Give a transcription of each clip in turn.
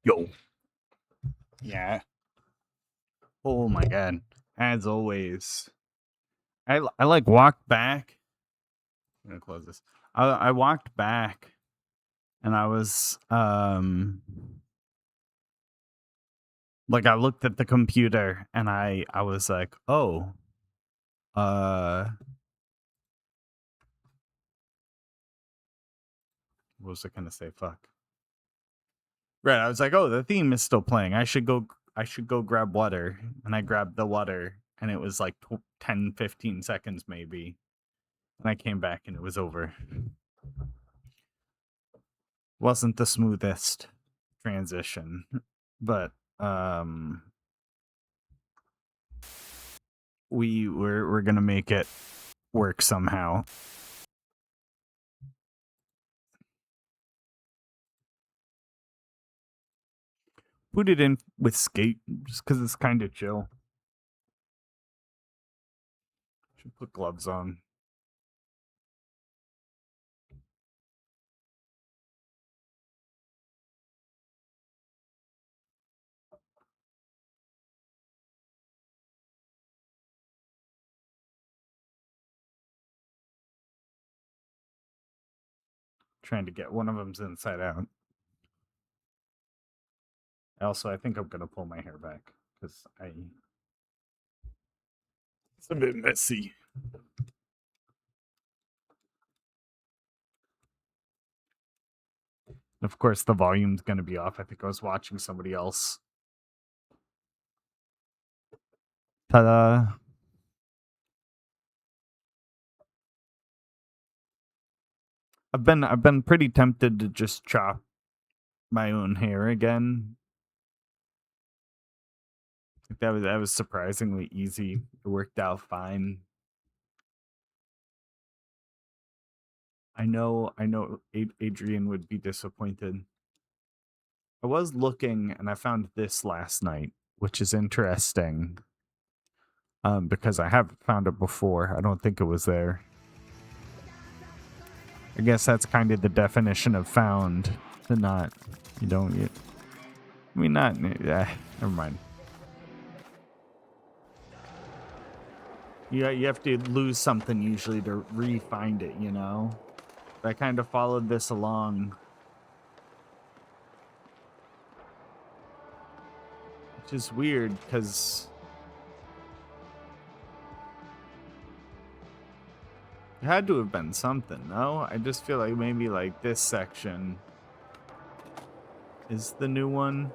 Yo. Yeah. Oh my god. As always. I like walked back. I'm gonna close this. I walked back and I was like I looked at the computer and I was like, oh, what was I gonna say? Fuck. Right, I was like, oh, the theme is still playing. I should go grab water. And I grabbed the water and it was like 10, 15 seconds maybe. And I came back and it was over. Wasn't the smoothest transition, but we're gonna make it work somehow. Put it in with skate just because it's kind of chill. Should put gloves on. Trying to get one of them's inside out. Also, I think I'm gonna pull my hair back because it's a bit messy. Of course, the volume's gonna be off. I think I was watching somebody else. Ta-da! I've been pretty tempted to just chop my own hair again. That was surprisingly easy. It worked out fine. I know Adrian would be disappointed. I was looking and I found this last night, which is interesting. Because I haven't found it before. I don't think it was there. I guess that's kind of the definition of found. To not, you don't. I mean, not. Never mind. You have to lose something usually to re-find it, you know? But I kind of followed this along. Which is weird, because it had to have been something, no? I just feel like maybe like this section is the new one.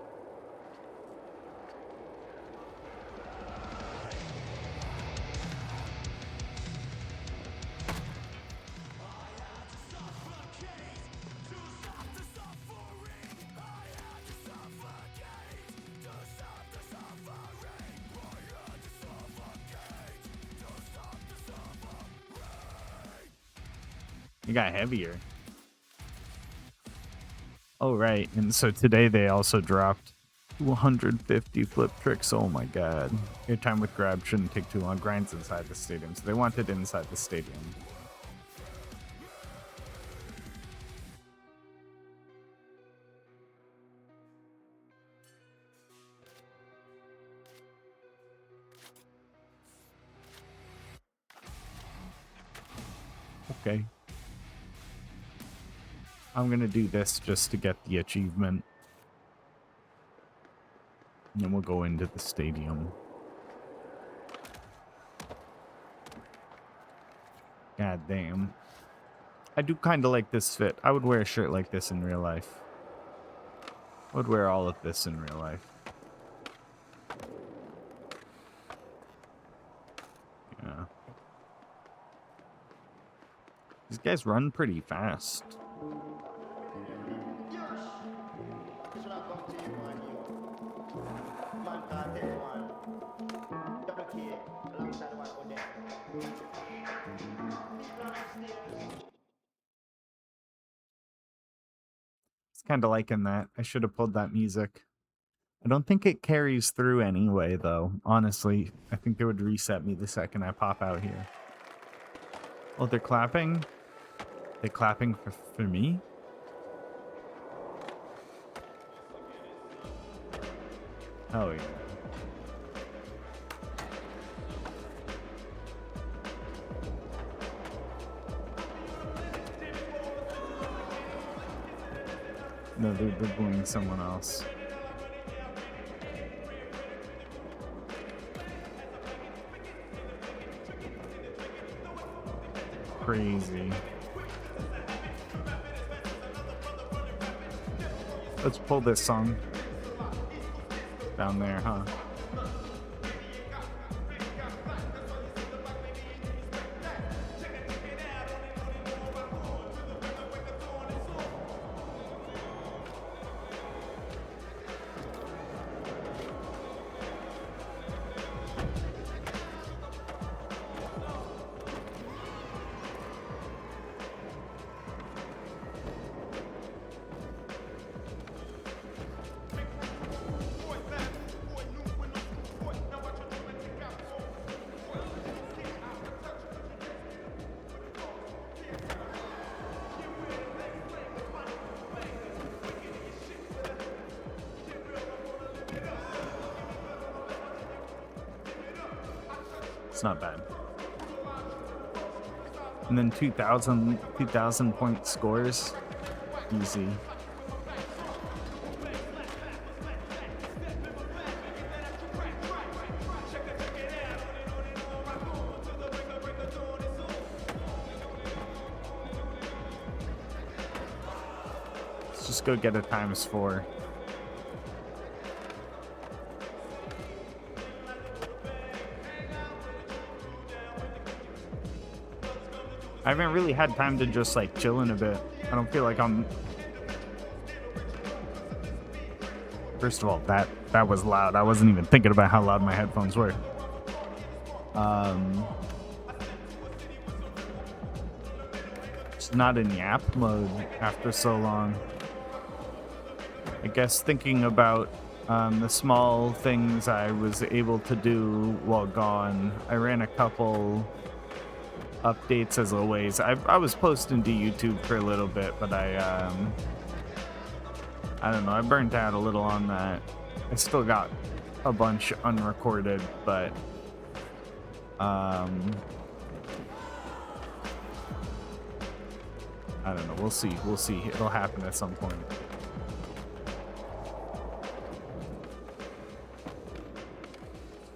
It got heavier. Oh, right. And so today they also dropped 250 flip tricks. Oh my god. Your time with grab shouldn't take too long. Grinds inside the stadium. So they want it inside the stadium. Okay. I'm gonna do this just to get the achievement. And then we'll go into the stadium. God damn. I do kind of like this fit. I would wear a shirt like this in real life. I would wear all of this in real life. Yeah. These guys run pretty fast. Kind of liking that. I should have pulled that music. I don't think it carries through anyway, though. Honestly, I think it would reset me the second I pop out here. Oh, they're clapping? They're clapping for me? Oh, yeah. No, they're booing someone else. Crazy. Let's pull this song. Down there, huh? It's not bad. And then 2,000 point scores. Easy. Let's just go get a ×4. I haven't really had time to just like chill in a bit. I don't feel like I'm... First of all, that was loud. I wasn't even thinking about how loud my headphones were. It's not in yap mode after so long. I guess thinking about the small things I was able to do while gone, I ran a couple updates as always. I was posting to YouTube for a little bit, but I don't know, I burnt out a little on that. I still got a bunch unrecorded, but I don't know, we'll see. It'll happen at some point.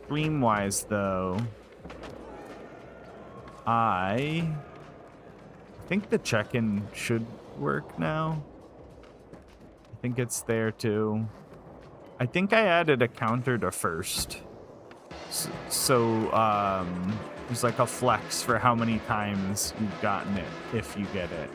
Stream wise though, I think the check-in should work now. I think it's there too. I think I added a counter to first. So there's like a flex for how many times you've gotten it if you get it.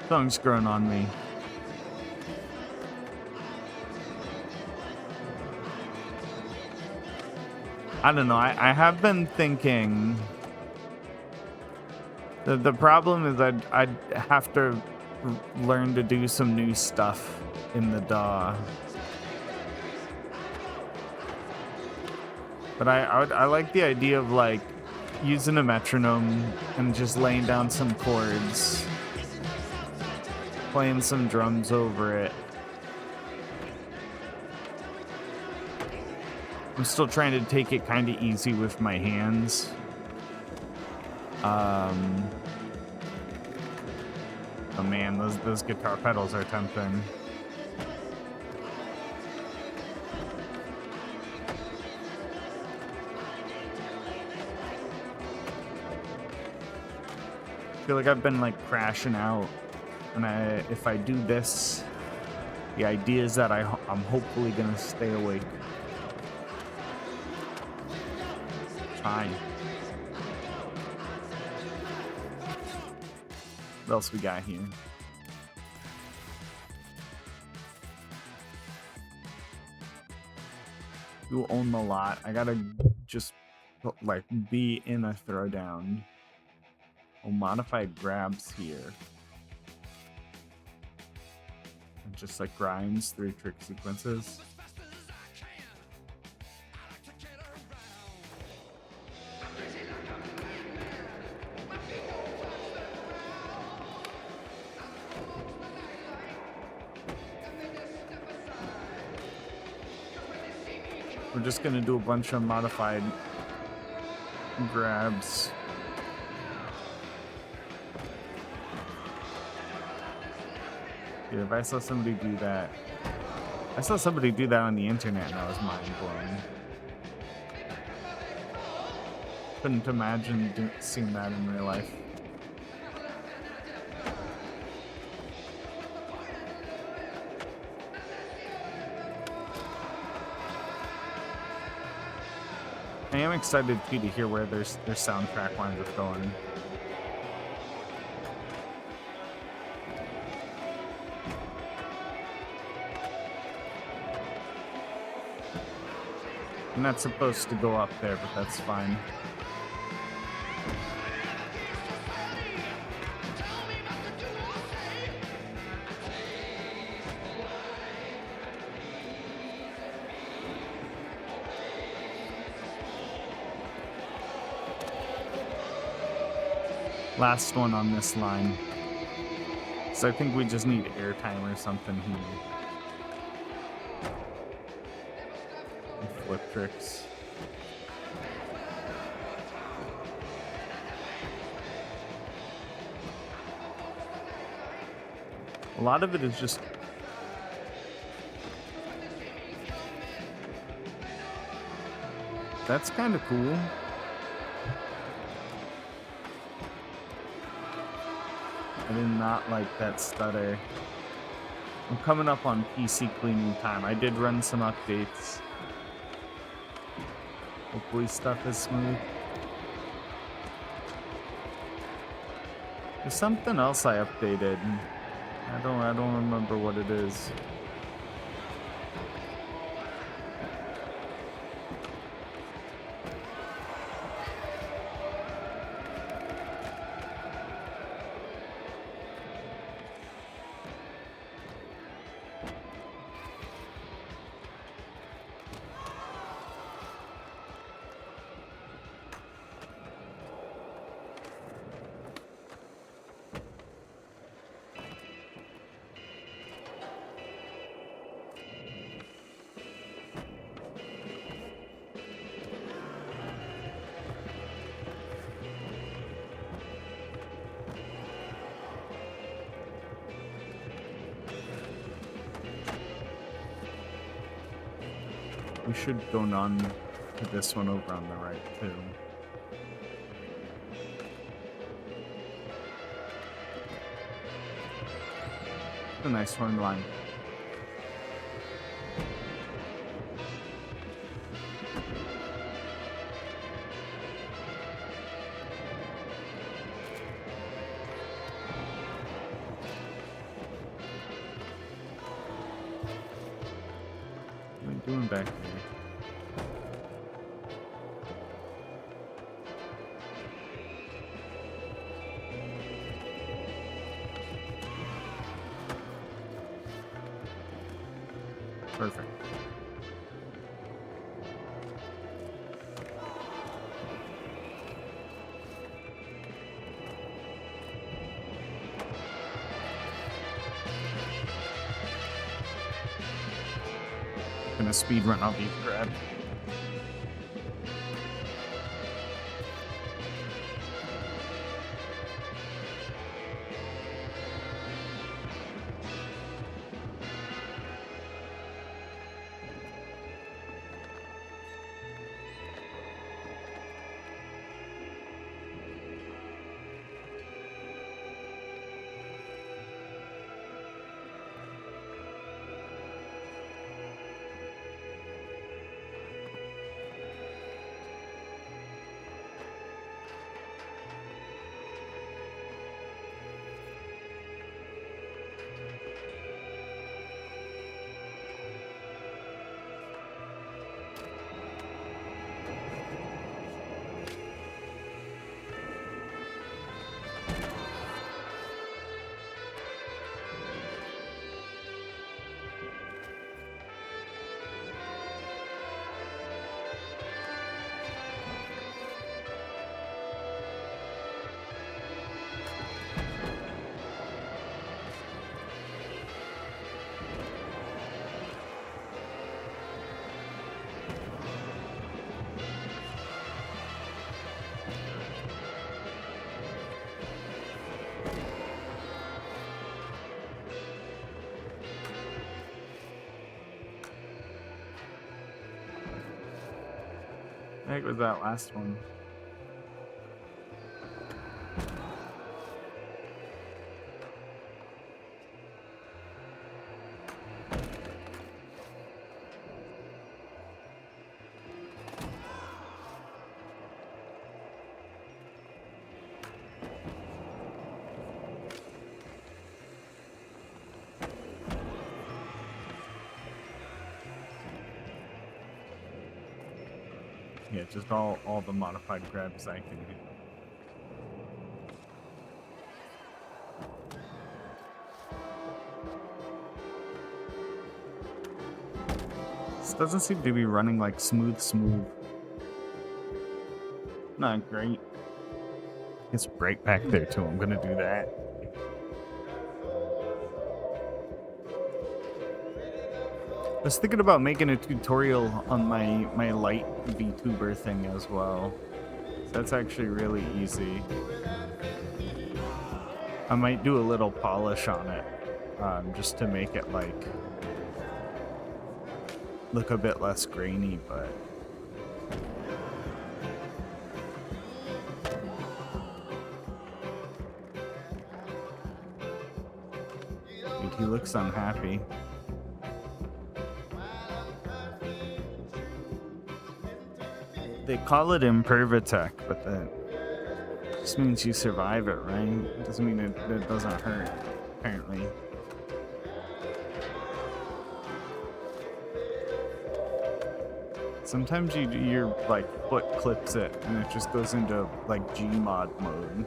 Song's growing on me. I don't know. I have been thinking. The problem is I'd have to learn to do some new stuff in the DAW. But I like the idea of like using a metronome and just laying down some chords, playing some drums over it. I'm still trying to take it kind of easy with my hands. Oh man, those guitar pedals are tempting. I feel like I've been like crashing out, and if I do this, the idea is that I'm hopefully gonna stay awake. Fine. What else we got here? You own the lot. I gotta just like be in a throwdown. Oh, modified grabs here. And just like grinds through trick sequences. We're just gonna do a bunch of modified grabs. Yeah, if I saw somebody do that. I saw somebody do that on the internet and I was mind blown. Couldn't imagine seeing that in real life. I am excited too to hear where their soundtrack winds up going. I'm not supposed to go up there, but that's fine. Last one on this line. So I think we just need airtime or something here. And flip tricks. A lot of it is just that's kind of cool. I did not like that stutter. I'm coming up on PC cleaning time. I did run some updates. Hopefully stuff is smooth. There's something else I updated. I don't remember what it is. We should go on to this one over on the right, too. A nice horn line. Doing back here. Perfect. Gonna speed run off each grab. The heck was that last one? Yeah, just all the modified grabs I can do. This doesn't seem to be running like smooth. Not great. It's break back there too. I'm gonna do that. I was thinking about making a tutorial on my light VTuber thing as well. So that's actually really easy. I might do a little polish on it, just to make it like look a bit less grainy, but he looks unhappy. They call it Impervatech, but that just means you survive it, right? It doesn't mean it doesn't hurt, apparently. Sometimes your like foot clips it and it just goes into like Gmod mode.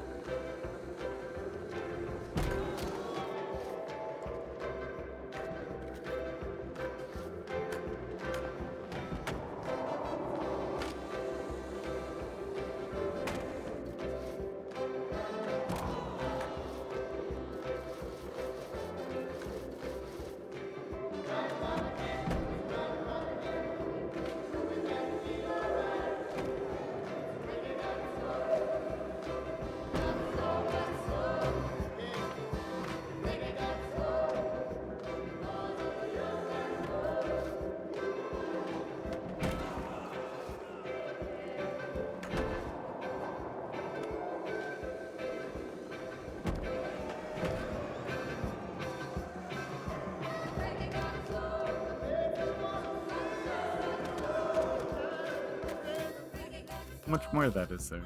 How much more of that is there?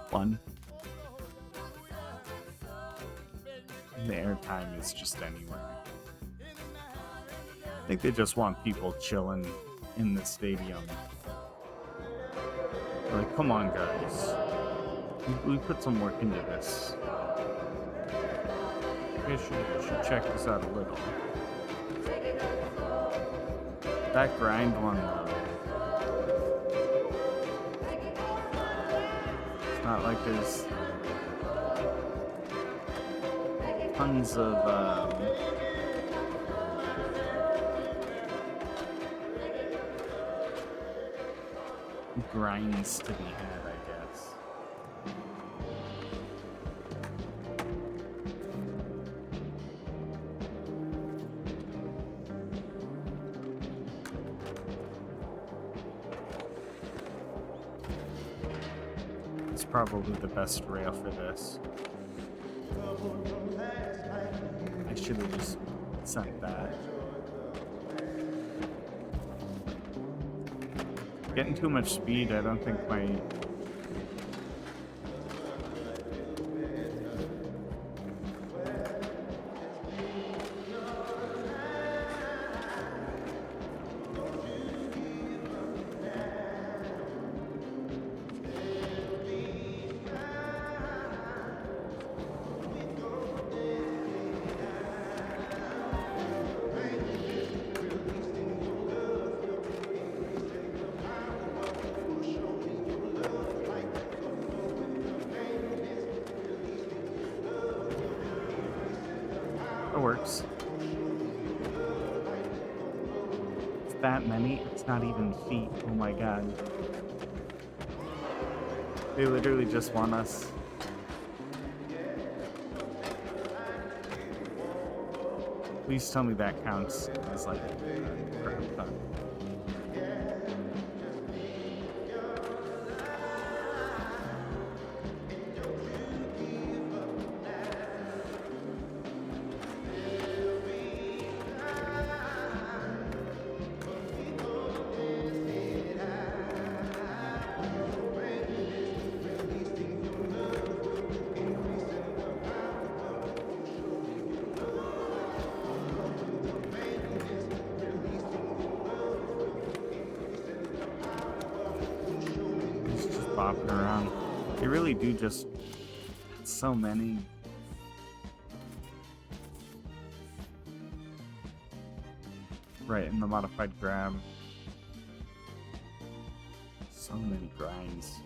One. the airtime is just anywhere. I think they just want people chilling in the stadium. They're like, come on, guys. We put some work into this. You guys should check this out a little. That grind one, though. It's not like there's tons of grinds to be had, I guess. It's probably the best rail for this. I should have just sent that. Getting too much speed, I don't think my... It works. It's that many? It's not even feet. Oh my god. They literally just want us. Please tell me that counts as like crap ton. Bopping around. They really do just so many. Right in the modified grab. So many grinds.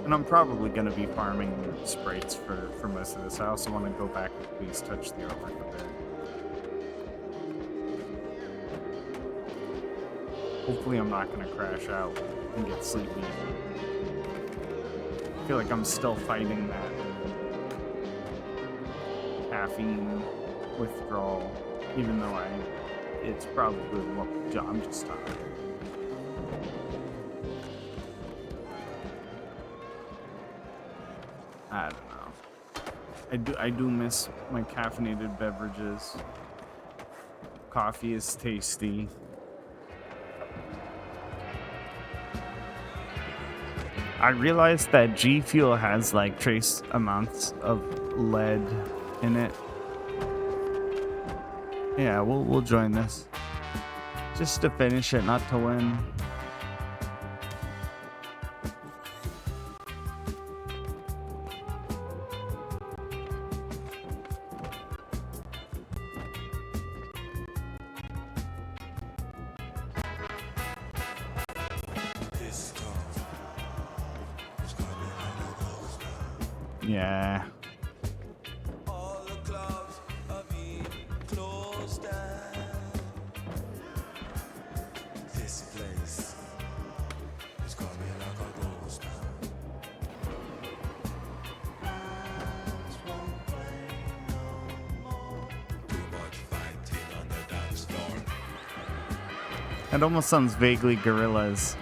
And I'm probably going to be farming sprites for most of this. I also want to go back and please touch the artwork a bit. Hopefully I'm not going to crash out and get sleepy. I feel like I'm still fighting that caffeine withdrawal, even though it's probably, I'm just tired. I don't know. I do miss my caffeinated beverages. Coffee is tasty. I realized that G Fuel has like trace amounts of lead in it. Yeah, we'll join this. Just to finish it, not to win. Yeah. All the clubs have been closed down. This place is coming like a ghost town. Bands won't play no more. Too much fighting on the dance floor. It almost sounds vaguely Gorillaz.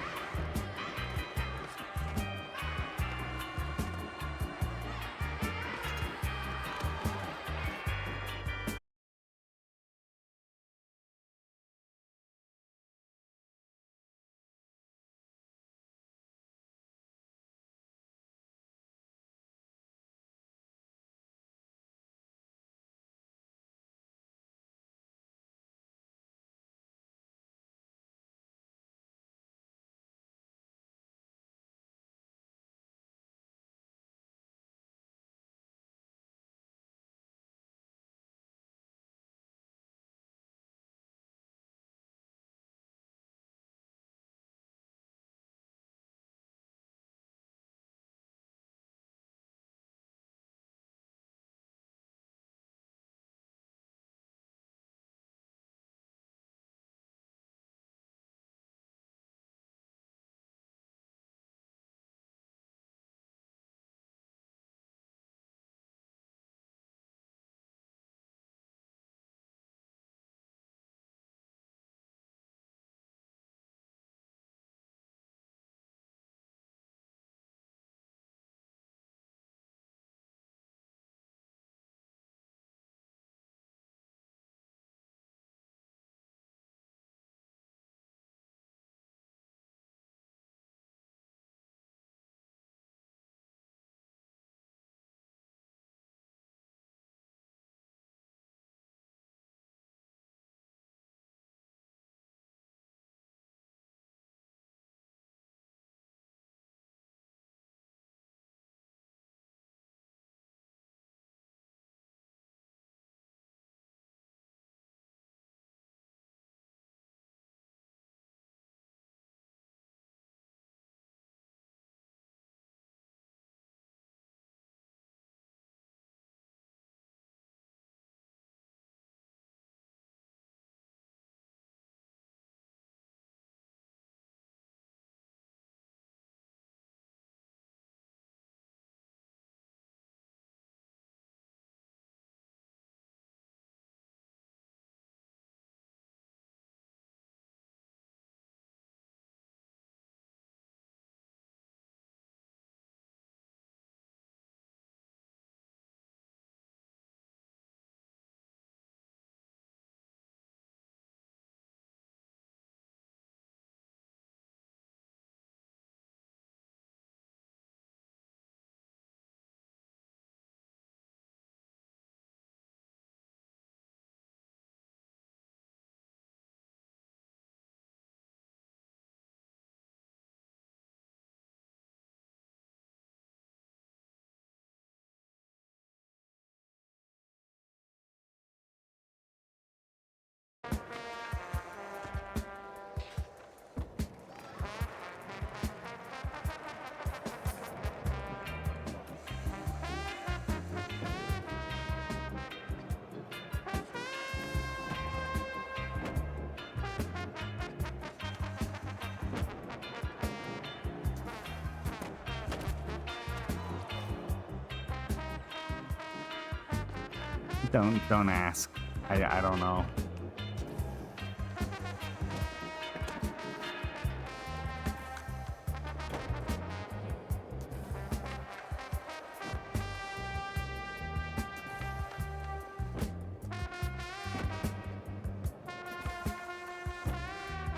Don't ask. I don't know.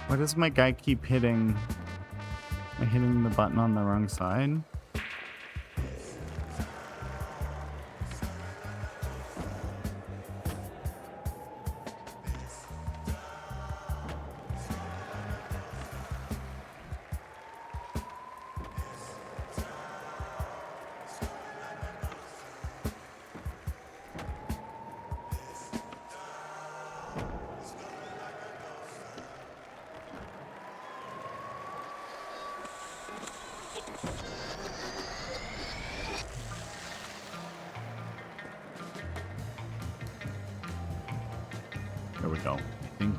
Why does my guy keep hitting? Am I hitting the button on the wrong side? There we go. I think.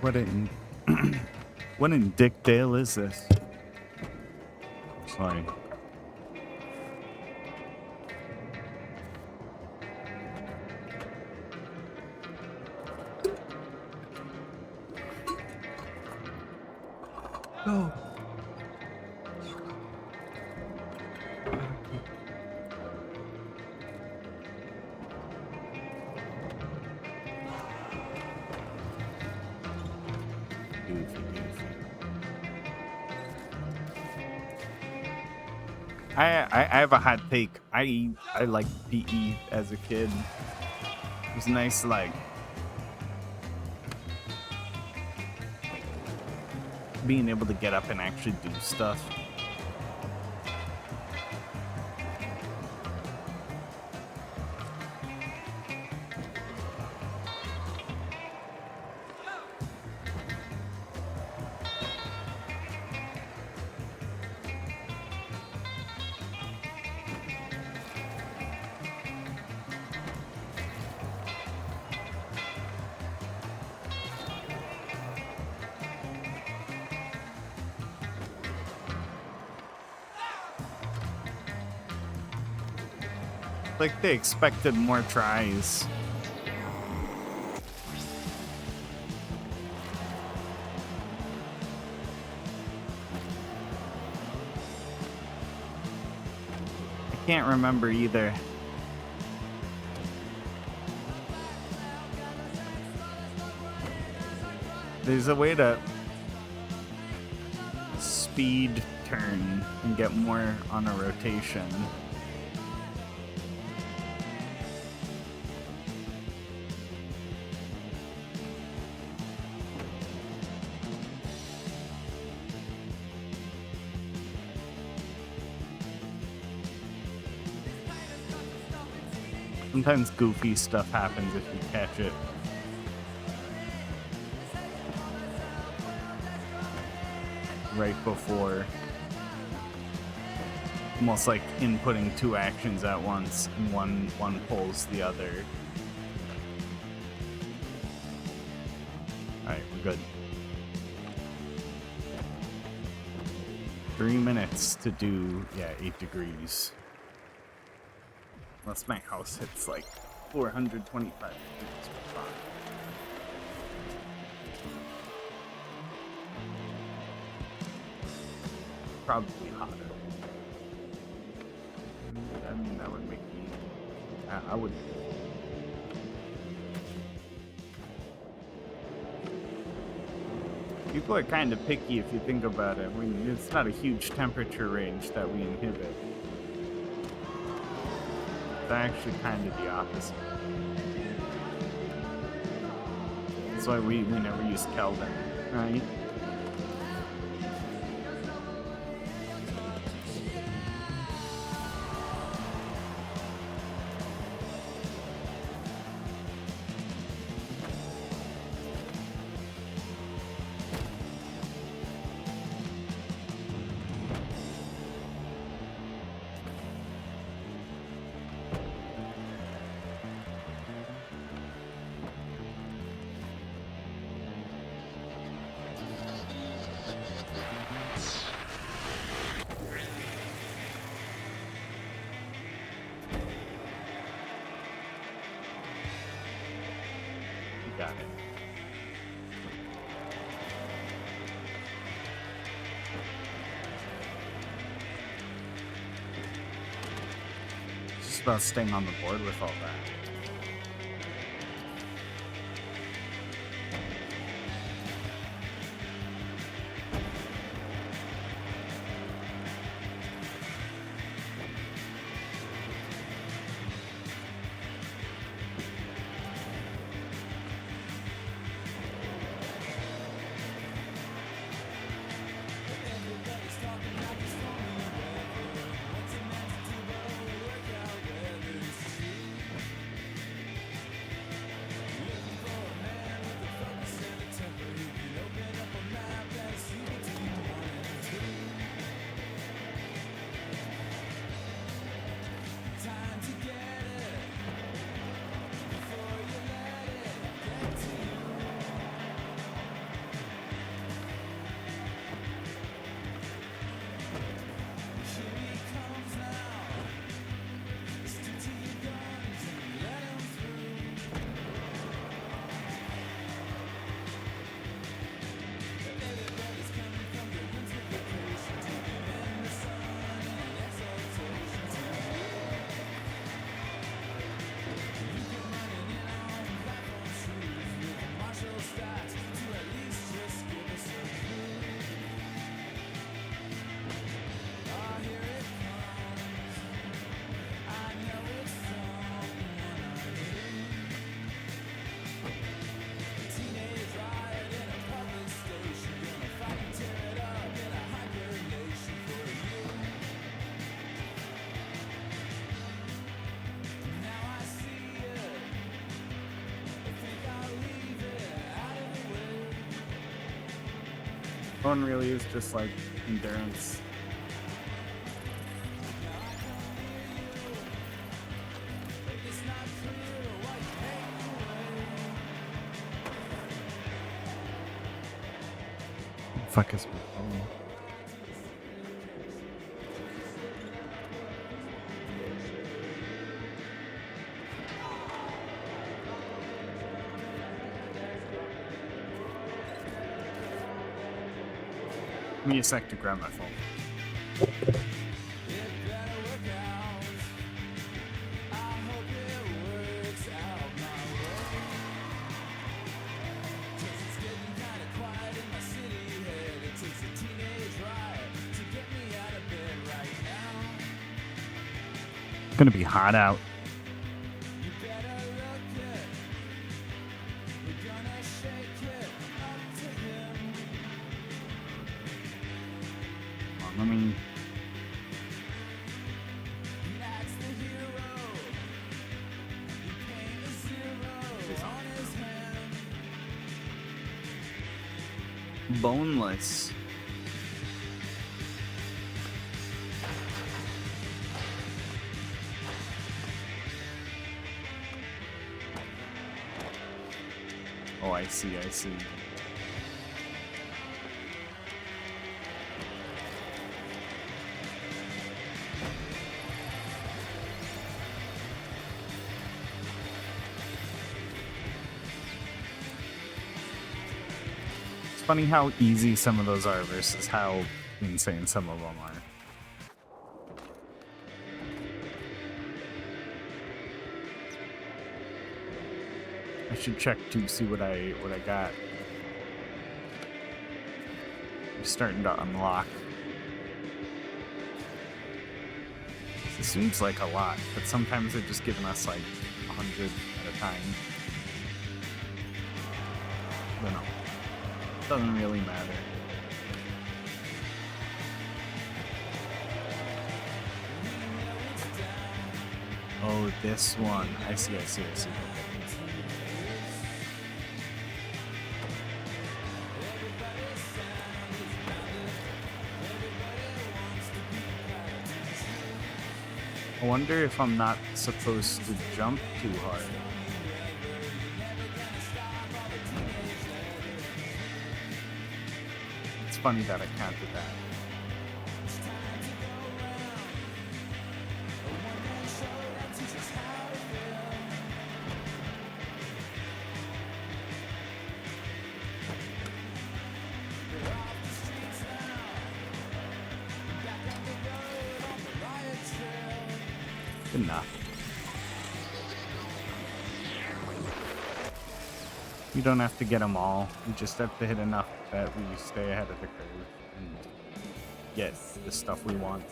What in what in Dickdale is this? Sorry. No. Goofy. I have a hot take. I liked PE as a kid. It was nice, like being able to get up and actually do stuff. Like they expected more tries. I can't remember either. There's a way to speed turn and get more on a rotation. Sometimes goofy stuff happens if you catch it. Right before. Almost like inputting two actions at once and one pulls the other. Alright, we're good. 3 minutes to do, 8 degrees. Unless my house hits like 425 degrees per time. Probably hotter. I mean, that would make me. I would. People are kind of picky if you think about it. I mean, it's not a huge temperature range that we inhibit. It's actually kind of the opposite. That's why we never use Kelvin, right? Got it. It's just about staying on the board with all that. One really is just like endurance. Fuck is my phone? Give me a sec to grab my phone. It's gonna be hot out. Let me. Boneless. Oh, I see, I see. It's funny how easy some of those are versus how insane some of them are. I should check to see what I got. I'm starting to unlock. It seems like a lot, but sometimes they're just giving us like 100 at a time. I don't know. Doesn't really matter. Oh, this one. I see. I wonder if I'm not supposed to jump too hard. It's funny that I can't do that. Enough. You don't have to get them all. You just have to hit enough that we stay ahead of the curve and get the stuff we want.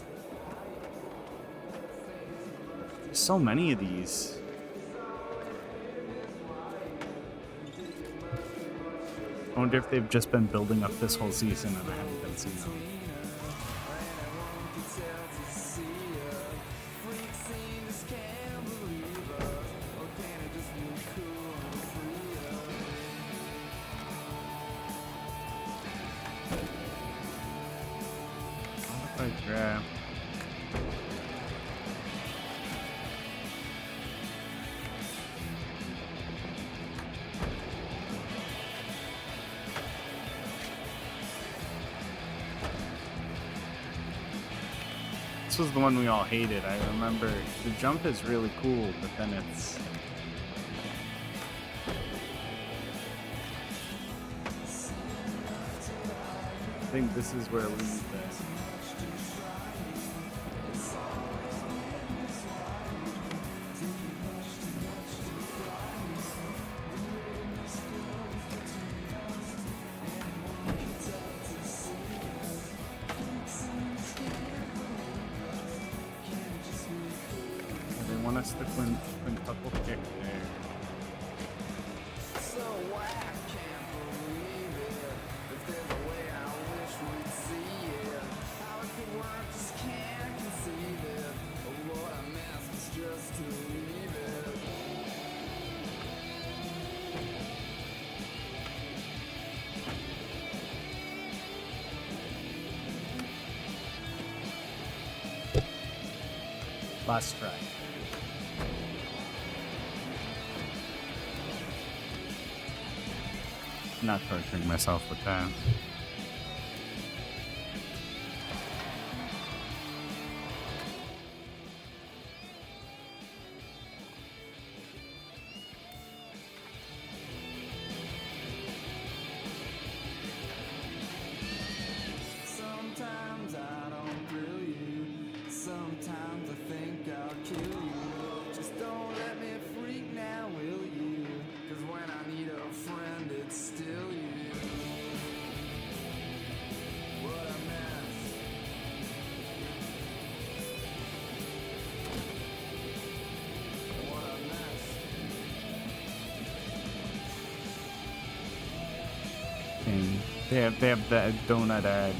There's so many of these. I wonder if they've just been building up this whole season and I haven't been seeing them. Grab. This was the one we all hated. I remember the jump is really cool, but then it's I think this is where we need this. They want us to quintuple kick there. Last try. Not torturing myself with that. Sometimes I don't grill you. Sometimes I think I'll kill you. Just don't let me freak now, will you? 'Cause when I need a friend, it's still you. What a mess. What a mess. And they have that donut ad.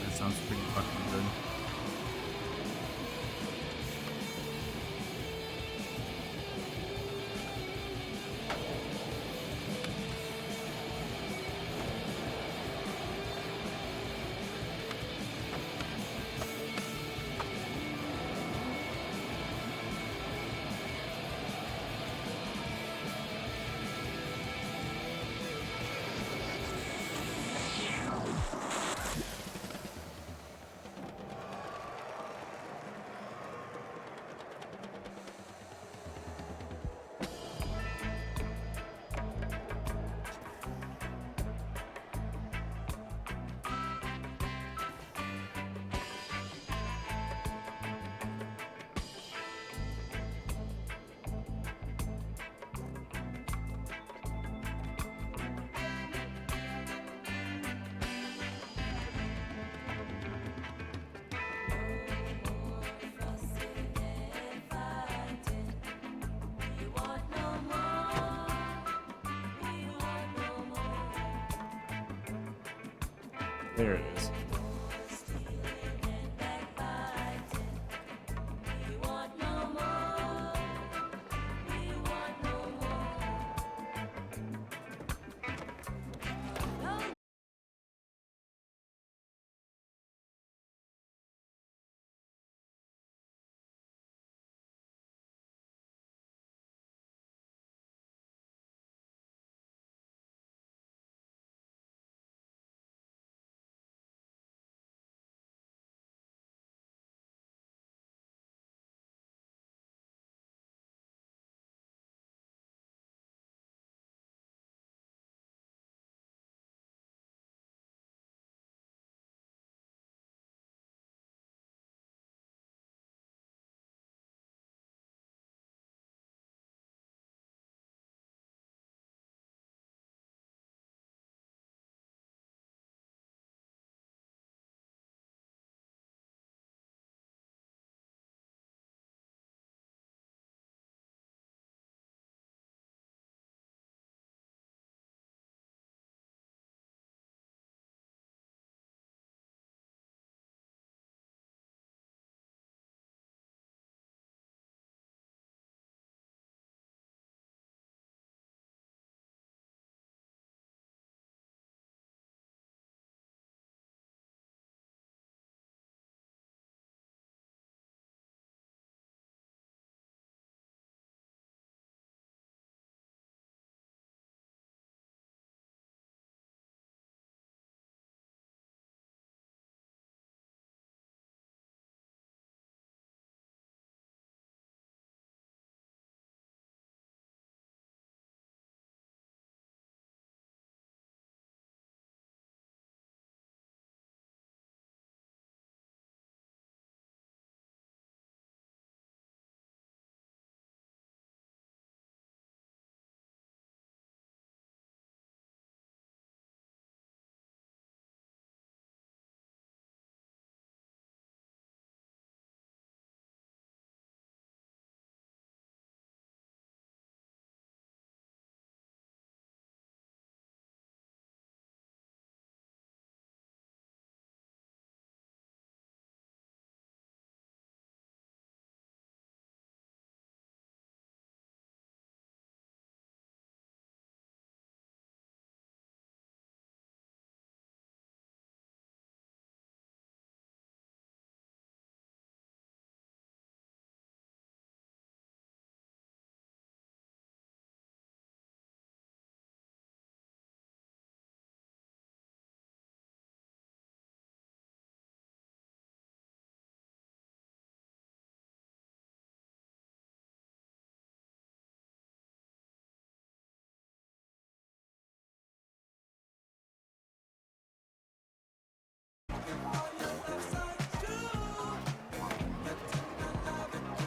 That sounds pretty fucking good. There it is.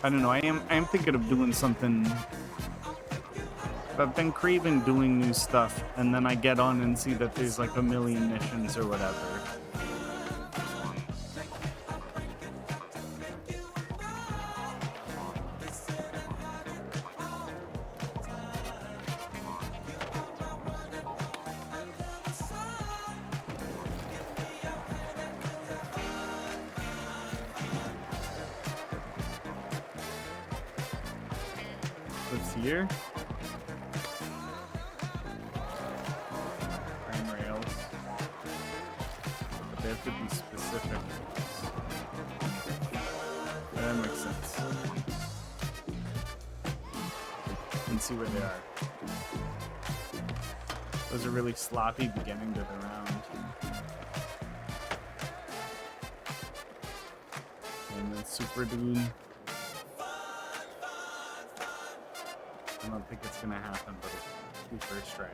I don't know. I am thinking of doing something. I've been craving doing new stuff, and then I get on and see that there's like a million missions or whatever. What's here? Frame rails. But they have to be specific. That makes sense. And see where they are. It was a really sloppy beginning to the round. And then Super Dude. I don't think it's gonna happen, but it's two first try.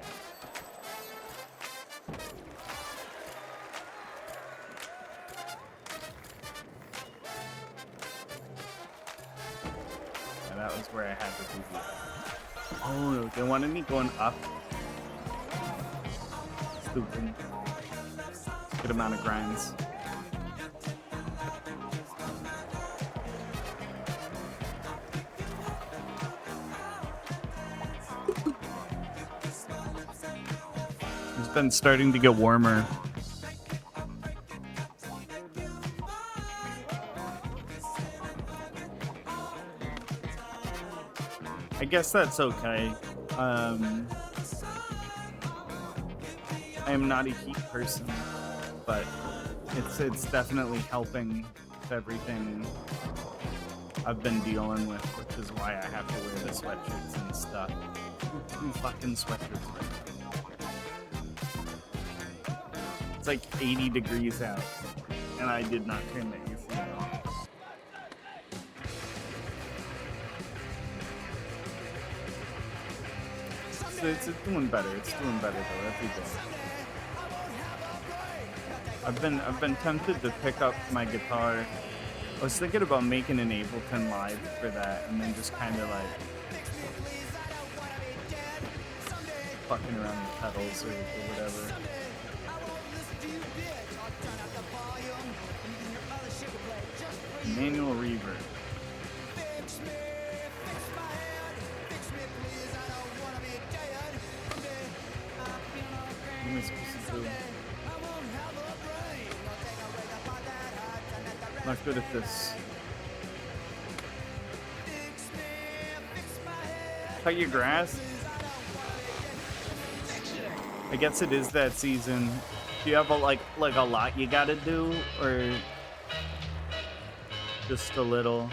Yeah, that was where I had to do that. Oh, they wanted me going up. Stupid. Good amount of grinds. It's been starting to get warmer. I guess that's okay. I am not a heat person, but it's definitely helping with everything I've been dealing with, which is why I have to wear the sweatshirts and stuff. Two fucking sweatshirts. It's like 80 degrees out, and I did not turn the AC on. It's doing better. It's doing better though every day. I've been tempted to pick up my guitar. I was thinking about making an Ableton Live for that, and then just kind of like fucking around with pedals or whatever. Manual reverb. What am I supposed to do? Not good at this. Cut your grass? I guess it is that season. Do you have a like a lot you gotta do, or just a little?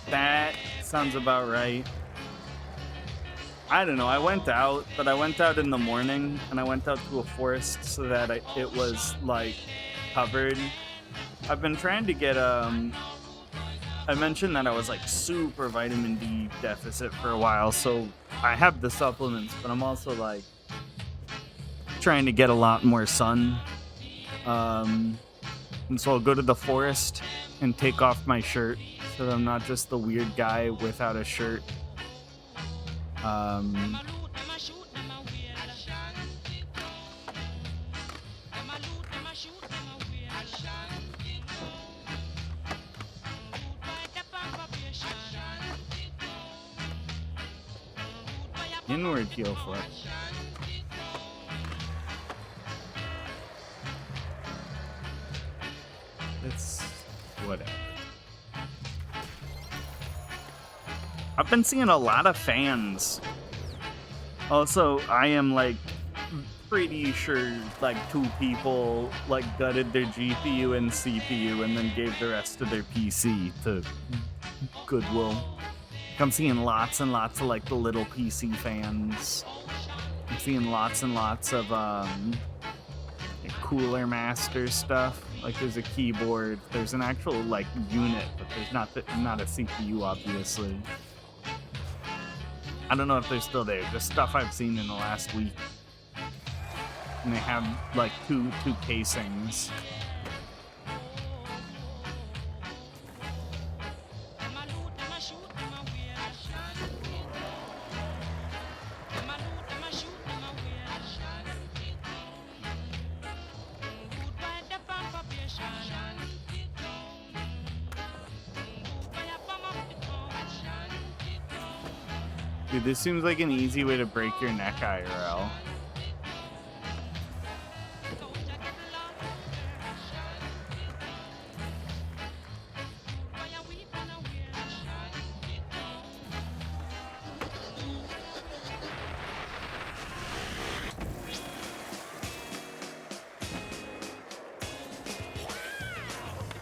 That sounds about right. I don't know. I went out, but I went out in the morning, and I went out to a forest so that it was like covered. I've been trying to get I mentioned that I was like super vitamin D deficit for a while, so I have the supplements, but I'm also like trying to get a lot more sun. And so I'll go to the forest and take off my shirt so that I'm not just the weird guy without a shirt. Inward heel flip. It's whatever. I've been seeing a lot of fans. Also, I am like pretty sure like 2 people like gutted their GPU and CPU and then gave the rest of their PC to Goodwill. I'm seeing lots and lots of like the little PC fans. I'm seeing lots and lots of Cooler Master stuff. Like there's a keyboard, there's an actual like unit, but there's not a CPU obviously. I don't know if they're still there. Just stuff I've seen in the last week. And they have like two casings. Dude, this seems like an easy way to break your neck, IRL.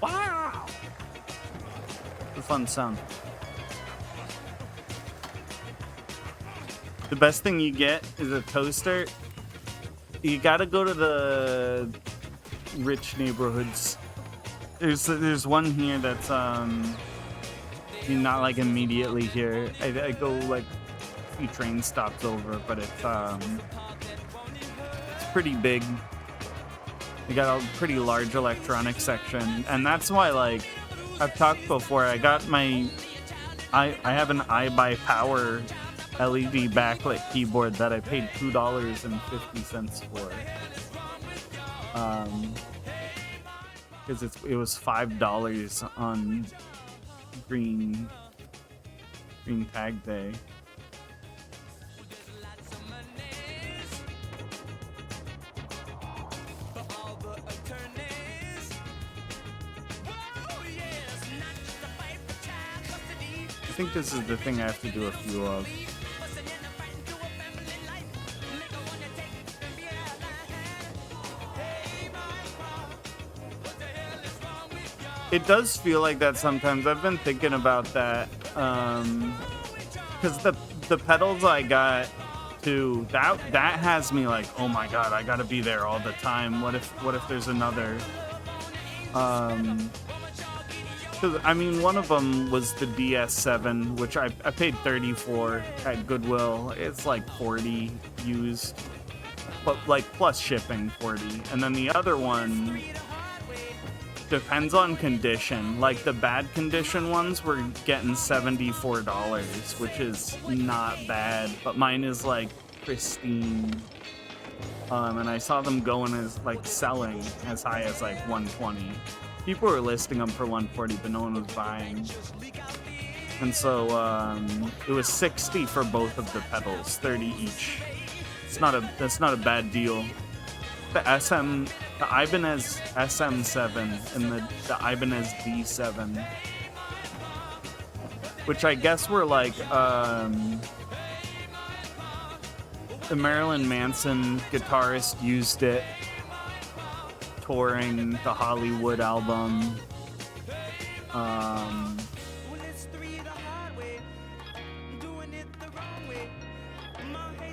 Wow! It's a fun sound. The best thing you get is a toaster. You gotta go to the rich neighborhoods. There's one here that's not like immediately here. I go like a few train stops over, but it's pretty big. They got a pretty large electronics section, and that's why, like I've talked before, I got my I have an iBuyPower LED backlit keyboard that I paid $2.50 for. Because it was $5 on green tag day. I think this is the thing I have to do a few of. It does feel like that sometimes. I've been thinking about that. Because the pedals I got too, that has me like, oh my god, I gotta be there all the time. What if there's another? Because I mean, one of them was the DS7, which I paid $30 for at Goodwill. It's like $40 used, but like plus shipping $40. And then the other one depends on condition. Like the bad condition ones were getting $74, which is not bad. But mine is like pristine. And I saw them going as like selling as high as like 120. People were listing them for 140, but no one was buying. And so it was 60 for both of the pedals, 30 each. That's not a bad deal. The Ibanez SM7 and the Ibanez D7, which I guess were like the Marilyn Manson guitarist used it touring the Hollywood album.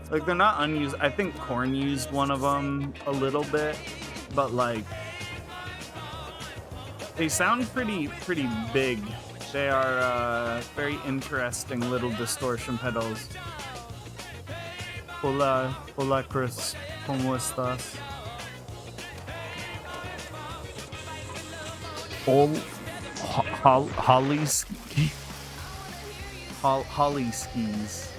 Like they're not unused. I think Korn used one of them a little bit, but like they sound pretty big. They are very interesting little distortion pedals. Hola Chris, ¿cómo estás? Holly skis.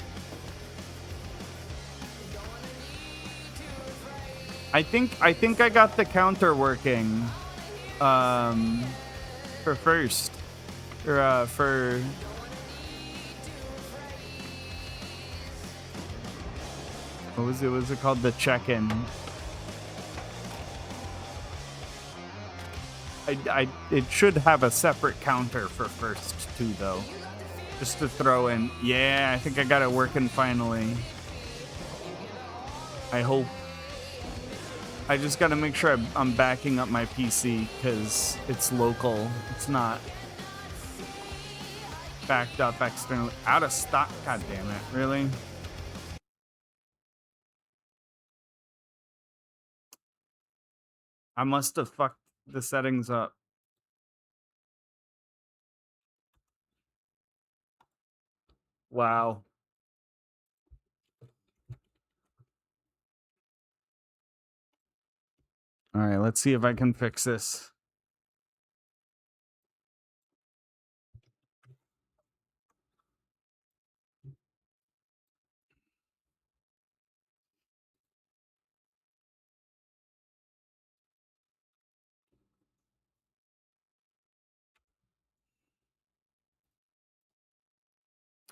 I think I got the counter working for first or for what was it called, the check-in. It should have a separate counter for first too though, just to throw in. Yeah, I think I got it working finally. I hope. I just got to make sure I'm backing up my PC because it's local. It's not backed up externally. Out of stock. God damn it. Really? I must have fucked the settings up. Wow. All right, let's see if I can fix this.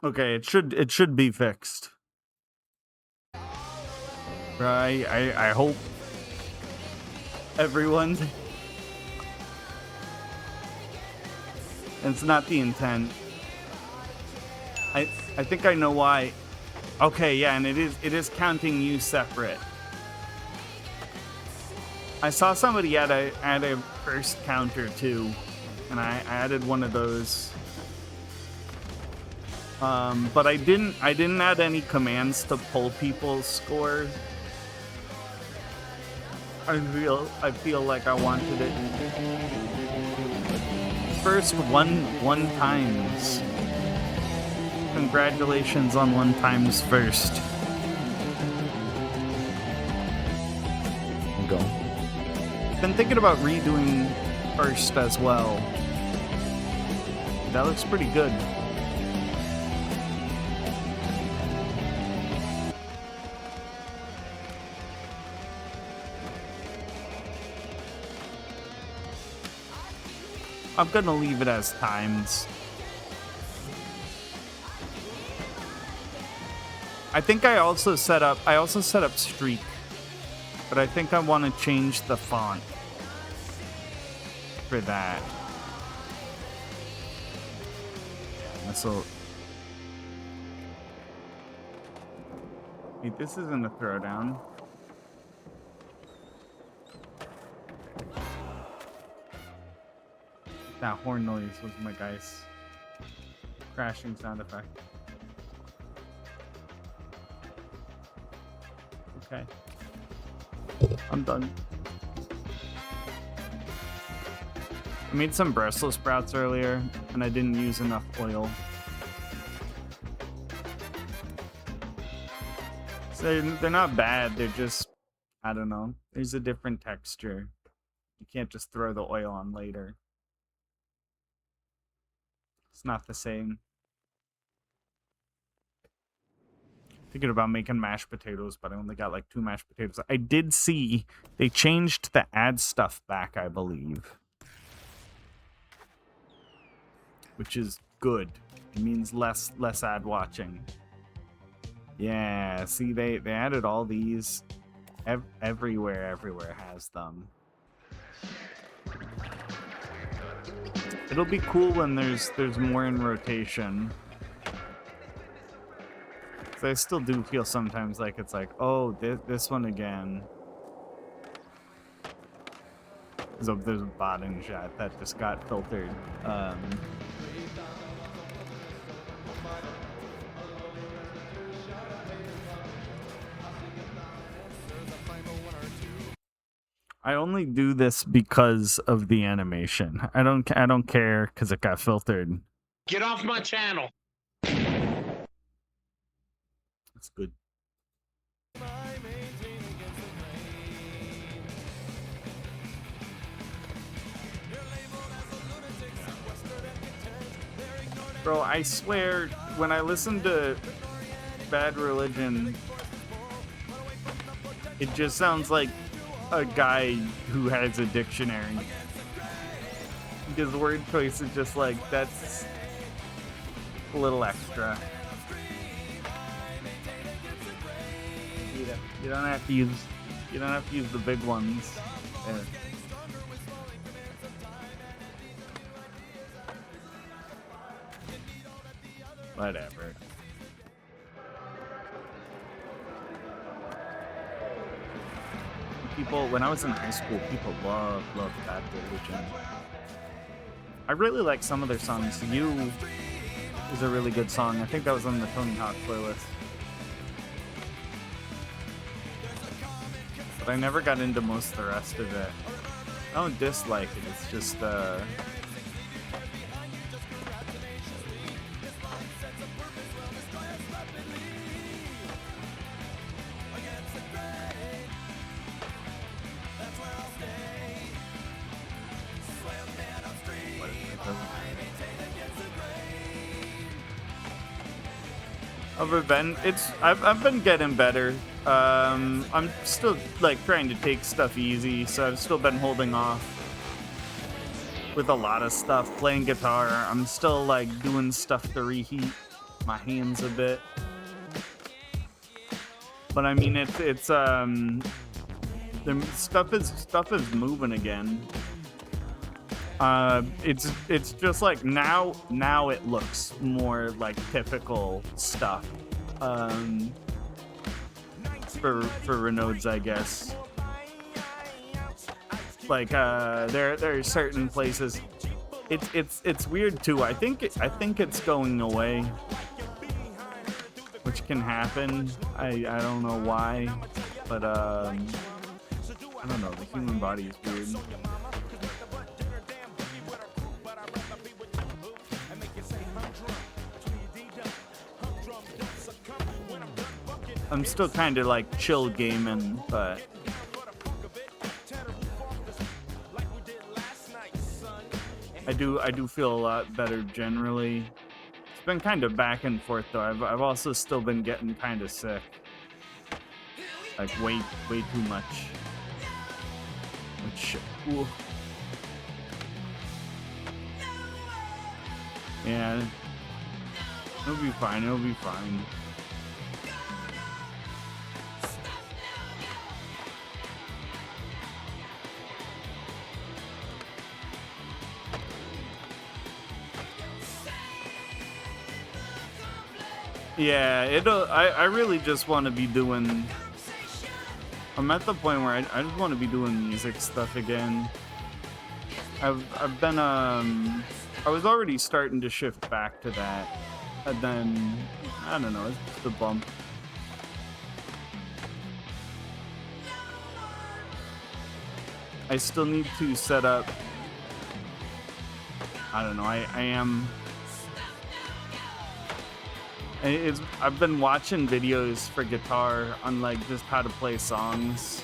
Okay, it should be fixed. I hope everyone. It's not the intent. I think I know why. Okay, yeah, and it is counting you separate. I saw somebody add a first counter too, and I added one of those. But I didn't add any commands to pull people's scores. I feel like I wanted it first one times. Congratulations on 1 times first. Go. Been thinking about redoing first as well. That looks pretty good. I'm gonna leave it as times. I think I also set up streak, but I think I want to change the font for that. So, wait, this isn't a throwdown. That horn noise was my guy's crashing sound effect. Okay. I'm done. I made some Brussels sprouts earlier, and I didn't use enough oil. So they're not bad, they're just, I don't know, there's a different texture. You can't just throw the oil on later. It's not the same. Thinking about making mashed potatoes, but I only got like 2 mashed potatoes. I did see they changed the ad stuff back, I believe, which is good. It means less ad watching. Yeah, see, they added all these. Everywhere has them. It'll be cool when there's more in rotation. I still do feel sometimes like it's like, oh, this one again. There's a bot in chat that just got filtered. I only do this because of the animation. I don't care because it got filtered. Get off my channel. That's good. Bro, I swear, when I listen to Bad Religion, it just sounds like a guy who has a dictionary. His word choice is just like, that's a little extra. You don't have to use the big ones. There. Whatever. People, when I was in high school, people loved Bad Religion. I really like some of their songs. You is a really good song. I think that was on the Tony Hawk playlist. But I never got into most of the rest of it. I don't dislike it, it's just I've been getting better. I'm still like trying to take stuff easy, so I've still been holding off with a lot of stuff. Playing guitar, I'm still like doing stuff to reheat. my hands a bit. But I mean, it's the stuff is moving again. It's just like now it looks more like typical stuff. For Renodes, I guess. Like there are certain places. It's weird too. I think it's going away, which can happen. I don't know why, but I don't know. The human body is weird. I'm still kind of like chill gaming, but I do feel a lot better generally. It's been kind of back and forth though. I've also still been getting kind of sick, like way too much. Which, ooh. Yeah, it'll be fine. It'll be fine. Yeah, I really just want to be doing. I'm at the point where I just want to be doing music stuff again. I've been I was already starting to shift back to that, and then I don't know, it's just a bump. I still need to set up. I don't know. I am. I've been watching videos for guitar on like just how to play songs.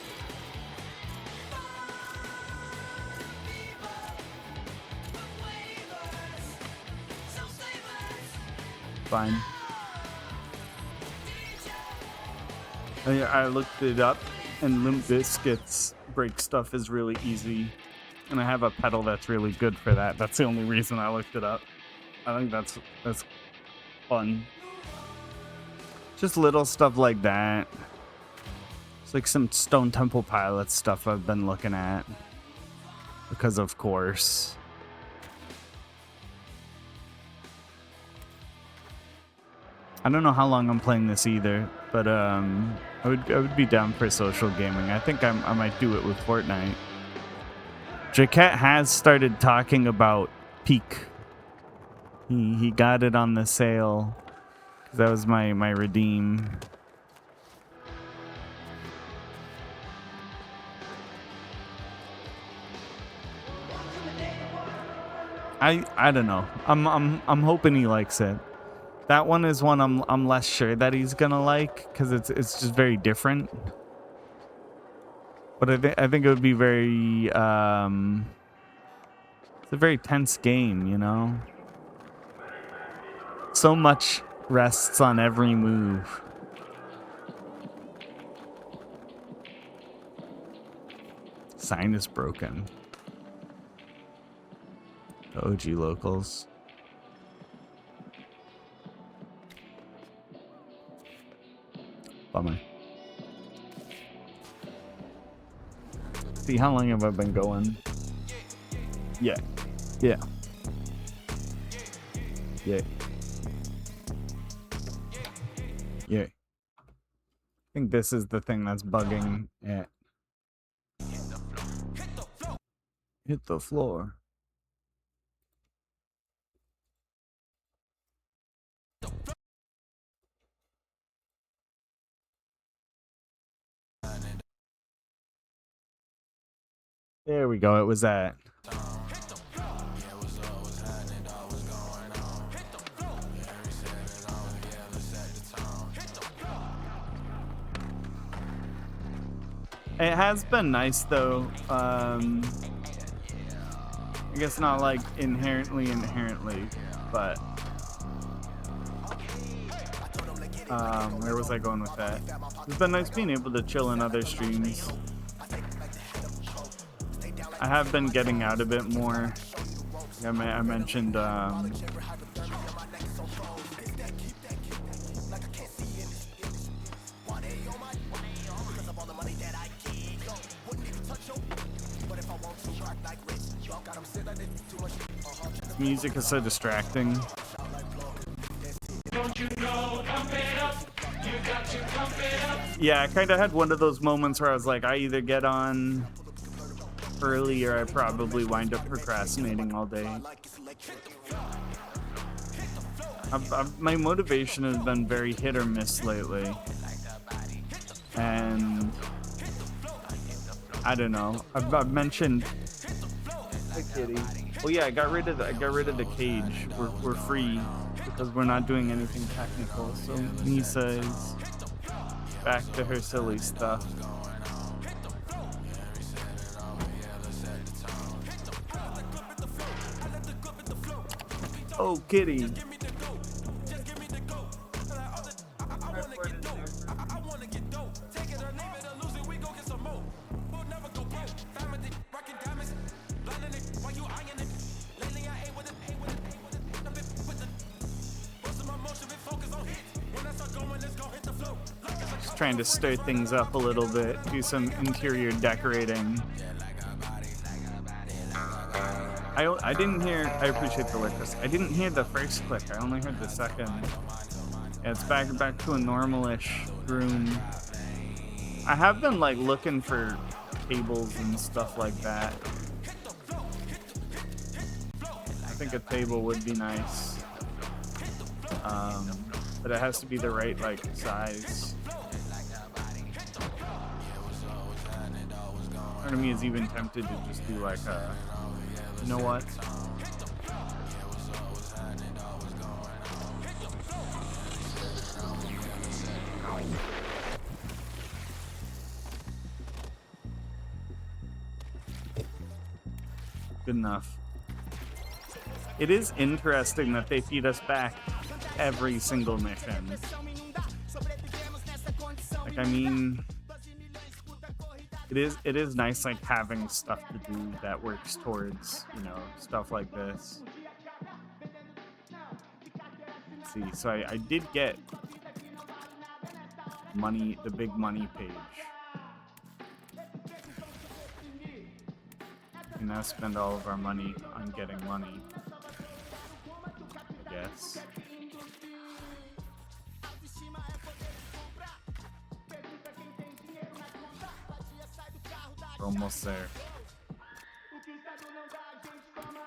Fine. I looked it up, and Limp Bizkit's break stuff is really easy, and I have a pedal that's really good for that. That's the only reason I looked it up. I think that's fun. Just little stuff like that. It's like some Stone Temple Pilots stuff I've been looking at. Because of course. I don't know how long I'm playing this either, but I would be down for social gaming. I think I might do it with Fortnite. Jaquette has started talking about Peak. He got it on the sale. That was my redeem. I don't know. I'm hoping he likes it. That one is one I'm less sure that he's gonna like because it's just very different. But I think it would be very it's a very tense game, you know. So much rests on every move. Sign is broken. The OG locals. Bummer. See, how long have I been going? Yeah. Yeah. Yeah. Yeah. I think this is the thing that's bugging it. Hit the floor. There we go. It was that. It has been nice though. I guess not like inherently, but where was I going with that? It's been nice being able to chill in other streams. I have been getting out a bit more. I mentioned music is so distracting. Don't you know, pump it up. You got to pump it up. Yeah, I kind of had one of those moments where I was like, I either get on early or I probably wind up procrastinating all day. My motivation has been very hit or miss lately, and I don't know. I've mentioned. Hi, kitty. Oh yeah, I got rid of the cage. We're free because we're not doing anything technical. So Misa is back to her silly stuff. Oh, kitty. Just trying to stir things up a little bit, do some interior decorating. I didn't hear. I appreciate the lyrics. I didn't hear the first click. I only heard the second. Yeah, it's back to a normalish room. I have been like looking for tables and stuff like that. I think a table would be nice, but it has to be the right like size. Part of me is even tempted to just do like a. You know what? Good enough. It is interesting that they feed us back every single mission. Like, I mean, it is nice like having stuff to do that works towards, you know, stuff like this. Let's see, so I did get money, the big money page. We now spend all of our money on getting money, I guess. We're almost there.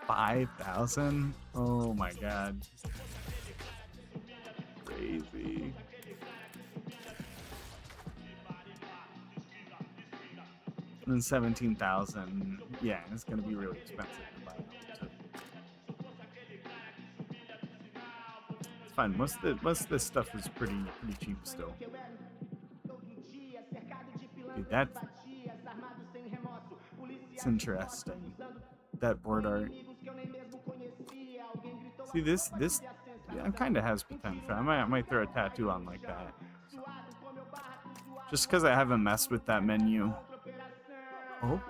5,000? Oh my god. Crazy. And 17,000. Yeah, it's gonna be really expensive to buy. It's fine. Most of this stuff is pretty cheap still. Dude, it's interesting. That board art. See this yeah, it kind of has potential. I might throw a tattoo on like that. Just because I haven't messed with that menu. Oh,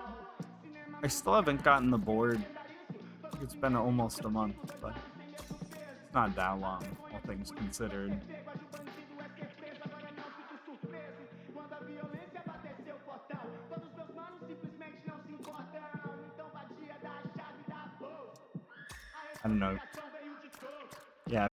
I still haven't gotten the board. It's been almost a month, but it's not that long, all things considered. I don't know. Yeah.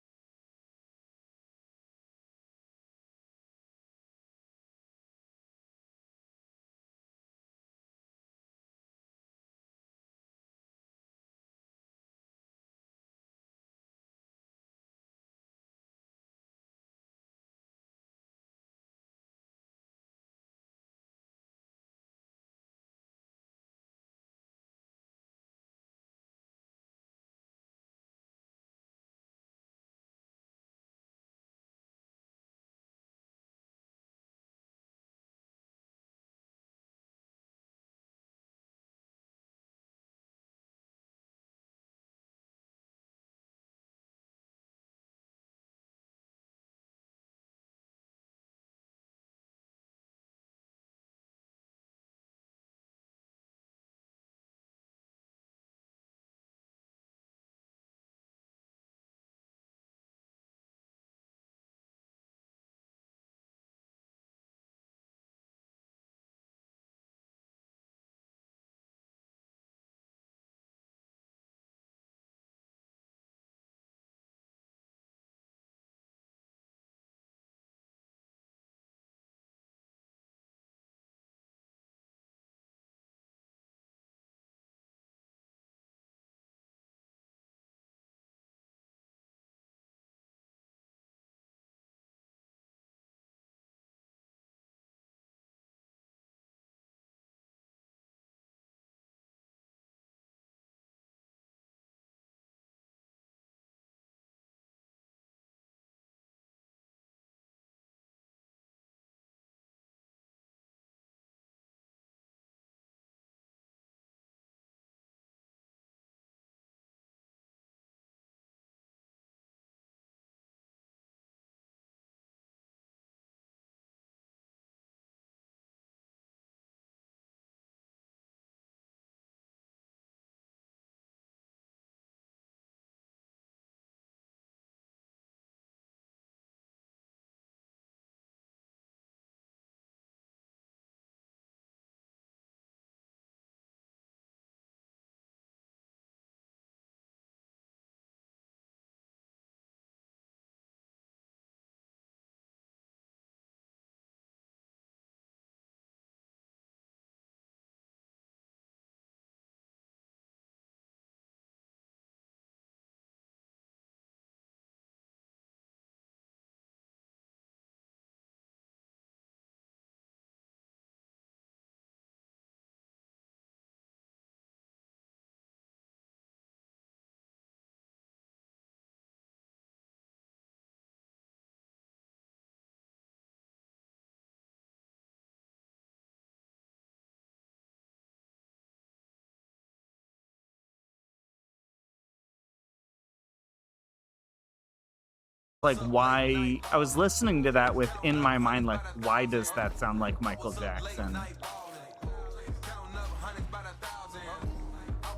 Like, why? I was listening to that with in my mind, like, why does that sound like Michael Jackson?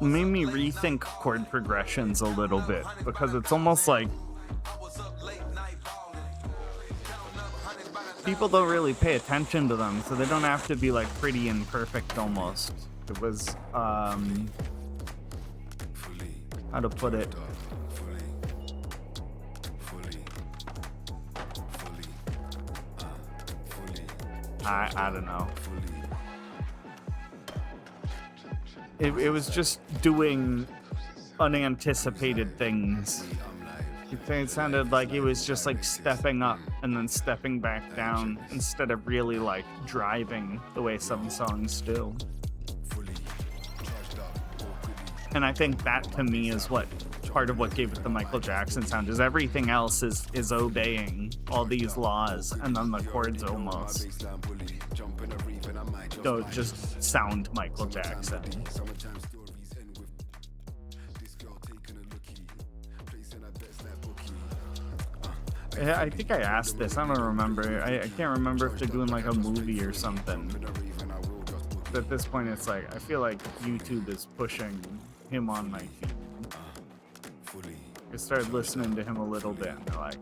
Made me rethink chord progressions a little bit because it's almost like people don't really pay attention to them, so they don't have to be like pretty and perfect almost. It was how to put it. I don't know. It was just doing unanticipated things. It sounded like it was just like stepping up and then stepping back down instead of really like driving the way some songs do. And I think that to me is what part of what gave it the Michael Jackson sound is everything else is obeying all these laws, and then the chords almost don't just sound Michael Jackson. I think I asked this. I don't remember. I can't remember if they're doing like a movie or something. But at this point, it's like I feel like YouTube is pushing him on my feed. I started listening to him a little bit, and they're like,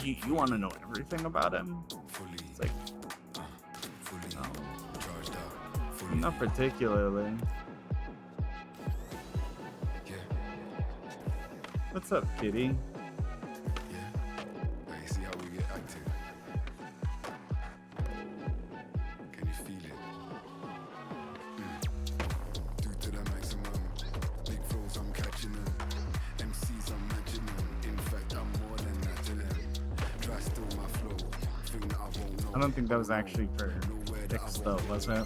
"You want to know everything about him?" It's like, no, not particularly. What's up, kitty? I don't think that was actually for Dix though, was it?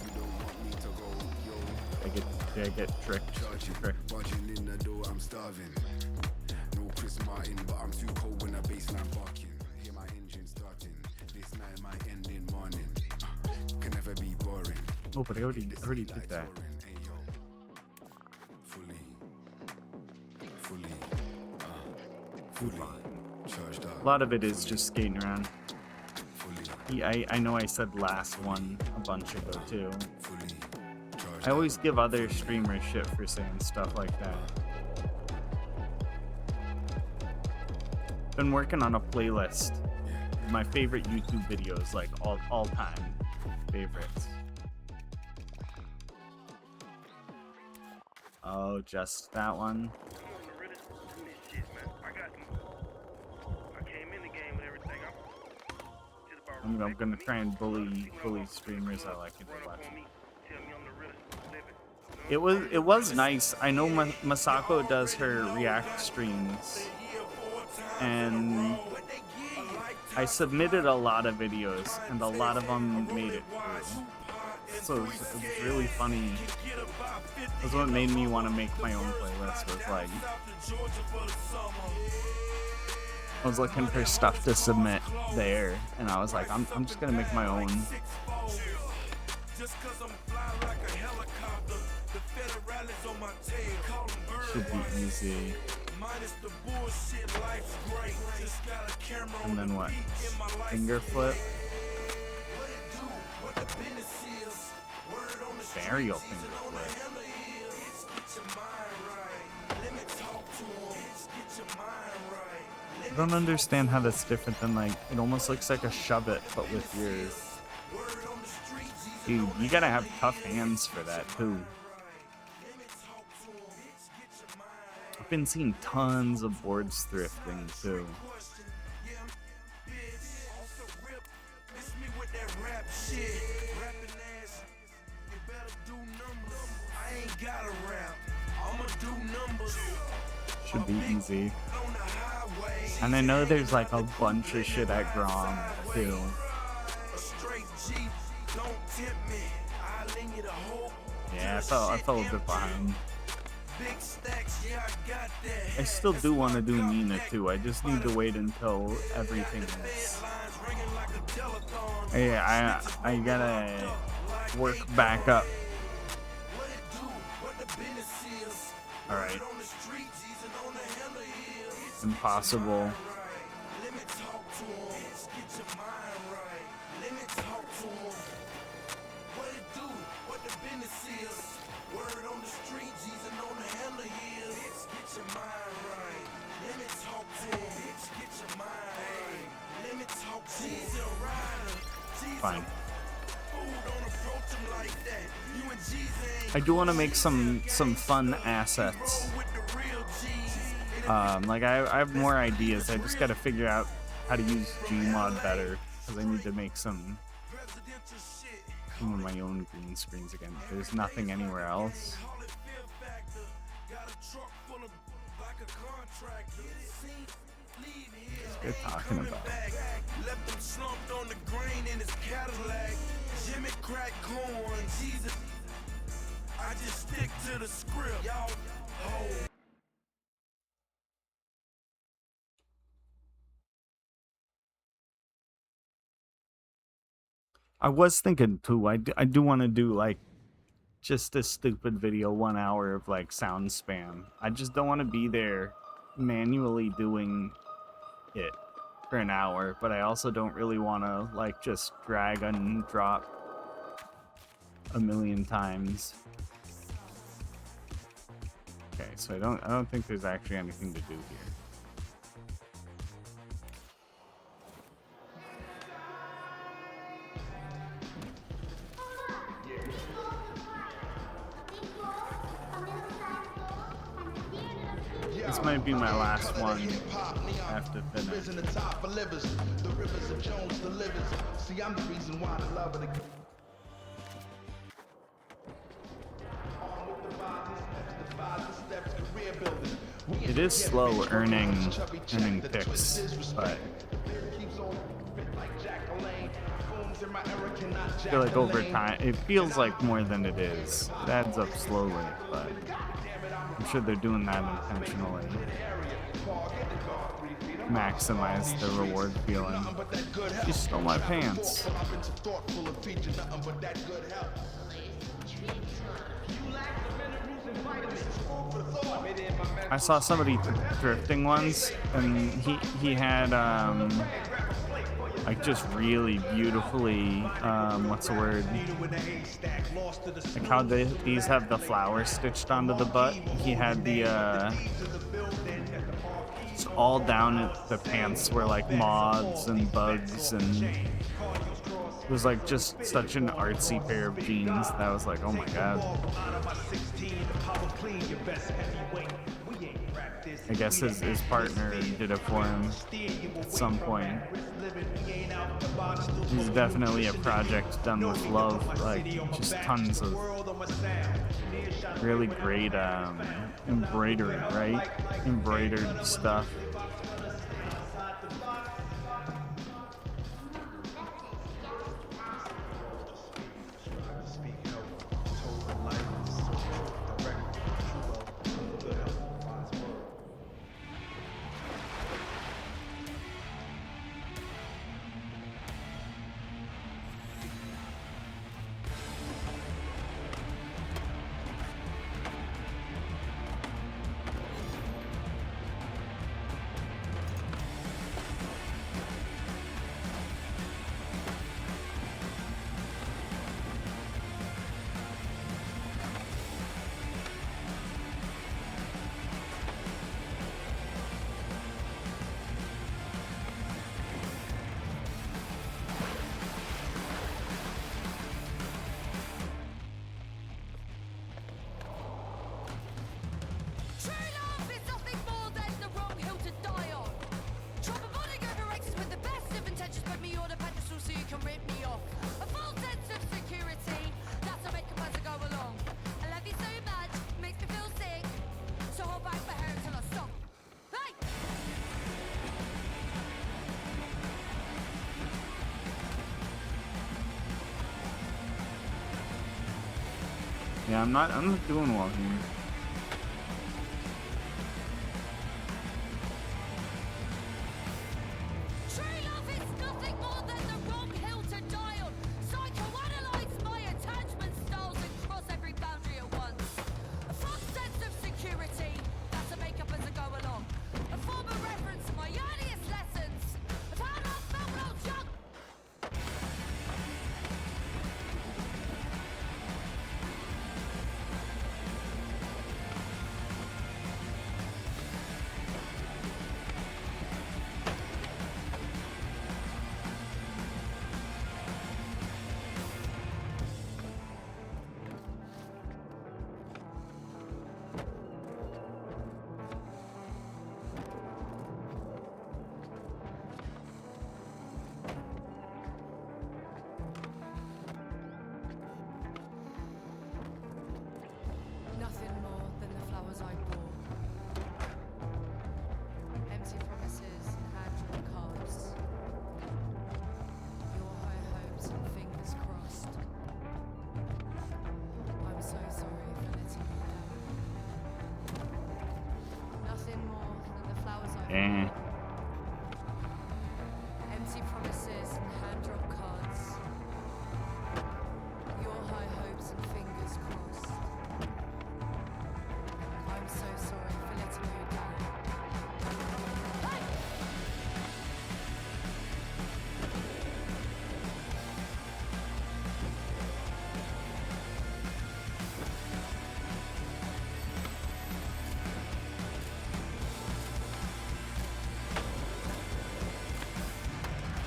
Did I get tricked? I'm starving. No Chris Martin, but I'm too cold when a baseline barking. Hear my engine starting. This night might end in morning. Can never be boring. Oh, but I already did that. A lot of it is just skating around. I know I said last one a bunch ago too. I always give other streamers shit for saying stuff like that. Been working on a playlist of my favorite YouTube videos, like all time favorites. Oh, just that one. I'm gonna try and bully streamers I like into watching. It was nice. I know Masako does her react streams, and I submitted a lot of videos, and a lot of them made it through. So it was really funny. That's what made me want to make my own playlist. Was like I was looking for stuff to submit there, and I was like, I'm just gonna make my own. Should be easy. And then what? Finger flip. Burial finger flip. I don't understand how that's different than like, it almost looks like a shove it, but with yours. Dude, you gotta have tough hands for that too. I've been seeing tons of boards thrifting too. Should be easy. And I know there's like a bunch of shit at Grom too. Yeah, I fell a bit behind. I still do want to do Nina too. I just need to wait until everything is. Yeah, I gotta work back up. Alright. Impossible. your mind right. Let me talk to him, bitch, get your mind right. Let me talk to him. She's a rider. She's Fine. fool, don't approach him like that. You and Jesus ain't I do want to make some fun assets. with the real G's. Like I have more ideas. I just got to figure out how to use Gmod better because I need to make some Presidential shit. of my own green screens again. There's nothing anywhere else. Call it fear factor. Got a truck full of like a contractor. Leave here. They're talking about. Back. Left him slumped on the grain in his Cadillac. Jimmy crack corn. Jesus. I just stick to the script. Y'all hold. I was thinking too. I do want to do like just a stupid video, 1 hour of like sound spam. I just don't want to be there manually doing it for an hour, but I also don't really want to like just drag and drop a million times. Okay, so I don't think there's actually anything to do here. This might be my last one I have to finish. In the top of livers, the rivers of Jones delivers. See, I'm the reason why the love of the It is slow earning picks, but I feel like over time it feels like more than it is. It adds up slowly, but I'm sure they're doing that intentionally. Maximize the reward feeling. You stole my pants. I saw somebody drifting once, and he had like just really beautifully what's the word? Like how these have the flowers stitched onto the butt. He had the just all down at the pants were like moths and bugs, and it was like just such an artsy pair of jeans that I was like, oh my god. I guess his partner did it for him at some point. It's definitely a project done with love, like just tons of really great embroidery, right? Embroidered stuff. Yeah, I'm not doing well here.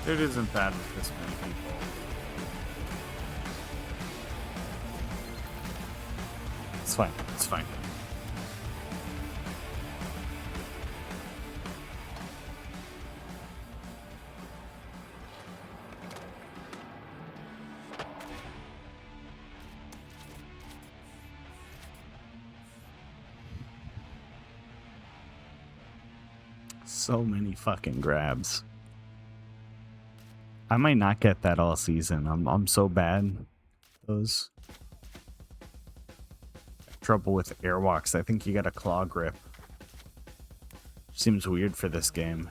It isn't bad with this many people. It's fine. It's fine. So many fucking grabs. I might not get that all season. I'm so bad. Those trouble with airwalks. I think you got a claw grip. Seems weird for this game.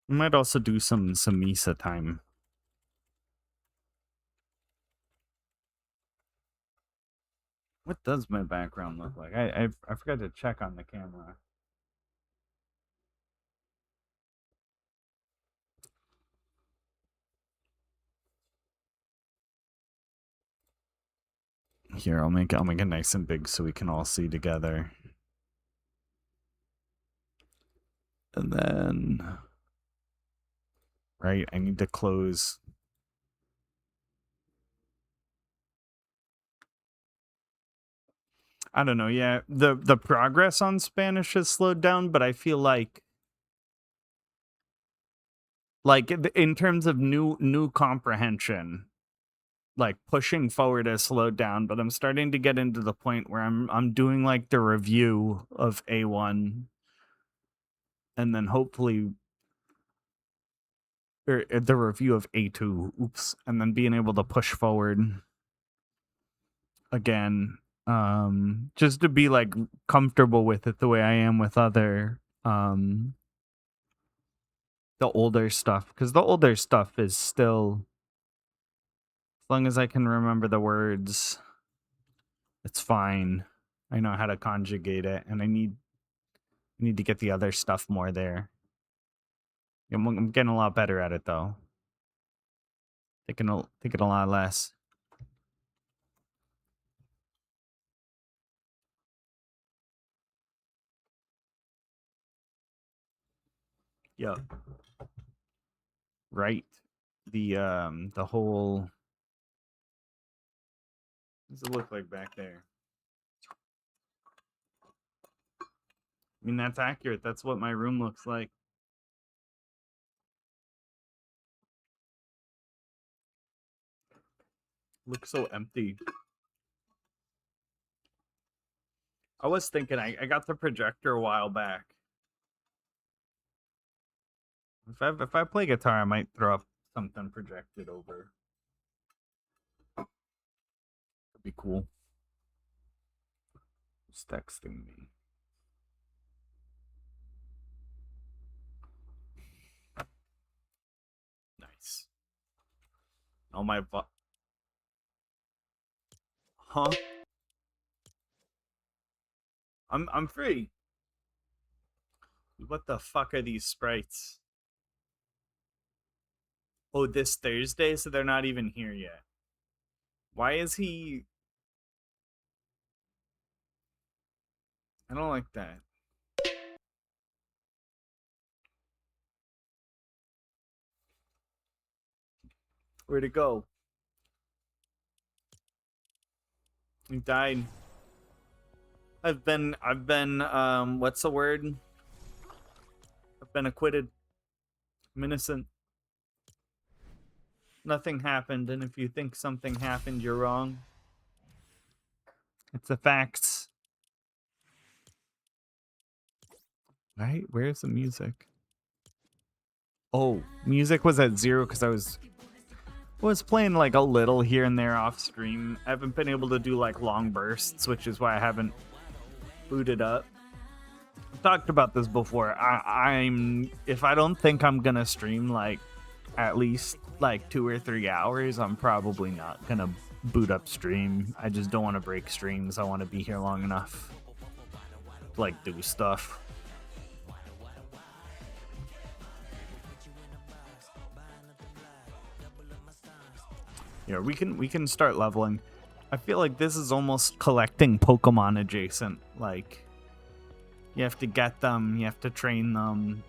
We might also do some Misa time. What does my background look like? I forgot to check on the camera. Here, I'll make it nice and big so we can all see together. And then, right, I need to close. I don't know. Yeah, the progress on Spanish has slowed down, but I feel like in terms of new comprehension, like pushing forward has slowed down, but I'm starting to get into the point where I'm doing like the review of A1 and then hopefully or the review of A2, oops, and then being able to push forward again, just to be like comfortable with it the way I am with other the older stuff, because the older stuff is still, as long as I can remember the words, it's fine. I know how to conjugate it, and I need to get the other stuff more there. I'm getting a lot better at it though. Thinking a lot less. Yep. Right. The whole, what does it look like back there? I mean, that's accurate. That's what my room looks like. Looks so empty. I was thinking I got the projector a while back. If I play guitar, I might throw up something projected over. That'd be cool. Who's texting me? Nice. Oh my huh? I'm free. What the fuck are these sprites? Oh, this Thursday, so they're not even here yet. Why is he? I don't like that. Where'd it go? He died. I've been what's the word? I've been acquitted. I'm innocent. Nothing happened, and if you think something happened, you're wrong. It's the facts. Right? Where's the music? Oh, music was at 0 because I was playing like a little here and there off stream. I haven't been able to do like long bursts, which is why I haven't booted up. I've talked about this before. If I don't think I'm gonna stream like at least like 2 or 3 hours, I'm probably not gonna boot up stream. I just don't want to break streams. I want to be here long enough to like do stuff. Yeah, we can start leveling. I feel like this is almost collecting Pokemon adjacent. Like, you have to get them, you have to train them,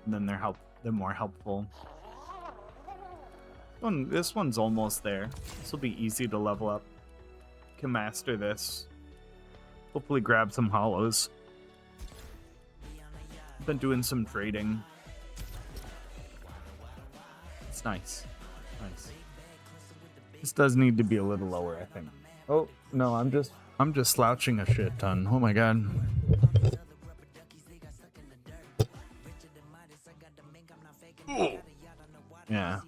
and then they're more helpful. This one's almost there. This will be easy to level up. Can master this. Hopefully grab some hollows. Been doing some trading. It's nice. Nice. This does need to be a little lower, I think. Oh, no, I'm just slouching a shit ton. Oh my god. Yeah.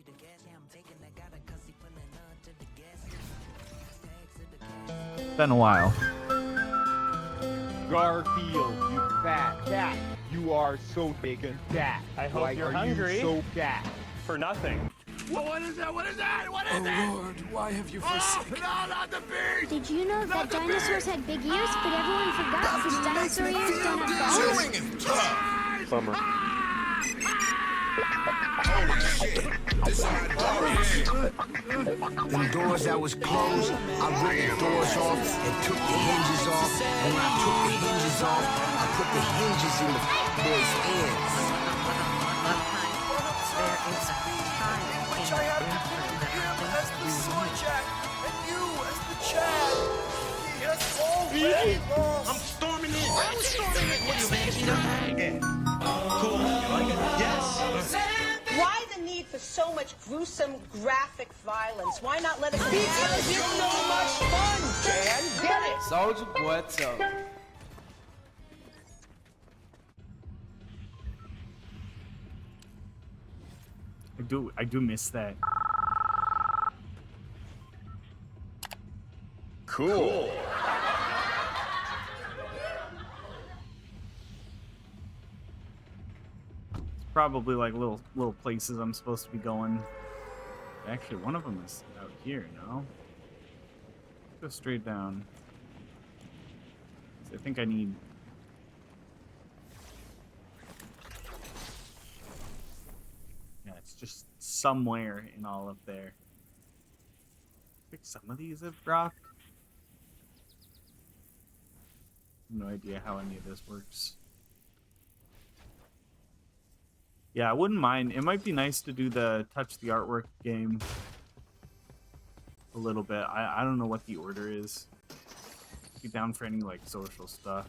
Been a while. Garfield, you fat cat. You are so big and fat. I hope Why you're are hungry. you so fat? For nothing. What is that? What is that? What is Oh that? Lord, why have you Oh, forsaken? no, not the beast! Did you know that dinosaurs had big ears, but everyone forgot because dinosaur ears don't have bones? Bummer. Them doors that was closed, I ripped the doors off and took the hinges off. And when I took the hinges off, I put the hinges in the boys' hands. Which I have to put him as the Soy Jack and you as the Chad. He has already lost. I'm storming in. I'm storming in. What do you mean? Cool. You like it? Yes. Why the need for so much gruesome, graphic violence? Why not let it be? Because you're so much fun, Dan. Get it? Soldier boy, so. I do miss that. Cool. Probably like little places I'm supposed to be going. Actually, one of them is out here, no? Go straight down. I think I need... Yeah, it's just somewhere in all of there. I think some of these have dropped. No idea how any of this works. Yeah, I wouldn't mind. It might be nice to do the touch the artwork game a little bit. I don't know what the order is. Be down for any like social stuff.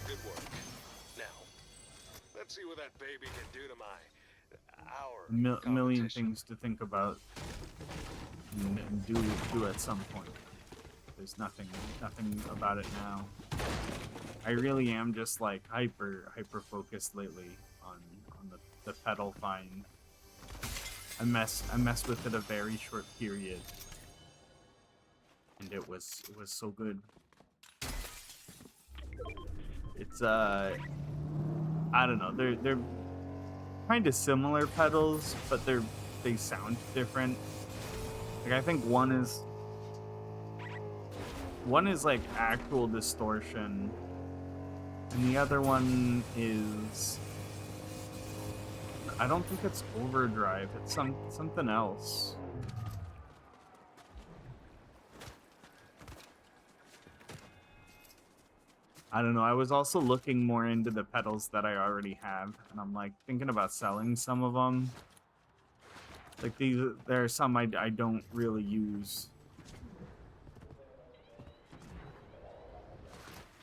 Good work. Now, let's see what that baby can do to our Million things to think about and do at some point. There's nothing about it now. I really am just like hyper focused lately on the pedal find. I messed with it a very short period, and it was so good. It's I don't know, they're kind of similar pedals, but they sound different. Like I think one is like actual distortion, and the other one is, I don't think it's overdrive. It's something else. I don't know. I was also looking more into the pedals that I already have, and I'm like thinking about selling some of them. Like there are some I don't really use.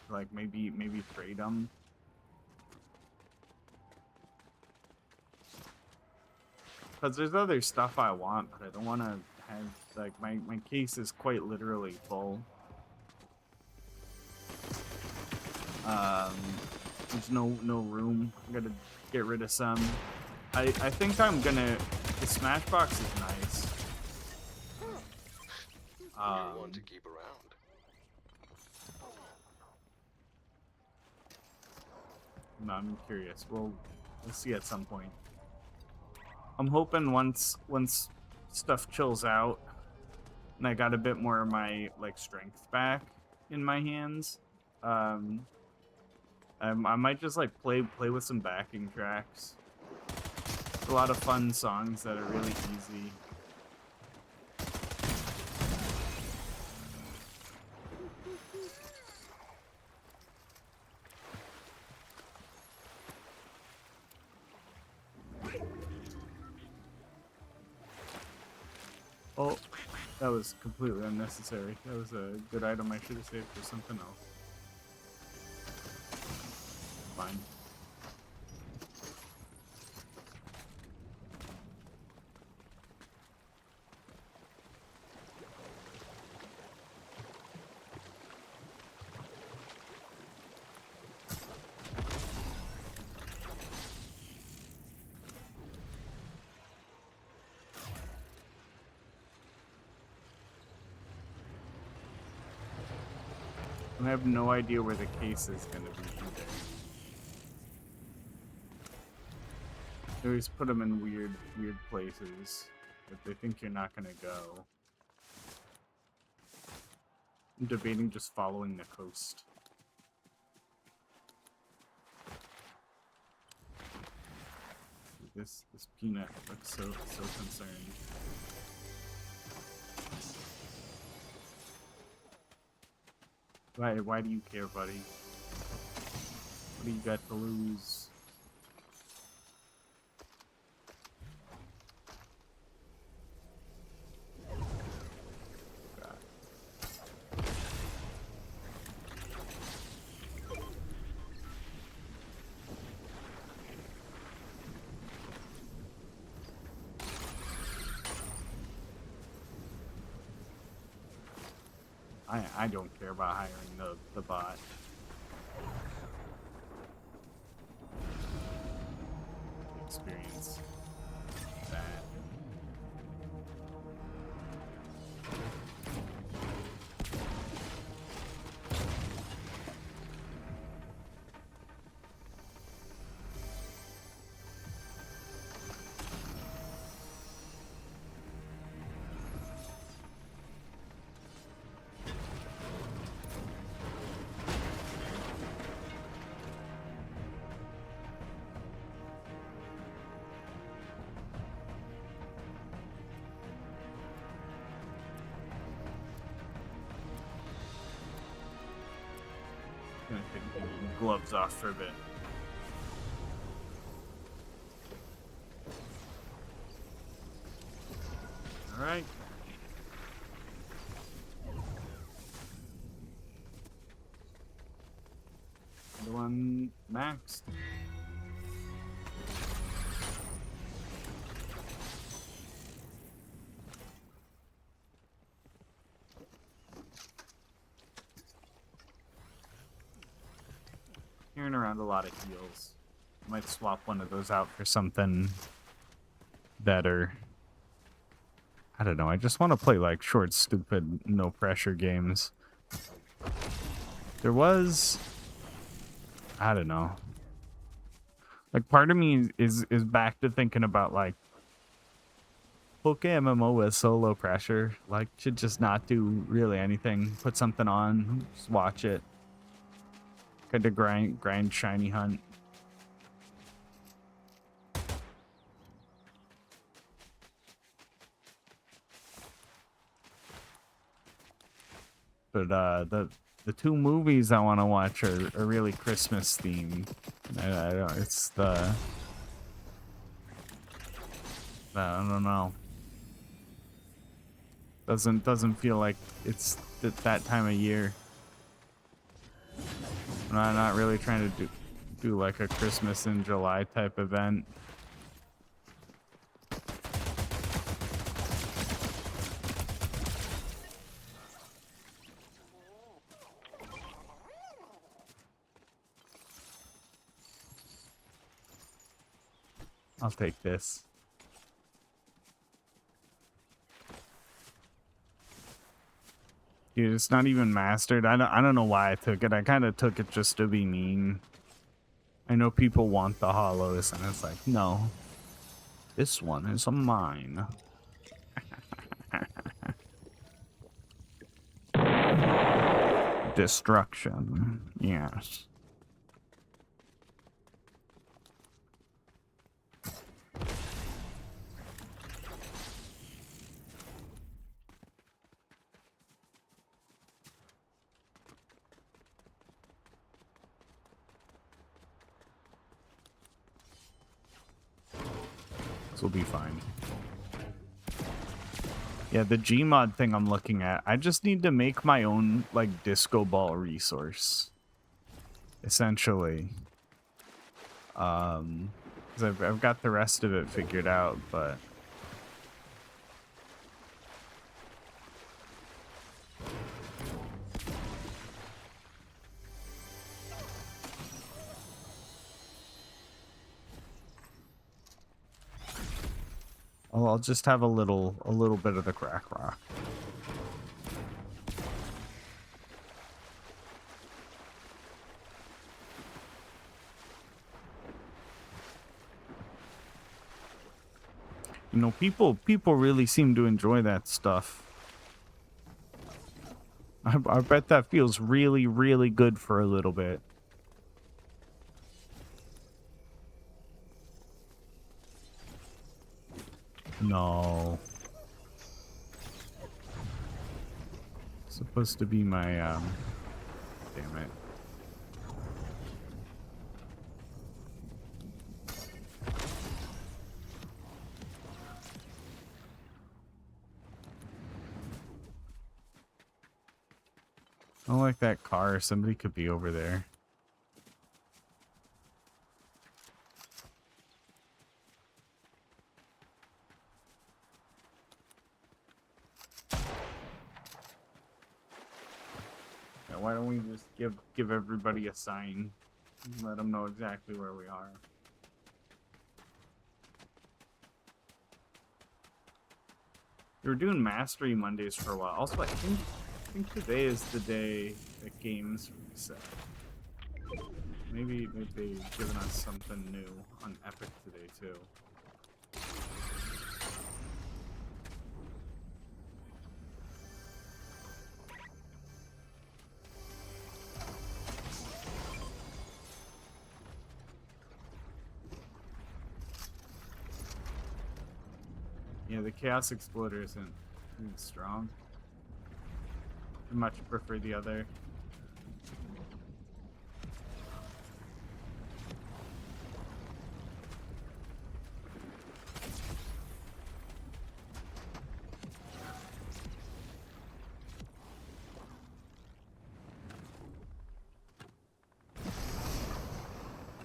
Like maybe trade them. Because there's other stuff I want, but I don't want to have, like, my case is quite literally full. There's no room. I gotta get rid of some. I think I'm gonna... The Smashbox is nice. You're one to keep around. No, I'm curious. We'll see at some point. I'm hoping once stuff chills out and I got a bit more of my like strength back in my hands, I might just like play with some backing tracks. A lot of fun songs that are really easy. Oh, that was completely unnecessary. That was a good item I should have saved for something else. Fine. I have no idea where the case is going to be either. They always put them in weird places that they think you're not going to go. I'm debating just following the coast. This peanut looks so concerned. Why do you care, buddy? What do you got to lose? I don't care about hiring the bot. Experience that. Gonna take the gloves off for a bit. All right. The one maxed. Hearing around a lot of heals. Might swap one of those out for something better. I don't know. I just want to play like short, stupid, no pressure games. There was, I don't know. Like part of me is back to thinking about like Poke MMO with solo pressure. Like should just not do really anything. Put something on, just watch it. Kind of grind shiny hunt. But the two movies I want to watch are really Christmas themed. I don't. It's the. I don't know. Doesn't feel like it's that time of year. I'm not really trying to do like a Christmas in July type event. I'll take this. Dude, it's not even mastered. I don't know why I took it. I kind of took it just to be mean. I know people want the hollows, and it's like, no. This one is mine. destruction. Yes. This will be fine. Yeah, the Gmod thing I'm looking at, I just need to make my own, like, disco ball resource. Essentially. 'Cause I've got the rest of it figured out, but... I'll just have a little bit of the crack rock. You know, people really seem to enjoy that stuff. I bet that feels really, really good for a little bit. No. Supposed to be my, damn it. I don't like that car. Somebody could be over there. Why don't we just give everybody a sign and let them know exactly where we are? We were doing Mastery Mondays for a while. Also, I think today is the day that games reset. Maybe they've given us something new on Epic today too. Yeah, the Chaos Exploder isn't strong. I much prefer the other.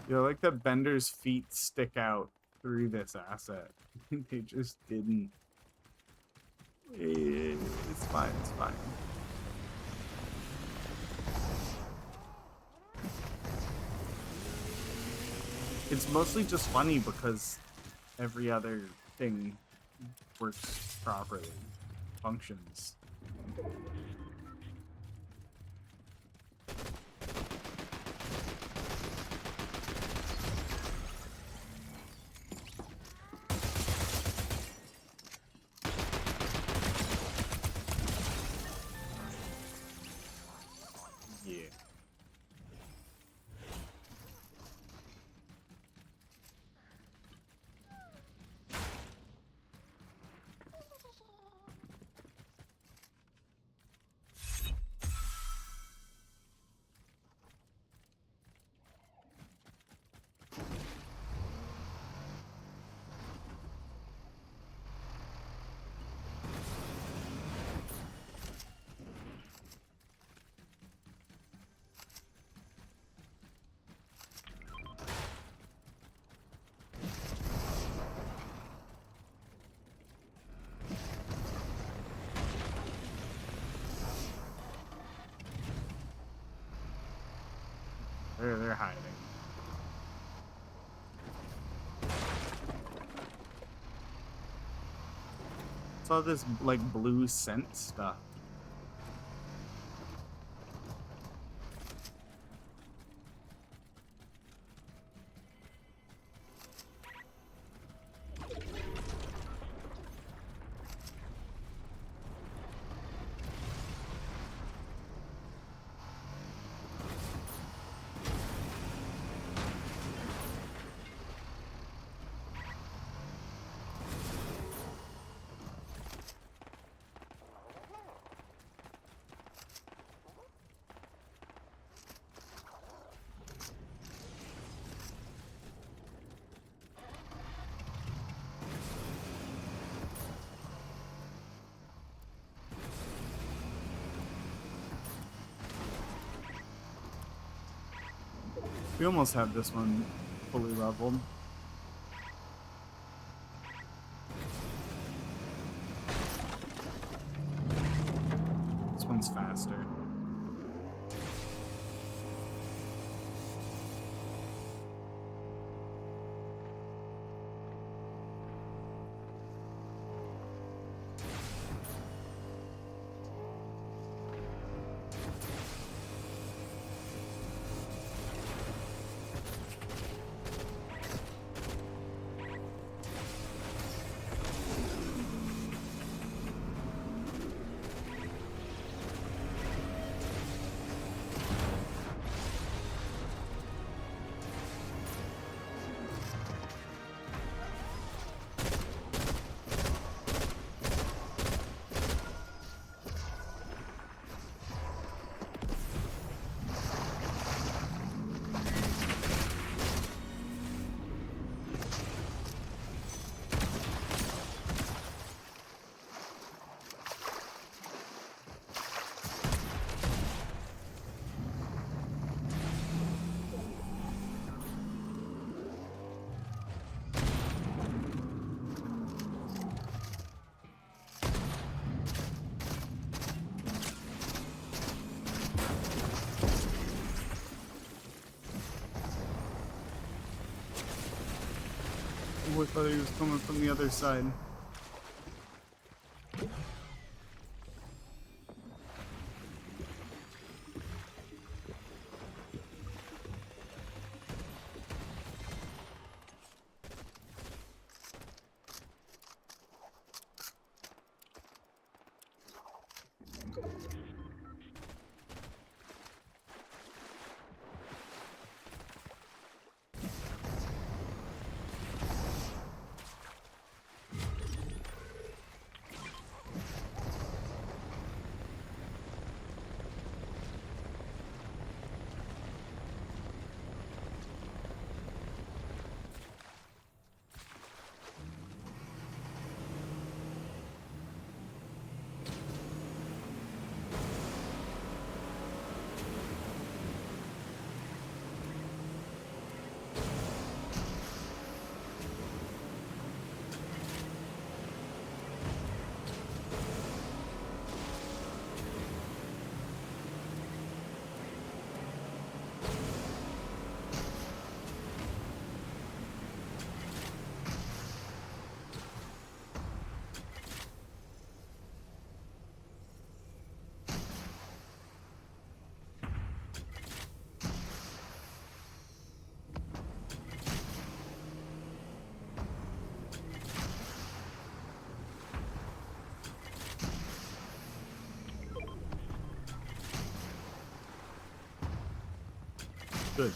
Yeah, I like that Bender's feet stick out through this asset. They just didn't. It's fine, it's fine. It's mostly just funny because every other thing works properly, functions. They're hiding. It's all this like blue scent stuff. We almost have this one fully leveled. This one's faster. Oh, I thought he was coming from the other side. Good.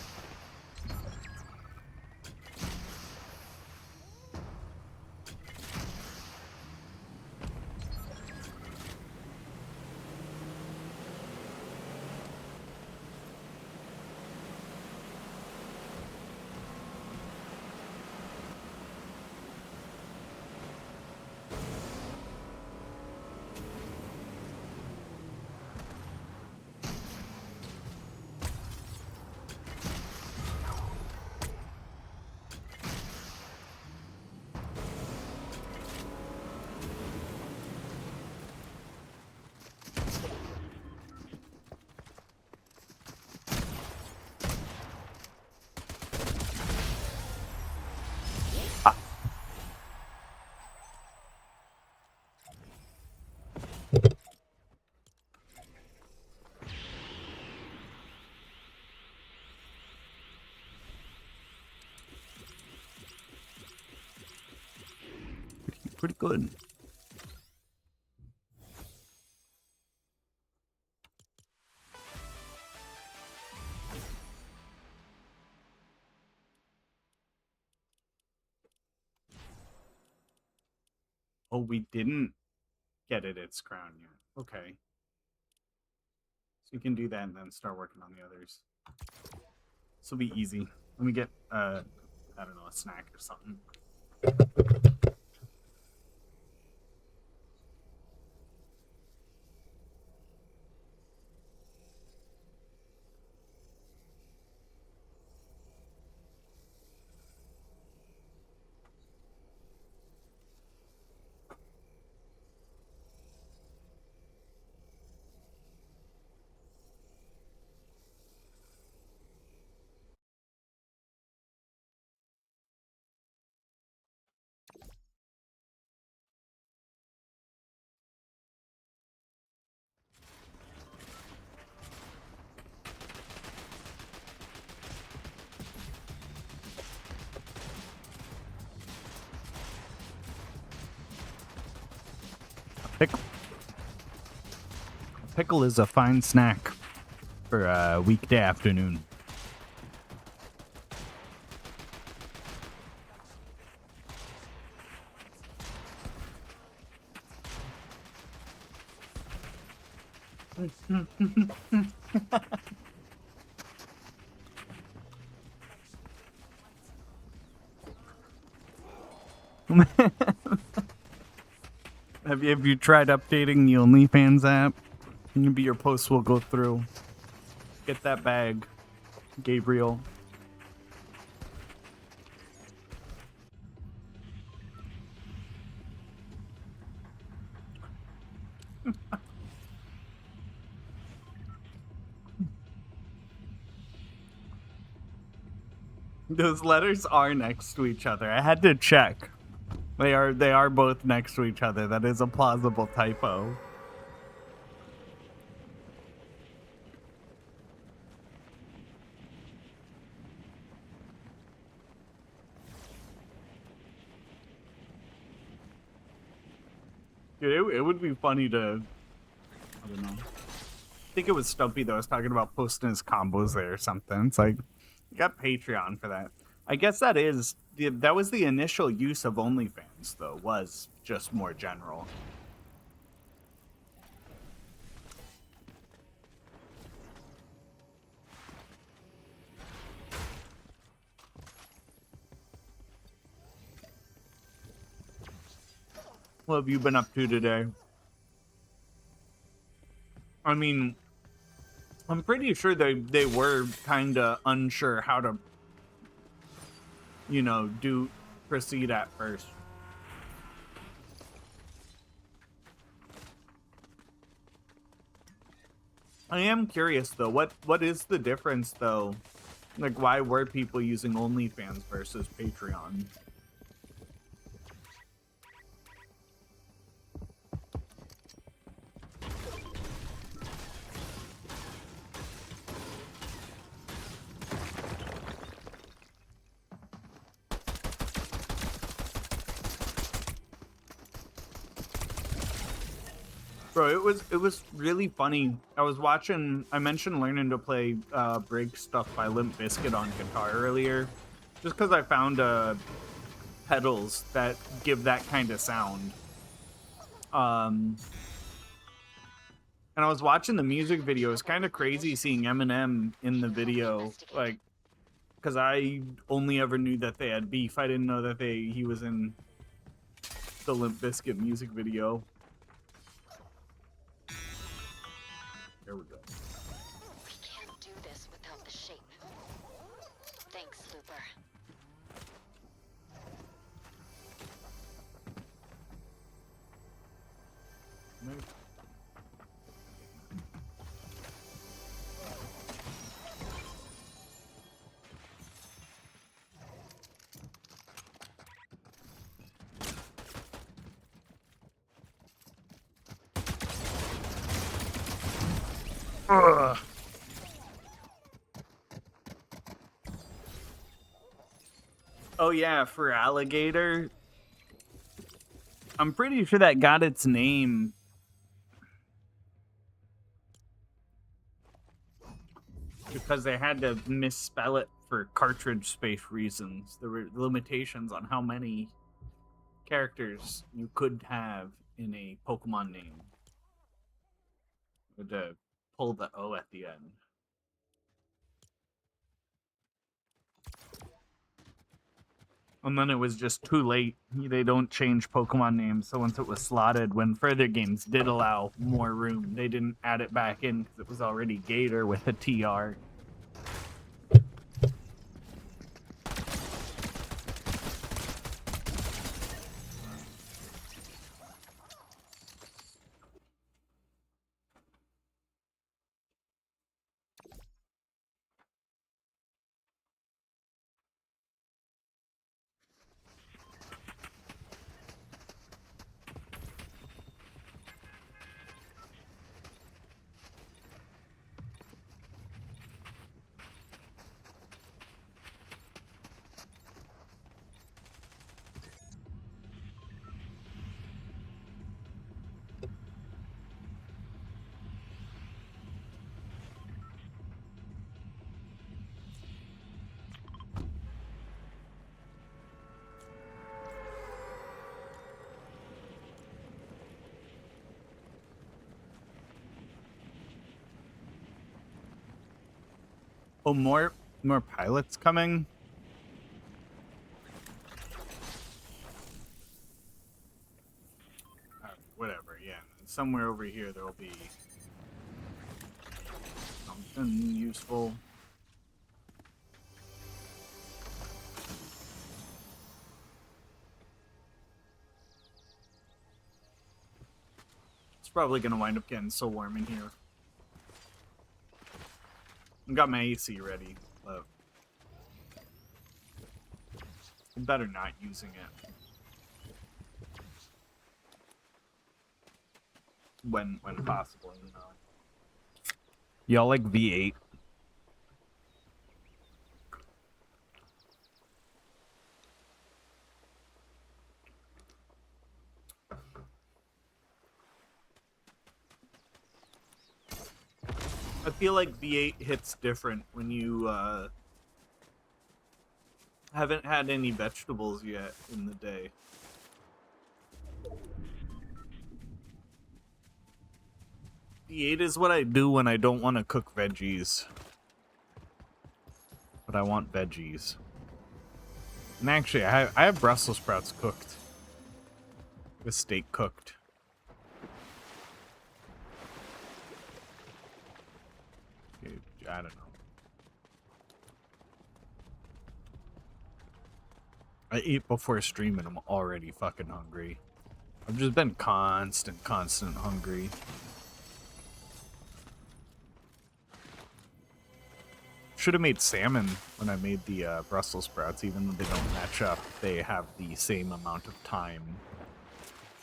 Pretty good. Oh, we didn't get it its crown yet. Okay. So we can do that and then start working on the others. This will be easy. Let me get, I don't know, a snack or something. Pickle is a fine snack for a weekday afternoon. Have you tried updating the OnlyFans app? Maybe your posts will go through. Get that bag, Gabriel. Those letters are next to each other. I had to check. They are both next to each other. That is a plausible typo. Dude, it would be funny to, I don't know. I think it was Stumpy that was talking about posting his combos there or something. It's like, you got Patreon for that. I guess that was the initial use of OnlyFans, though, was just more general. What have you been up to today? I mean, I'm pretty sure they were kind of unsure how to, you know, proceed at first. I am curious though, what is the difference though? Like, why were people using OnlyFans versus Patreon? Bro, it was really funny. I mentioned learning to play Break Stuff by Limp Bizkit on guitar earlier. Just because I found pedals that give that kind of sound. And I was watching the music video. It's kind of crazy seeing Eminem in the video. Like, because I only ever knew that they had beef. I didn't know that he was in the Limp Bizkit music video. There we go. We can't do this without the shape. Thanks, Looper. Ugh. Oh yeah, for alligator. I'm pretty sure that got its name because they had to misspell it for cartridge space reasons. There were limitations on how many characters you could have in a Pokemon name. You had to pull the O at the end. And then it was just too late. They don't change Pokemon names, so once it was slotted, when further games did allow more room, they didn't add it back in because it was already Gator with a TR. Oh, more pilots coming. Whatever, yeah. Somewhere over here there'll be something useful. It's probably gonna wind up getting so warm in here. I got my AC ready, but I'm better not using it. When possible, you know. Y'all like V8? I feel like V8 hits different when you haven't had any vegetables yet in the day. V8 is what I do when I don't want to cook veggies. But I want veggies. And actually, I have Brussels sprouts cooked. With steak cooked. I don't know. I eat before streaming. I'm already fucking hungry. I've just been constant hungry. Should have made salmon when I made the Brussels sprouts, even though they don't match up. They have the same amount of time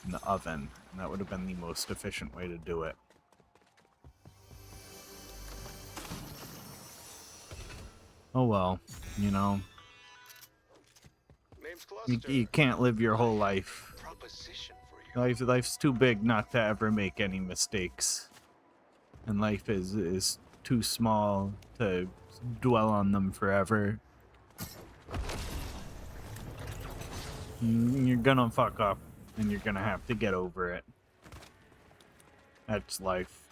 in the oven, and that would have been the most efficient way to do it. Oh well, you know. You can't live your whole life. Life's too big not to ever make any mistakes. And life is too small to dwell on them forever. You're gonna fuck up, and you're gonna have to get over it. That's life.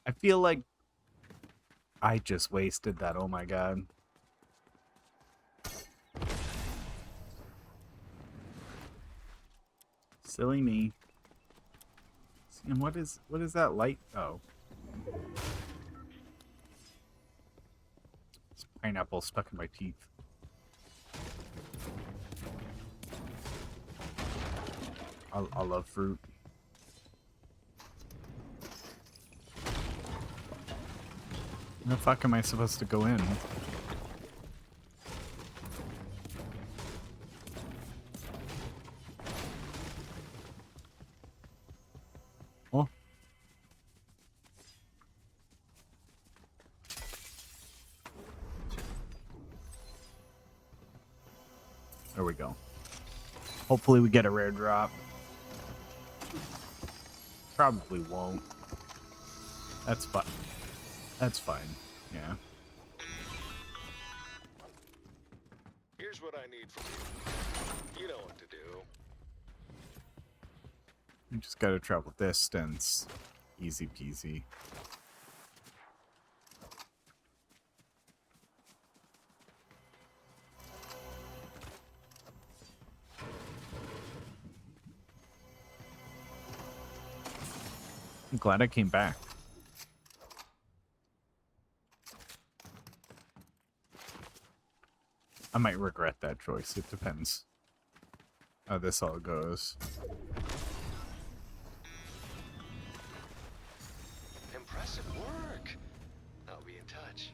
I feel like I just wasted that. Oh my god. Silly me. And what is that light? Oh. It's pineapple stuck in my teeth. I love fruit. Where the fuck am I supposed to go in? Oh. There we go. Hopefully we get a rare drop. Probably won't. That's fine. That's fine, yeah. Here's what I need from you. You know what to do. You just gotta travel distance. Easy peasy. I'm glad I came back. I might regret that choice. It depends how this all goes. Impressive work. I'll be in touch.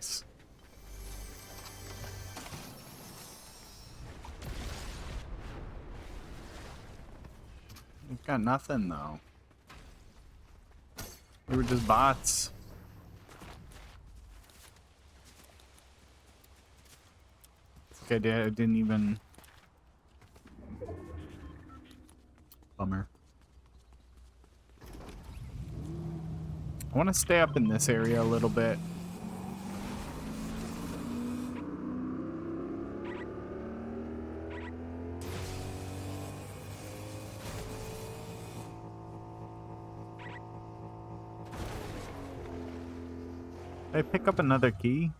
Nice. We've got nothing though. We were just bots. I didn't even. Bummer. I want to stay up in this area a little bit. Did I pick up another key?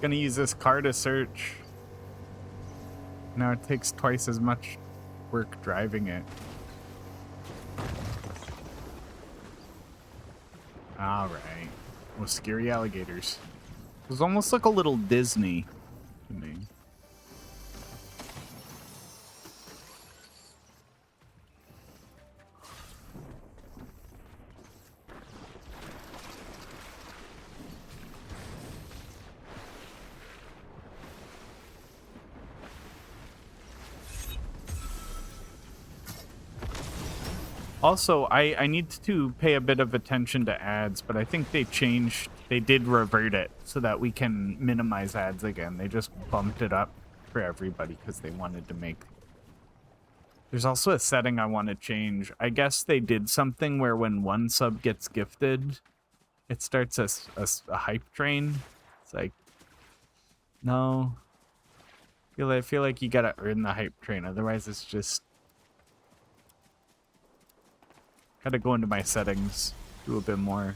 Gonna use this car to search. Now it takes twice as much work driving it. Alright. Well, scary alligators. Those almost look a little Disney to me. Also, I need to pay a bit of attention to ads, but I think they did revert it so that we can minimize ads again. They just bumped it up for everybody because they wanted to make... There's also a setting I want to change. I guess they did something where when one sub gets gifted, it starts a hype train. It's like, no. I feel like you gotta earn the hype train, otherwise it's just... Gotta go into my settings, do a bit more.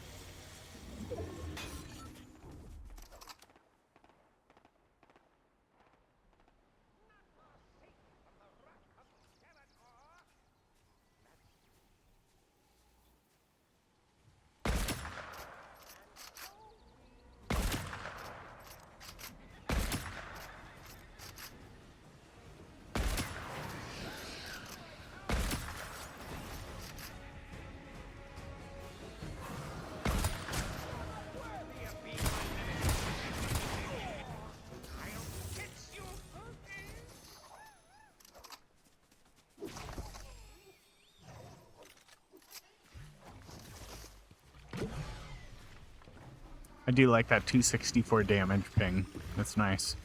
I do like that 264 damage ping. That's nice.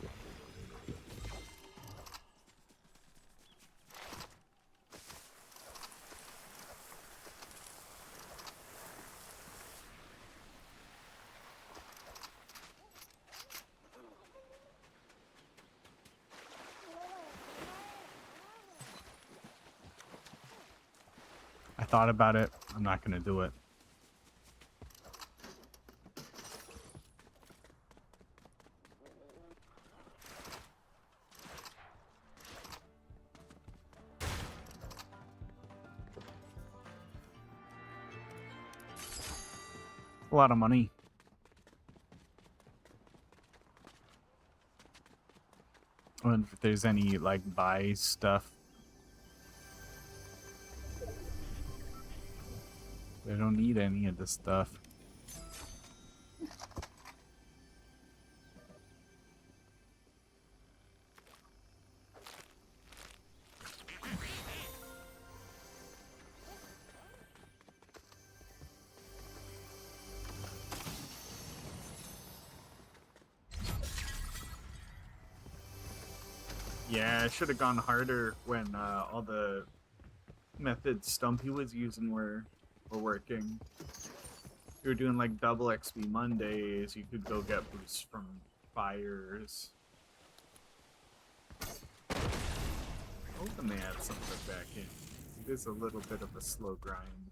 I thought about it. I'm not going to do it. A lot of money. I wonder if there's any, like, buy stuff. I don't need any of this stuff. Yeah, I should have gone harder when all the methods Stumpy was using were working. You were doing like double XP Mondays, you could go get boosts from fires. Hoping they add something back in. It is a little bit of a slow grind.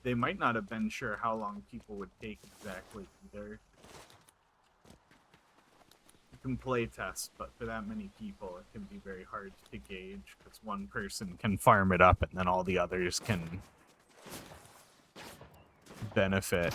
They might not have been sure how long people would take exactly either. You can play test, but for that many people, it can be very hard to gauge because one person can farm it up and then all the others can benefit.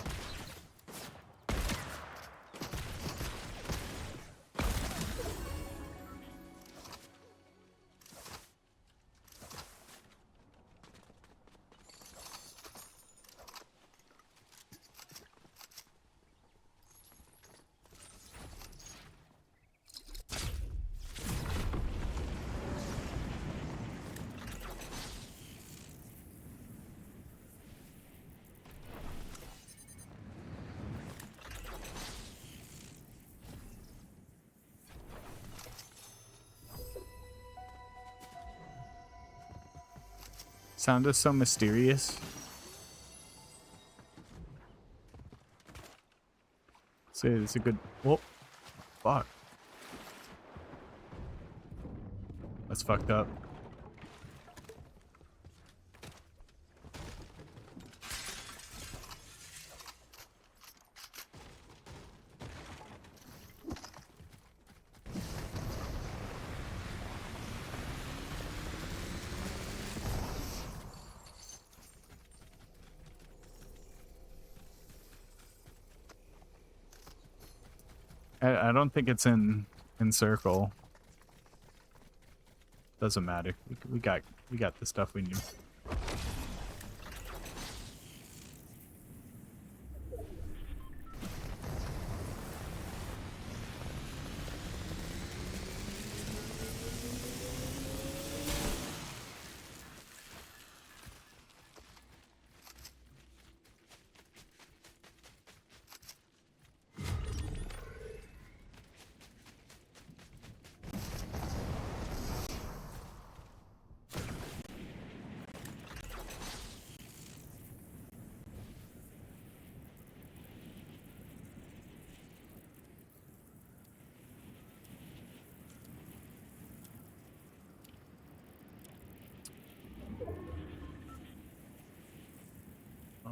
Sound is so mysterious. So it's a good. Whoa, fuck. That's fucked up. I don't think it's in circle. Doesn't matter. We got the stuff we need.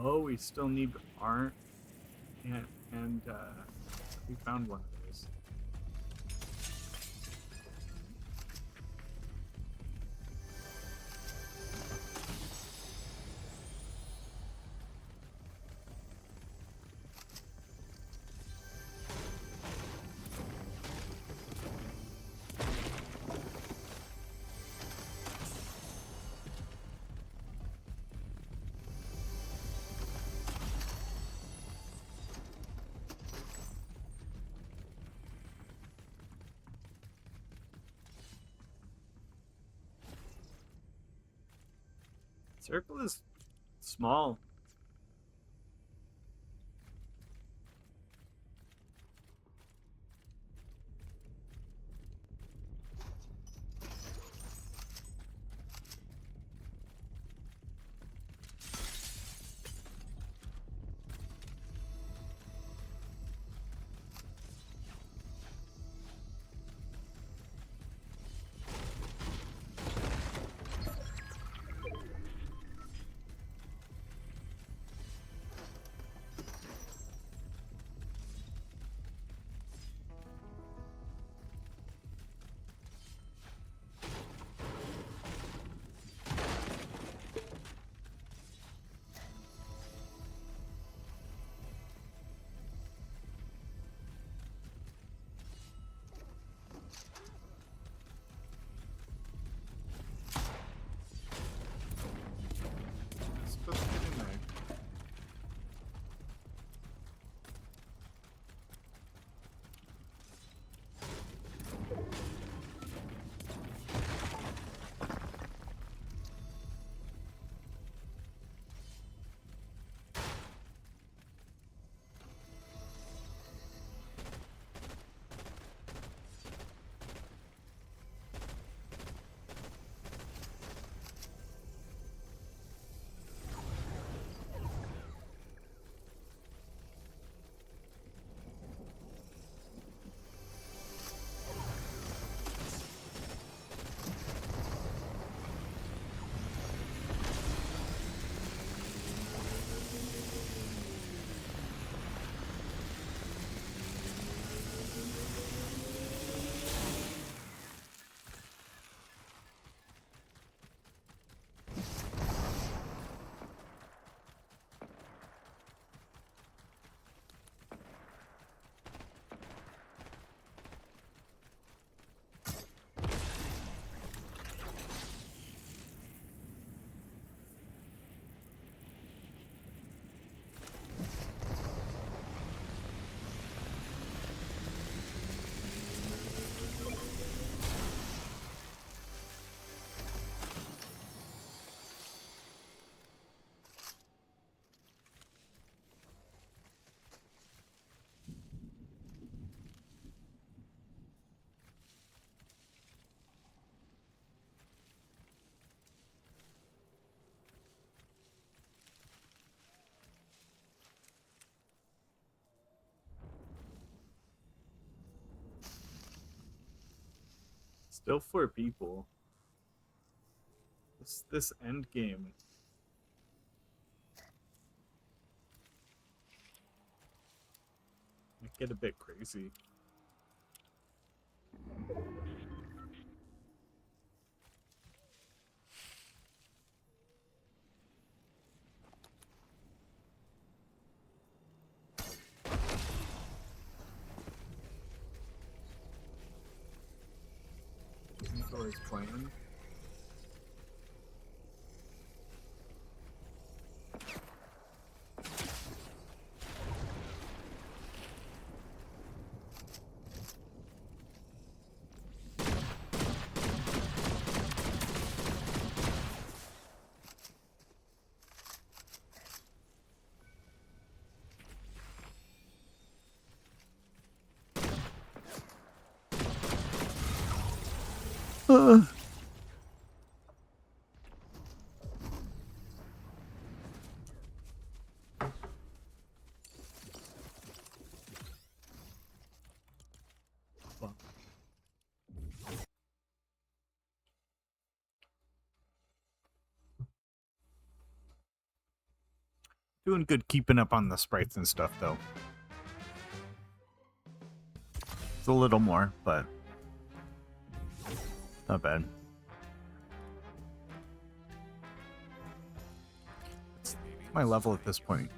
Oh, we still need art, and we found one of those. Circle is small. Still 4 people. This end game. Might get a bit crazy. Indoors playing. Doing good keeping up on the sprites and stuff, though. It's a little more, but not bad. What's my level at this point?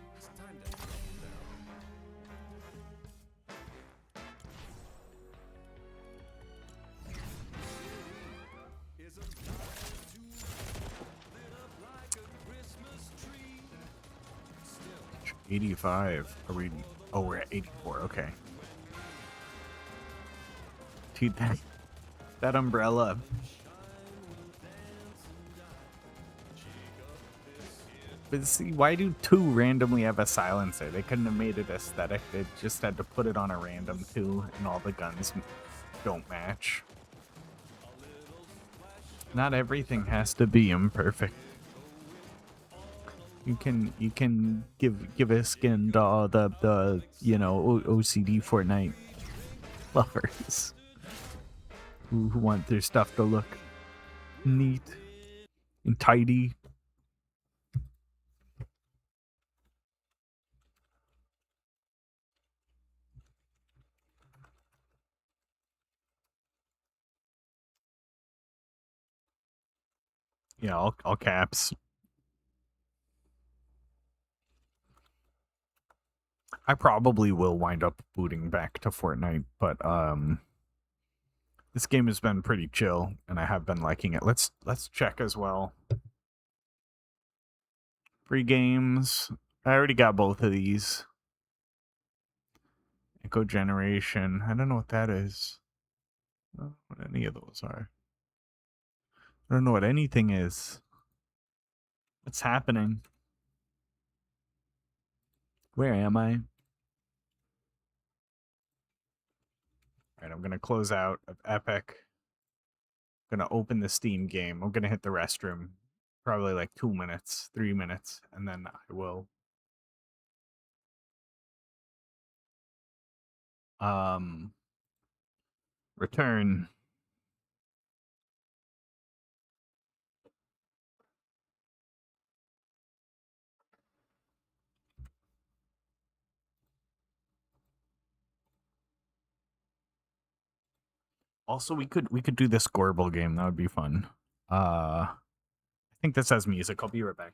$85. Are we? Oh, we're at 84. Okay. Dude, that umbrella. But see, why do 2 randomly have a silencer? They couldn't have made it aesthetic. They just had to put it on a random 2, and all the guns don't match. Not everything has to be imperfect. You can give a skin to all the you know, OCD Fortnite lovers who want their stuff to look neat and tidy. Yeah, all caps. I probably will wind up booting back to Fortnite, but this game has been pretty chill and I have been liking it. Let's check as well. Free games. I already got both of these. Echo Generation. I don't know what that is. I don't know what any of those are. I don't know what anything is. What's happening? Where am I? Alright, I'm gonna close out of Epic. I'm gonna open the Steam game. I'm gonna hit the restroom. Probably like 2 minutes, 3 minutes, and then I will return. Also, we could do this Gorbel game. That would be fun. I think this has music. I'll be right back.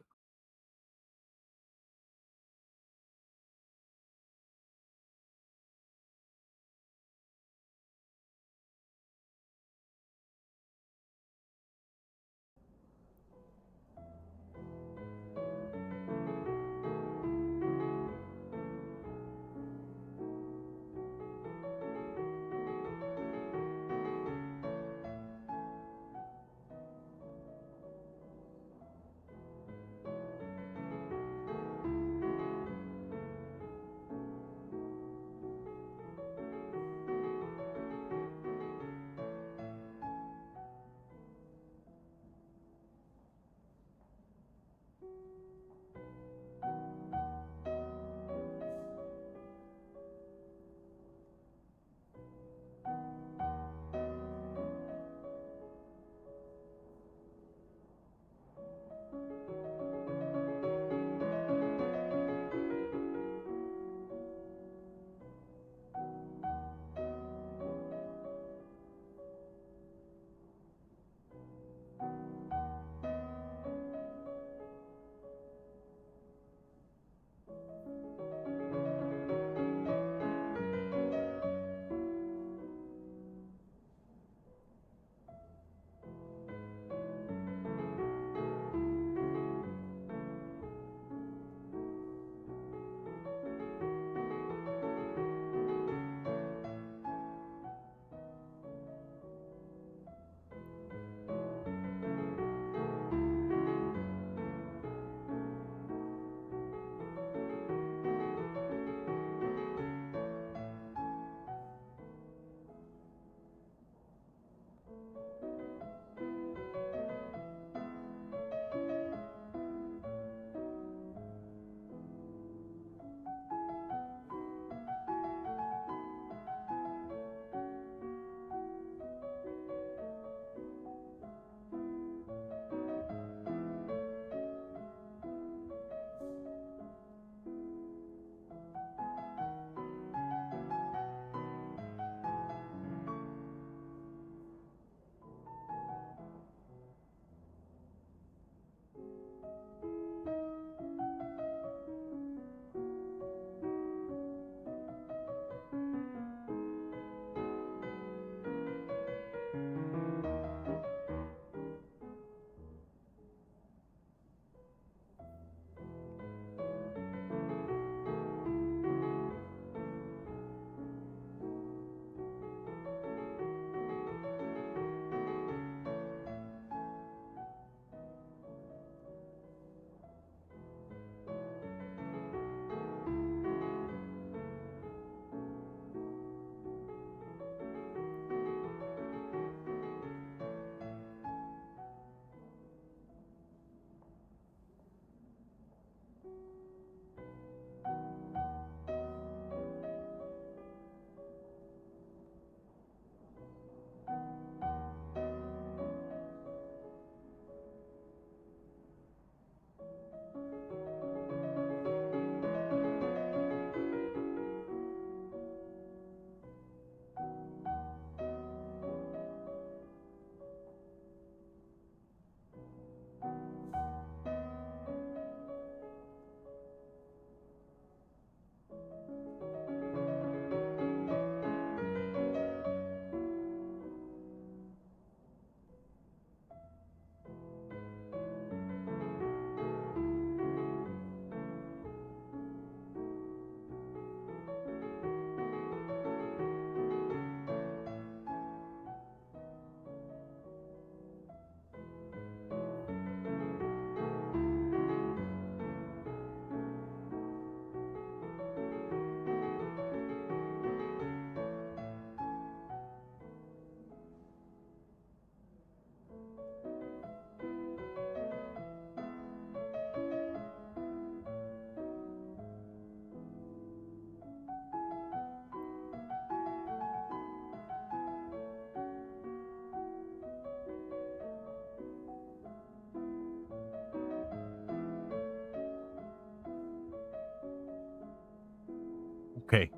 Okay,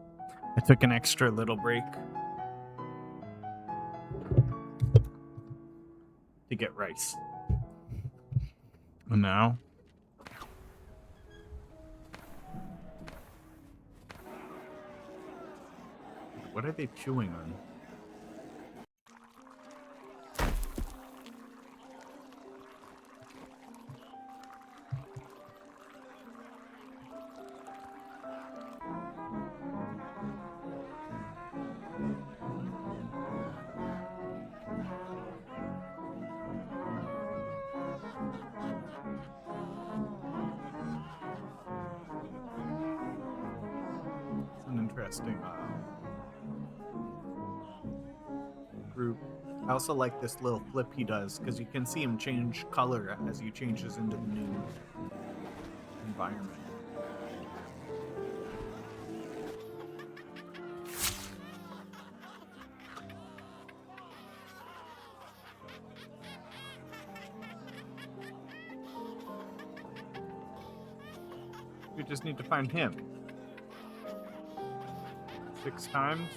I took an extra little break to get rice. And now, what are they chewing on? It's an interesting group. I also like this little flip he does because you can see him change color as he changes into the new environment. We just need to find him. 6 times.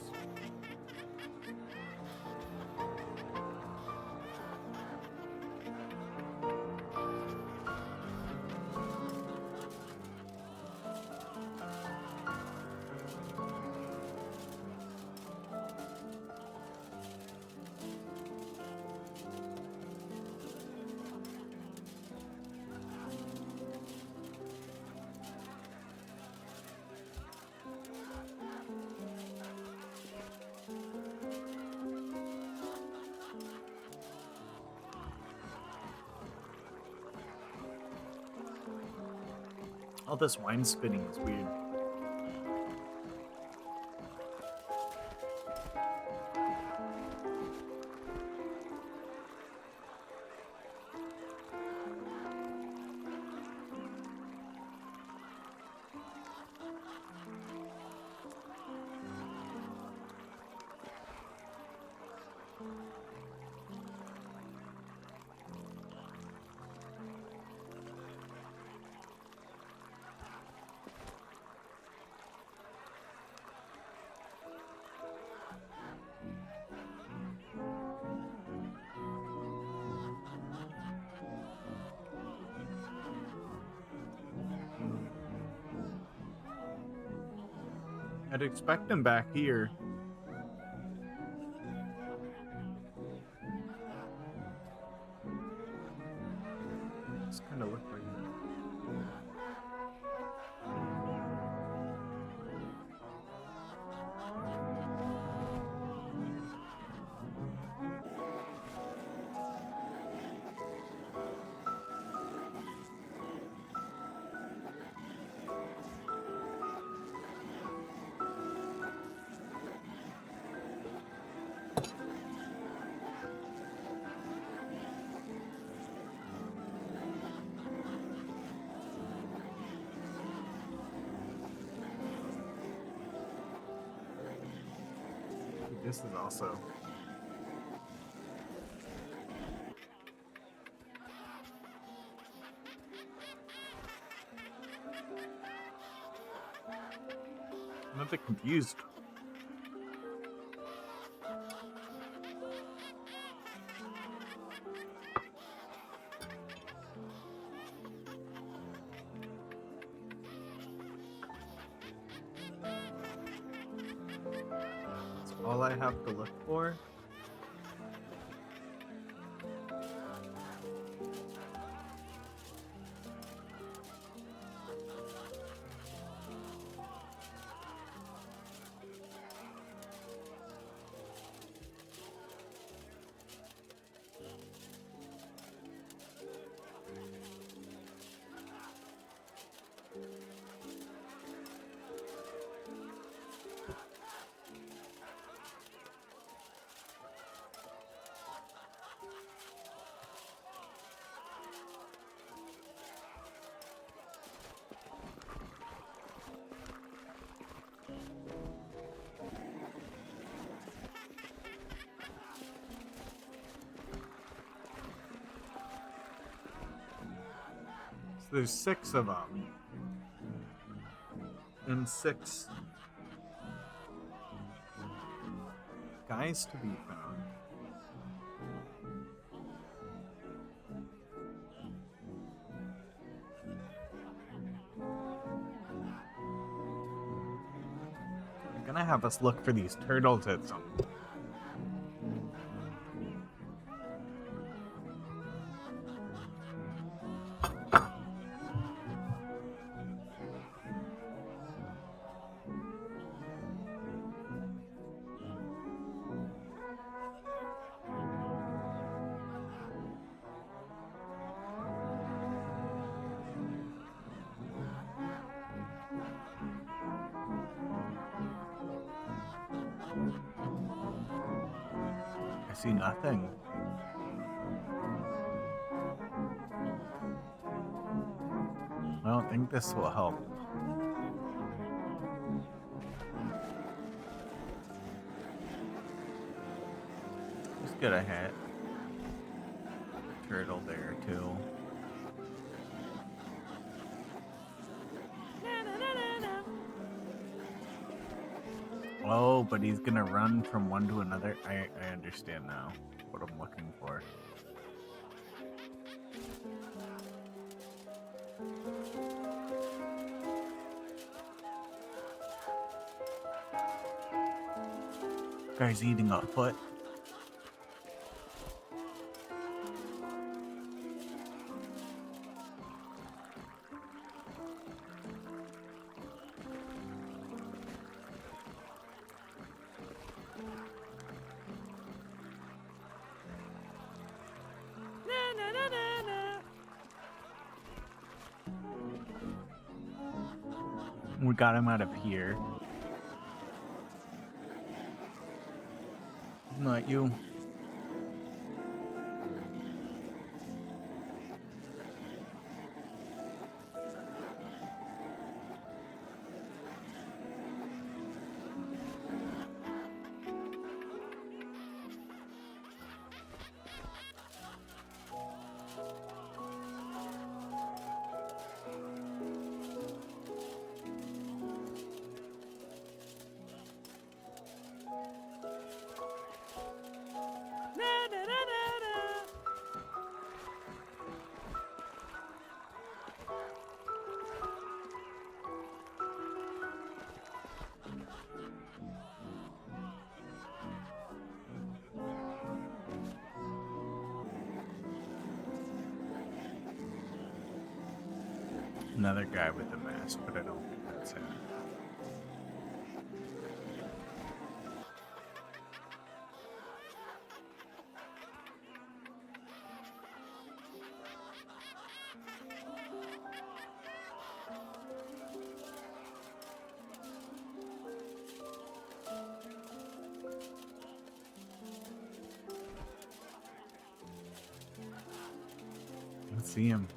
All this wine spinning is weird. I'd expect him back here. This kind of look like this is also. I'm a bit confused. That's all I have to look for. There's 6 of them. And 6 guys to be found. They're gonna have us look for these turtles at some point. I see nothing. I don't think this will help. Just get a hit. Turtle there too. Oh, but he's gonna run from one to another. I understand now what I'm looking for. Guy's eating a foot. We got him out of here. Not you. Another guy with a mask, but I don't think that's him. Let's see him.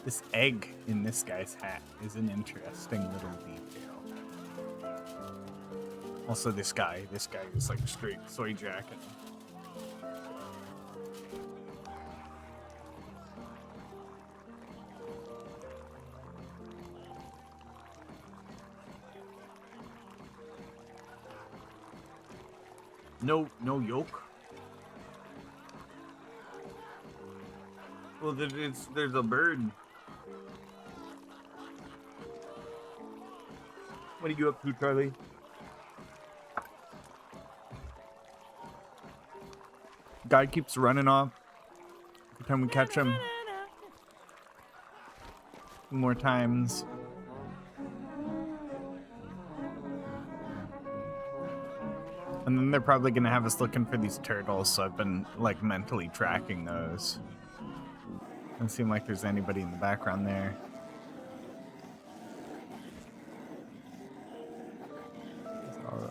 This egg in this guy's hat is an interesting little detail. Also, this guy is like straight soy jacket. No yolk. Well, there's a bird. What are you up to, Charlie? Guy keeps running off. Every time we catch him. 2 more times. And then they're probably gonna have us looking for these turtles, so I've been like mentally tracking those. Doesn't seem like there's anybody in the background there.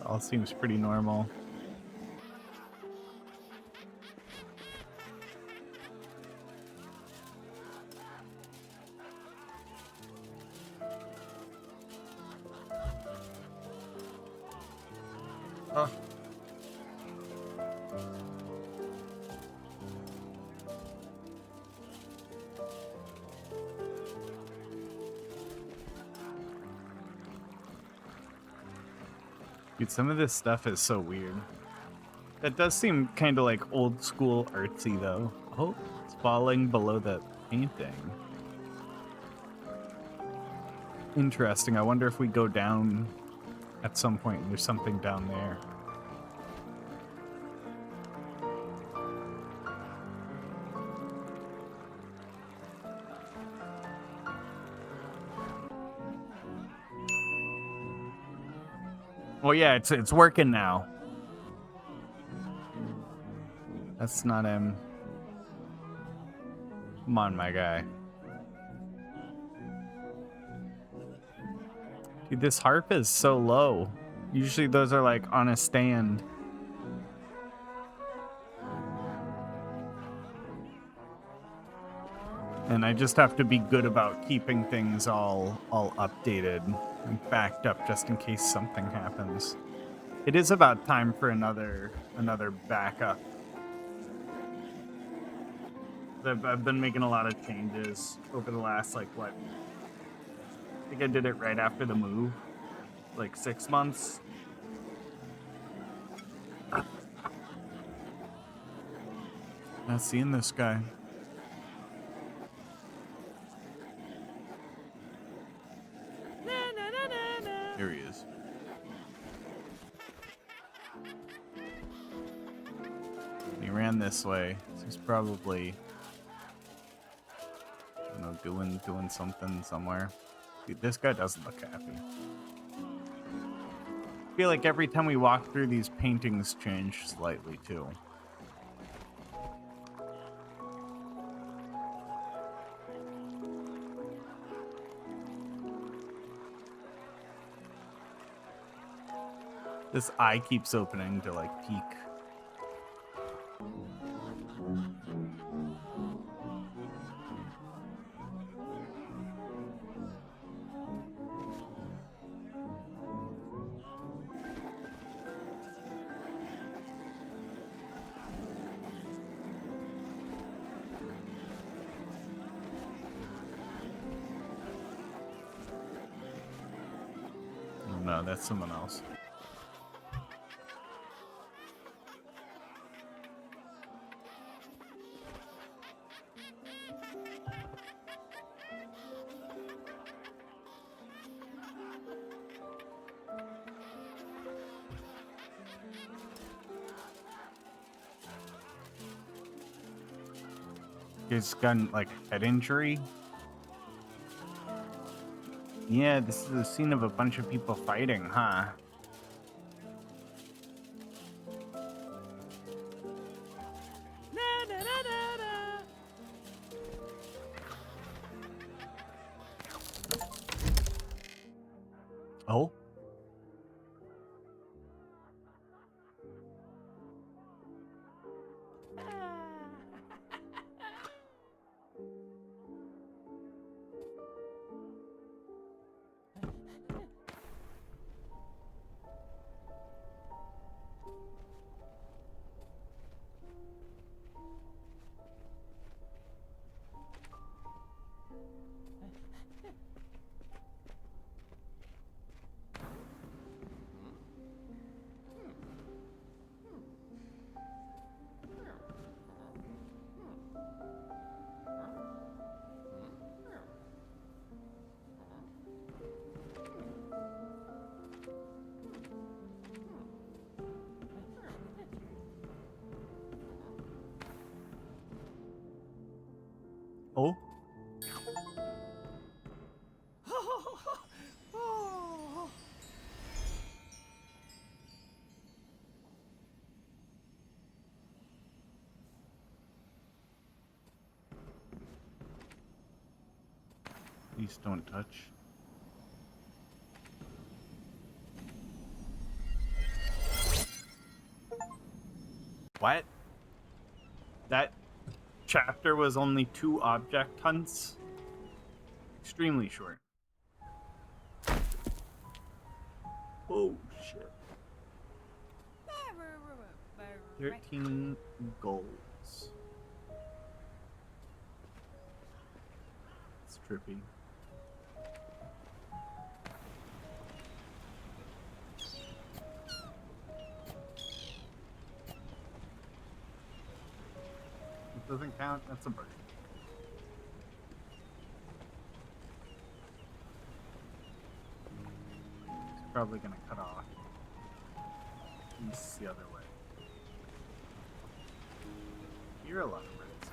All seems pretty normal. Oh. Dude, some of this stuff is so weird. That does seem kind of like old school artsy, though. Oh, it's falling below the painting. Interesting. I wonder if we go down at some point. There's something down there. Well, yeah, it's working now. That's not him. Come on, my guy. Dude, this harp is so low. Usually those are like on a stand. And I just have to be good about keeping things all updated and backed up just in case something happens. It is about time for another backup. I've been making a lot of changes over the last, like, what? I think I did it right after the move. Like 6 months. Not seeing this guy. Here he is. He ran this way. So he's probably, I don't know, doing something somewhere. Dude, this guy doesn't look happy. I feel like every time we walk through, these paintings change slightly too. This eye keeps opening to like peek. Oh, no, that's someone else. He's got like head injury. Yeah, this is the scene of a bunch of people fighting, huh? Oh? Oh? Please don't touch. What? That chapter was only 2 object hunts? Extremely short. Oh shit. 13 goals. It's trippy. Doesn't count. That's a bird. It's probably gonna cut off. East the other way. You're a lot of birds.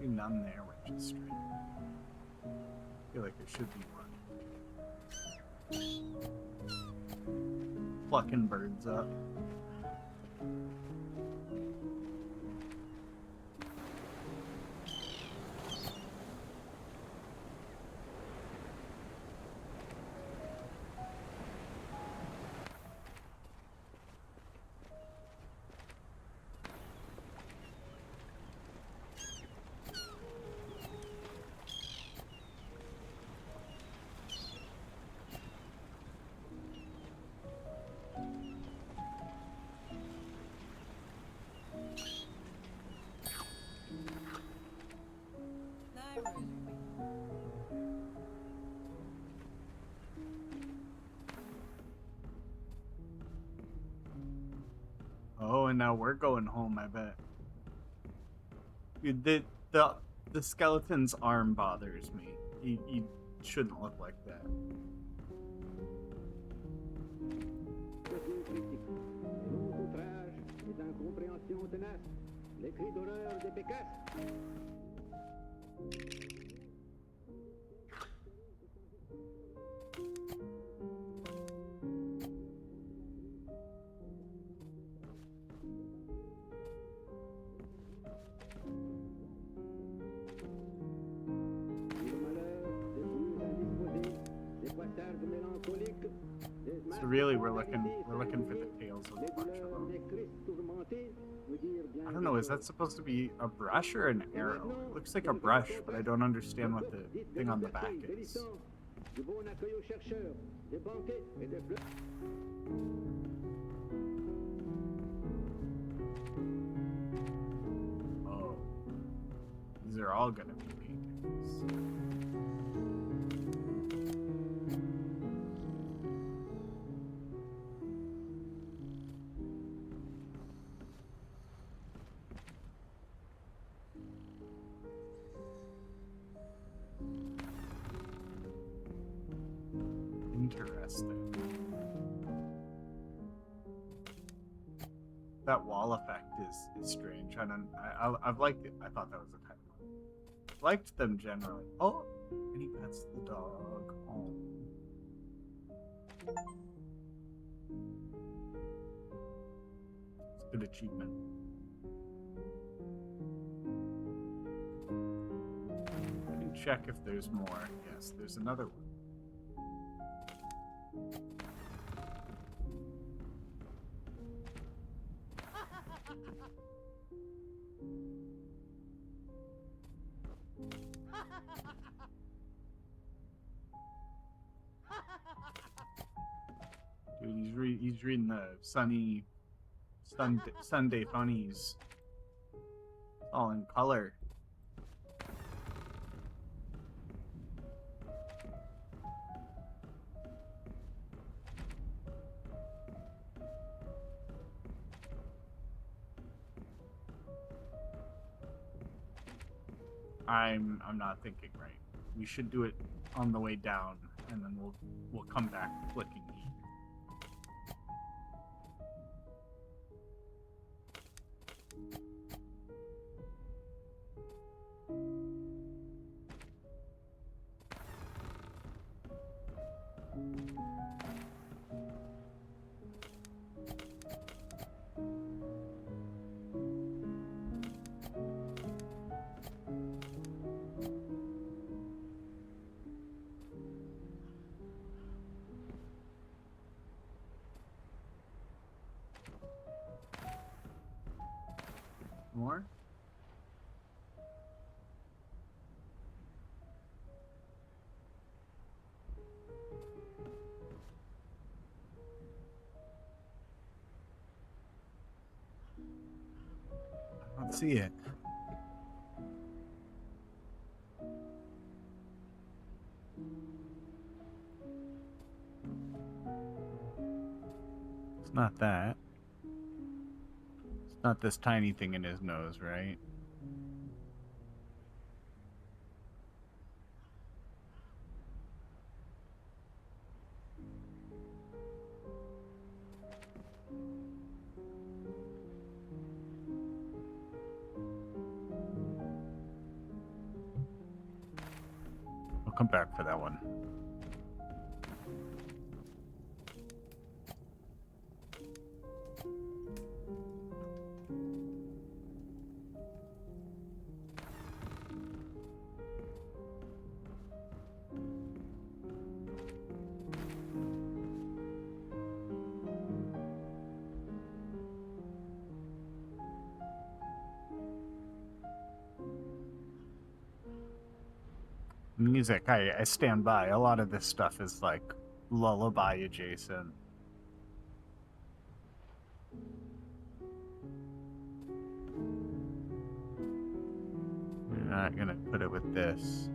See none there, which is strange. I feel like there should be one. Plucking birds up. Oh, and now we're going home, I bet. Dude, the skeleton's arm bothers me. He shouldn't look like that. So really, we're looking for the tails of a bunch of them. I don't know. Is that supposed to be a brush or an arrow? It looks like a brush, but I don't understand what the thing on the back is. Oh, these are all gonna be paintings. Interesting. That wall effect is strange. I've liked it. I thought that was a type one. Liked them generally. Oh, and he pets the dog. Oh. It's a good achievement. I can check if there's more. Yes, there's another one. Dude, he's reading the Sunday funnies. All in color. I'm not thinking right. We should do it on the way down, and then we'll come back clicking E. More? I don't see it. It's not that. It's not this tiny thing in his nose, right? I'll come back for that one. Music, I stand by. A lot of this stuff is like lullaby adjacent. We're not gonna put it with this.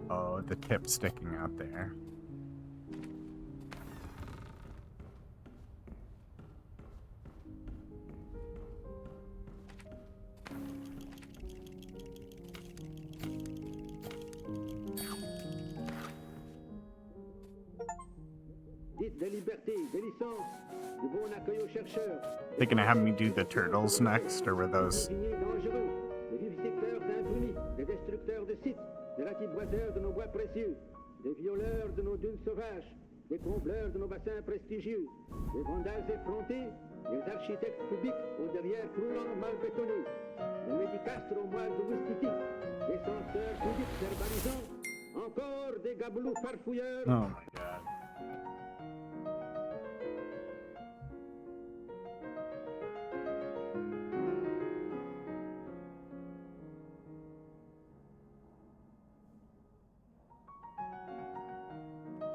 Oh, the tip sticking out there. They're gonna have me do the turtles next, or were those? Des destructeurs de sites, des ratiboiseurs de nos bois précieux, des violeurs de nos dunes sauvages, des combleurs de nos bassins prestigieux, des vandales effrontés, des architectes publics aux derrières croulants mal bétonnés, des médicastres aux moelles de Wistitique, des censeurs publics verbalisants, encore des gabelous farfouilleurs. Oh my god.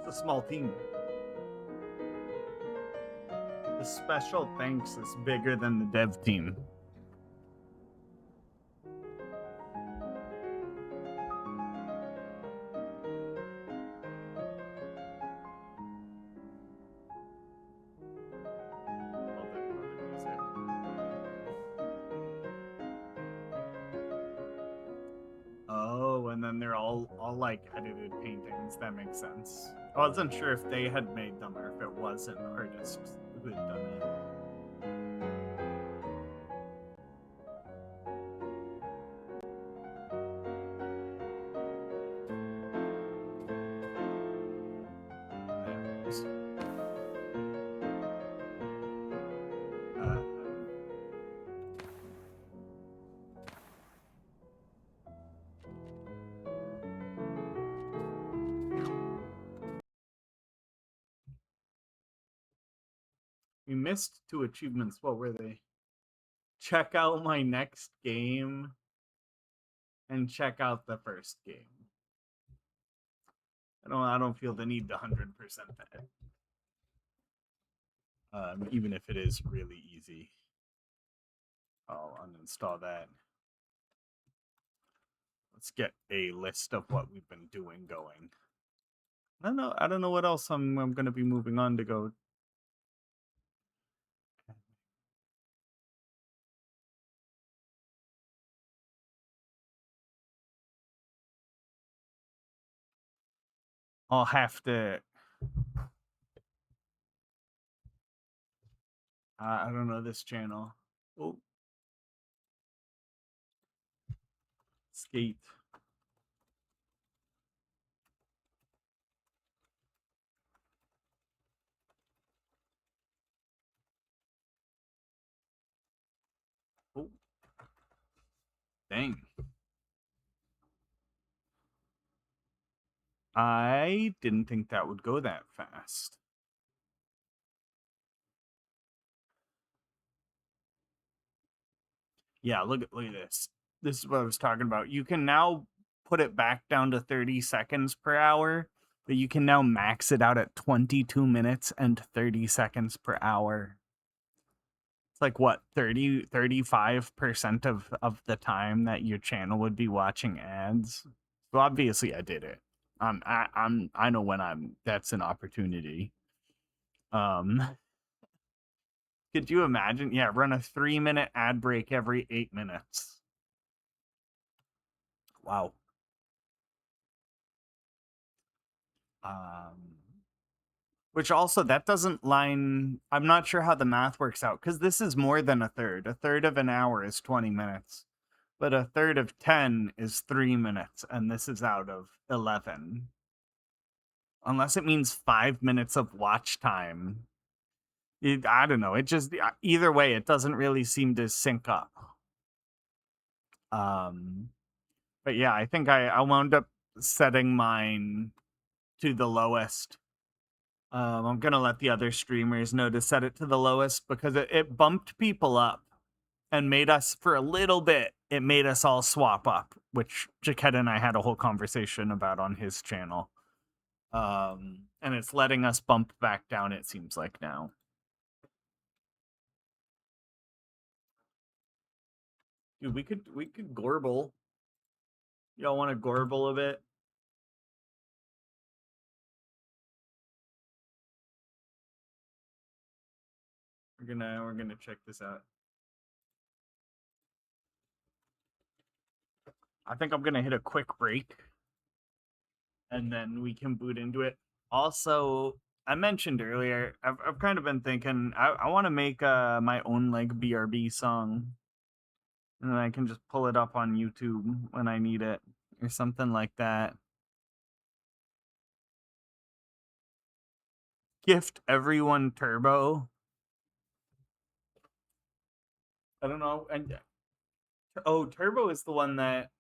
A small team. The special thanks is bigger than the dev team. Oh, and then they're all like edited paintings. That makes sense. I wasn't sure if they had made them or if it was an artist who had done it. We missed 2 achievements. What were they? Check out my next game and check out the first game. I don't feel the need to 100% that. Even if it is really easy. I'll uninstall that. Let's get a list of what we've been doing going. I don't know what else I'm gonna be moving on to go. I'll have to. I don't know this channel. Oh. Skate. Oh. Dang. I didn't think that would go that fast. Yeah, look at this. This is what I was talking about. You can now put it back down to 30 seconds per hour, but you can now max it out at 22 minutes and 30 seconds per hour. It's like what, 35% of the time that your channel would be watching ads. So obviously I did it. I know when that's an opportunity. Could you imagine? Yeah, run a 3-minute ad break every 8 minutes. Wow. Which also, that doesn't line... I'm not sure how the math works out, because this is more than a third. A third of an hour is 20 minutes. But a third of 10 is 3 minutes, and this is out of 11. Unless it means 5 minutes of watch time. I don't know. It just... Either way, it doesn't really seem to sync up. But yeah, I think I wound up setting mine to the lowest. I'm going to let the other streamers know to set it to the lowest because it bumped people up and made us, for a little bit, it made us all swap up, which Jaquetta and I had a whole conversation about on his channel. And it's letting us bump back down, it seems like now. Dude, we could gorble. Y'all want to gorble a bit? We're gonna check this out. I think I'm gonna hit a quick break, and then we can boot into it. Also, I mentioned earlier, I've kind of been thinking I want to make my own like BRB song, and then I can just pull it up on YouTube when I need it or something like that. Gift everyone Turbo. I don't know. And oh, Turbo is the one that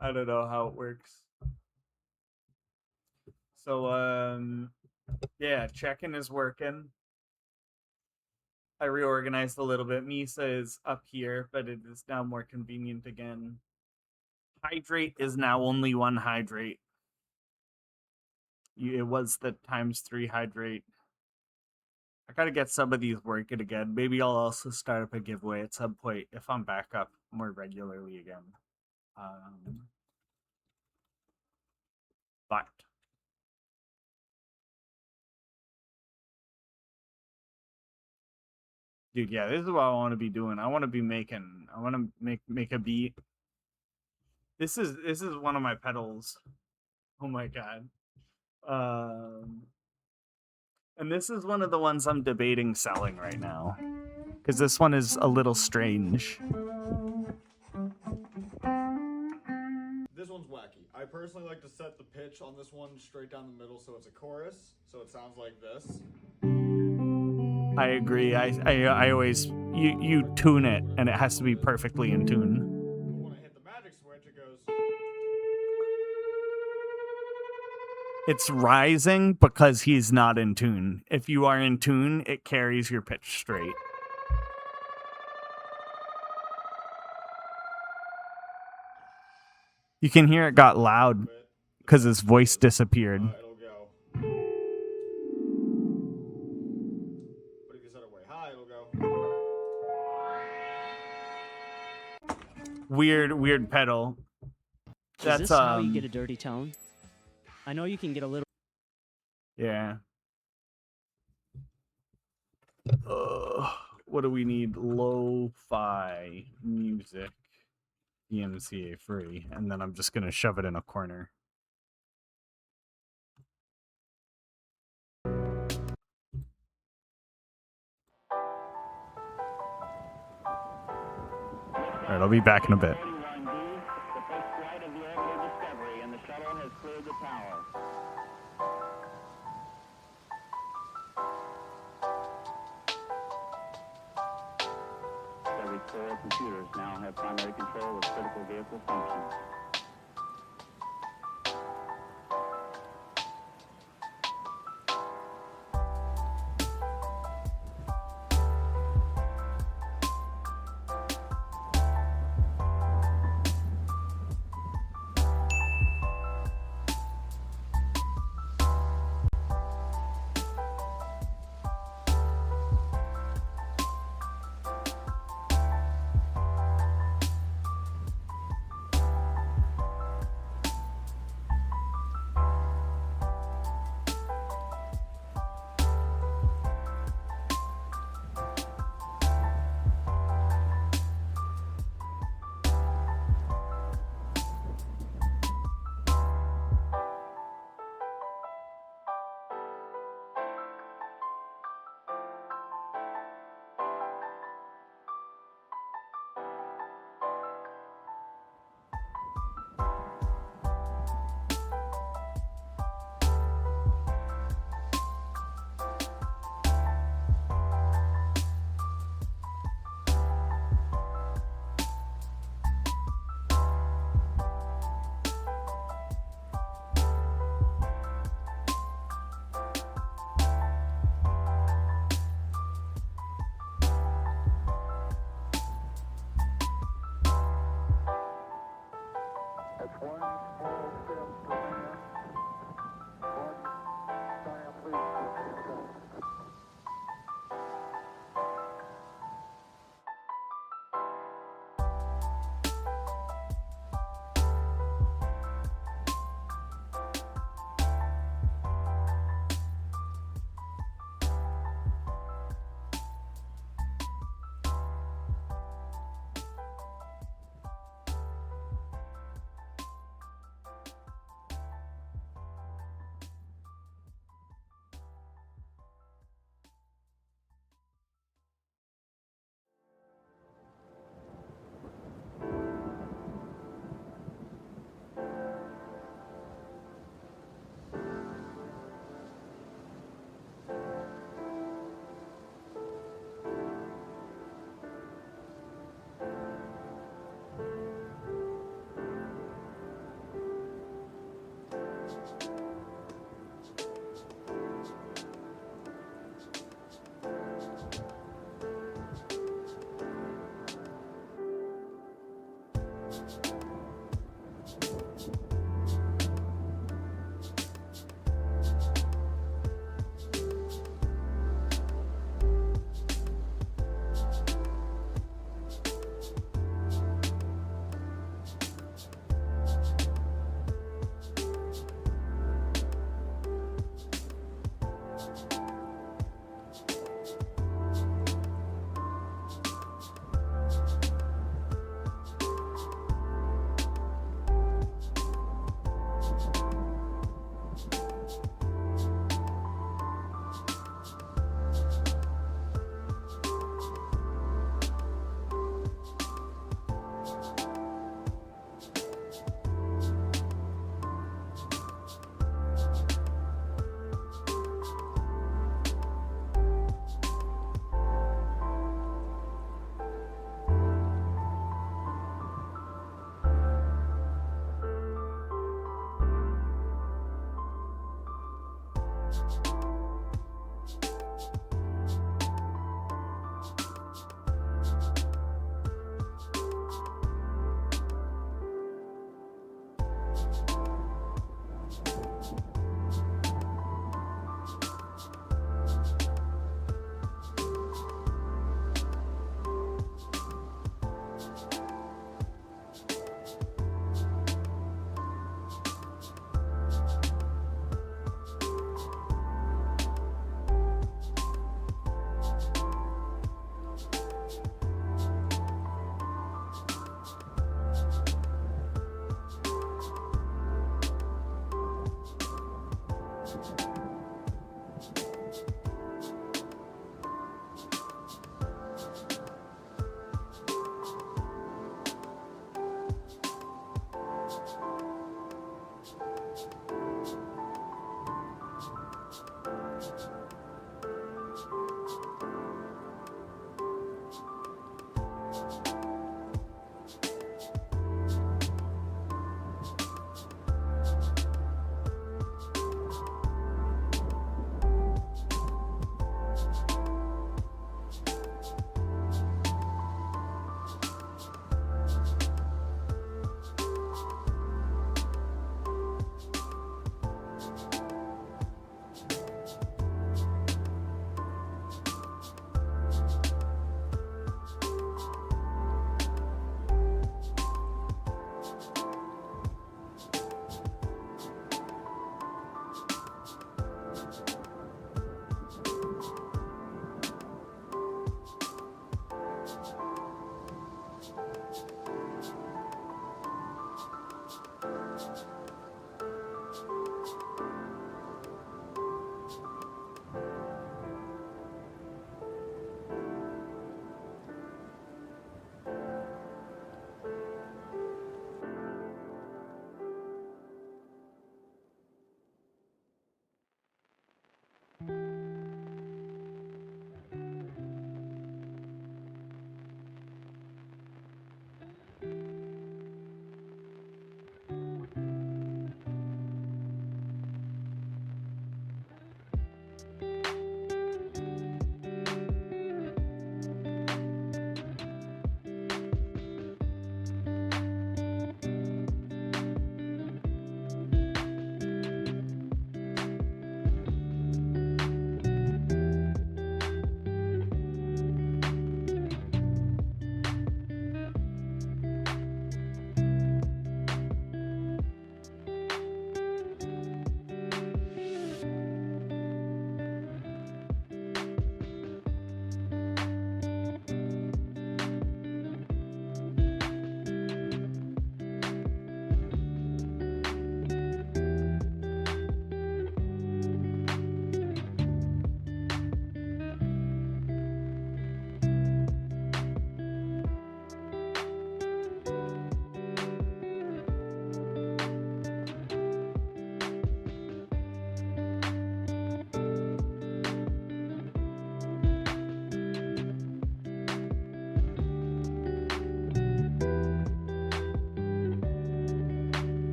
I don't know how it works. So yeah, check-in is working. I reorganized a little bit. Misa is up here, but it is now more convenient again. Hydrate is now only one hydrate. It was the ×3 hydrate. I gotta get some of these working again. Maybe I'll also start up a giveaway at some point if I'm back up more regularly again. But dude, yeah, this is what I want to be doing. I want to be making. I want to make a beat. This is one of my pedals. Oh my god. And this is one of the ones I'm debating selling right now, because this one is a little strange. This one's wacky. I personally like to set the pitch on this one straight down the middle so it's a chorus, so it sounds like this. I agree. I always you tune it and it has to be perfectly in tune. But when I hit the magic switch, it goes. It's rising because he's not in tune. If you are in tune, it carries your pitch straight. You can hear it got loud because his voice disappeared. It'll go. But if you set it way high, it'll go. Weird pedal. Is this how you get a dirty tone? I know you can get a little... Yeah. What do we need? Lo-fi music. DMCA free. And then I'm just going to shove it in a corner. Alright, I'll be back in a bit. Computers now have primary control of critical vehicle functions.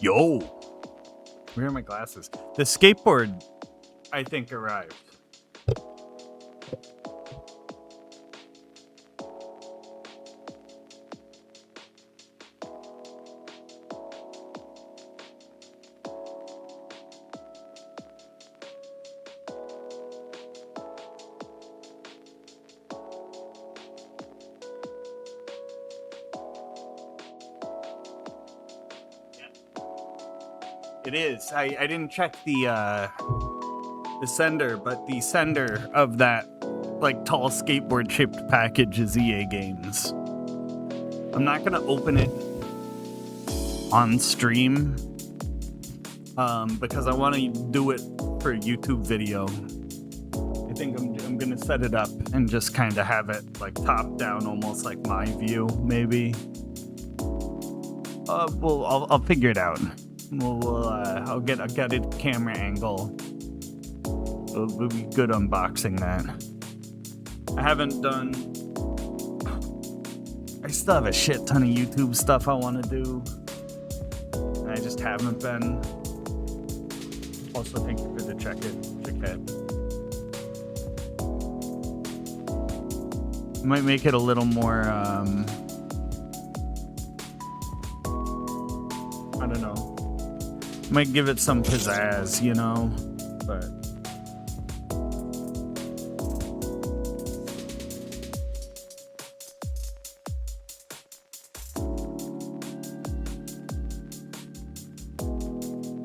Yo! Where are my glasses? The skateboard, I think, arrived. It is. I didn't check the sender, but the sender of that like tall skateboard shaped package is EA Games. I'm not gonna open it on stream because I want to do it for a YouTube video. I think I'm gonna set it up and just kind of have it like top down, almost like my view, maybe. Well, I'll figure it out. I'll get a camera angle. It'll be good unboxing that. I haven't done. I still have a shit ton of YouTube stuff I want to do. And I just haven't been. Also, thank you for the check it. Might make it a little more. I don't know. Might give it some pizzazz, you know, but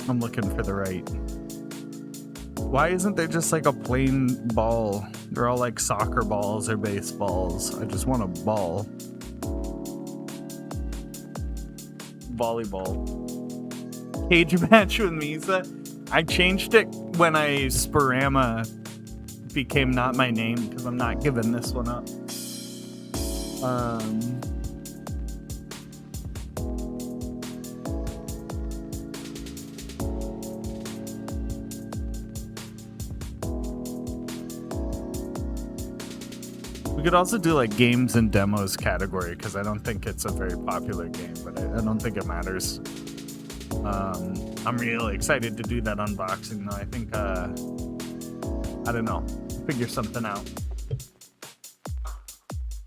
I'm looking for the right. Why isn't there just like a plain ball? They're all like soccer balls or baseballs. I just want a ball. Volleyball. Cage match with Misa. I changed it when Sporama became not my name because I'm not giving this one up. We could also do like games and demos category because I don't think it's a very popular game, but I don't think it matters. I'm really excited to do that unboxing though. I think I don't know, figure something out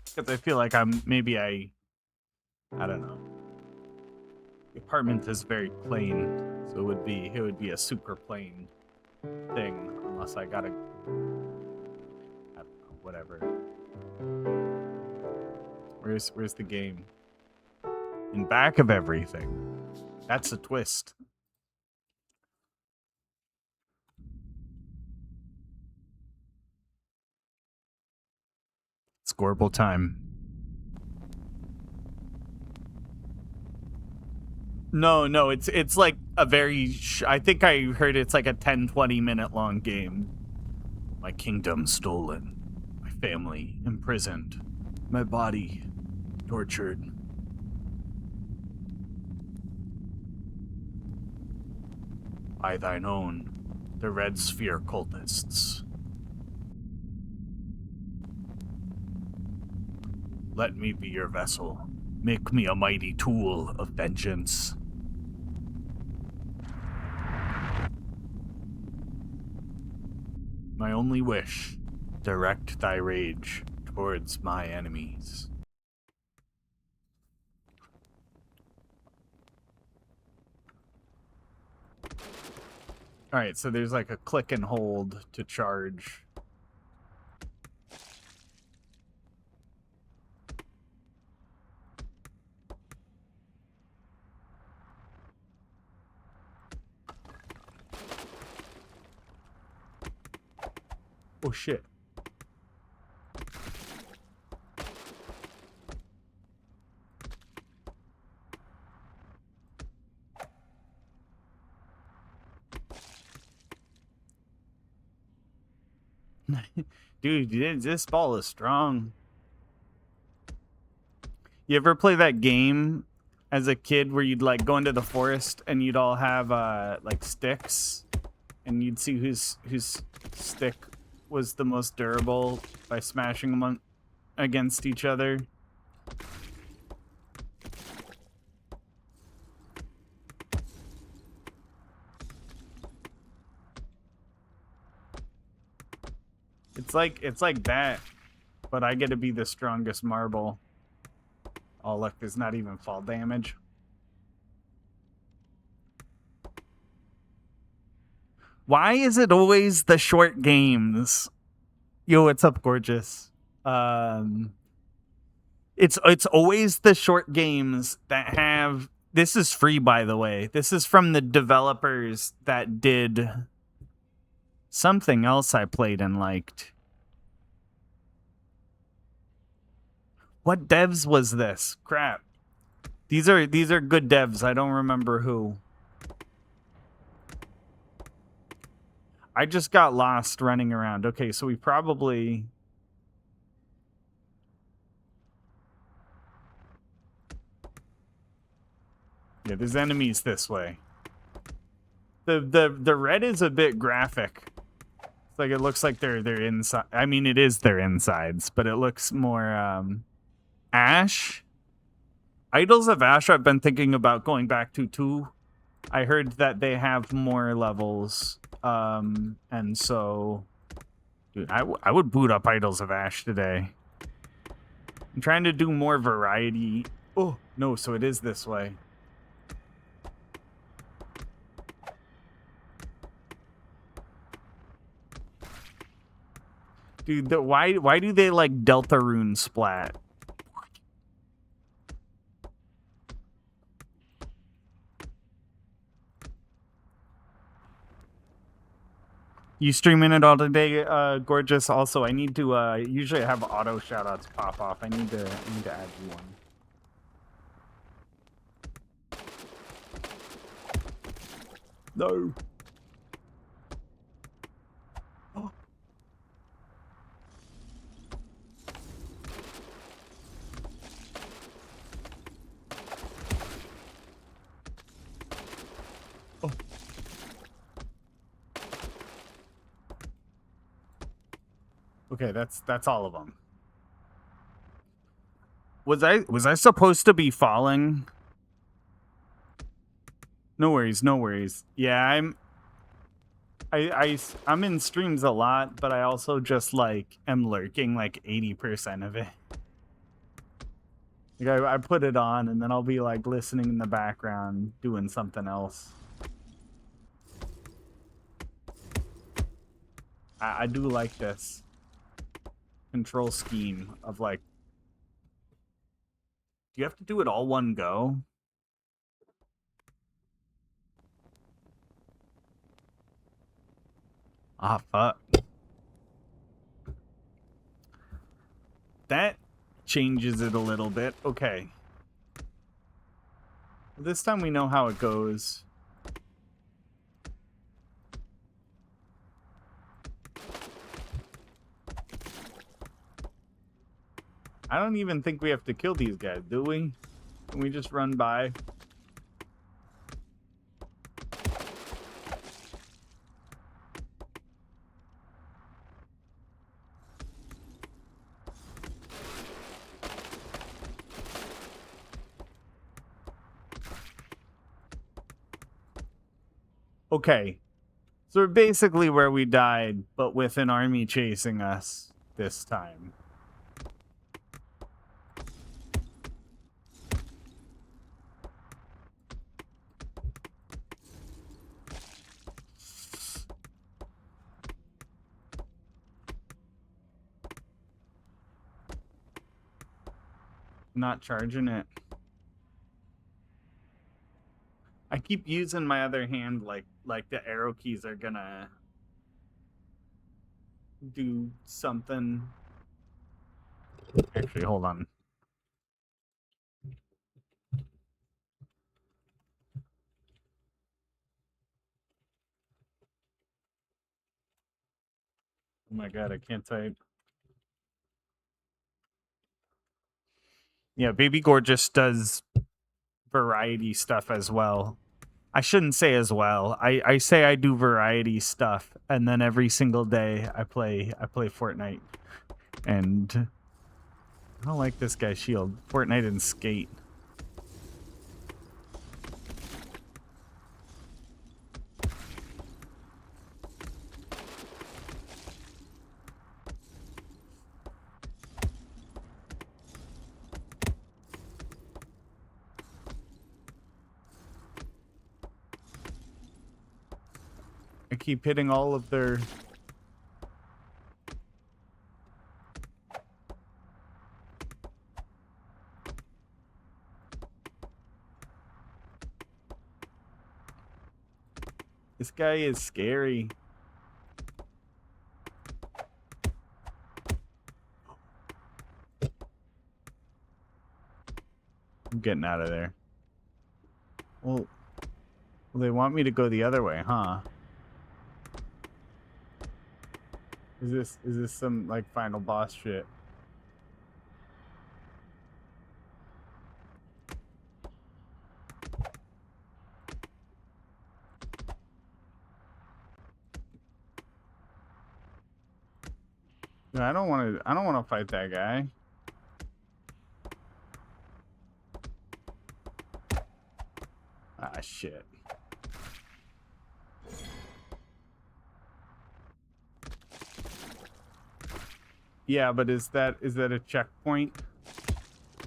because I feel like I don't know. The apartment is very plain, so it would be a super plain thing unless I gotta, I don't know, whatever. Where's the game? In back of everything. That's a twist. Scorable time. No, it's like a very I think I heard it's like a 10-20 minute long game. My kingdom stolen. My family imprisoned. My body tortured. By thine own, the Red Sphere cultists. Let me be your vessel. Make me a mighty tool of vengeance. My only wish, direct thy rage towards my enemies. Alright, so there's like a click and hold to charge. Oh shit. Dude, this ball is strong. You ever play that game as a kid where you'd like go into the forest and you'd all have like sticks and you'd see whose stick was the most durable by smashing them against each other? It's like that, but I get to be the strongest marble. Oh look, there's not even fall damage. Why is it always the short games? Yo, what's up, gorgeous? It's always the short games that have. This is free, by the way. This is from the developers that did something else I played and liked. What devs was this? Crap. These are good devs. I don't remember who. I just got lost running around. Okay, so we probably... Yeah, there's enemies this way. The red is a bit graphic. It's like it looks like they're inside. I mean, it is their insides, but it looks more Ash. Idols of Ash I've been thinking about going back to too. I heard that they have more levels. And so dude, I would boot up Idols of Ash today. I'm trying to do more variety. Oh, no, so it is this way. Dude, why do they like Deltarune splat? You streaming it all today, gorgeous? Also, I need to usually I have auto shoutouts pop off. I need to add you one. No. Oh. Oh. Okay, that's all of them. Was I supposed to be falling? No worries, no worries. Yeah, I'm in streams a lot, but I also just like am lurking like 80% of it. Like I put it on and then I'll be like listening in the background doing something else. I do like this control scheme of like, do you have to do it all one go? Ah, fuck. That changes it a little bit. Okay. This time we know how it goes. I don't even think we have to kill these guys, do we? Can we just run by? Okay. So we're basically where we died, but with an army chasing us this time. Not charging it. I keep using my other hand like the arrow keys are gonna do something. Actually, hold on. Oh my god, I can't type. Yeah, Baby Gorgeous does variety stuff as well. I shouldn't say as well. I say I do variety stuff, and then every single day I play Fortnite. And I don't like this guy's shield. Fortnite and Skate. I keep hitting all of their... This guy is scary. I'm getting out of there. Well, they want me to go the other way, huh? Is this some like final boss shit? No, I don't want to fight that guy. Ah, shit. Yeah, but is that a checkpoint?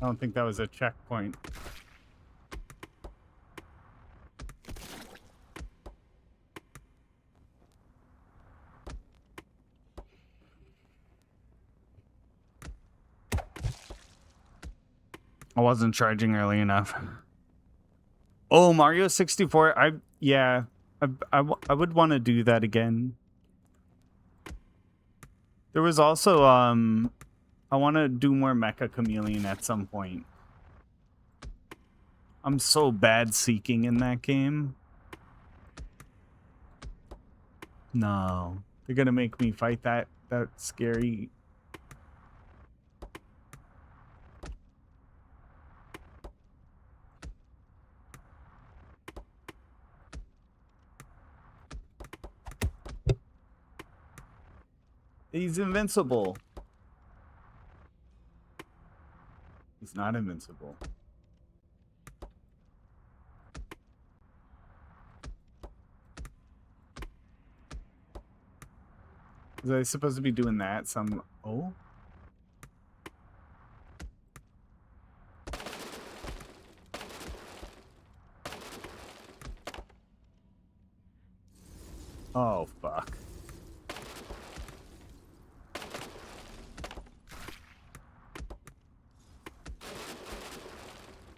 I don't think that was a checkpoint. I wasn't charging early enough. Oh, Mario 64. I would want to do that again. There was also I want to do more Mecha Chameleon at some point. I'm so bad seeking in that game. No, they're gonna make me fight that scary. He's invincible. He's not invincible. Was I supposed to be doing that? Oh? Oh, fuck.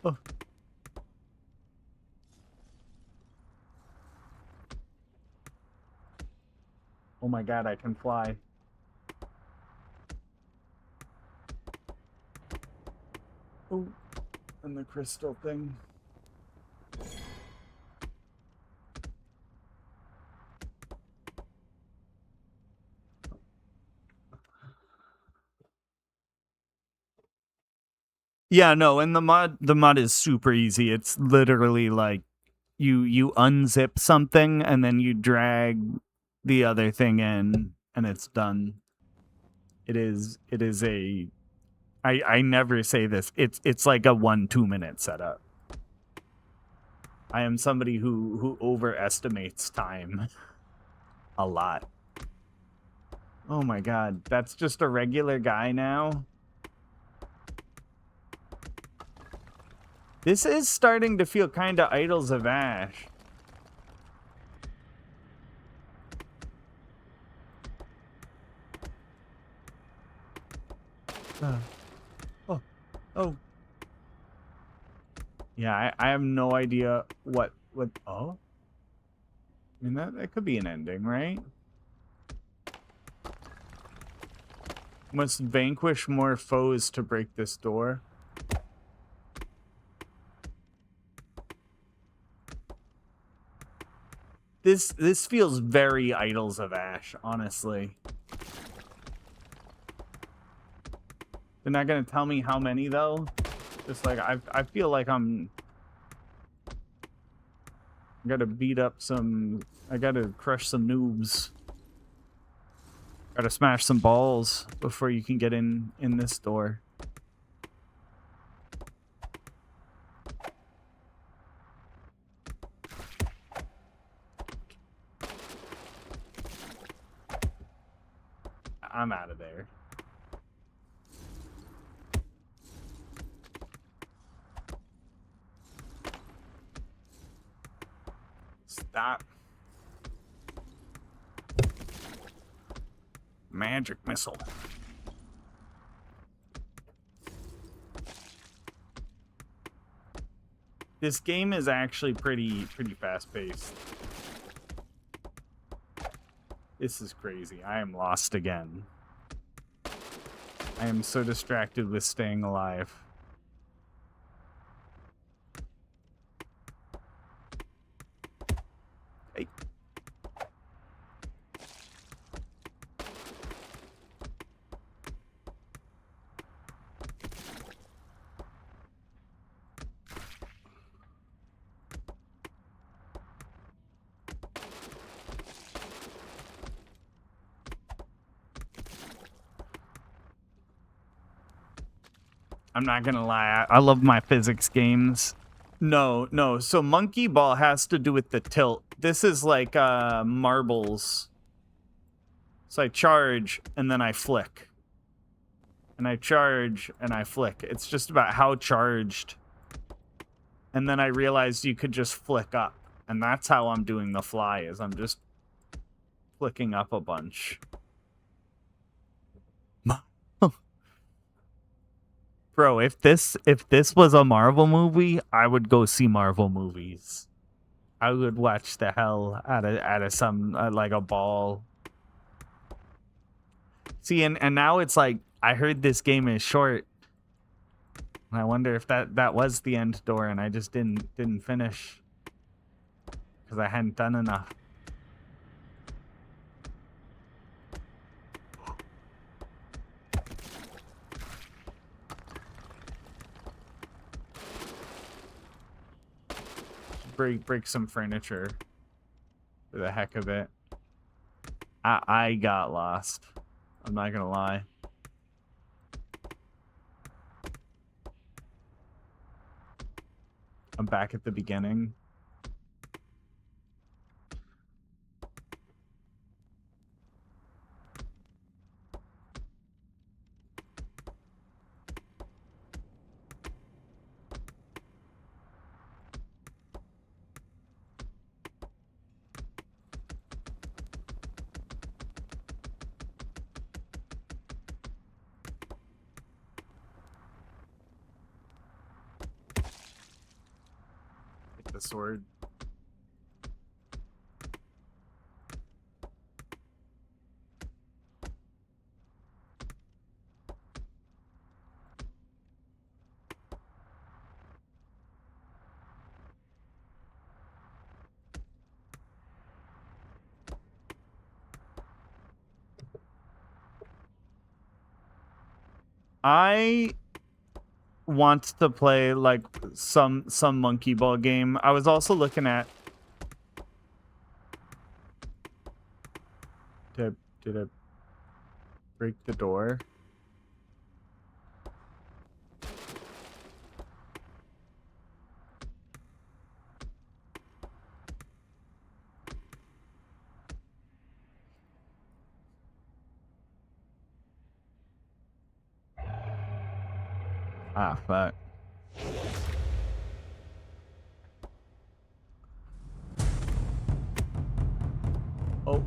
Oh. Oh my god, I can fly. Oh, and the crystal thing. Yeah, no, and the mod is super easy. It's literally like you unzip something and then you drag the other thing in and it's done. It is a I never say this. It's like a 1-2 minute setup. I am somebody who overestimates time a lot. Oh my god, that's just a regular guy now. This is starting to feel kind of Idols of Ash. Oh. Yeah, I have no idea what. Oh? I mean, that could be an ending, right? Must vanquish more foes to break this door. This feels very Idols of Ash, honestly. They're not gonna tell me how many though. Just like I feel like I gotta beat up some. I gotta crush some noobs. Gotta smash some balls before you can get in this door. I'm out of there. Stop. Magic missile. This game is actually pretty fast-paced. This is crazy. I am lost again. I am so distracted with staying alive. Hey. I'm not gonna lie, I love my physics games. No. So Monkey Ball has to do with the tilt. This is like marbles. So I charge and then I flick. And I charge and I flick. It's just about how charged. And then I realized you could just flick up. And that's how I'm doing the fly, is I'm just flicking up a bunch. Bro, if this was a Marvel movie, I would go see Marvel movies. I would watch the hell out of some like a ball. See, and now it's like I heard this game is short. I wonder if that was the end door, and I just didn't finish because I hadn't done enough. Break some furniture for the heck of it. I got lost. I'm not gonna lie. I'm back at the beginning. The sword. I want to play like some Monkey Ball game. I was also looking at did I break the door? Ah, fuck. Oh.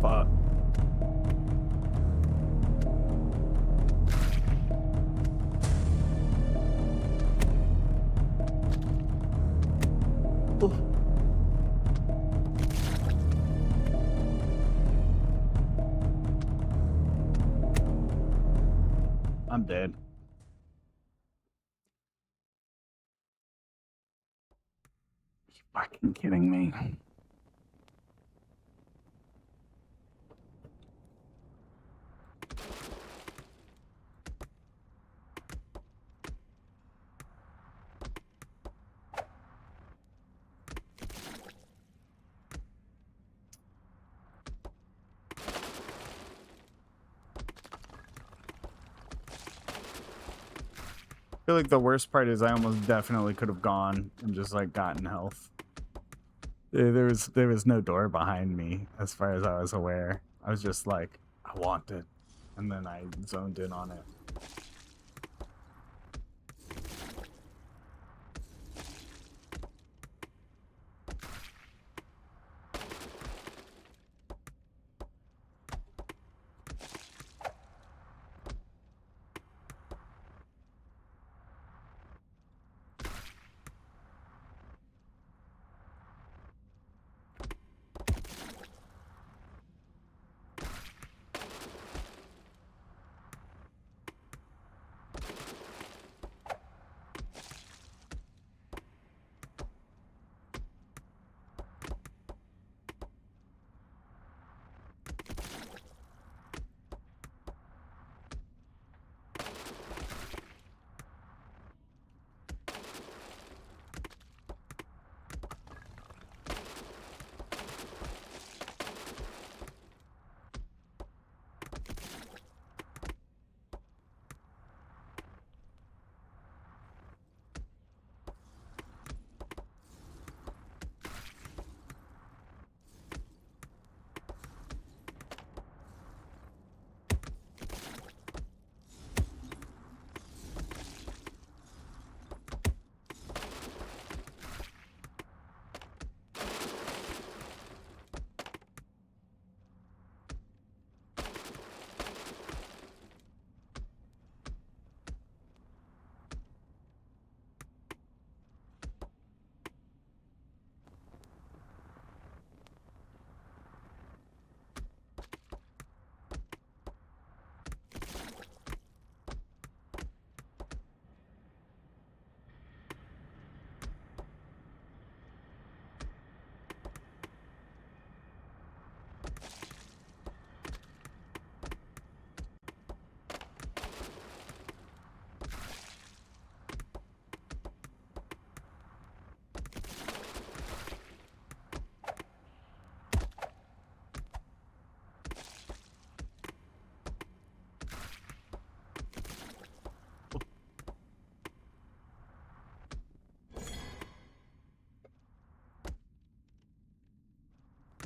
Fuck. I'm dead. You fucking kidding me? I feel like the worst part is I almost definitely could have gone and just like gotten health. There was no door behind me as far as I was aware. I was just like, I want it, and then I zoned in on it.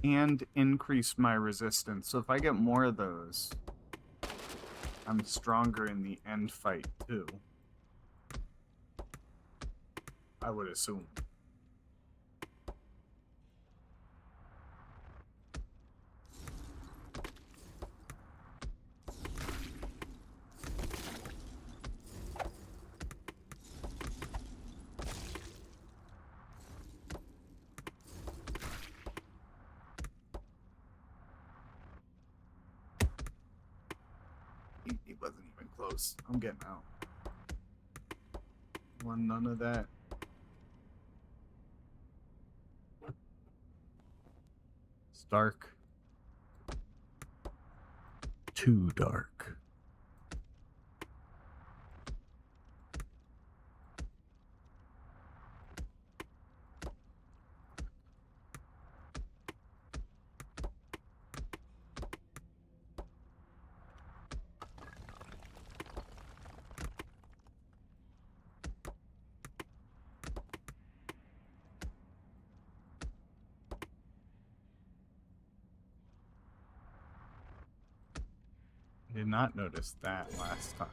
And increase my resistance. So if I get more of those, I'm stronger in the end fight too. I would assume. He wasn't even close. I'm getting out. Want none of that. It's dark. Too dark. I did not notice that last time.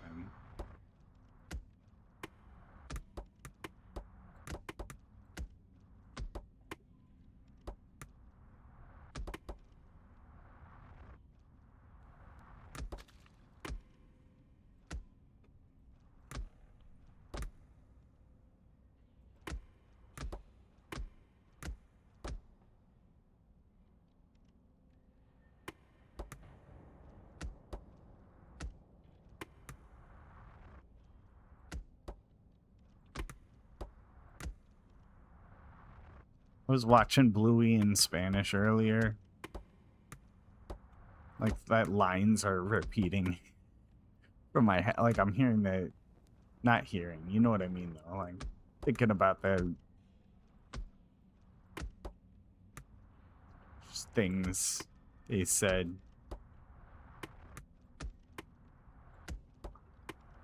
I was watching Bluey in Spanish earlier. Like, that lines are repeating from my head. Like, I'm hearing that. Not hearing. You know what I mean, though. Like, thinking about the things they said.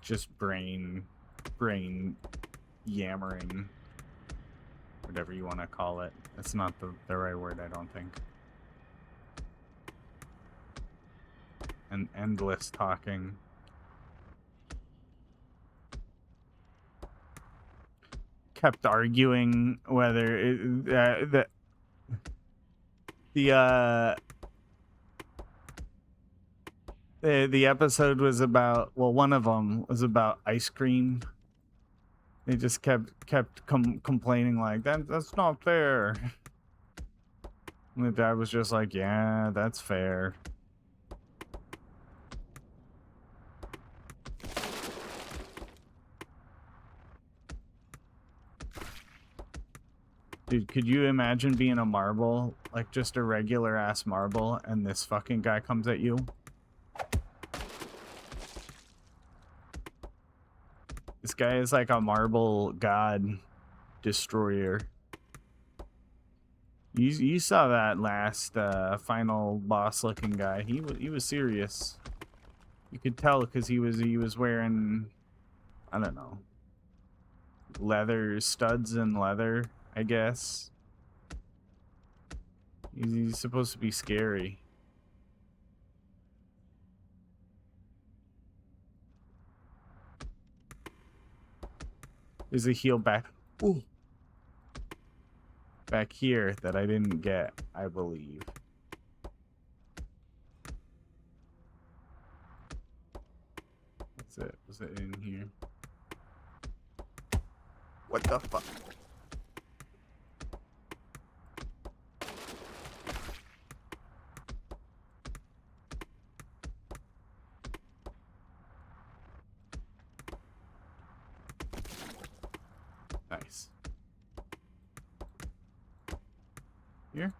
Just brain yammering. whatever you want to call it. That's not the right word, I don't think. And endless talking. Kept arguing whether the episode was about, well, one of them was about ice cream. They just kept complaining like that's not fair. And the dad was just like, yeah, that's fair. Dude, could you imagine being a marble, like just a regular ass marble, and this fucking guy comes at you? This guy is like a marble god destroyer. You saw that last final boss looking guy. He was serious. You could tell because he was wearing, I don't know, leather studs and leather, I guess. He's supposed to be scary. There's a heal back. Ooh. Back here that I didn't get, I believe. What's it? Was it in here? What the fuck? Nice. Here?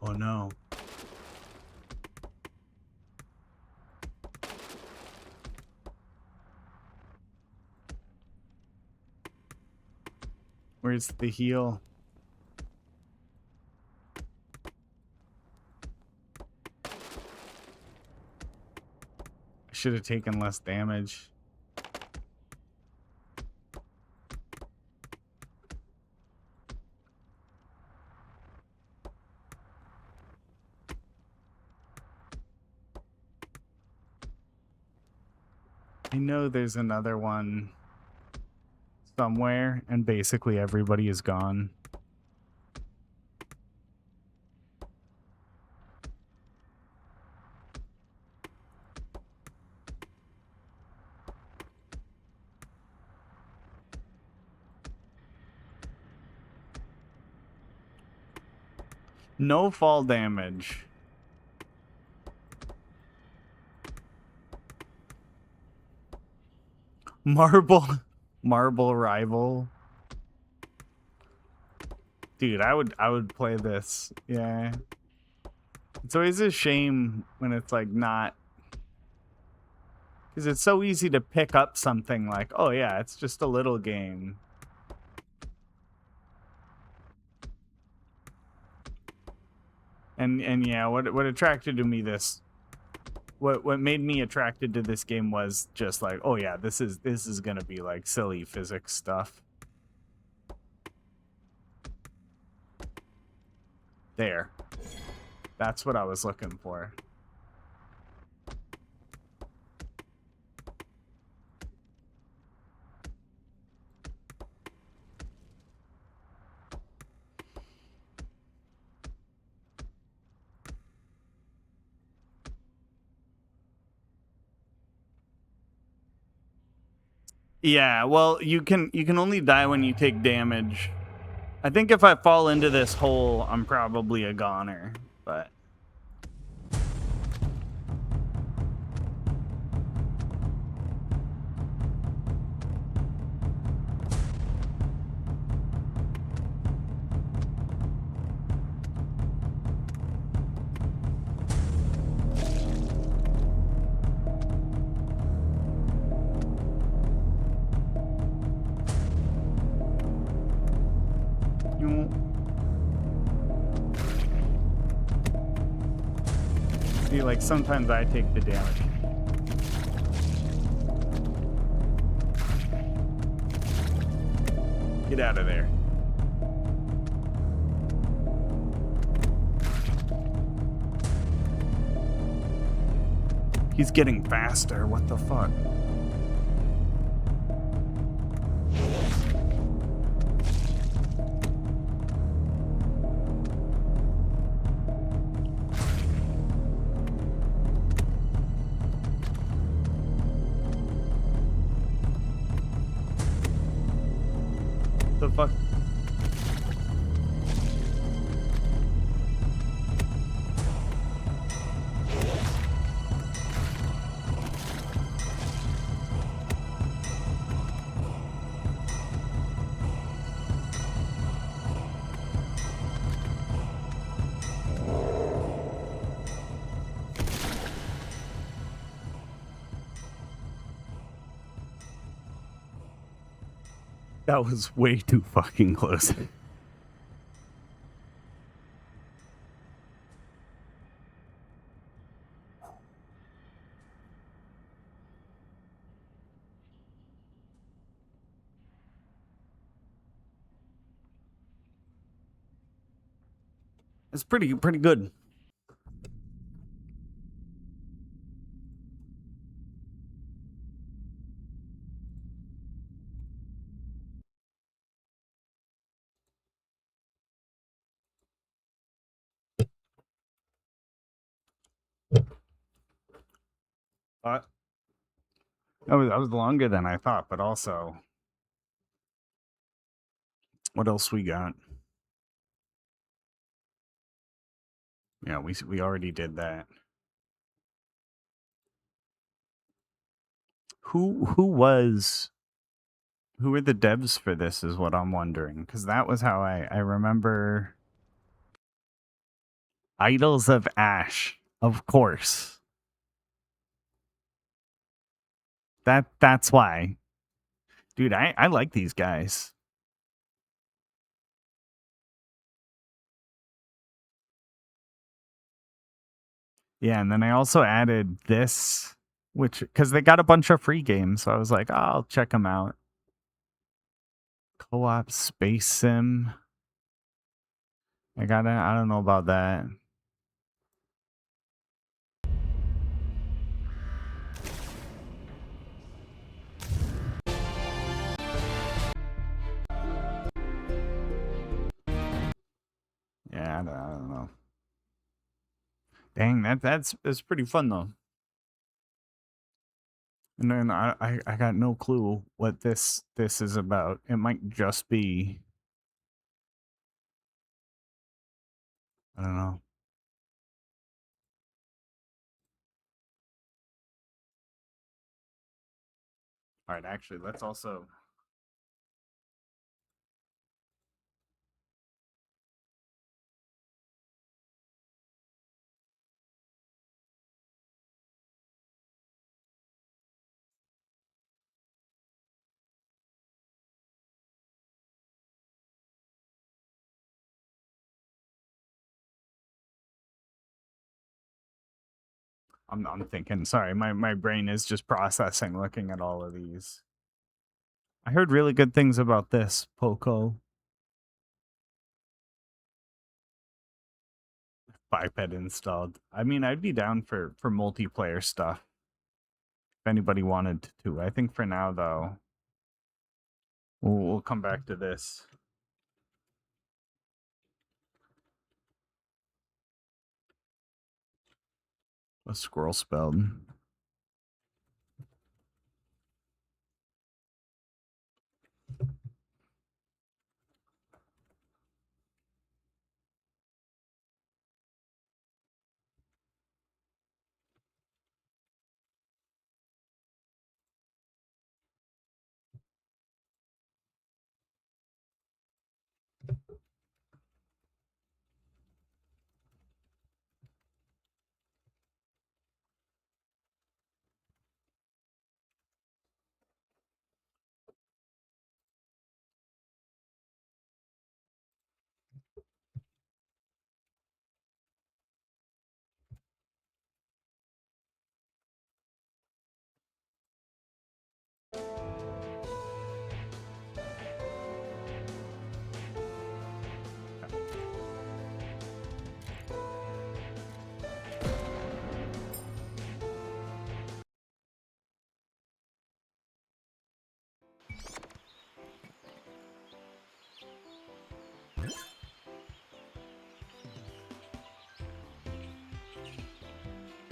Oh no. Where's the heal? I should have taken less damage. I know there's another one somewhere, and basically everybody is gone. No fall damage. Marble rival. Dude, I would play this. Yeah. It's always a shame when it's like not, because it's so easy to pick up something like, oh yeah, it's just a little game. And yeah, what attracted to me what made me attracted to this game was just like, oh yeah, this is gonna be like silly physics stuff. There. That's what I was looking for. Yeah, well, you can only die when you take damage. I think if I fall into this hole, I'm probably a goner, but see, like, sometimes I take the damage. Get out of there. He's getting faster. What the fuck? The fuck? That was way too fucking close. It's pretty good. But that was longer than I thought, but also what else we got? Yeah, we already did that. Who were the devs for this is what I'm wondering, because that was how I remember Idols of Ash, of course. That's why. Dude, I like these guys. Yeah, and then I also added this, which because they got a bunch of free games, so I was like, oh, I'll check them out. Co-op Space Sim. I don't know about that. Yeah, I don't know. Dang, that's pretty fun though. And then I got no clue what this is about. It might just be, I don't know. All right, actually, let's also. I'm thinking, sorry, my brain is just processing looking at all of these. I heard really good things about this, Poco. Biped installed. I mean, I'd be down for multiplayer stuff. If anybody wanted to. I think for now, though, we'll come back to this. A squirrel spelled.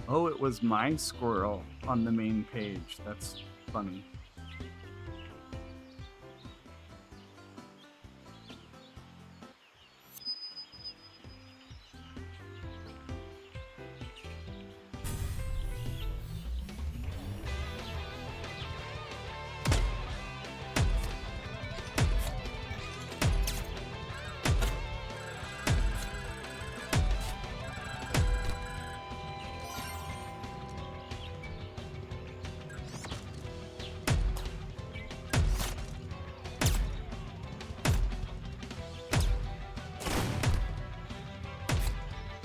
Oh, it was my squirrel on the main page. That's funny.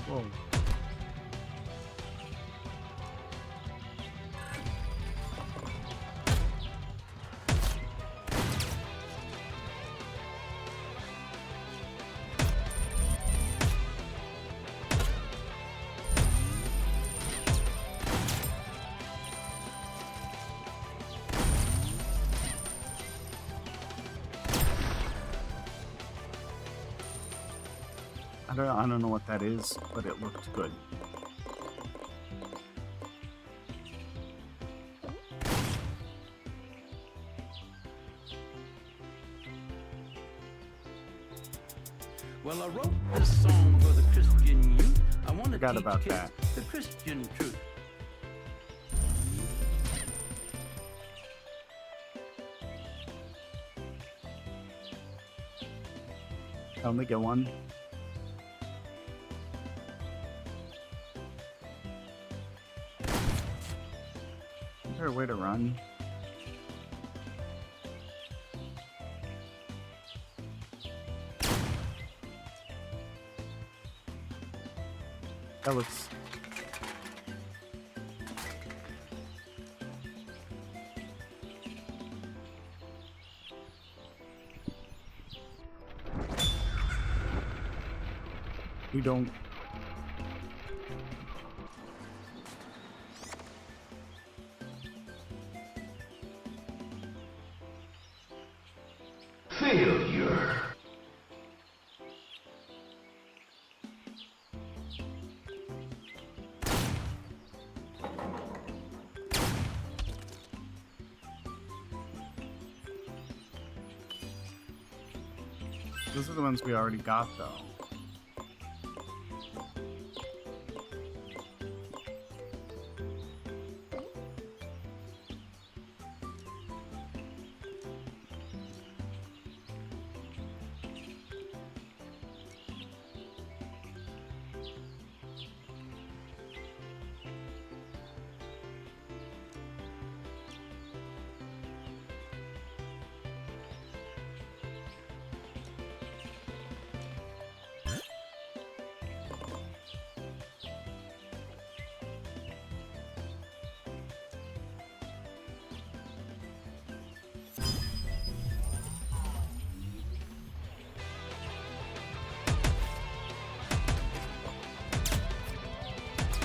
Whoa. I don't know what that is, but it looked good. Well, I wrote this song for the Christian youth. I want to Forgot teach about kids that. the Christian truth. I only get one. Is there a way to run? That looks... We don't... Failure. Those are the ones we already got, though.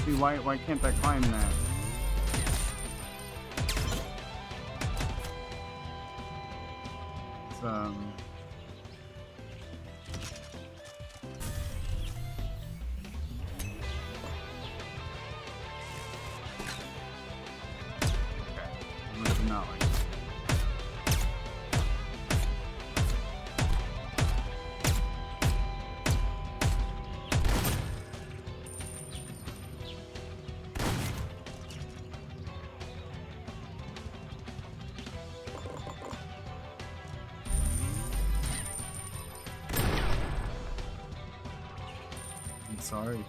See, why can't I climb that? It's, okay. Not like that. I'm sorry.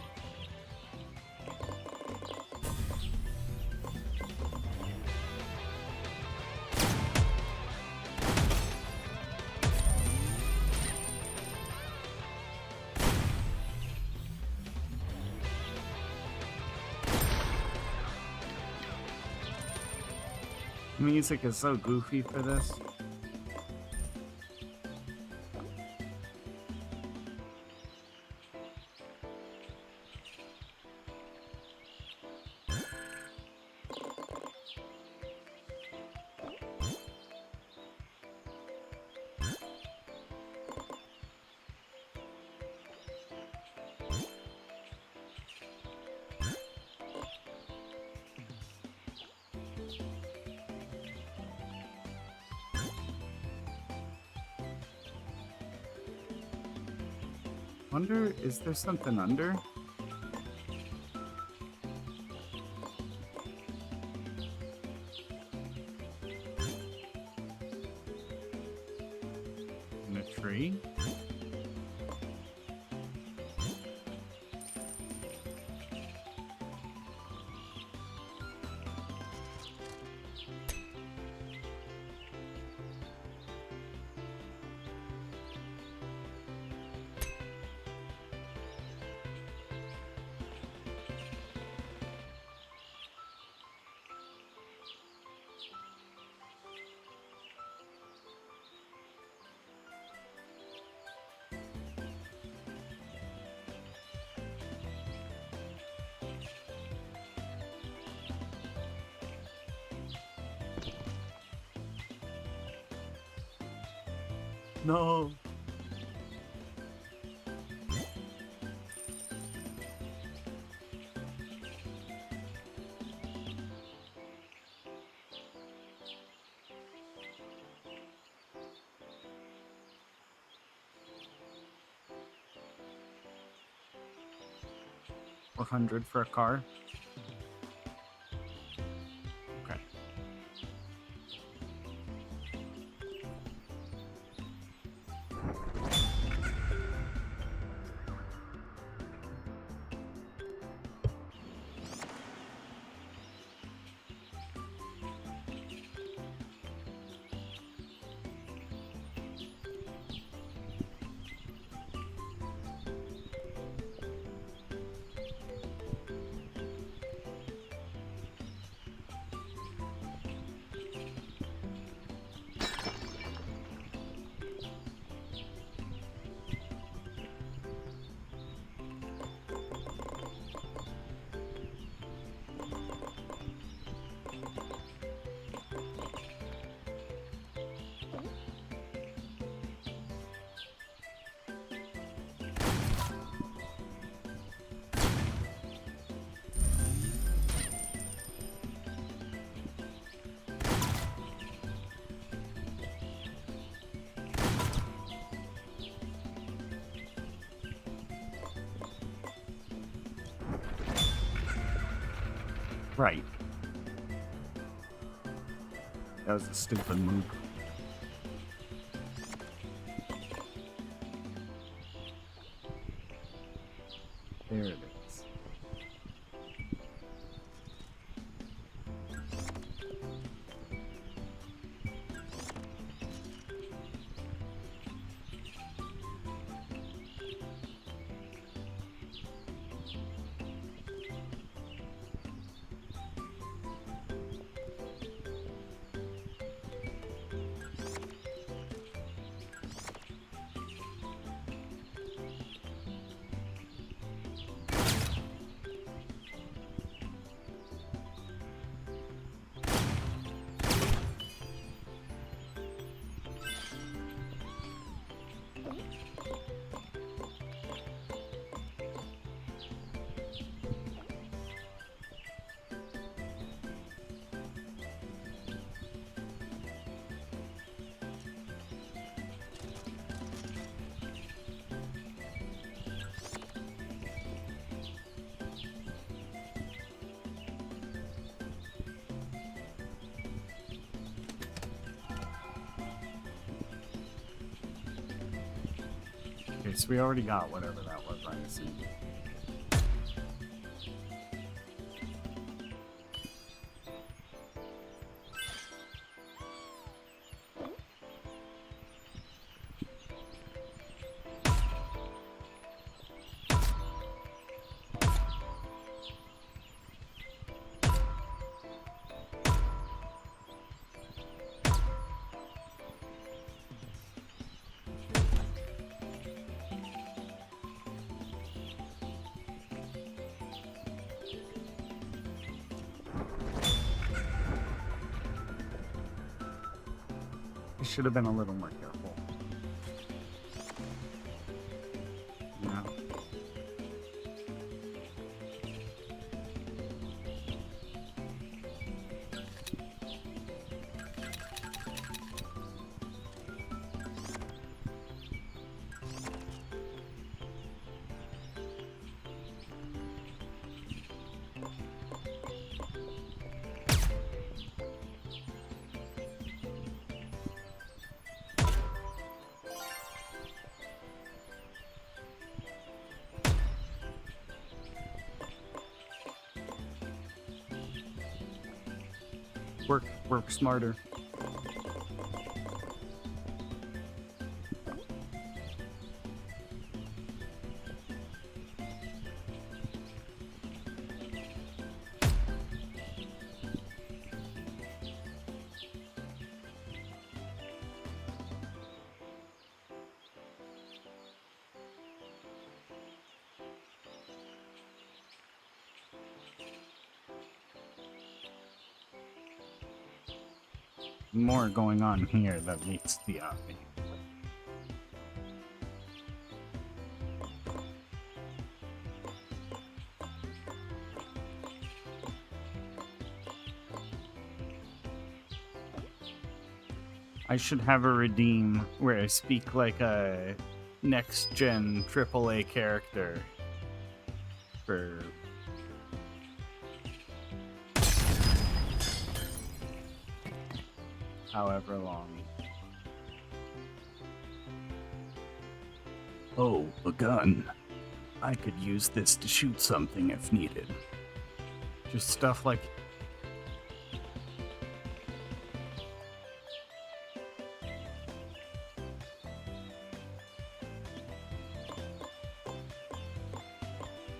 The music is so goofy for this. Wonder, is there something under? In a tree? No. $400 for a car. Okay. Right. That was a stupid move. There it is. Okay, so we already got whatever that was, I assume. I should have been a little more careful. Yeah. Work smarter. More going on here that meets the eye. I should have a redeem where I speak like a next-gen AAA character for however long. Oh, a gun. I could use this to shoot something if needed. Just stuff like...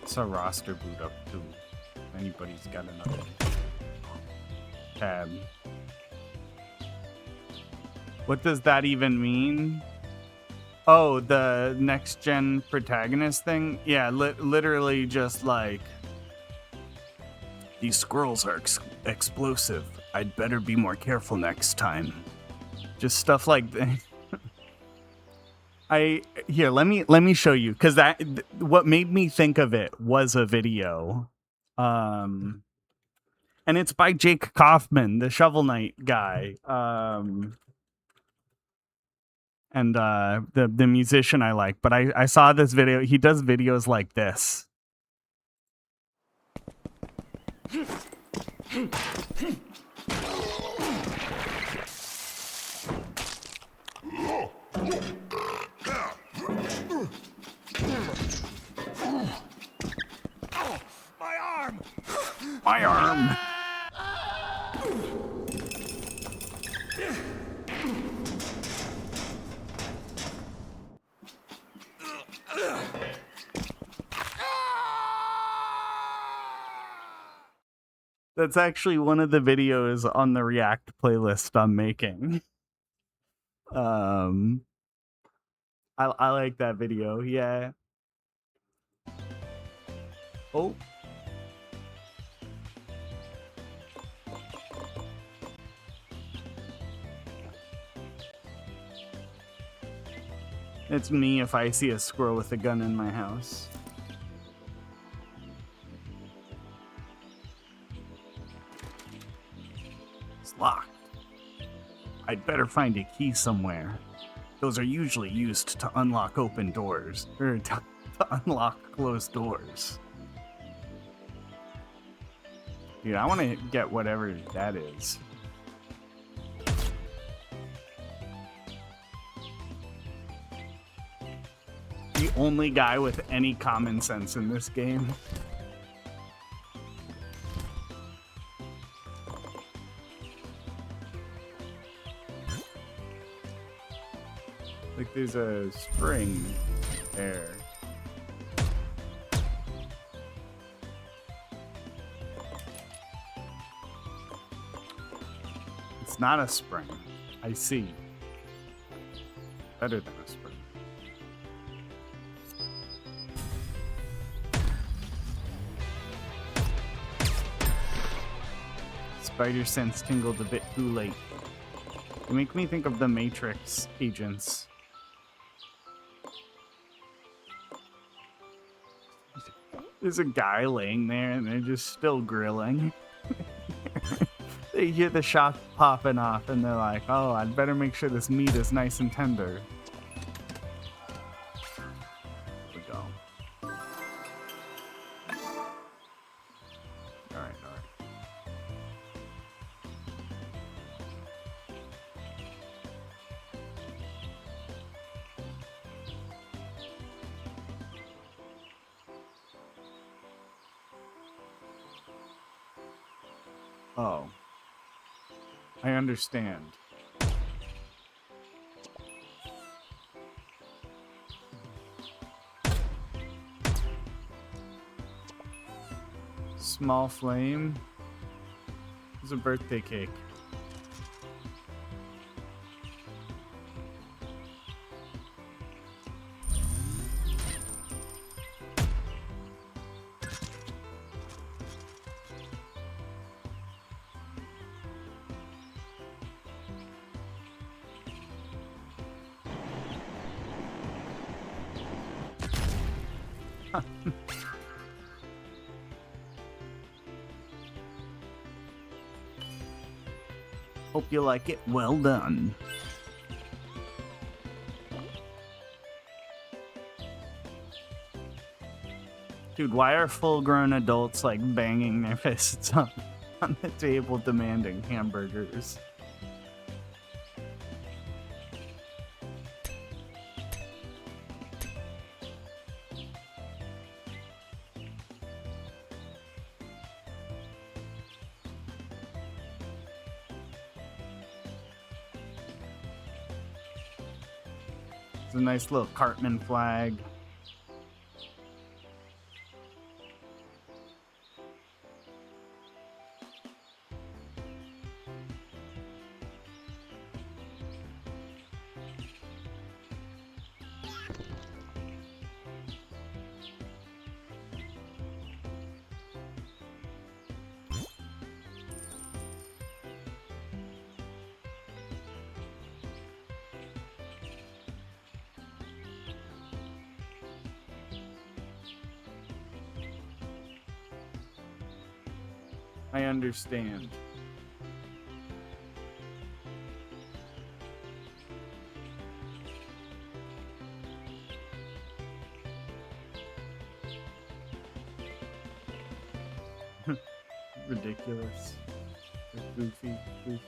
It's a roster boot up too. If anybody's got another tab. What does that even mean? Oh, the next gen protagonist thing? Yeah, literally just like... These squirrels are explosive. I'd better be more careful next time. Just stuff like that. Here, let me show you, because what made me think of it was a video. And it's by Jake Kaufman, the Shovel Knight guy. And the musician I like, but I saw this video. He does videos like this. My arm! My arm! That's actually one of the videos on the React playlist I'm making. I like that video, yeah. Oh. It's me if I see a squirrel with a gun in my house. It's locked. I'd better find a key somewhere. Those are usually used to unlock open doors, or to unlock closed doors. Dude, I want to get whatever that is. The only guy with any common sense in this game. Like there's a spring there. It's not a spring. I see. Better than a spring. Spider sense tingled a bit too late. They make me think of the Matrix agents. There's a guy laying there and they're just still grilling. They hear the shot popping off and they're like, oh, I'd better make sure this meat is nice and tender. Here we go. Alright. Oh. I understand. Small flame. It's a birthday cake. Hope you like it. Well done. Dude, why are full-grown adults like banging their fists on the table demanding hamburgers? It's a nice little Cartman flag. I understand. Ridiculous. Goofy. You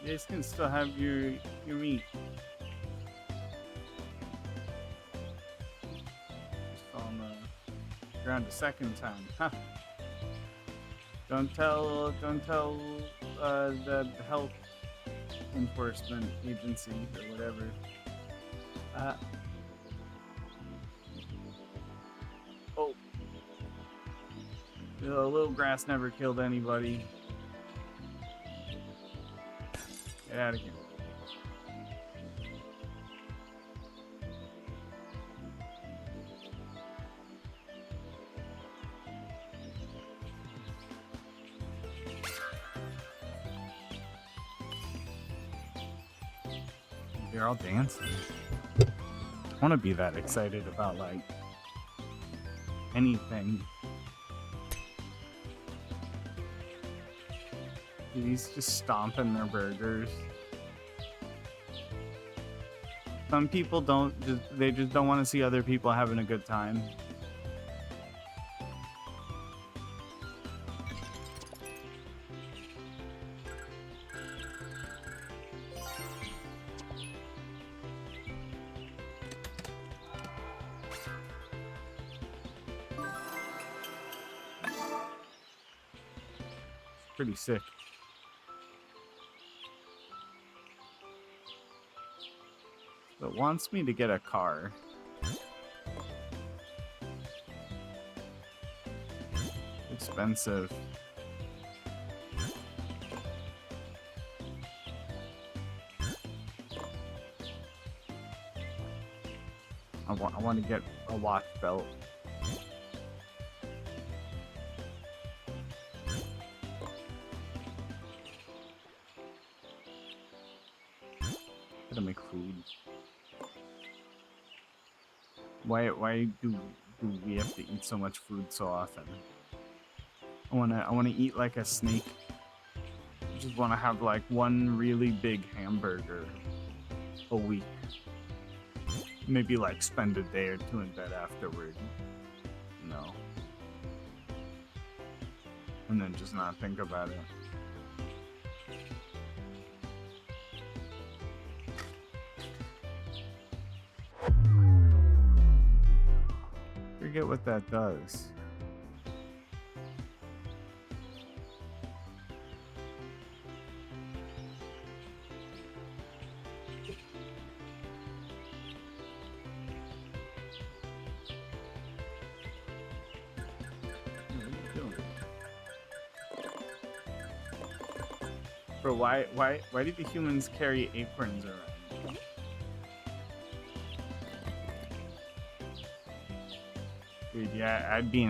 guys can still have your meat. Around a second time, huh? Don't tell the health enforcement agency or whatever. Oh, the little grass never killed anybody. Get out of here. They're all dancing. I want to be that excited about like anything. He's just stomping their burgers. Some people they just don't want to see other people having a good time. Pretty sick. So it wants me to get a car. Expensive. I want to get a watch belt. Gotta make food. Why do we have to eat so much food so often? I wanna eat like a snake. I just wanna have like one really big hamburger a week. Maybe like spend a day or two in bed afterward. No. And then just not think about it. Forget what what that does. Bro, why do the humans carry aprons around? Dude, yeah, I'd be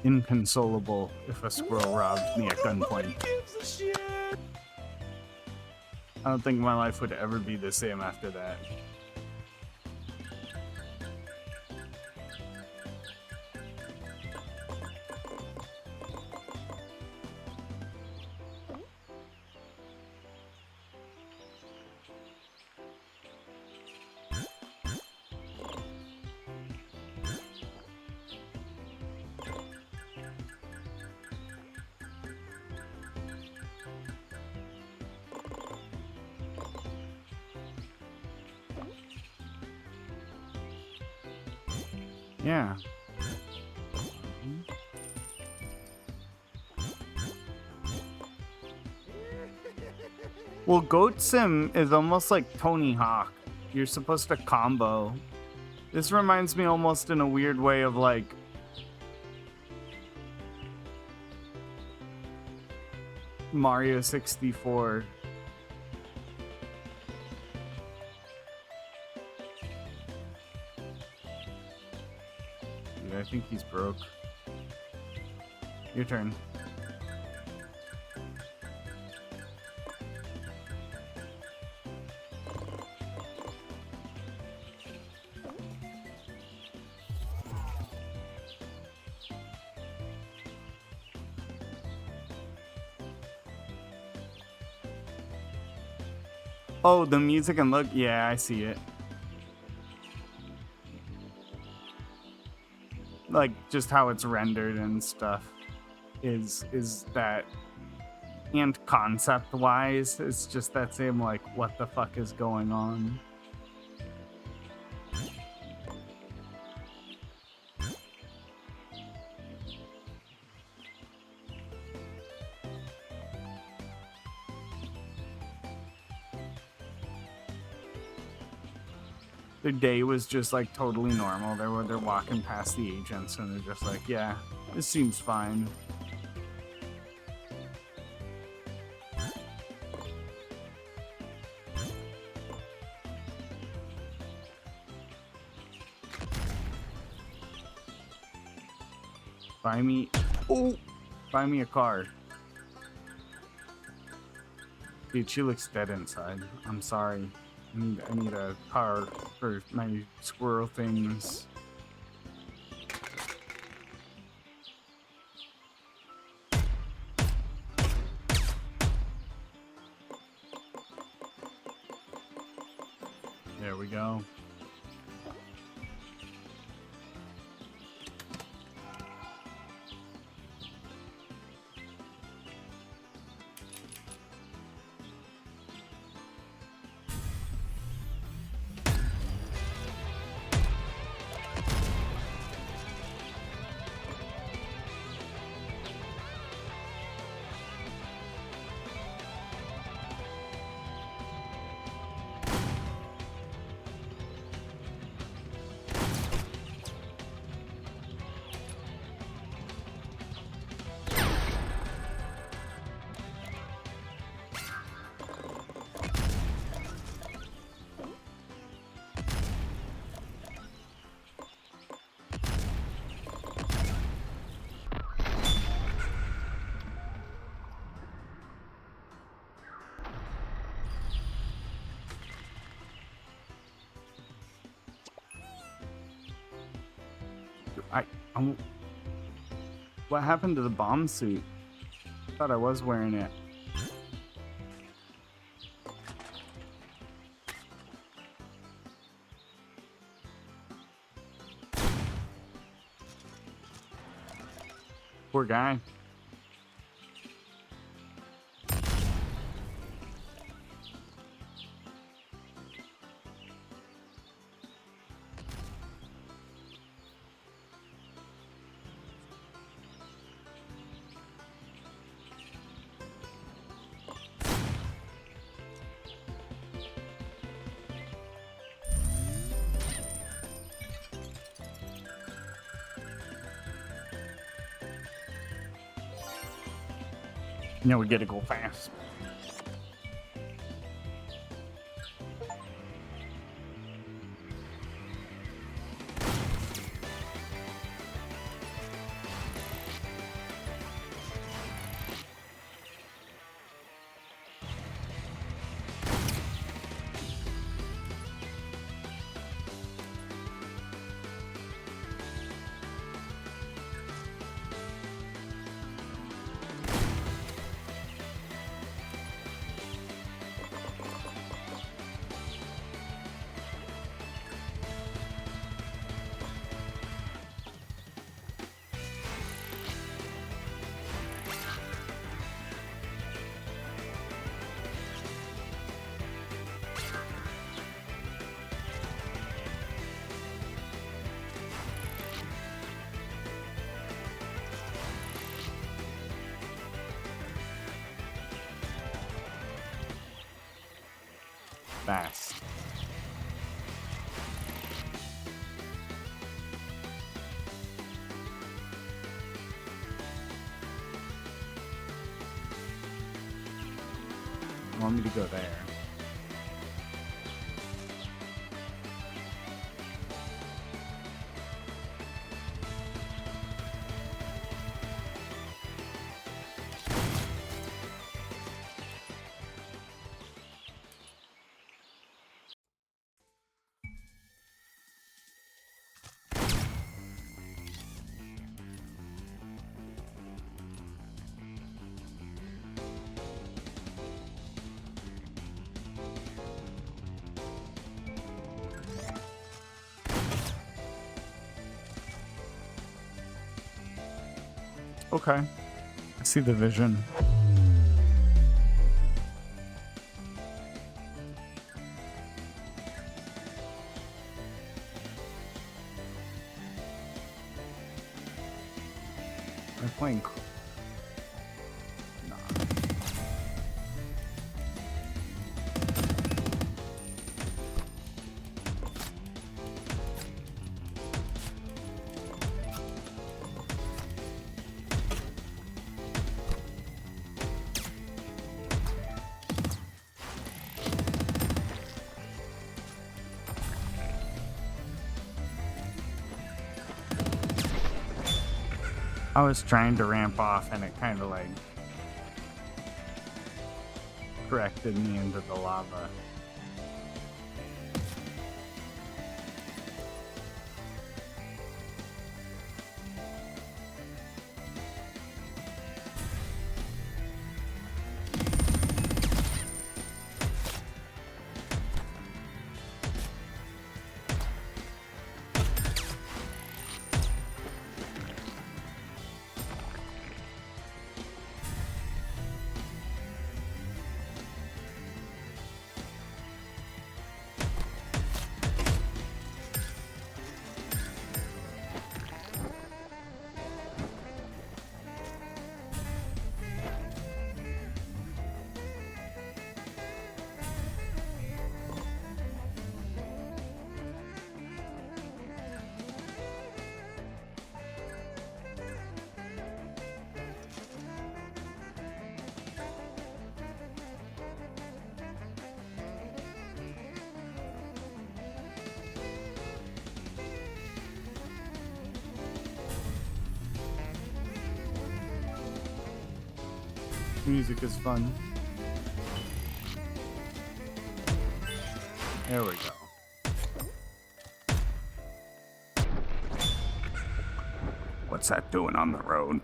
inconsolable if a squirrel robbed me at gunpoint. I don't think my life would ever be the same after that. Yeah. Well, Goat Sim is almost like Tony Hawk. You're supposed to combo. This reminds me almost in a weird way of like Mario 64. Dude, I think he's broke. Your turn. Oh, the music and look. Yeah, I see it. Like just how it's rendered and stuff is that, and concept wise, it's just that same like what the fuck is going on. Their day was just like totally normal. They're walking past the agents and they're just like, yeah, this seems fine. Buy me a car. Dude, she looks dead inside. I'm sorry. I need a car for my squirrel things. There we go. What happened to the bomb suit? I thought I was wearing it. Poor guy. Now we gotta go fast. Fast. You want me to go there? Okay. I see the vision. I'm playing. Nah. I was trying to ramp off and it kind of like corrected me into the lava. Music is fun. There we go. What's that doing on the road?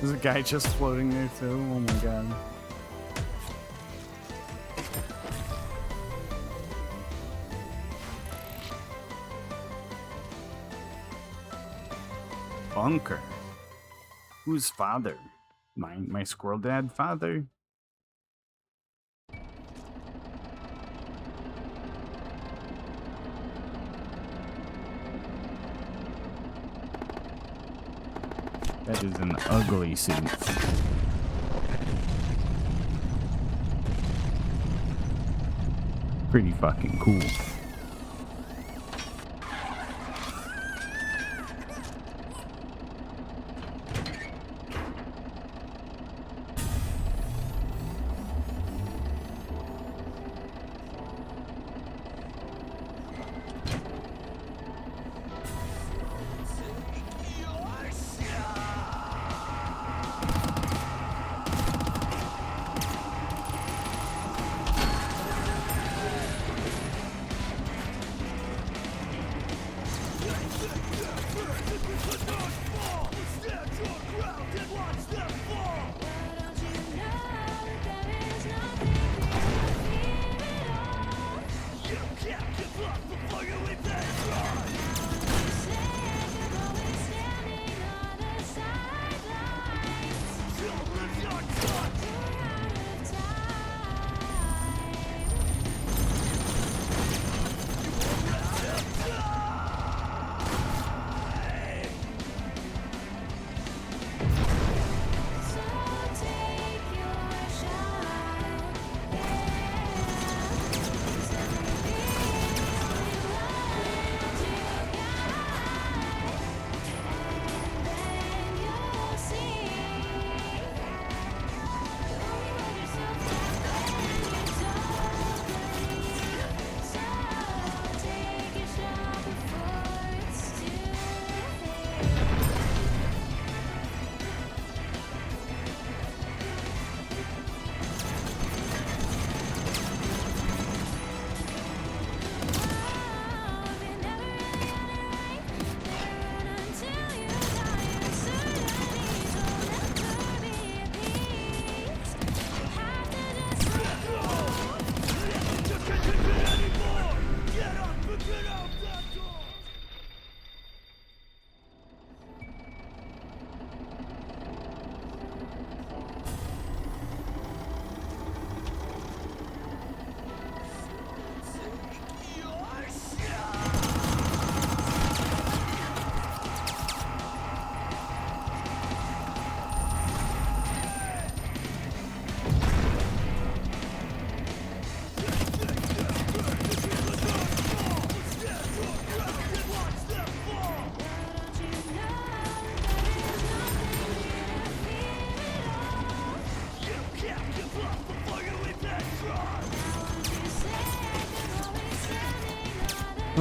There's a guy just floating there too. Oh my god. Bunker. Whose father? My squirrel dad father? That is an ugly suit. Pretty fucking cool.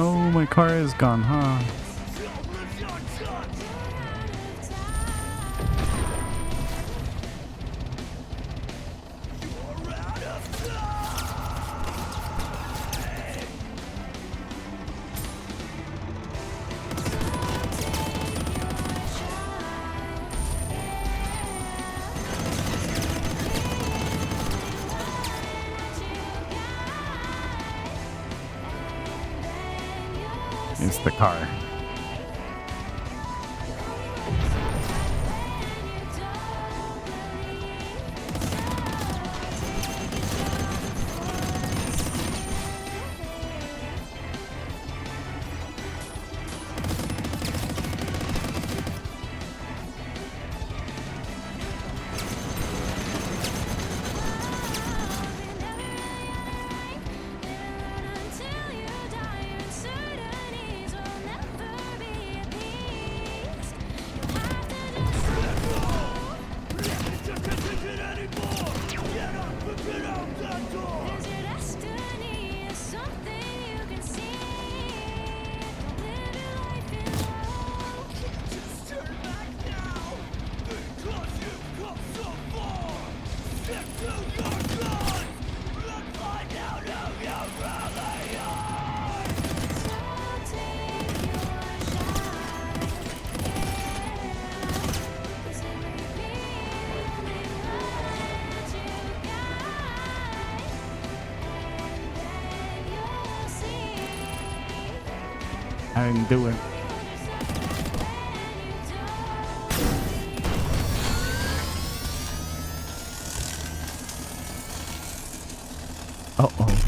Oh, my car is gone, huh? It's the car. ain't doing. Uh-oh.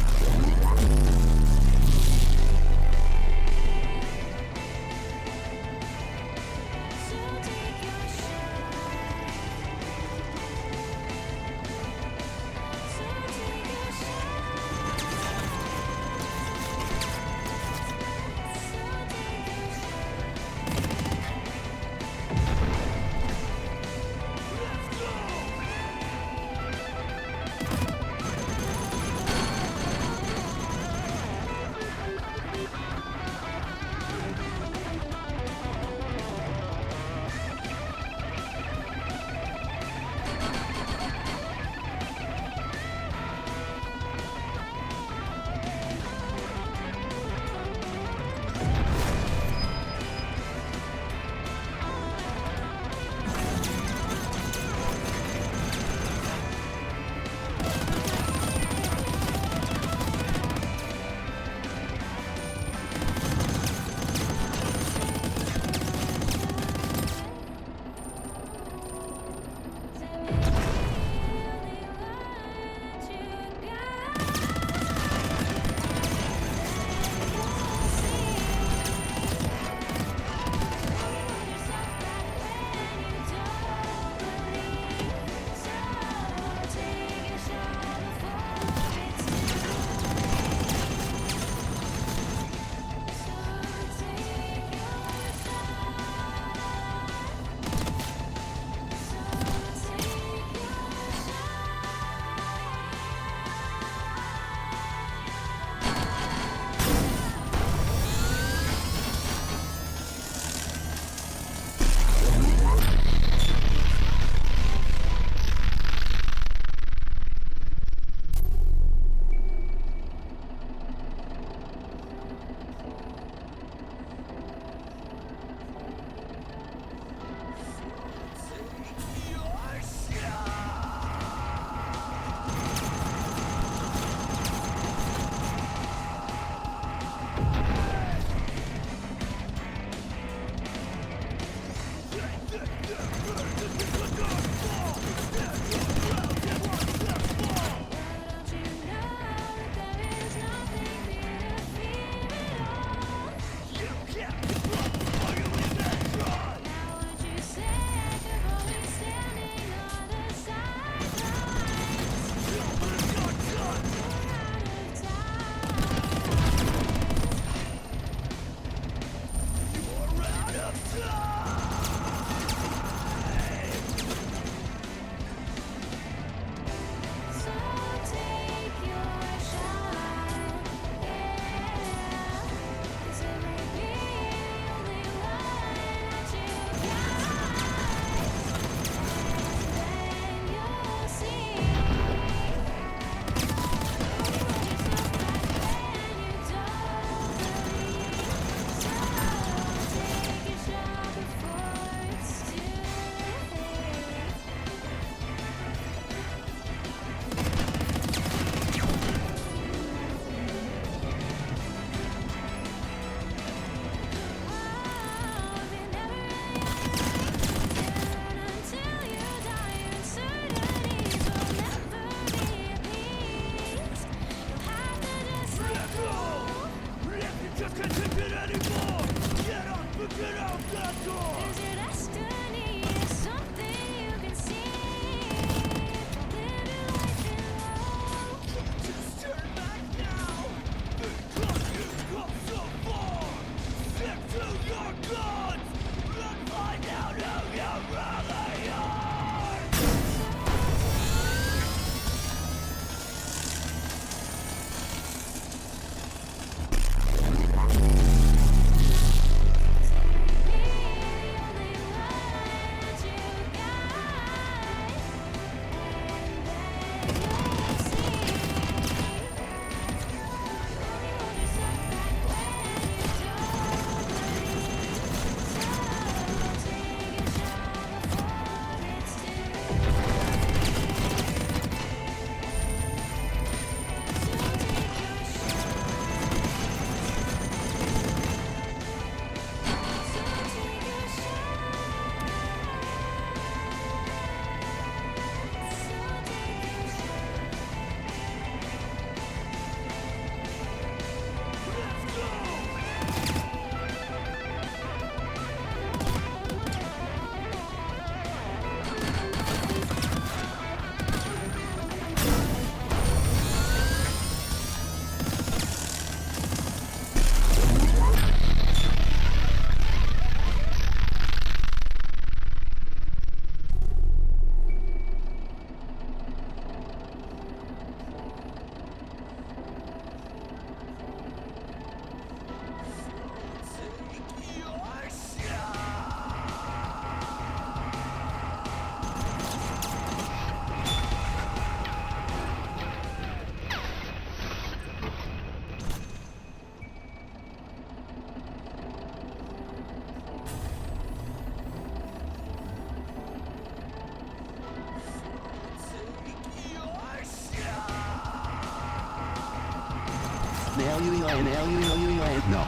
No.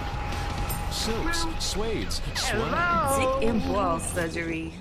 Silks, suedes, Dick and ball surgery.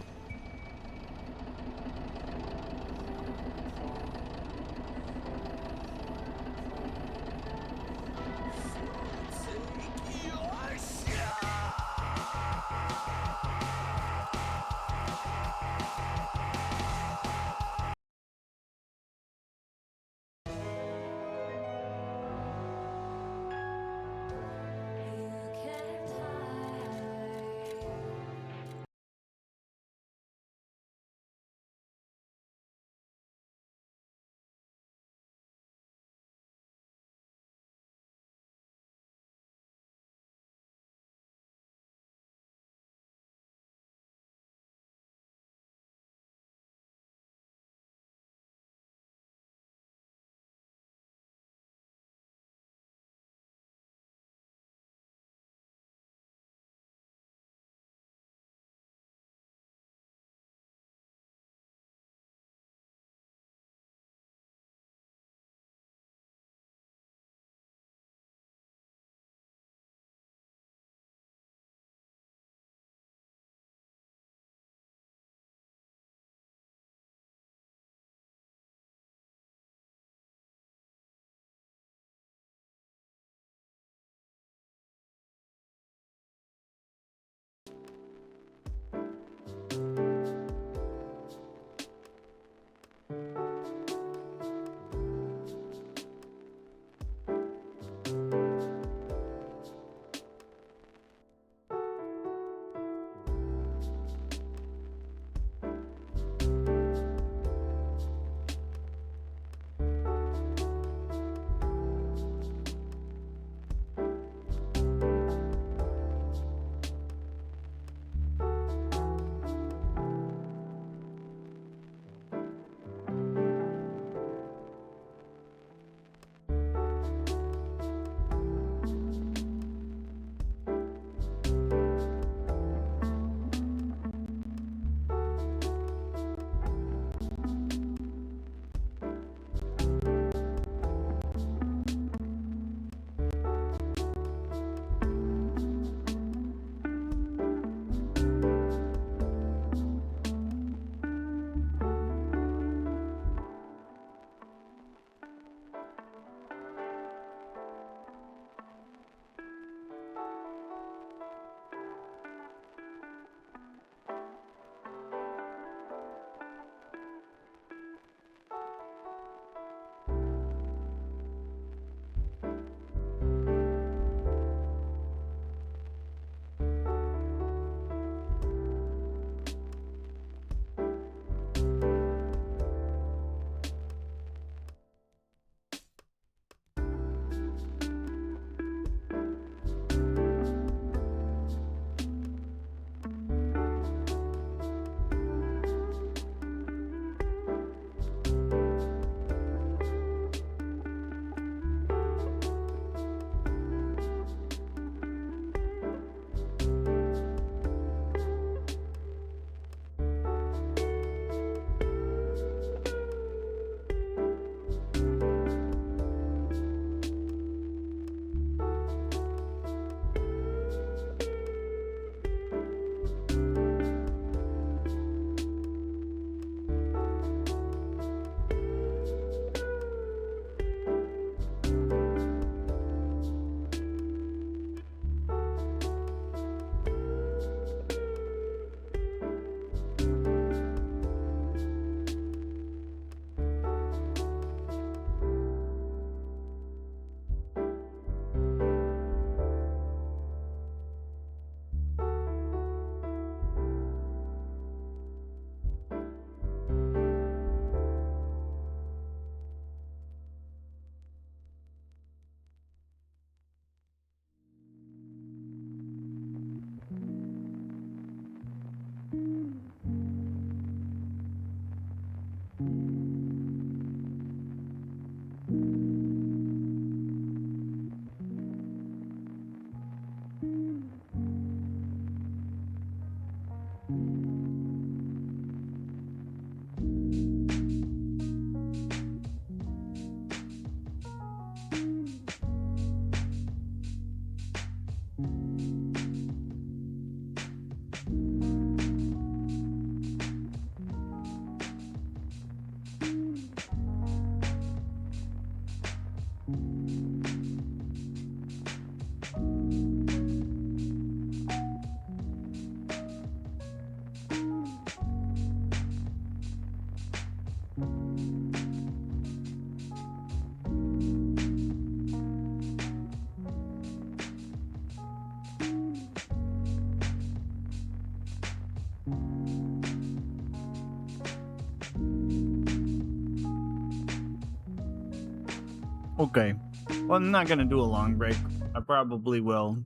Okay. Well, I'm not gonna do a long break. I probably will.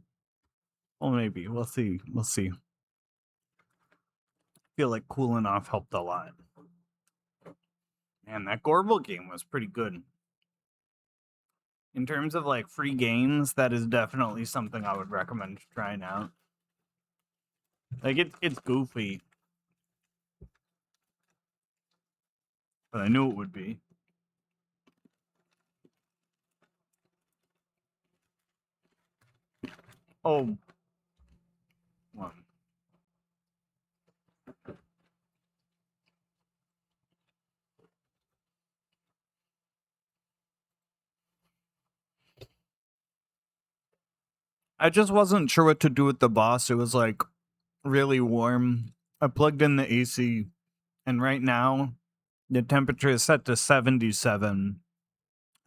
Well, maybe. We'll see. We'll see. Feel like cooling off helped a lot. Man, that Gorbel game was pretty good. In terms of like free games, that is definitely something I would recommend trying out. Like it's goofy, but I knew it would be. Oh, one. I just wasn't sure what to do with the boss. It was like really warm. I plugged in the AC, and right now the temperature is set to 77,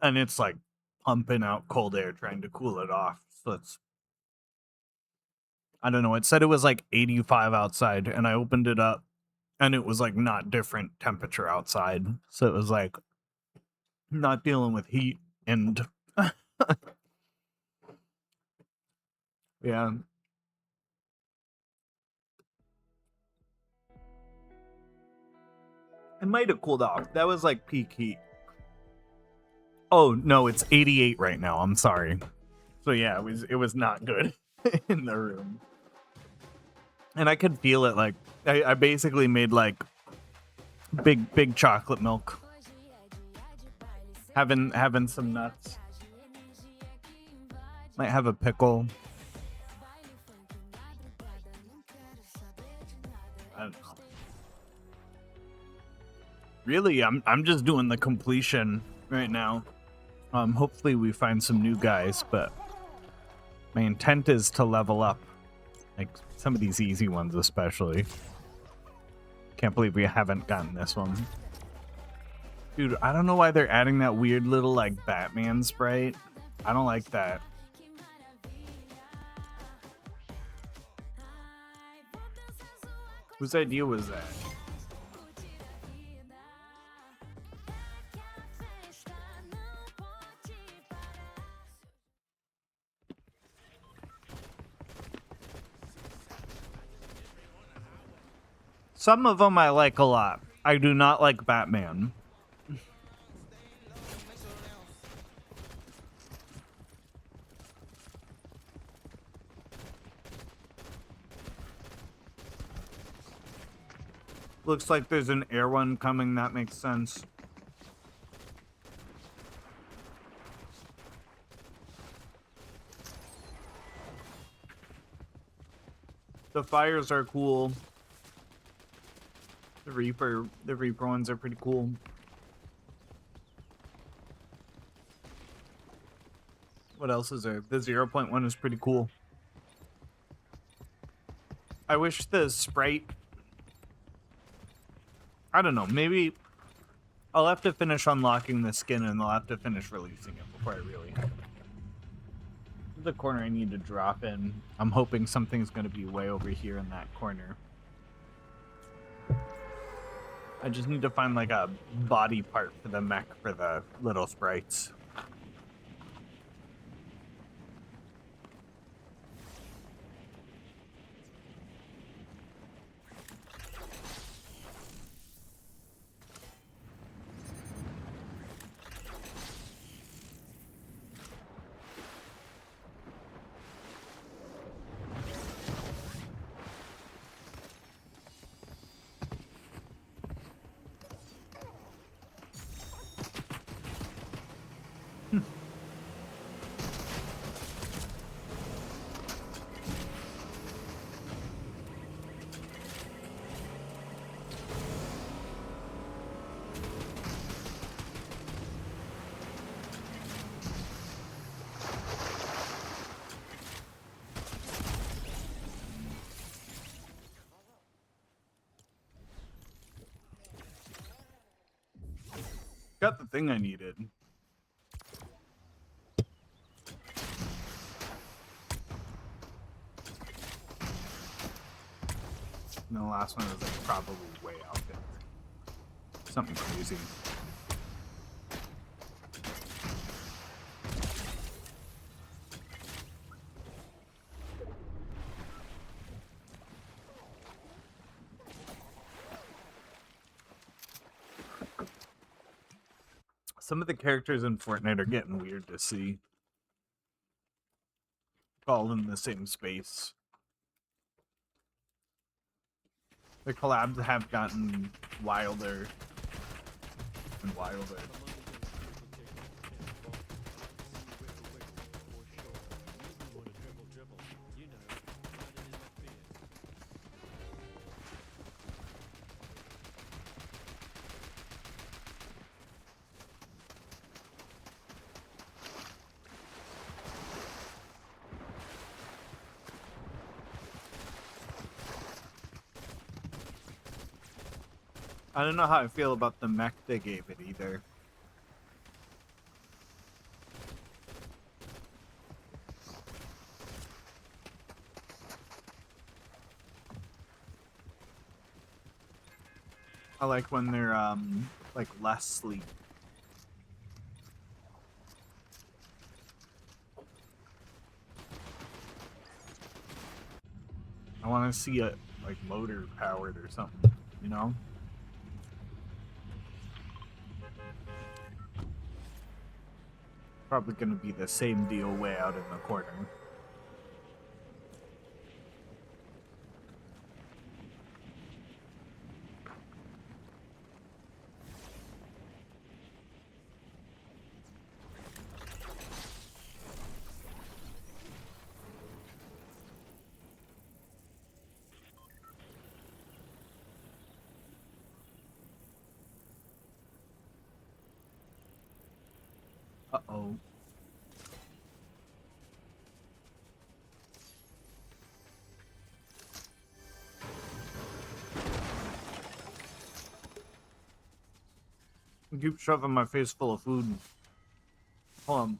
and it's like pumping out cold air trying to cool it off. So it's, I don't know. It said it was like 85 outside, and I opened it up, and it was like not different temperature outside. So it was like not dealing with heat and yeah. It might have cooled off. That was like peak heat. Oh no, it's 88 right now. I'm sorry. So yeah, it was not good in the room. And I could feel it. Like I basically made like big chocolate milk. Having some nuts. Might have a pickle. I don't know. Really, I'm just doing the completion right now. Hopefully we find some new guys, but my intent is to level up. Like some of these easy ones especially. Can't believe we haven't gotten this one. Dude, I don't know why they're adding that weird little like Batman sprite. I don't like that. Whose idea was that? Some of them I like a lot. I do not like Batman. Looks like there's an air one coming. That makes sense. The fires are cool. The Reaper ones are pretty cool. What else is there? The 0.1 is pretty cool. I wish the sprite, I don't know, maybe I'll have to finish unlocking the skin and I'll have to finish releasing it before I really... The corner I need to drop in. I'm hoping something's going to be way over here in that corner. I just need to find like a body part for the mech for the little sprites. Got the thing I needed. And the last one was like probably way out there. Something crazy. Some of the characters in Fortnite are getting weird to see. All in the same space. The collabs have gotten wilder and wilder. I don't know how I feel about the mech they gave it either. I like when they're like less sleek. I want to see it like motor powered or something, you know? Probably gonna be the same deal way out in the corner. Uh-oh. I keep shoving my face full of food. Hold on.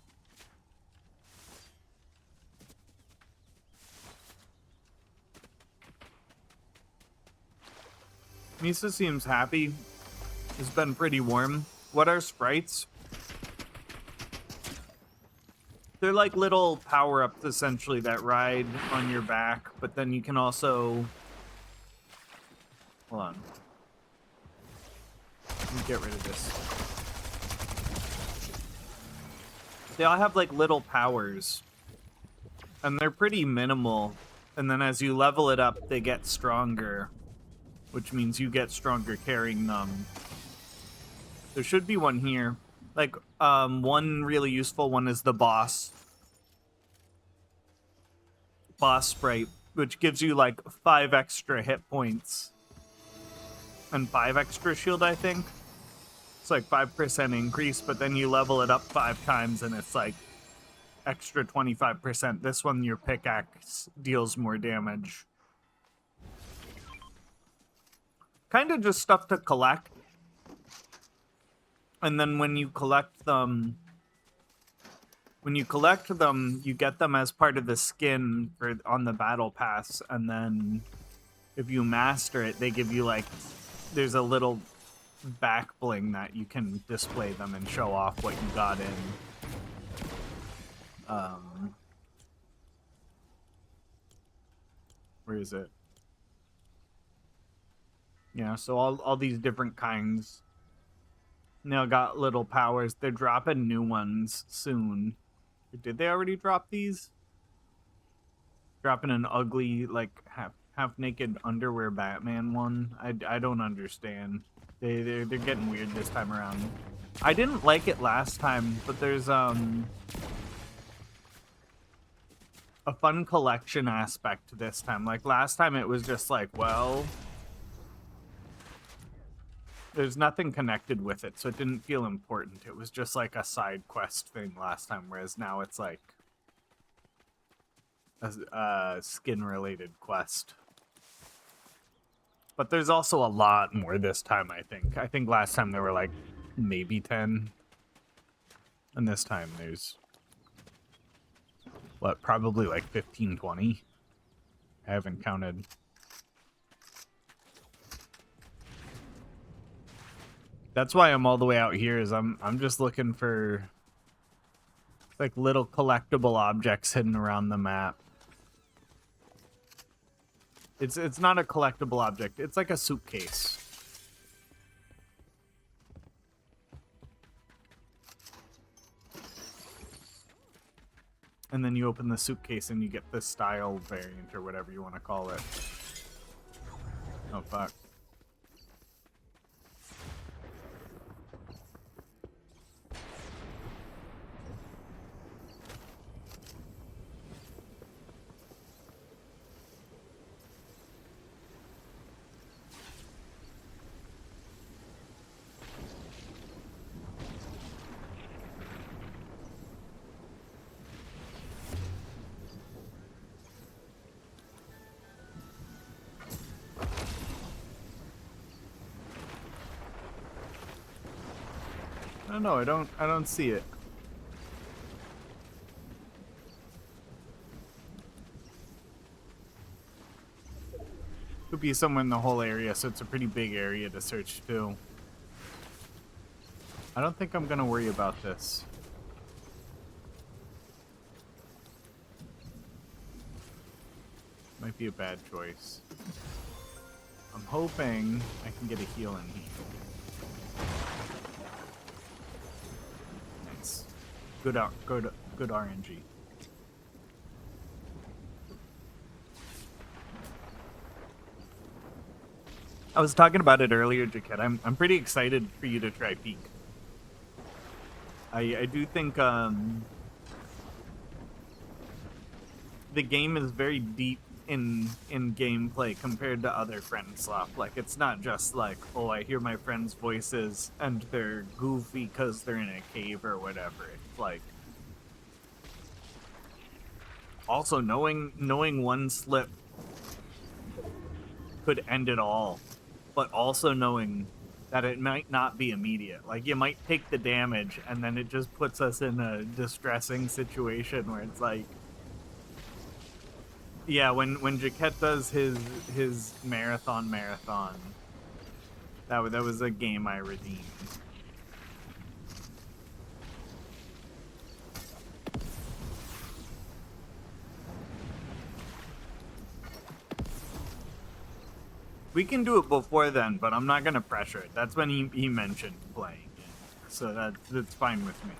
Misa seems happy. It's been pretty warm. What are sprites? They're like little power-ups, essentially, that ride on your back, but then you can also... Hold on. Let me get rid of this. They all have, like, little powers. And they're pretty minimal. And then as you level it up, they get stronger. Which means you get stronger carrying them. There should be one here. Like, one really useful one is the boss sprite, which gives you like 5 extra hit points and 5 extra shield, I think. It's like 5% increase, but then you level it up 5 times and it's like extra 25%. This one, your pickaxe deals more damage. Kind of just stuff to collect. And then when you collect them, you get them as part of the skin on the battle pass, and then if you master it, they give you like, there's a little back bling that you can display them and show off what you got in. Where is it? Yeah, so all these different kinds now got little powers. They're dropping new ones soon. Did they already drop these? Dropping an ugly, like, half naked underwear Batman one. I don't understand. They're getting weird this time around. I didn't like it last time, but there's a fun collection aspect this time. Like last time it was just like, well, there's nothing connected with it, so it didn't feel important. It was just like a side quest thing last time, whereas now it's like a skin-related quest. But there's also a lot more this time, I think. I think last time there were like maybe 10. And this time there's, what, probably like 15, 20? I haven't counted. That's why I'm all the way out here. Is I'm just looking for like little collectible objects hidden around the map. It's not a collectible object. It's like a suitcase. And then you open the suitcase and you get the style variant or whatever you want to call it. Oh, fuck. No, I don't see it. Could be somewhere in the whole area, so it's a pretty big area to search too. I don't think I'm gonna worry about this. Might be a bad choice. I'm hoping I can get a heal in here. Nice. Good RNG. I was talking about it earlier, Jaquette. I'm pretty excited for you to try Peak. I do think the game is very deep in gameplay compared to other friend slop. Like, it's not just like, oh, I hear my friends' voices and they're goofy because they're in a cave or whatever. It's like, also knowing one slip could end it all, but also knowing that it might not be immediate. Like, you might take the damage and then it just puts us in a distressing situation where it's like, yeah, when Jaquette does his marathon, that was a game I redeemed. We can do it before then, but I'm not gonna pressure it. That's when he mentioned playing it, so that's fine with me.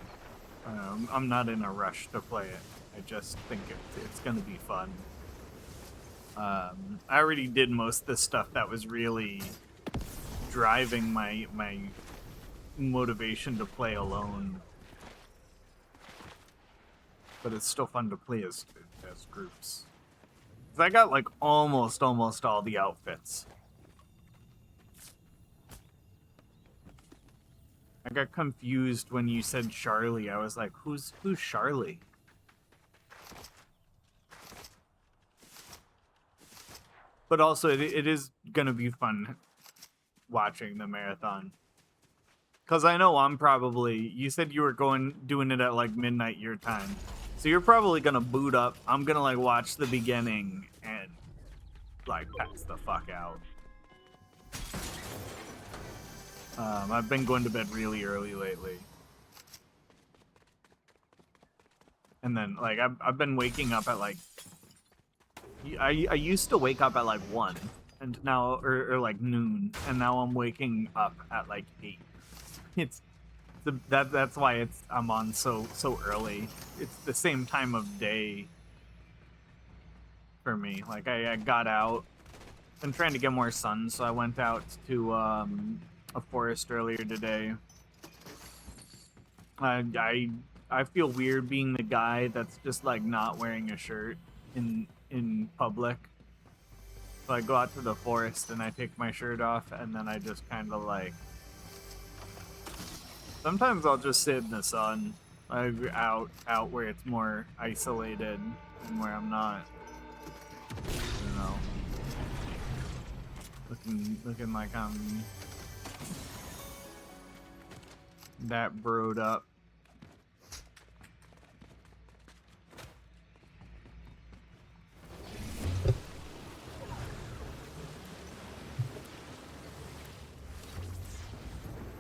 I'm not in a rush to play it. I just think it's gonna be fun. I already did most of the stuff that was really driving my motivation to play alone, but it's still fun to play as groups. 'Cause I got like almost all the outfits. I got confused when you said Charlie. I was like, who's Charlie? But also, it is gonna be fun watching the marathon. Cause I know I'm probably, you said you were doing it at like midnight your time. So you're probably gonna boot up. I'm gonna like watch the beginning and like pass the fuck out. I've been going to bed really early lately. And then like I've been waking up at like, I used to wake up at like 1 and now, or like noon, and now I'm waking up at like 8. That's why I'm on so early. It's the same time of day for me. Like I got out. I'm trying to get more sun, so I went out to a forest earlier today. I feel weird being the guy that's just like not wearing a shirt in public. So I go out to the forest and I take my shirt off, and then I just kind of like, sometimes I'll just sit in the sun, out where it's more isolated and where I'm not, you know, looking like I'm that broed up.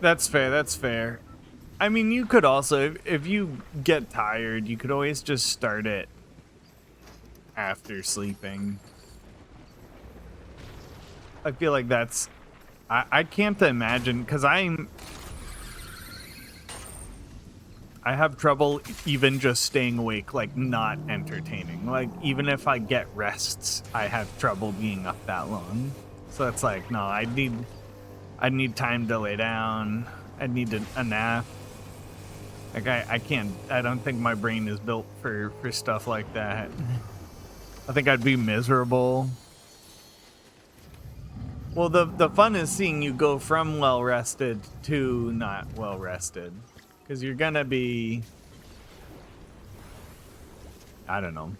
That's fair. That's fair. I mean, you could also, if you get tired, you could always just start it after sleeping. I feel like that's, I can't imagine, because I have trouble even just staying awake, like not entertaining. Like even if I get rests, I have trouble being up that long. So it's like, no, I need time to lay down. I need a nap. Like I can't, I don't think my brain is built for stuff like that. I think I'd be miserable. Well, the fun is seeing you go from well-rested to not well-rested. Because you're gonna be, I don't know.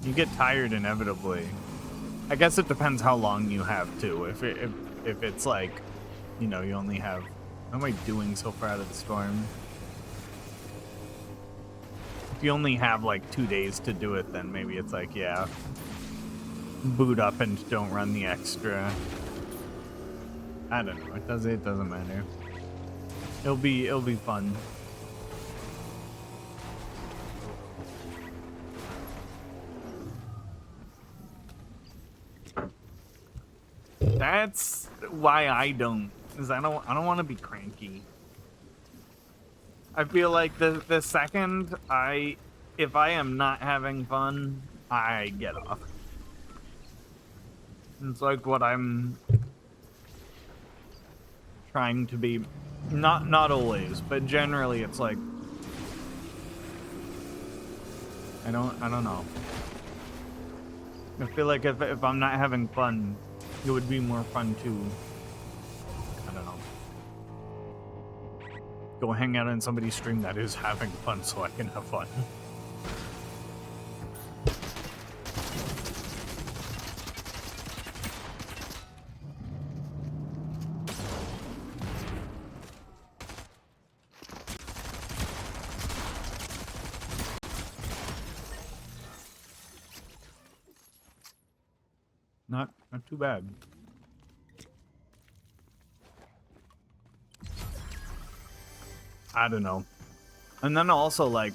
You get tired inevitably. I guess it depends how long you have too. If it's like, you know, you only have, what am I doing so far out of the storm? If you only have like 2 days to do it, then maybe it's like, yeah, boot up and don't run the extra. I don't know. It doesn't matter. It'll be fun. That's why I don't, because I don't want to be cranky. I feel like the second if I am not having fun, I get off. It's like what I'm trying to be, not always, but generally it's like, I don't know. I feel like if I'm not having fun, it would be more fun to, I don't know, go hang out on somebody's stream that is having fun so I can have fun. Not too bad. I don't know. And then also, like,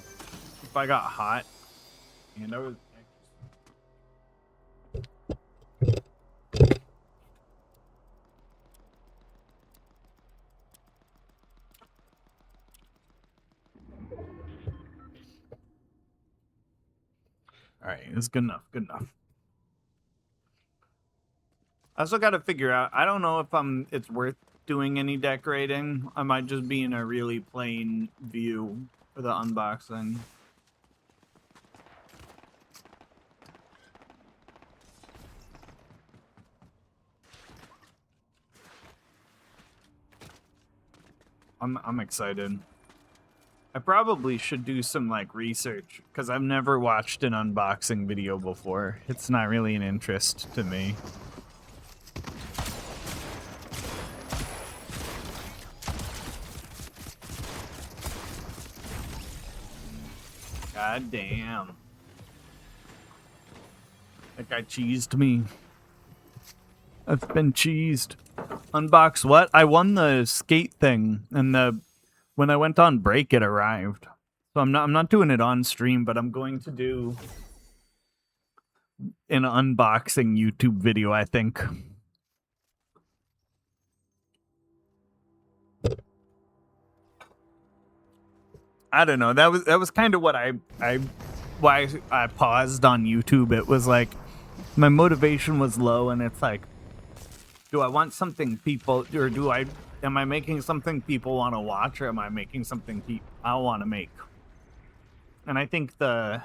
if I got hot and I was... Alright, it's good enough, good enough. I also got to figure out, I don't know if it's worth doing any decorating. I might just be in a really plain view for the unboxing. I'm excited. I probably should do some like research because I've never watched an unboxing video before. It's not really an interest to me. God damn. That guy cheesed me. I've been cheesed. Unbox what? I won the skate thing, and when I went on break, it arrived. So I'm not doing it on stream, but I'm going to do an unboxing YouTube video, I think. I don't know. That was kind of what why I paused on YouTube. It was like my motivation was low, and it's like, do I want something people, or am I making something people want to watch, or am I making something I want to make? And I think the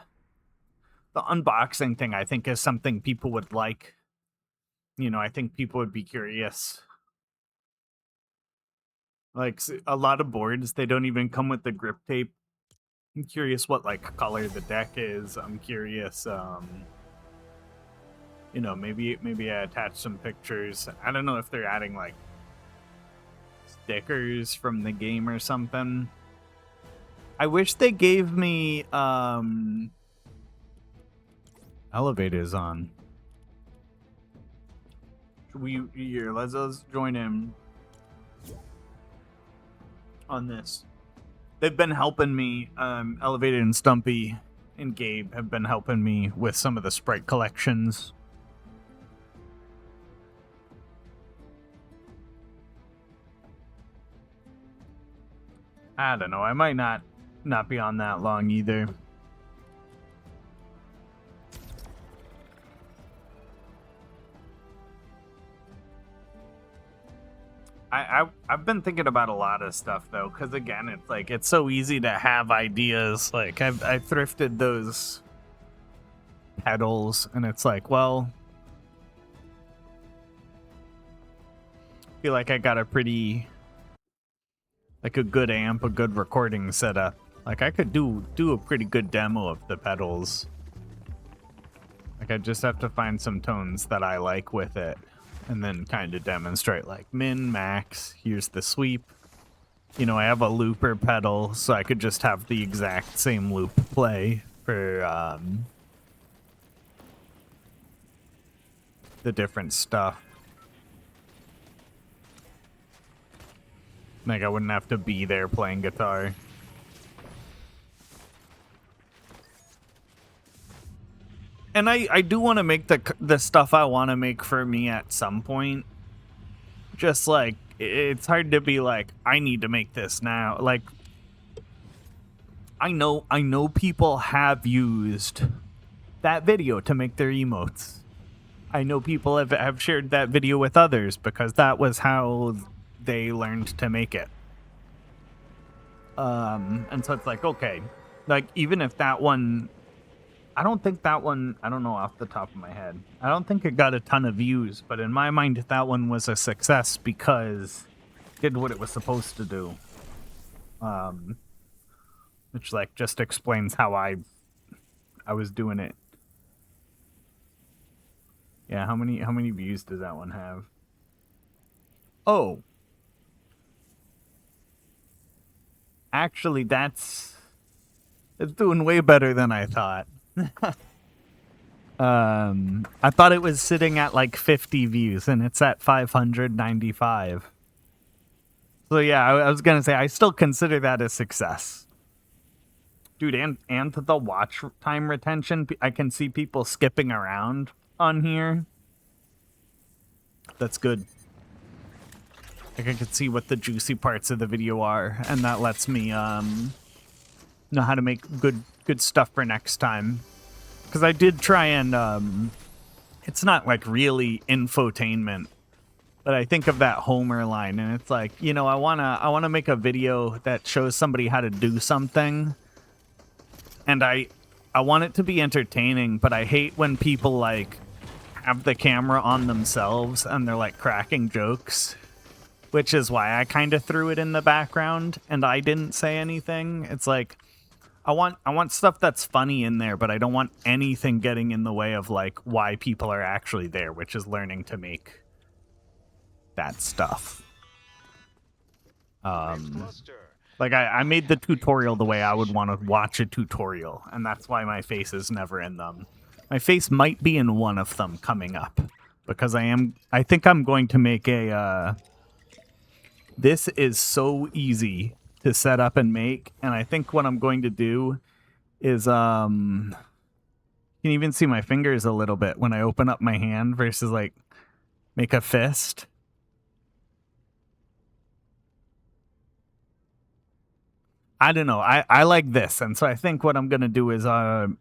unboxing thing, I think, is something people would like. You know, I think people would be curious. Like a lot of boards, they don't even come with the grip tape. I'm curious what like color the deck is. I'm curious, you know, maybe I attach some pictures. I don't know if they're adding like stickers from the game or something. I wish they gave me elevators on. Let's join in on this. They've been helping me. Elevated and Stumpy and Gabe have been helping me with some of the sprite collections. I don't know. I might not be on that long either. I've been thinking about a lot of stuff though, because again, it's like it's so easy to have ideas. Like I thrifted those pedals, and it's like, well, I feel like I got a pretty, like a good amp, a good recording setup. Like I could do a pretty good demo of the pedals. Like I just have to find some tones that I like with it. And then kind of demonstrate like min, max, here's the sweep. You know, I have a looper pedal, so I could just have the exact same loop play for the different stuff. Like I wouldn't have to be there playing guitar. And I do want to make the stuff I want to make for me at some point. Just like, it's hard to be like, I need to make this now. Like, I know people have used that video to make their emotes. I know people have shared that video with others because that was how they learned to make it. And so it's like, okay, like even if that one, I don't think that one, I don't know off the top of my head, I don't think it got a ton of views, but in my mind that one was a success because it did what it was supposed to do. Which like just explains how I was doing it. Yeah, how many views does that one have? Oh. Actually, it's doing way better than I thought. I thought it was sitting at like 50 views and it's at 595. So yeah, I was gonna say I still consider that a success. Dude, and the watch time retention, I can see people skipping around on here. That's good. Like I can see what the juicy parts of the video are, and that lets me know how to make good stuff for next time. Because I did try and it's not like really infotainment, but I think of that Homer line, and it's like, you know, I wanna make a video that shows somebody how to do something, and I want it to be entertaining, but I hate when people like have the camera on themselves and they're like cracking jokes, which is why I kind of threw it in the background and I didn't say anything. It's like I want stuff that's funny in there, but I don't want anything getting in the way of like why people are actually there, which is learning to make that stuff. Like I made the tutorial the way I would want to watch a tutorial, and that's why my face is never in them. My face might be in one of them coming up, because I think I'm going to make a this is so easy to set up and make, and I think what I'm going to do is you can even see my fingers a little bit when I open up my hand versus like make a fist. I don't know. I like this, and so I think what I'm gonna do is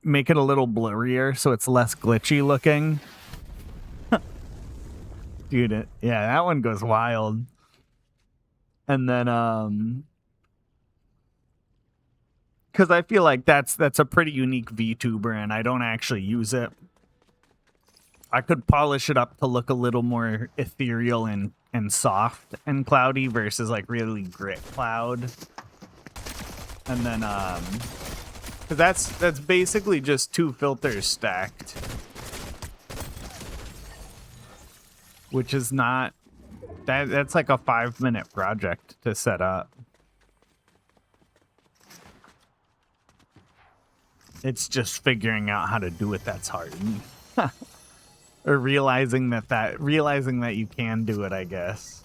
make it a little blurrier so it's less glitchy looking. Dude, yeah, that one goes wild. And then because I feel like that's a pretty unique VTuber, and I don't actually use it. I could polish it up to look a little more ethereal and soft and cloudy versus like really grit cloud. And then because that's basically just two filters stacked, which is not that's like a 5-minute project to set up. It's just figuring out how to do it that's hard. Or realizing that you can do it, I guess.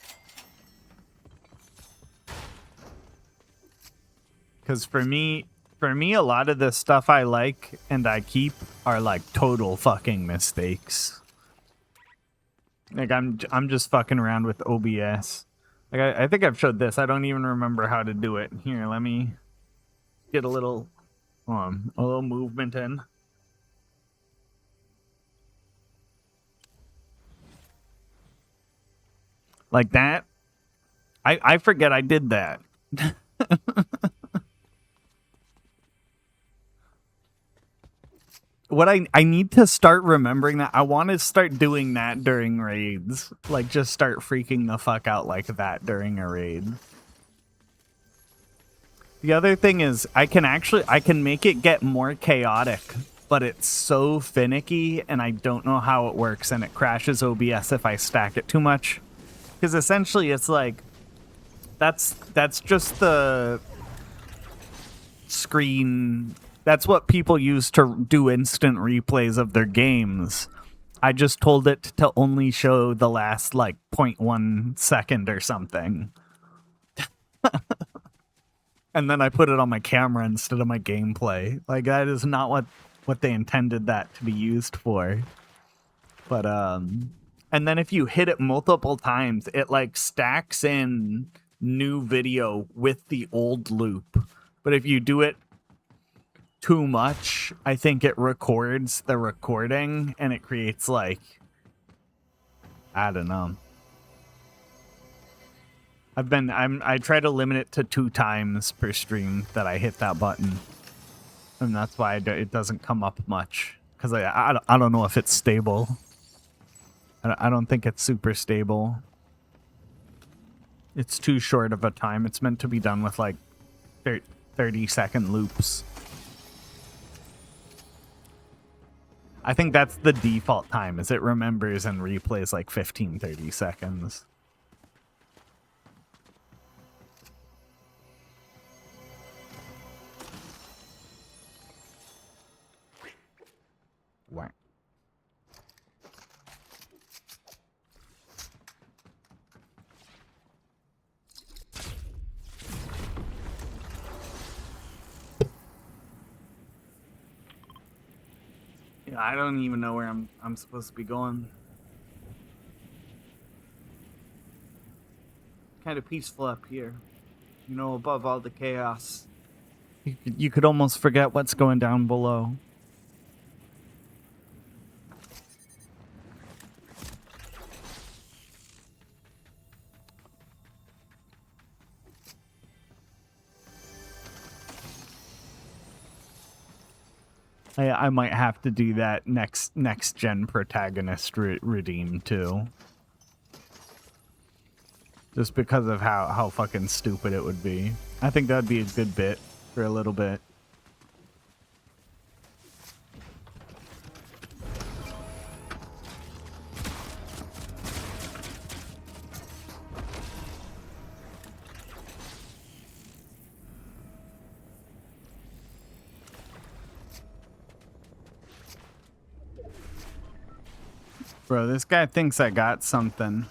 Because for me, a lot of the stuff I like and I keep are like total fucking mistakes. Like I'm just fucking around with OBS. Like I think I've showed this. I don't even remember how to do it. Here, let me get a little movement in. Like that. I forget I did that. What I need to start remembering that. I want to start doing that during raids. Like, just start freaking the fuck out like that during a raid. The other thing is, I can make it get more chaotic, but it's so finicky, and I don't know how it works, and it crashes OBS if I stack it too much. Because essentially, it's like, that's just the screen. That's what people use to do instant replays of their games. I just told it to only show the last, like, 0.1 second or something. And then I put it on my camera instead of my gameplay. Like, that is not what they intended that to be used for. But, and then if you hit it multiple times, it, like, stacks in new video with the old loop. But if you do it too much, I think it records the recording and it creates like, I don't know. I try to limit it to 2 times per stream that I hit that button, and that's why it doesn't come up much, because I don't know if it's stable. I don't think it's super stable. It's too short of a time. It's meant to be done with like 30-second loops. I think that's the default time, is it remembers and replays like 15-30 seconds. Wow. Yeah, I don't even know where I'm supposed to be going. Kind of peaceful up here, you know, above all the chaos. You could almost forget what's going down below. I might have to do that next gen protagonist redeem too. Just because of how fucking stupid it would be. I think that'd be a good bit for a little bit. Bro, this guy thinks I got something.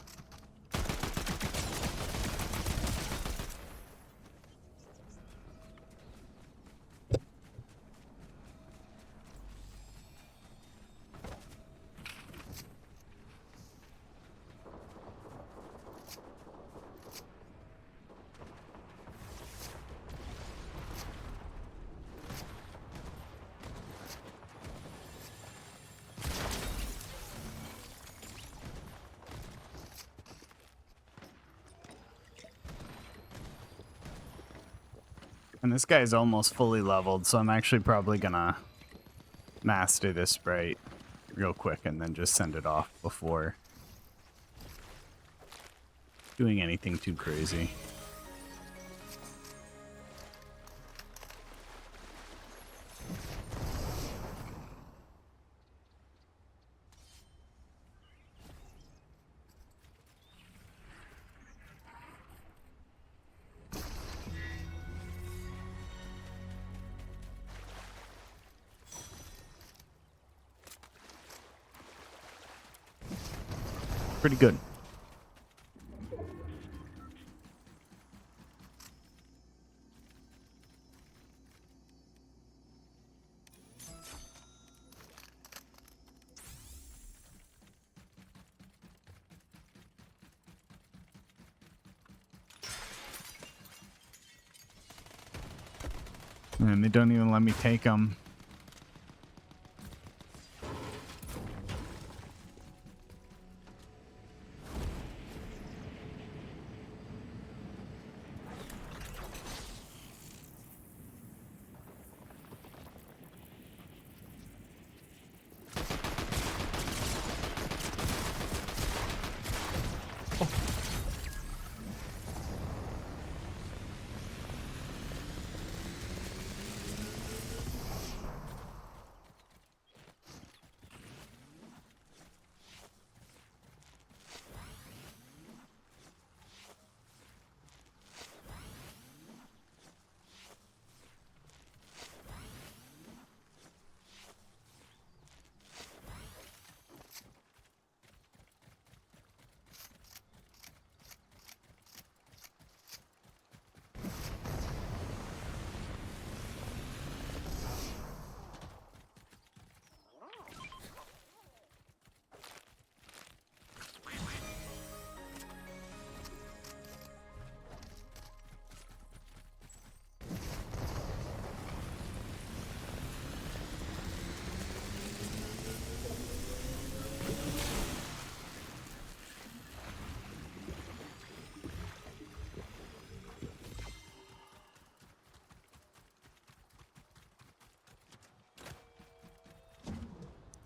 And this guy's almost fully leveled, so I'm actually probably gonna master this sprite real quick and then just send it off before doing anything too crazy. pretty good. And they don't even let me take them.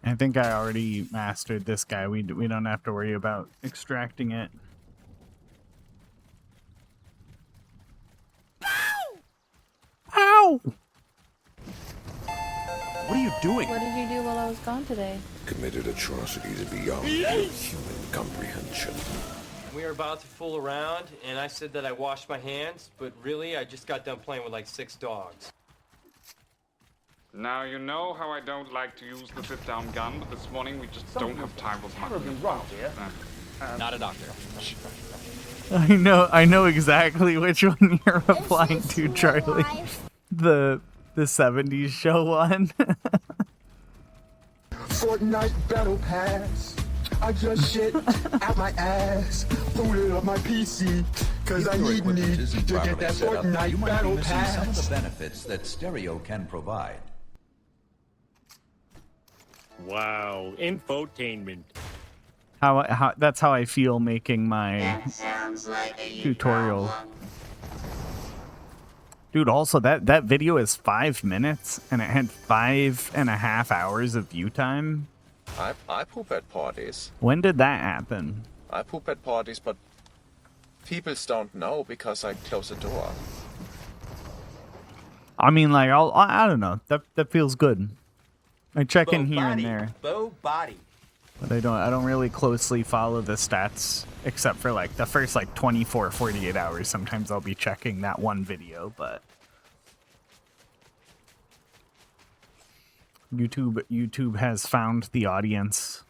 I think I already mastered this guy. We don't have to worry about extracting it. Ow! What are you doing? What did you do while I was gone today? Committed atrocities beyond human comprehension. We were about to fool around, and I said that I washed my hands, but really, I just got done playing with like 6 dogs. Now, you know how I don't like to use the sit-down gun, but this morning we just don't have time with my... wrong, dear. Not a doctor. I know exactly which one you're replying to, Charlie. The 70s show one. Fortnite Battle Pass. I just shit out my ass. Booted up my PC. Cause I need to get that Fortnite Battle Pass. Some of the benefits that stereo can provide. Wow, infotainment. How that's how I feel making my tutorial. Dude, also that video is 5 minutes and it had 5.5 hours of view time. I poop at parties. When did that happen? I poop at parties, but people don't know because I close the door. I mean, like, I don't know. That feels good. I check in here and there. Bow body. But I don't really closely follow the stats, except for like the first like 24, 48 hours. Sometimes I'll be checking that one video, but YouTube has found the audience.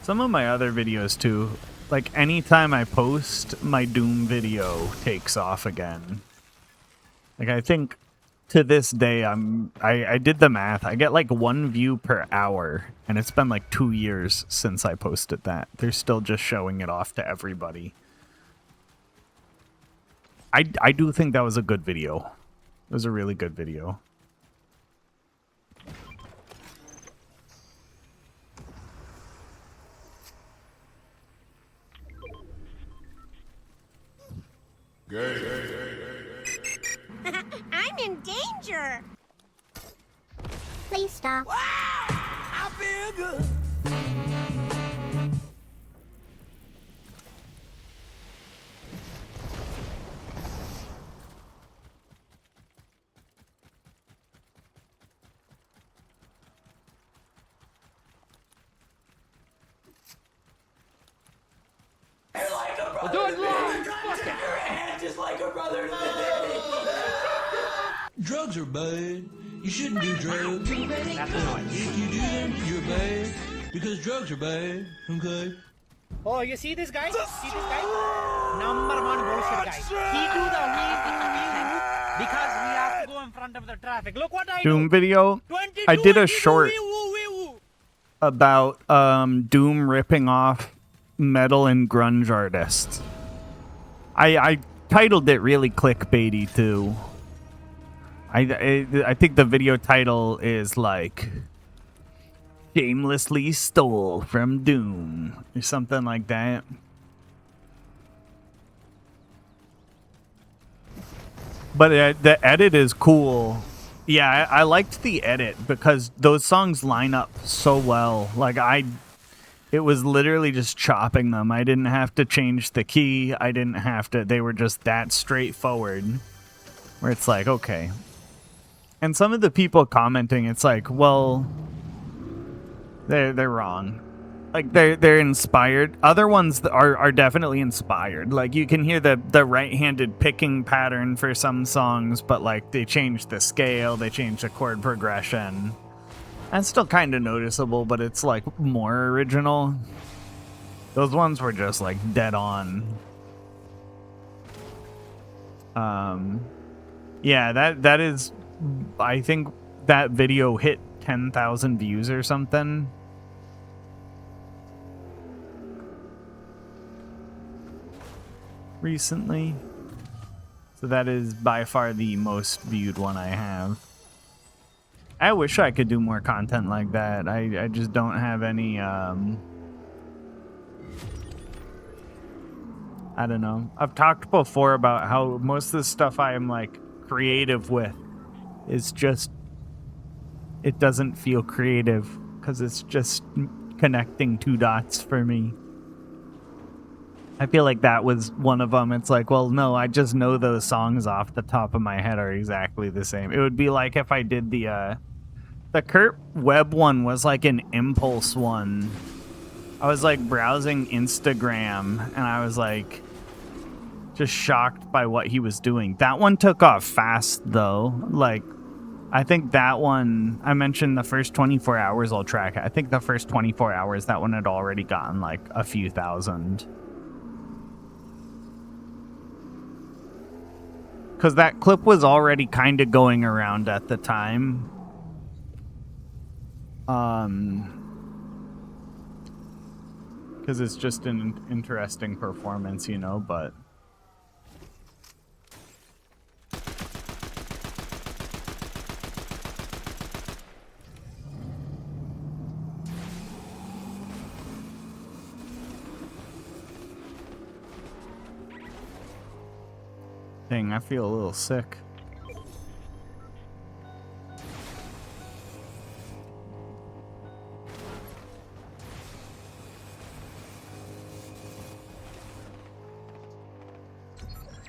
Some of my other videos too, like anytime I post, my Doom video takes off again. Like I think to this day, I did the math. I get like 1 view per hour, and it's been like 2 years since I posted that. They're still just showing it off to everybody. I do think that was a good video. It was a really good video. I'm in danger. Please stop. Wow! I feel good. We'll do it live. Fuck it. Just like a brother to me. Drugs are bad. You shouldn't do drugs. If you do them, you're bad. Because drugs are bad, okay? Oh, you see this guy? See this guy? Number one bullshit guy. He do the because we have to go in front of the traffic. Look what I Doom do. video. I did a short about Doom ripping off metal and grunge artists. I titled it really clickbaity too. I think the video title is like "Shamelessly Stole from Doom" or something like that. But the edit is cool. Yeah, I liked the edit because those songs line up so well. Like it was literally just chopping them. I didn't have to change the key. I didn't have to. They were just that straightforward. Where it's like, okay. And some of the people commenting, it's like, well, they're wrong. Like they're inspired. Other ones are definitely inspired. Like you can hear the right-handed picking pattern for some songs, but like they changed the scale, they changed the chord progression. That's still kind of noticeable, but it's like more original. Those ones were just like dead on. Yeah, that is. I think that video hit 10,000 views or something. Recently. So that is by far the most viewed one I have. I wish I could do more content like that. I just don't have any I don't know. I've talked before about how most of the stuff I am like creative with is just, it doesn't feel creative because it's just connecting two dots for me. I feel like that was one of them. It's like, well, no, I just know those songs off the top of my head are exactly the same. It would be like if I did the Kurt Webb one was like an impulse one. I was like browsing Instagram and I was like just shocked by what he was doing. That one took off fast though. Like I think that one, I mentioned the first 24 hours I'll track it. I think the first 24 hours that one had already gotten like a few thousand. Because that clip was already kind of going around at the time. Because it's just an interesting performance, you know, but... Dang, I feel a little sick.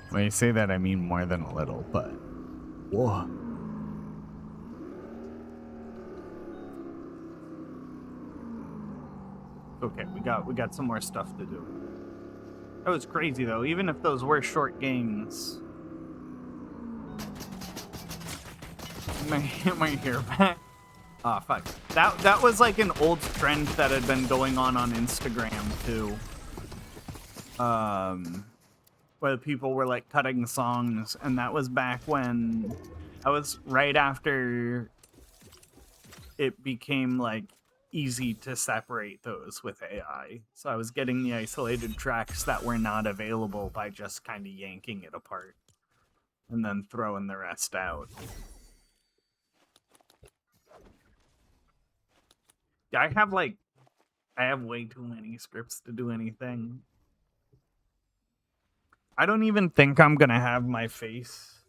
When you say that, I mean more than a little, but... Whoa. Okay, we got some more stuff to do. That was crazy, though. Even if those were short games... My hair back. Oh, fuck. That was like an old trend that had been going on Instagram, too. Where people were like cutting songs, and that was back when I was right after it became like easy to separate those with AI. So I was getting the isolated tracks that were not available by just kind of yanking it apart and then throwing the rest out. I have way too many scripts to do anything. I don't even think I'm gonna have my face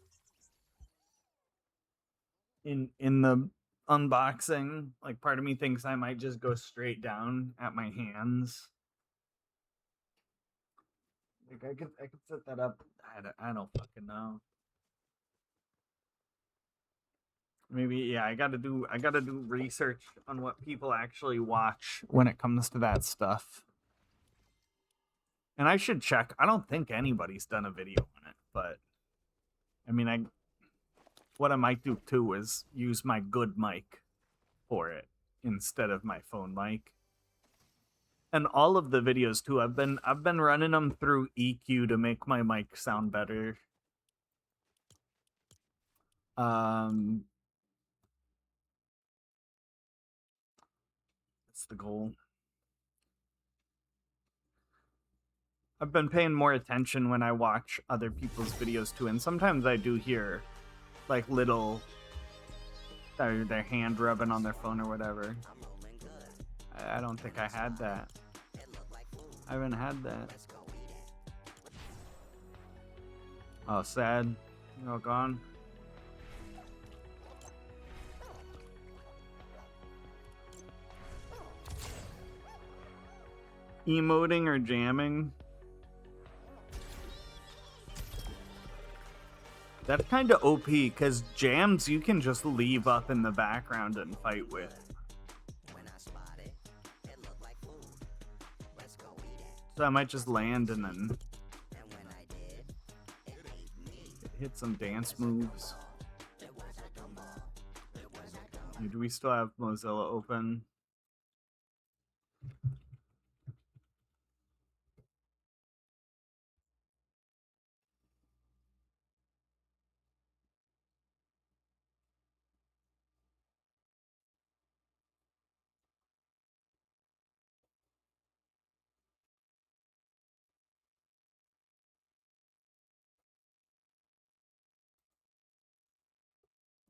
in the unboxing. Like, part of me thinks I might just go straight down at my hands. Like, I could set that up. I don't fucking know. Maybe, yeah, I gotta do research on what people actually watch when it comes to that stuff. And I should check. I don't think anybody's done a video on it, but I mean, what I might do too is use my good mic for it instead of my phone mic. And all of the videos too. I've been running them through EQ to make my mic sound better. That's the goal. I've been paying more attention when I watch other people's videos too, and sometimes I do hear like little their hand rubbing on their phone or whatever. I don't think I had that. I haven't had that. Oh, sad. You're all gone. Emoting or jamming? That's kind of OP, because jams you can just leave up in the background and fight with. So I might just land and then hit some dance moves. Do we still have Mozilla open?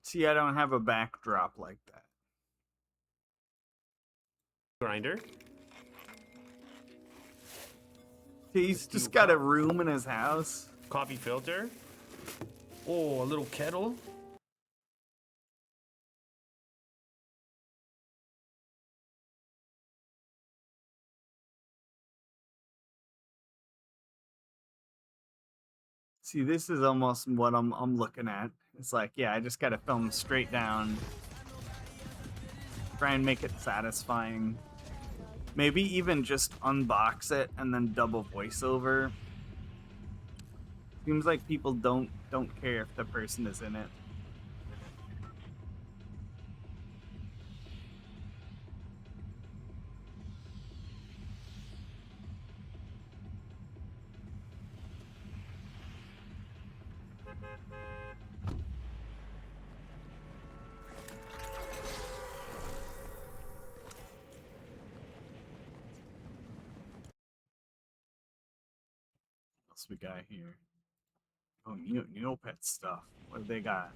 See, I don't have a backdrop like that. Grinder. He's just got a room in his house. Coffee filter. Oh, a little kettle. See, this is almost what I'm looking at. It's like, yeah, I just gotta film straight down. Try and make it satisfying. Maybe even just unbox it and then double voiceover. Seems like people don't care if the person is in it. What else we got here? Oh, Neopet stuff. What do they got?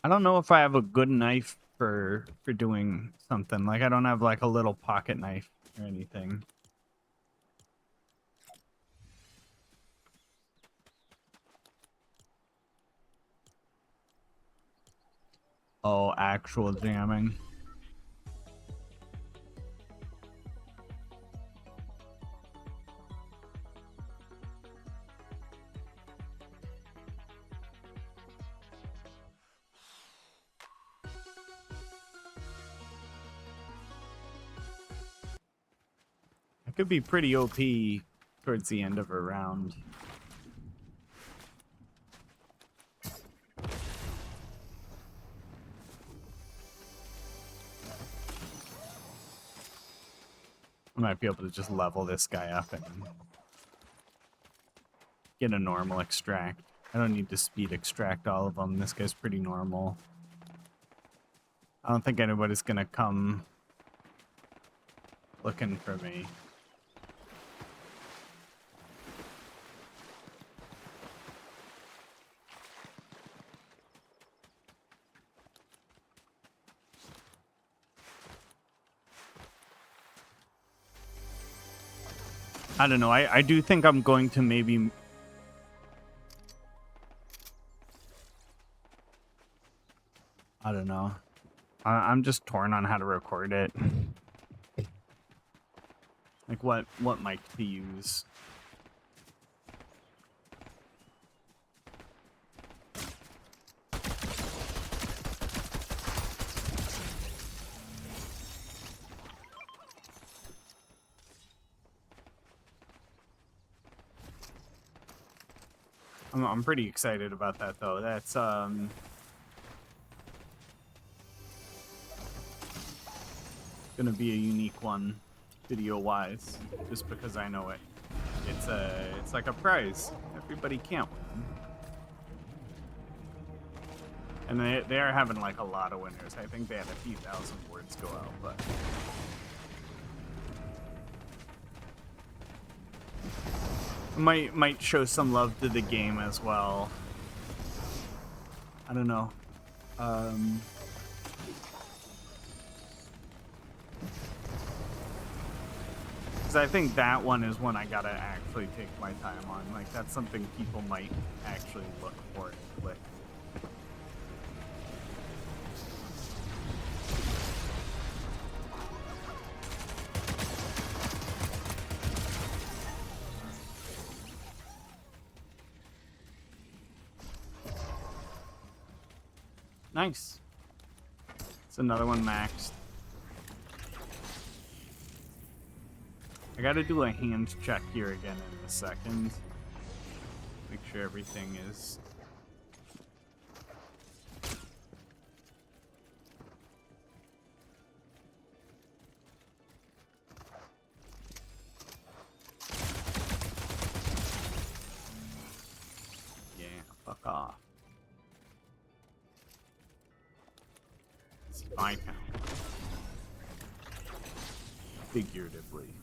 I don't know if I have a good knife for doing something. Like, I don't have like a little pocket knife or anything. Oh, actual jamming. It could be pretty OP towards the end of a round. I might be able to just level this guy up and get a normal extract. I don't need to speed extract all of them. This guy's pretty normal. I don't think anybody's gonna come looking for me. I don't know. I do think I'm going to maybe I don't know. I'm just torn on how to record it. Like what mic to use. I'm pretty excited about that though. That's gonna be a unique one video wise, just because I know it. It's like a prize. Everybody can't win. And they are having like a lot of winners. I think they had a few thousand words go out, but might show some love to the game as well. I don't know. Because I think that one is one I gotta actually take my time on. Like that's something people might actually look for and click. Nice. It's another one maxed. I gotta do a hand check here again in a second. Make sure everything is... Yeah, fuck off. It's my count. Figuratively.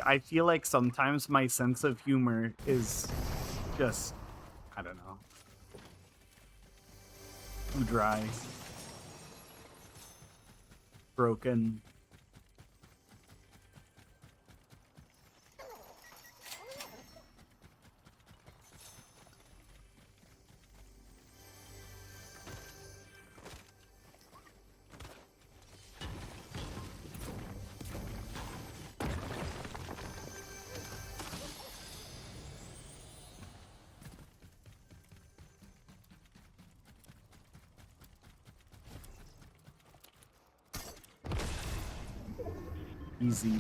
I feel like sometimes my sense of humor is just, I don't know, too dry, broken. Easy.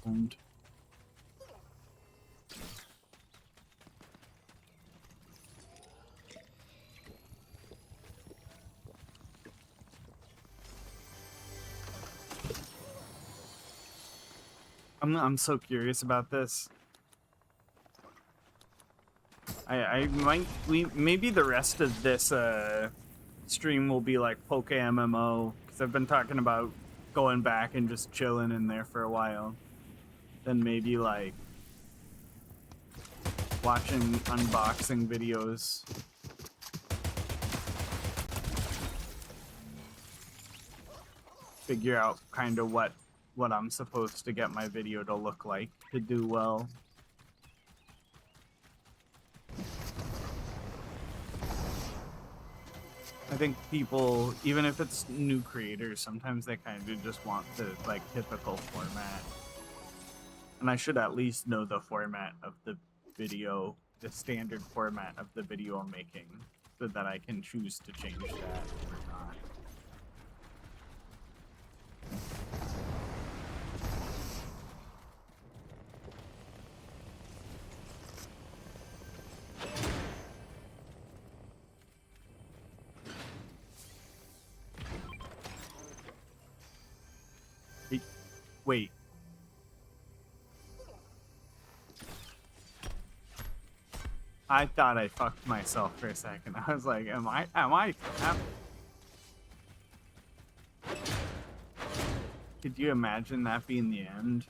Owned. I'm so curious about this. I might maybe the rest of this stream will be like Poke MMO, because I've been talking about going back and just chilling in there for a while. Then maybe like watching unboxing videos. Figure out kind of what I'm supposed to get my video to look like to do well. I think people, even if it's new creators, sometimes they kind of just want the like typical format. And I should at least know the format of the video, the standard format of the video I'm making, so that I can choose to change that or not. Wait. I thought I fucked myself for a second. I was like, am I Could you imagine that being the end?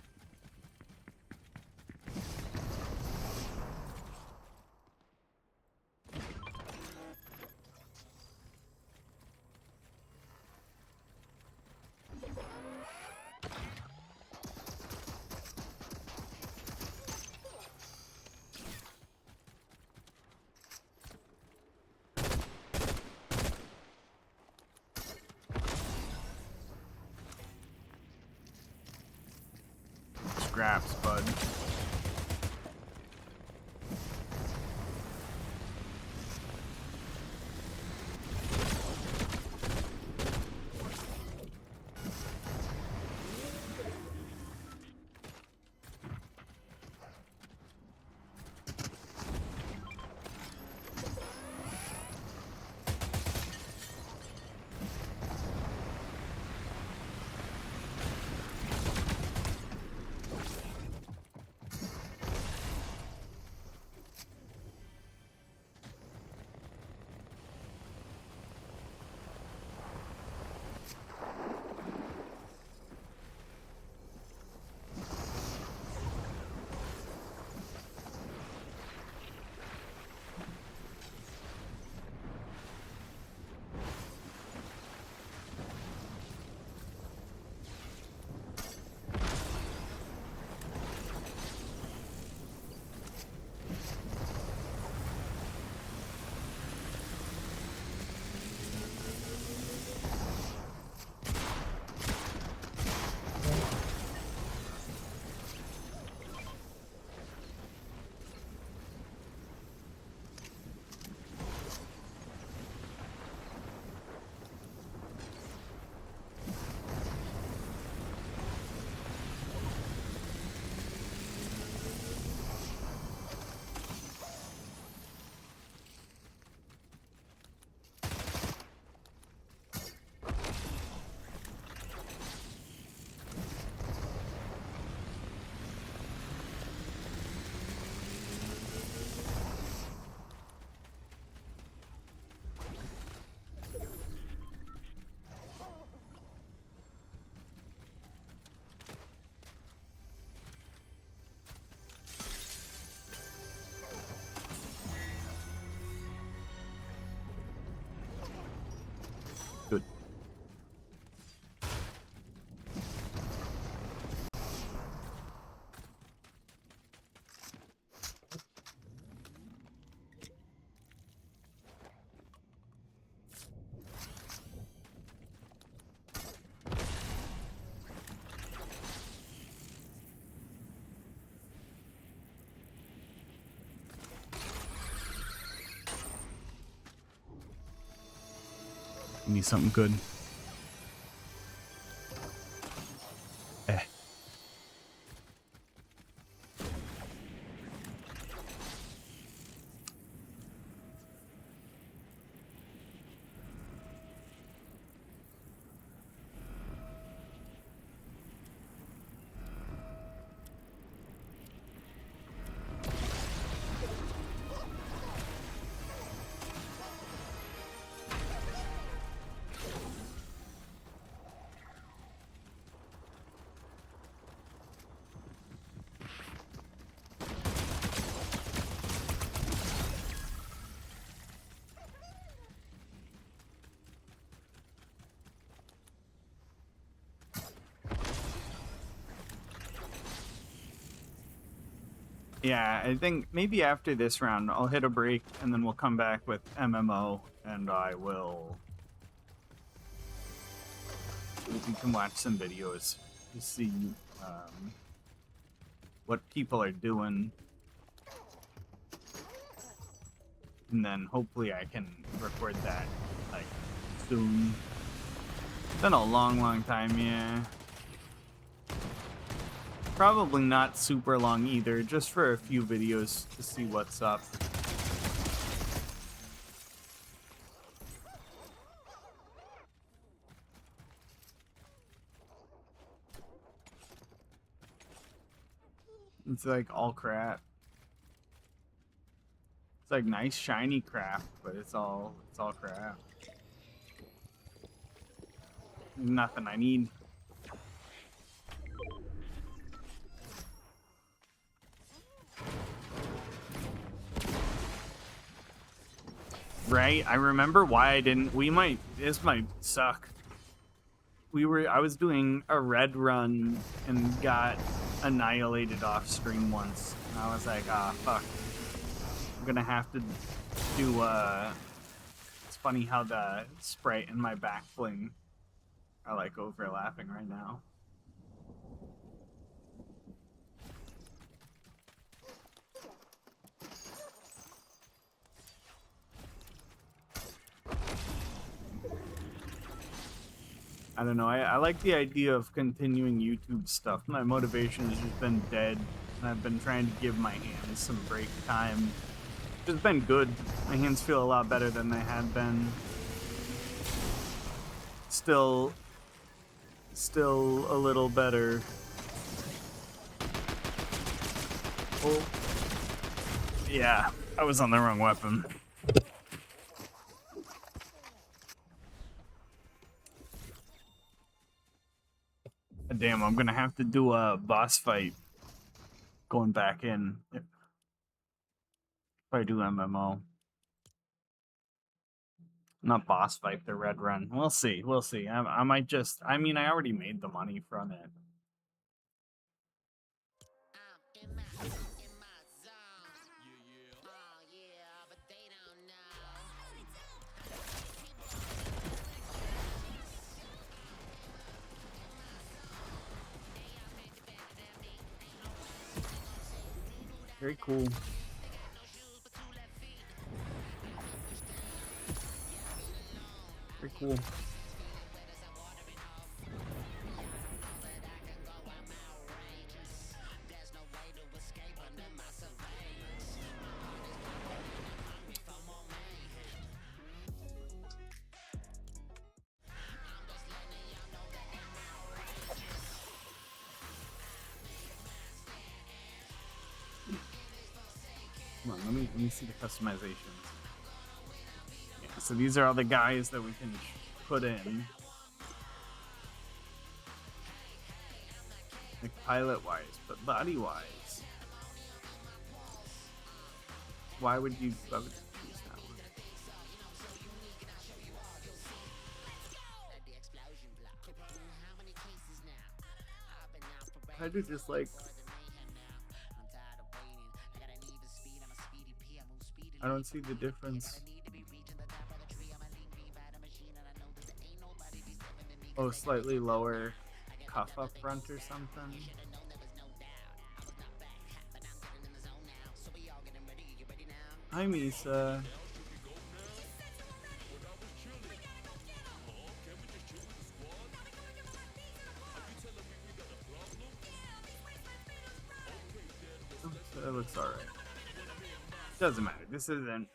Scraps, bud. Good. Give me something good. Yeah, I think maybe after this round I'll hit a break and then we'll come back with MMO and I will... We can watch some videos to see what people are doing. And then hopefully I can record that like soon. It's been a long time, yeah. Probably not super long either, just for a few videos to see what's up. It's like all crap. It's like nice shiny crap, but it's all crap. Nothing I need. Right? I remember why I didn't. This might suck. I was doing a red run and got annihilated off stream once. And I was like, ah, fuck. I'm gonna have to do, it's funny how the sprite and my back bling are like overlapping right now. I don't know. I like the idea of continuing YouTube stuff. My motivation has just been dead, and I've been trying to give my hands some break time. It's been good. My hands feel a lot better than they had been. Still a little better. Oh, yeah. I was on the wrong weapon. Damn, I'm gonna have to do a boss fight going back in if I do MMO. Not boss fight, the red run. We'll see. We'll see. I might just. I mean, I already made the money from it. Very cool. Very cool. Come on, let me see the customizations. Yeah, so these are all the guys that we can put in. Like pilot-wise, but body-wise. Why would you use that one? I do just like... I don't see the difference. Oh, slightly lower cuff up front or something. Hi, Misa. That looks alright. Doesn't matter. This isn't.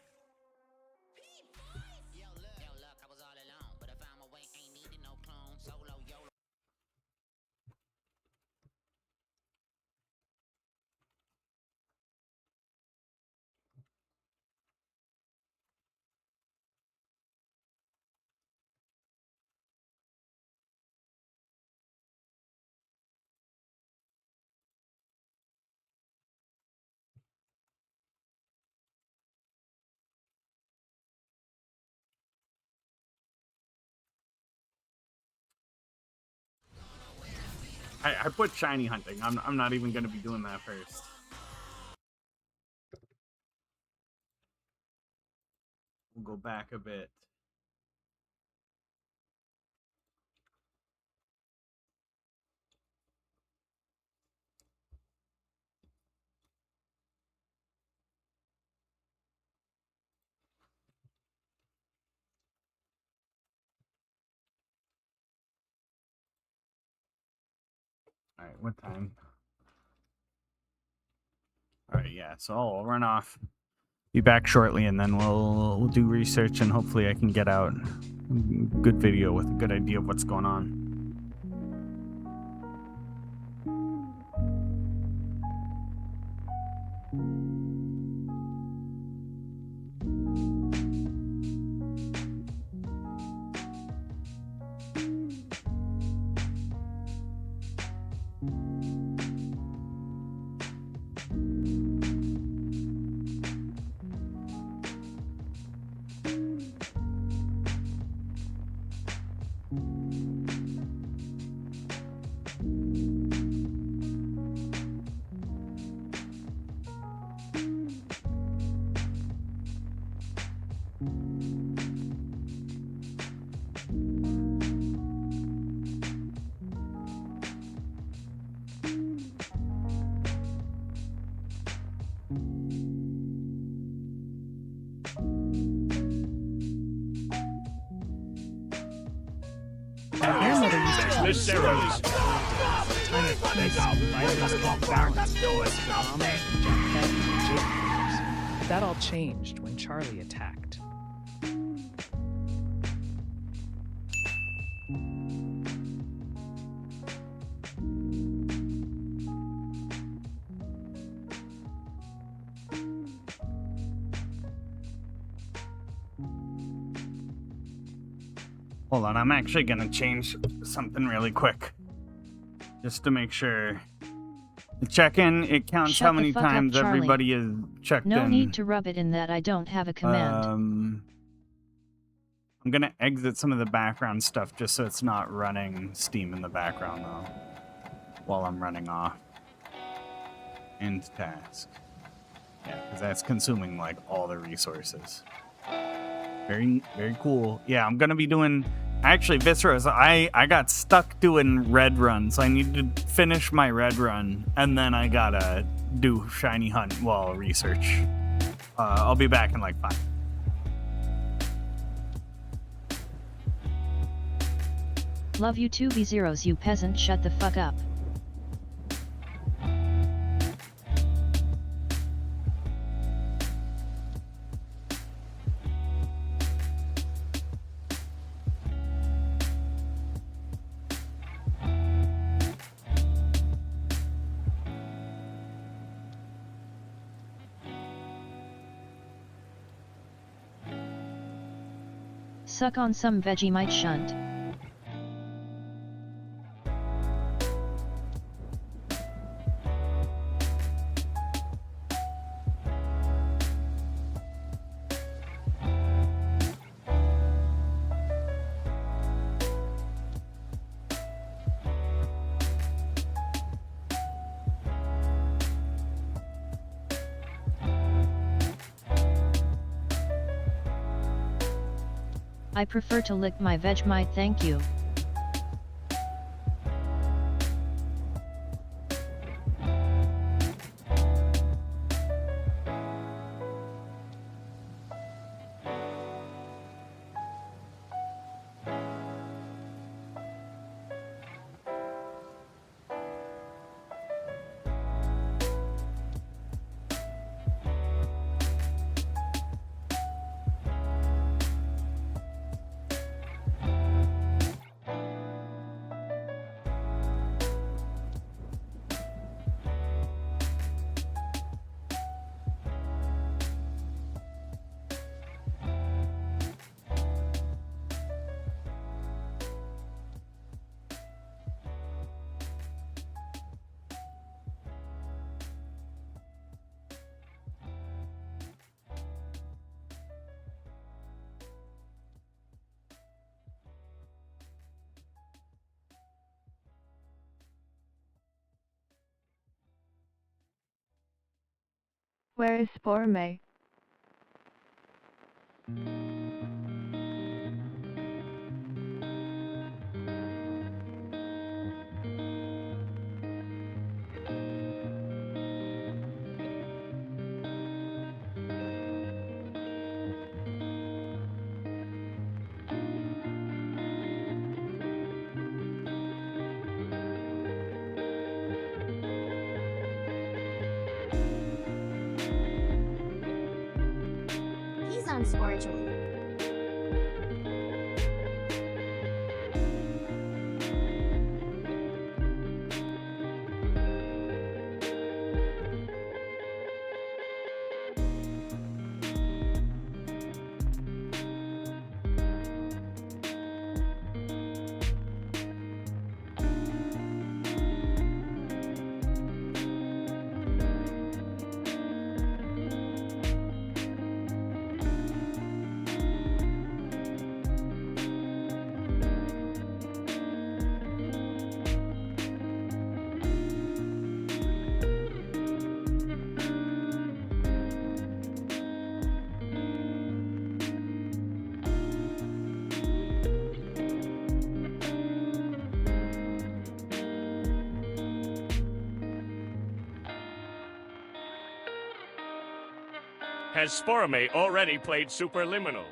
I put shiny hunting. I'm not even going to be doing that first. We'll go back a bit. Alright, what time? Alright, yeah, so I'll run off. Be back shortly, and then we'll do research, and hopefully I can get out a good video with a good idea of what's going on. My grandmother used to tell stories about the time that peace and violence came balance between Saddam, Jack Kennedy, and J. Andrews. That all changed when Charlie attacked. Hold on, I'm actually gonna change something really quick. Just to make sure. The check-in, it counts Shut how the many fuck up, times Charlie. everybody is checked No in. need to rub it in that I don't have a command. I'm gonna exit some of the background stuff just so it's not running Steam in the background though. While I'm running off. End task. Yeah, because that's consuming like all the resources. Very, very cool. Yeah, I'm gonna be doing. Actually, Visceros, I got stuck doing red runs. I need to finish my red run, and then I gotta do shiny hunt while research. I'll be back in like 5. Love you too, V-Zeros, you peasant, shut the fuck up. Suck on some Vegemite shunt. I prefer to lick my Vegemite, thank you. Where is Sporme? He's on Sportual. has Sporame already played Superliminal?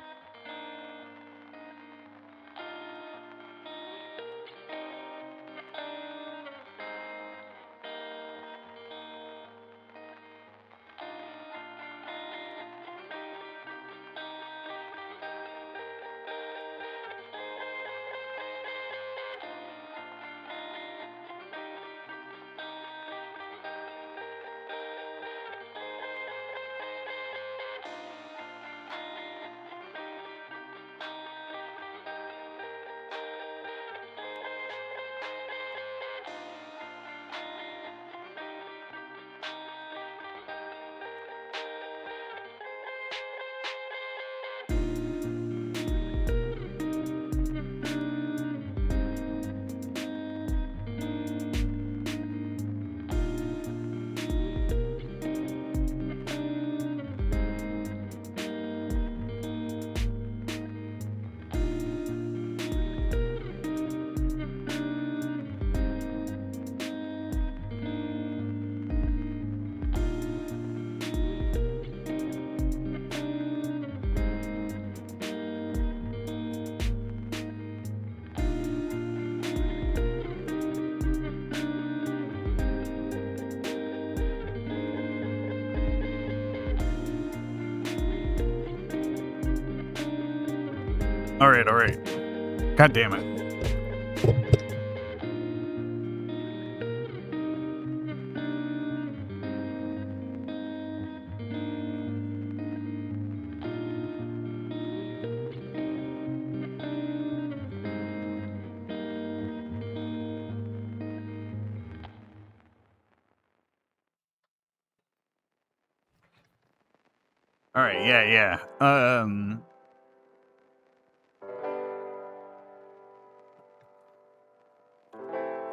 All right. God damn it. All right, yeah.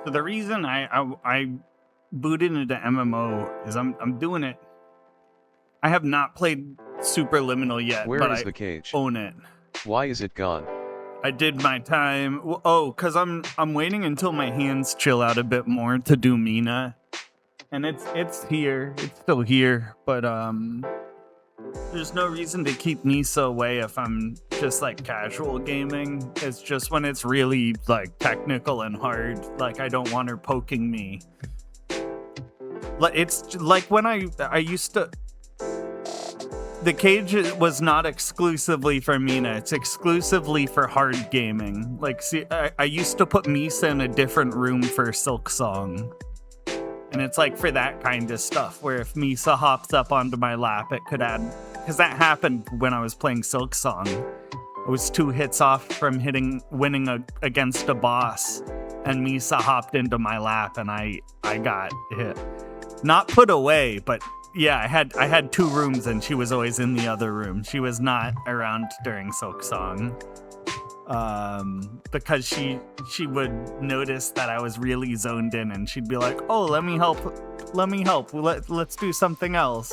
So the reason I booted into MMO is I'm doing it. I have not played Superliminal yet, Where but is I the cage? own it. Why is it gone? I did my time. Oh, cause I'm waiting until my hands chill out a bit more to do Mina, and it's here. It's still here, but there's no reason to keep Misa away if I'm just like casual gaming. It's just when it's really like technical and hard, like I don't want her poking me. Like it's like when I used to. The cage was not exclusively for Mina, it's exclusively for hard gaming. Like, see, I used to put Misa in a different room for Silksong. And it's like for that kind of stuff, where if Misa hops up onto my lap, it could add... Because that happened when I was playing Silksong. I was 2 hits off from winning against a boss, and Misa hopped into my lap, and I got hit. Not put away, but... Yeah, I had 2 rooms and she was always in the other room. She was not around during Silksong. Because she would notice that I was really zoned in and she'd be like, "Oh, let me help. Let's do something else."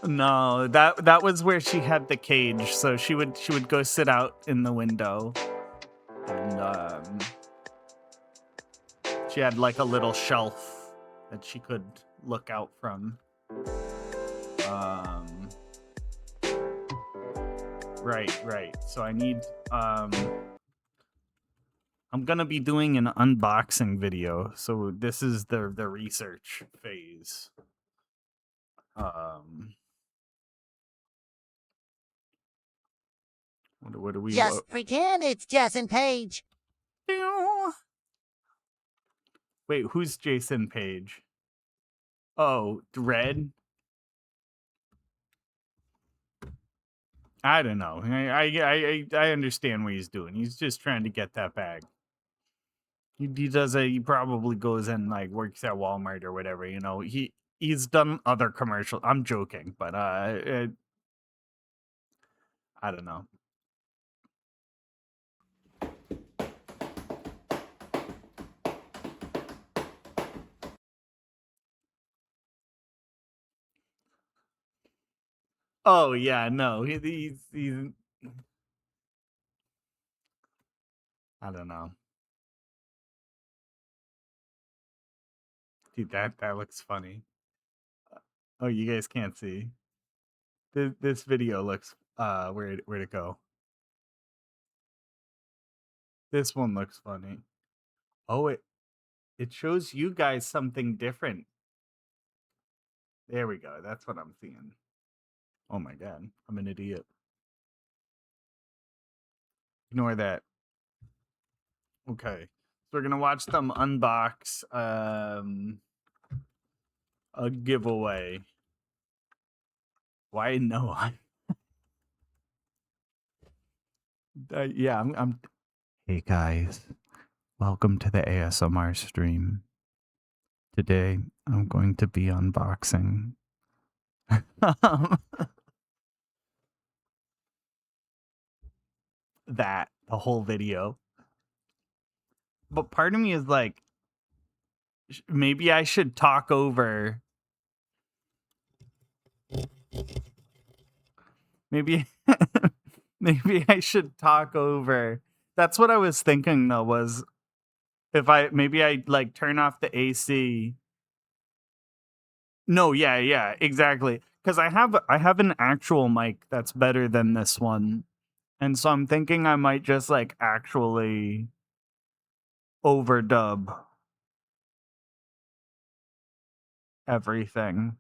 No, that was where she had the cage, so she would go sit out in the window. And she had like a little shelf that she could look out from. Right. So I need I'm gonna be doing an unboxing video. So this is the research phase. What do we just pretend it's Jason Page. Wait, who's Jason Page? Oh, Red? I don't know. I understand what he's doing. He's just trying to get that bag. He probably goes and like works at Walmart or whatever, you know. He's done other commercials. I'm joking, but I don't know. Oh yeah, no, he's I don't know. Dude, that looks funny. Oh, you guys can't see. This video looks where'd it go? This one looks funny. Oh, it shows you guys something different. There we go. That's what I'm seeing. Oh my god, I'm an idiot. Ignore that. Okay. So we're gonna watch them unbox a giveaway. Why no? Yeah, I'm Hey guys. Welcome to the ASMR stream. Today I'm going to be unboxing that the whole video. But part of me is like, maybe I should talk over. Maybe maybe I should talk over. That's what I was thinking though, was if maybe I like turn off the AC. No, yeah, exactly. Because I have an actual mic that's better than this one. And so I'm thinking I might just like actually overdub everything.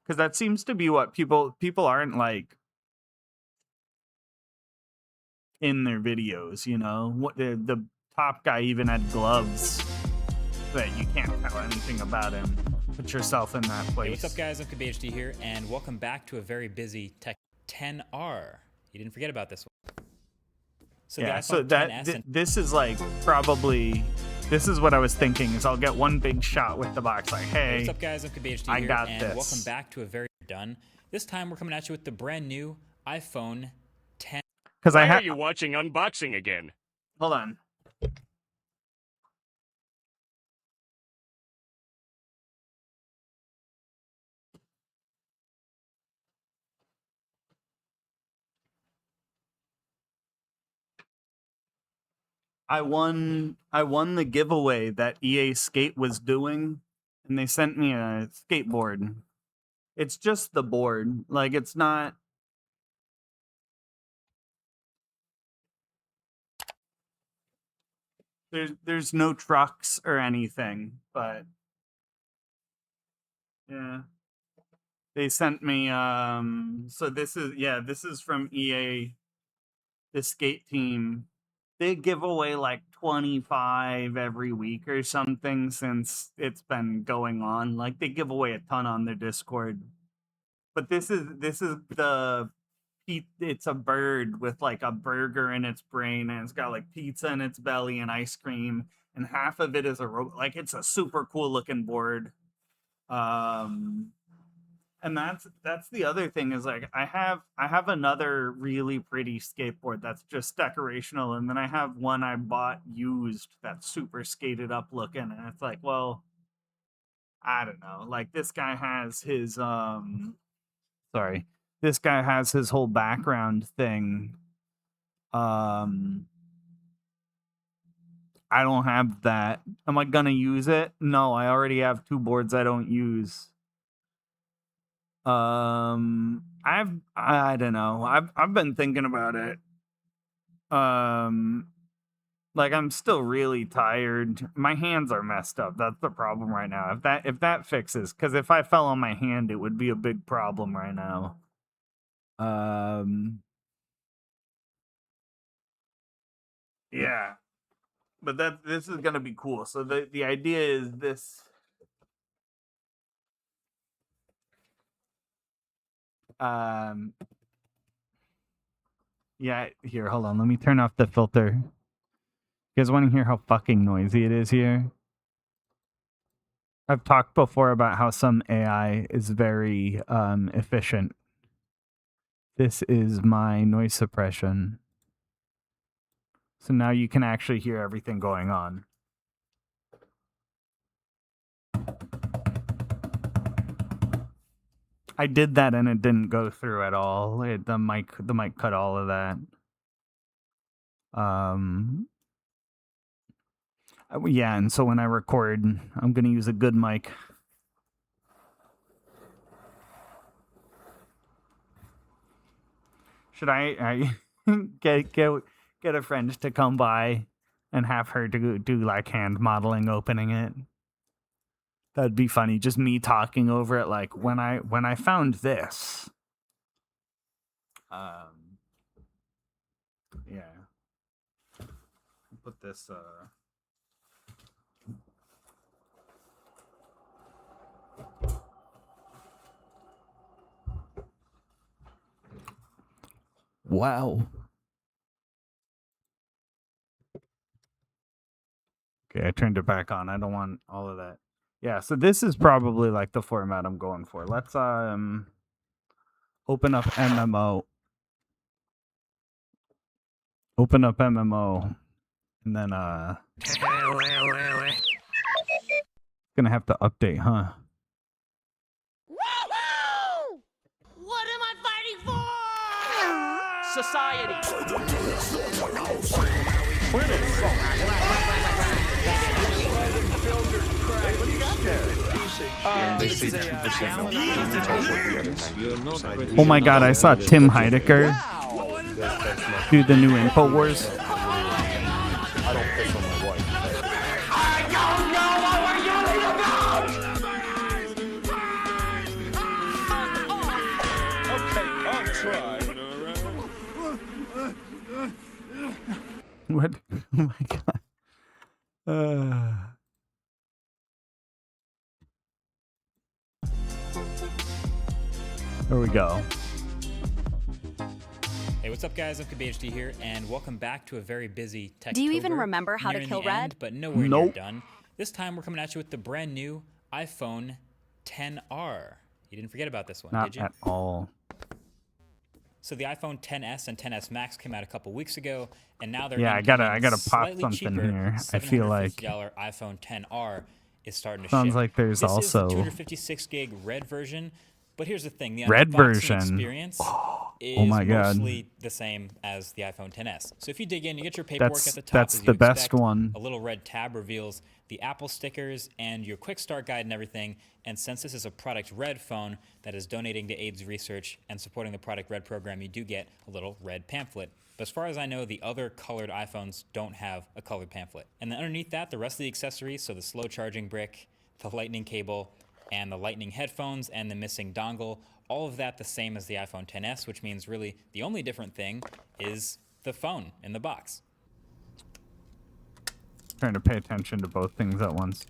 Because that seems to be what people aren't like in their videos, you know? What the top guy even had gloves that you can't tell anything about him. Put yourself in that place. Hey, what's up guys, I'm KBHD here, and welcome back to a very busy Tech 10R. You didn't forget about this one. So yeah, so that this is like probably, this is what I was thinking, is I'll get one big shot with the box, like, hey, what's up guys, I'm KBHD I here, got and this. welcome back to a very done. This time we're coming at you with the brand new iPhone 10. Because Why are you watching unboxing again? Hold on. I won the giveaway that EA Skate was doing, and they sent me a skateboard. It's just the board. Like, it's not. There's no trucks or anything, but yeah. They sent me so this is from EA, the skate team. They give away like 25 every week or something since it's been going on. Like, they give away a ton on their Discord. But this is it's a bird with like a burger in its brain, and it's got like pizza in its belly and ice cream, and half of it is like, it's a super cool looking board. And that's the other thing, is like I have another really pretty skateboard that's just decorational, and then I have one I bought used that's super skated up looking, and it's like, well, I don't know. Like, this guy has his this guy has his whole background thing. I don't have that. Am I gonna use it? No, I already have two boards I don't use. I don't know. I've been thinking about it. Like, I'm still really tired. My hands are messed up. That's the problem right now. If that fixes, because if I fell on my hand, it would be a big problem right now. Yeah. But this is gonna be cool. So the idea is this. Yeah, here, hold on. Let me turn off the filter. You guys want to hear how fucking noisy it is here? I've talked before about how some AI is very efficient. This is my noise suppression. So now you can actually hear everything going on. I did that and it didn't go through at all. The mic cut all of that. Yeah, and so when I record, I'm gonna use a good mic. Should I get a friend to come by and have her do like hand modeling opening it? That'd be funny. Just me talking over it, like when I found this. Yeah. Put this. Wow. Okay, I turned it back on. I don't want all of that. Yeah, so this is probably like the format I'm going for. Let's open up MMO. Open up MMO. And then gonna have to update, huh? What am I fighting for? Oh my god, I saw Tim Heidecker do the new InfoWars. I don't piss on my wife. Okay, I'll try. What? Oh my god. There we go. Hey, what's up, guys? I'm KBHD here, and welcome back to a very busy tech. Do you even remember how to kill Red? But nowhere near done. This time, we're coming at you with the brand new iPhone XR. You didn't forget about this one, Not did you? at all. So the iPhone XS and XS Max came out a couple weeks ago, and now they're Yeah, I gotta pop slightly something cheaper. here. I feel like $750 iPhone XR is starting to sounds ship. like there's this also is the 256 gig red version. But here's the thing: the red unboxing version. experience is my God. mostly the same as the iPhone XS. So if you dig in, you get your paperwork at the top. That's as you the best expect. one. A little red tab reveals the Apple stickers and your quick start guide and everything. And since this is a Product Red phone that is donating to AIDS research and supporting the Product Red program, you do get a little red pamphlet. But as far as I know, the other colored iPhones don't have a colored pamphlet. And then underneath that, the rest of the accessories, so the slow charging brick, the lightning cable, and the lightning headphones, and the missing dongle, all of that the same as the iPhone XS, which means really the only different thing is the phone in the box. Trying to pay attention to both things at once.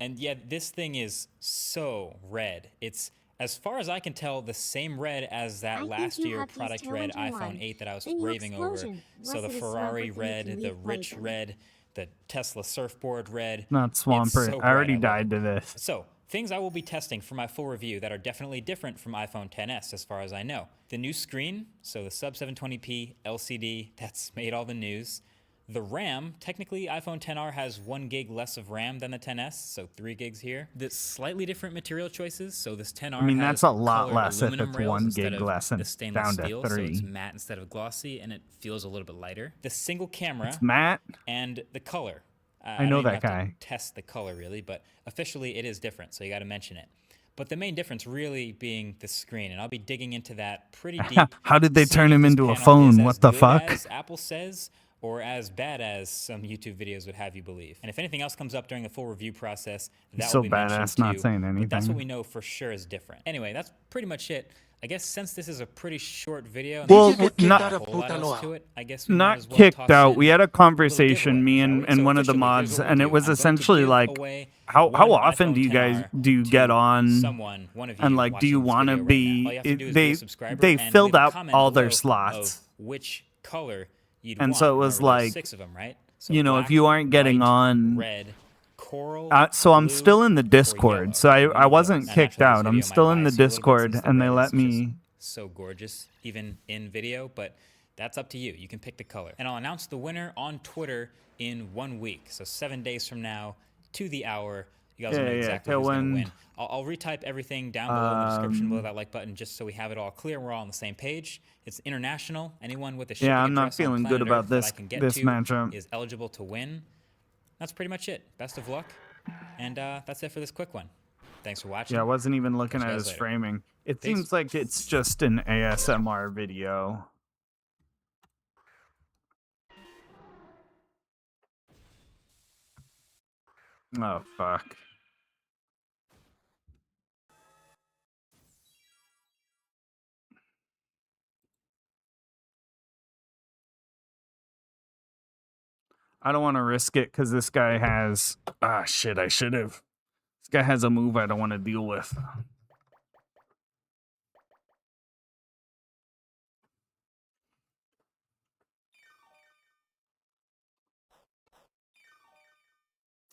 And yet this thing is so red. It's, as far as I can tell, the same red as that last year Product Red iPhone 8 that I was raving over. So the Ferrari red, the rich red, the Tesla surfboard red. Not Swampert. So I already bright. I love died to this. So, things I will be testing for my full review that are definitely different from iPhone XS as far as I know. The new screen, so the sub 720p LCD, that's made all the news. The RAM, technically iPhone XR has 1 gig less of RAM than the XS, so 3 gigs here. The slightly different material choices, so this XR I mean, has that's a lot colored less if aluminum it's rails 1 instead gig of less and the stainless down to steel, so 3. it's matte instead of glossy, and it feels a little bit lighter. The single camera It's matte. and the color. I know don't even that have guy. to test the color really, but officially it is different, so you got to mention it. But the main difference really being the screen, and I'll be digging into that pretty deep. How did they seeing turn if him this into a panel is phone? as What the good fuck? as Apple says, or as bad as some YouTube videos would have you believe. And if anything else comes up during the full review process, that So will be mentioned badass not too, saying but that's what anything. we know for sure is different. Anyway, that's pretty much it. I guess since this is a pretty short video, and Well, there's not- a whole lot else to it, I guess we might Not as well kicked toss out. in We had a conversation, giveaway, me shall we? and So one of the officially, here's mods, what we'll and do. it was I'm going to essentially give like, away how one often iPhone do you guys XR get to on? someone, one of you And like, do you watching this want to video right now. All you have to do be? is be a They subscriber they and filled leave a up comment all their below slots, of which color you'd and want. so it was Remember, there's like, 6 of them, right? So you know, if black, you aren't getting white, on, red, coral, so I'm blue, still in the or Discord. yellow. So I wasn't Now, kicked naturally, this out. I'm video still might in the bias you a little bit Discord, since the and they red let is me. just so gorgeous, even in video, but that's up to you. You can pick the color. And I'll announce the winner on Twitter in 1 week. So 7 days from now to the hour, you guys will know exactly who's going to win. I'll retype everything down below in the description below that like button just so we have it all clear. We're all on the same page. It's international. Anyone with a shipping Yeah, I'm not address on feeling planet good about Earth that this I can get this to matchup. is eligible to win. That's pretty much it. Best of luck. And that's it for this quick one. Thanks for watching. Yeah, I wasn't even looking Catch you at guys his later. framing. It Peace. seems like it's just an ASMR video. Oh, fuck. I don't want to risk it because this guy has... Ah, shit, I should have. This guy has a move I don't want to deal with.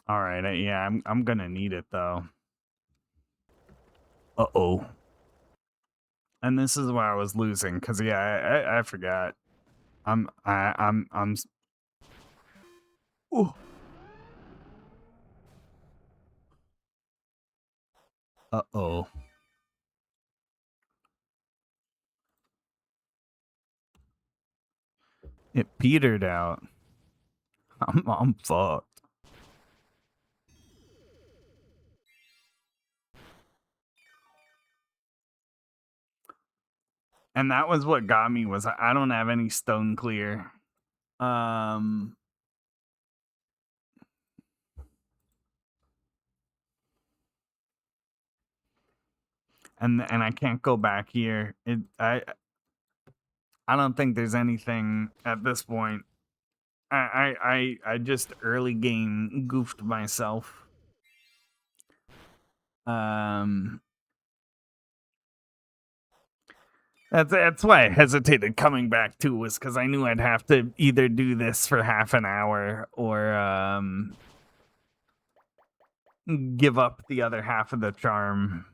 All right, yeah, I'm gonna need it though. Uh-oh. And this is why I was losing, because yeah, I forgot. I'm Ooh. Uh-oh. It petered out. I'm fucked. And that was what got me, was I don't have any stone clear. And I can't go back here. I don't think there's anything at this point. I just early game goofed myself. That's why I hesitated coming back too, was because I knew I'd have to either do this for half an hour or give up the other half of the charm.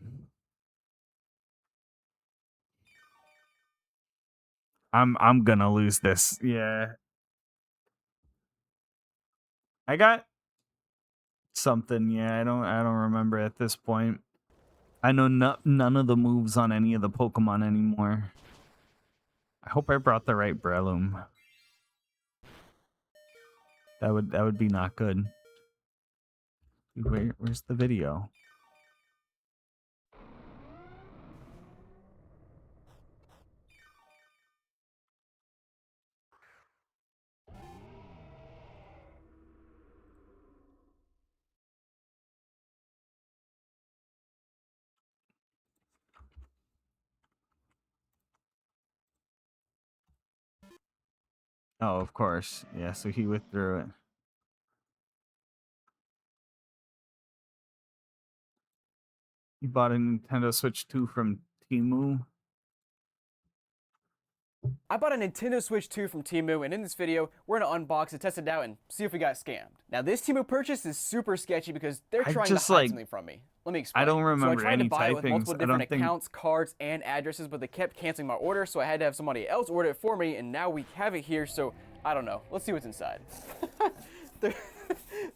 I'm gonna lose this. Yeah. I got something, yeah, I don't remember at this point. I know none of the moves on any of the Pokemon anymore. I hope I brought the right Breloom. That would be not good. Dude, where's the video? Oh, of course. Yeah, so he withdrew it. He bought a Nintendo Switch 2 from Temu. I bought a Nintendo Switch 2 from Temu, and in this video, we're gonna unbox it, test it out, and see if we got scammed. Now, this Temu purchase is super sketchy because they're trying to hide something from me. Let me explain. I don't remember so I tried any to buy it with typings. multiple I different don't think... accounts, cards, and addresses, but they kept canceling my order, so I had to have somebody else order it for me, and now we have it here, so I don't know. Let's see what's inside.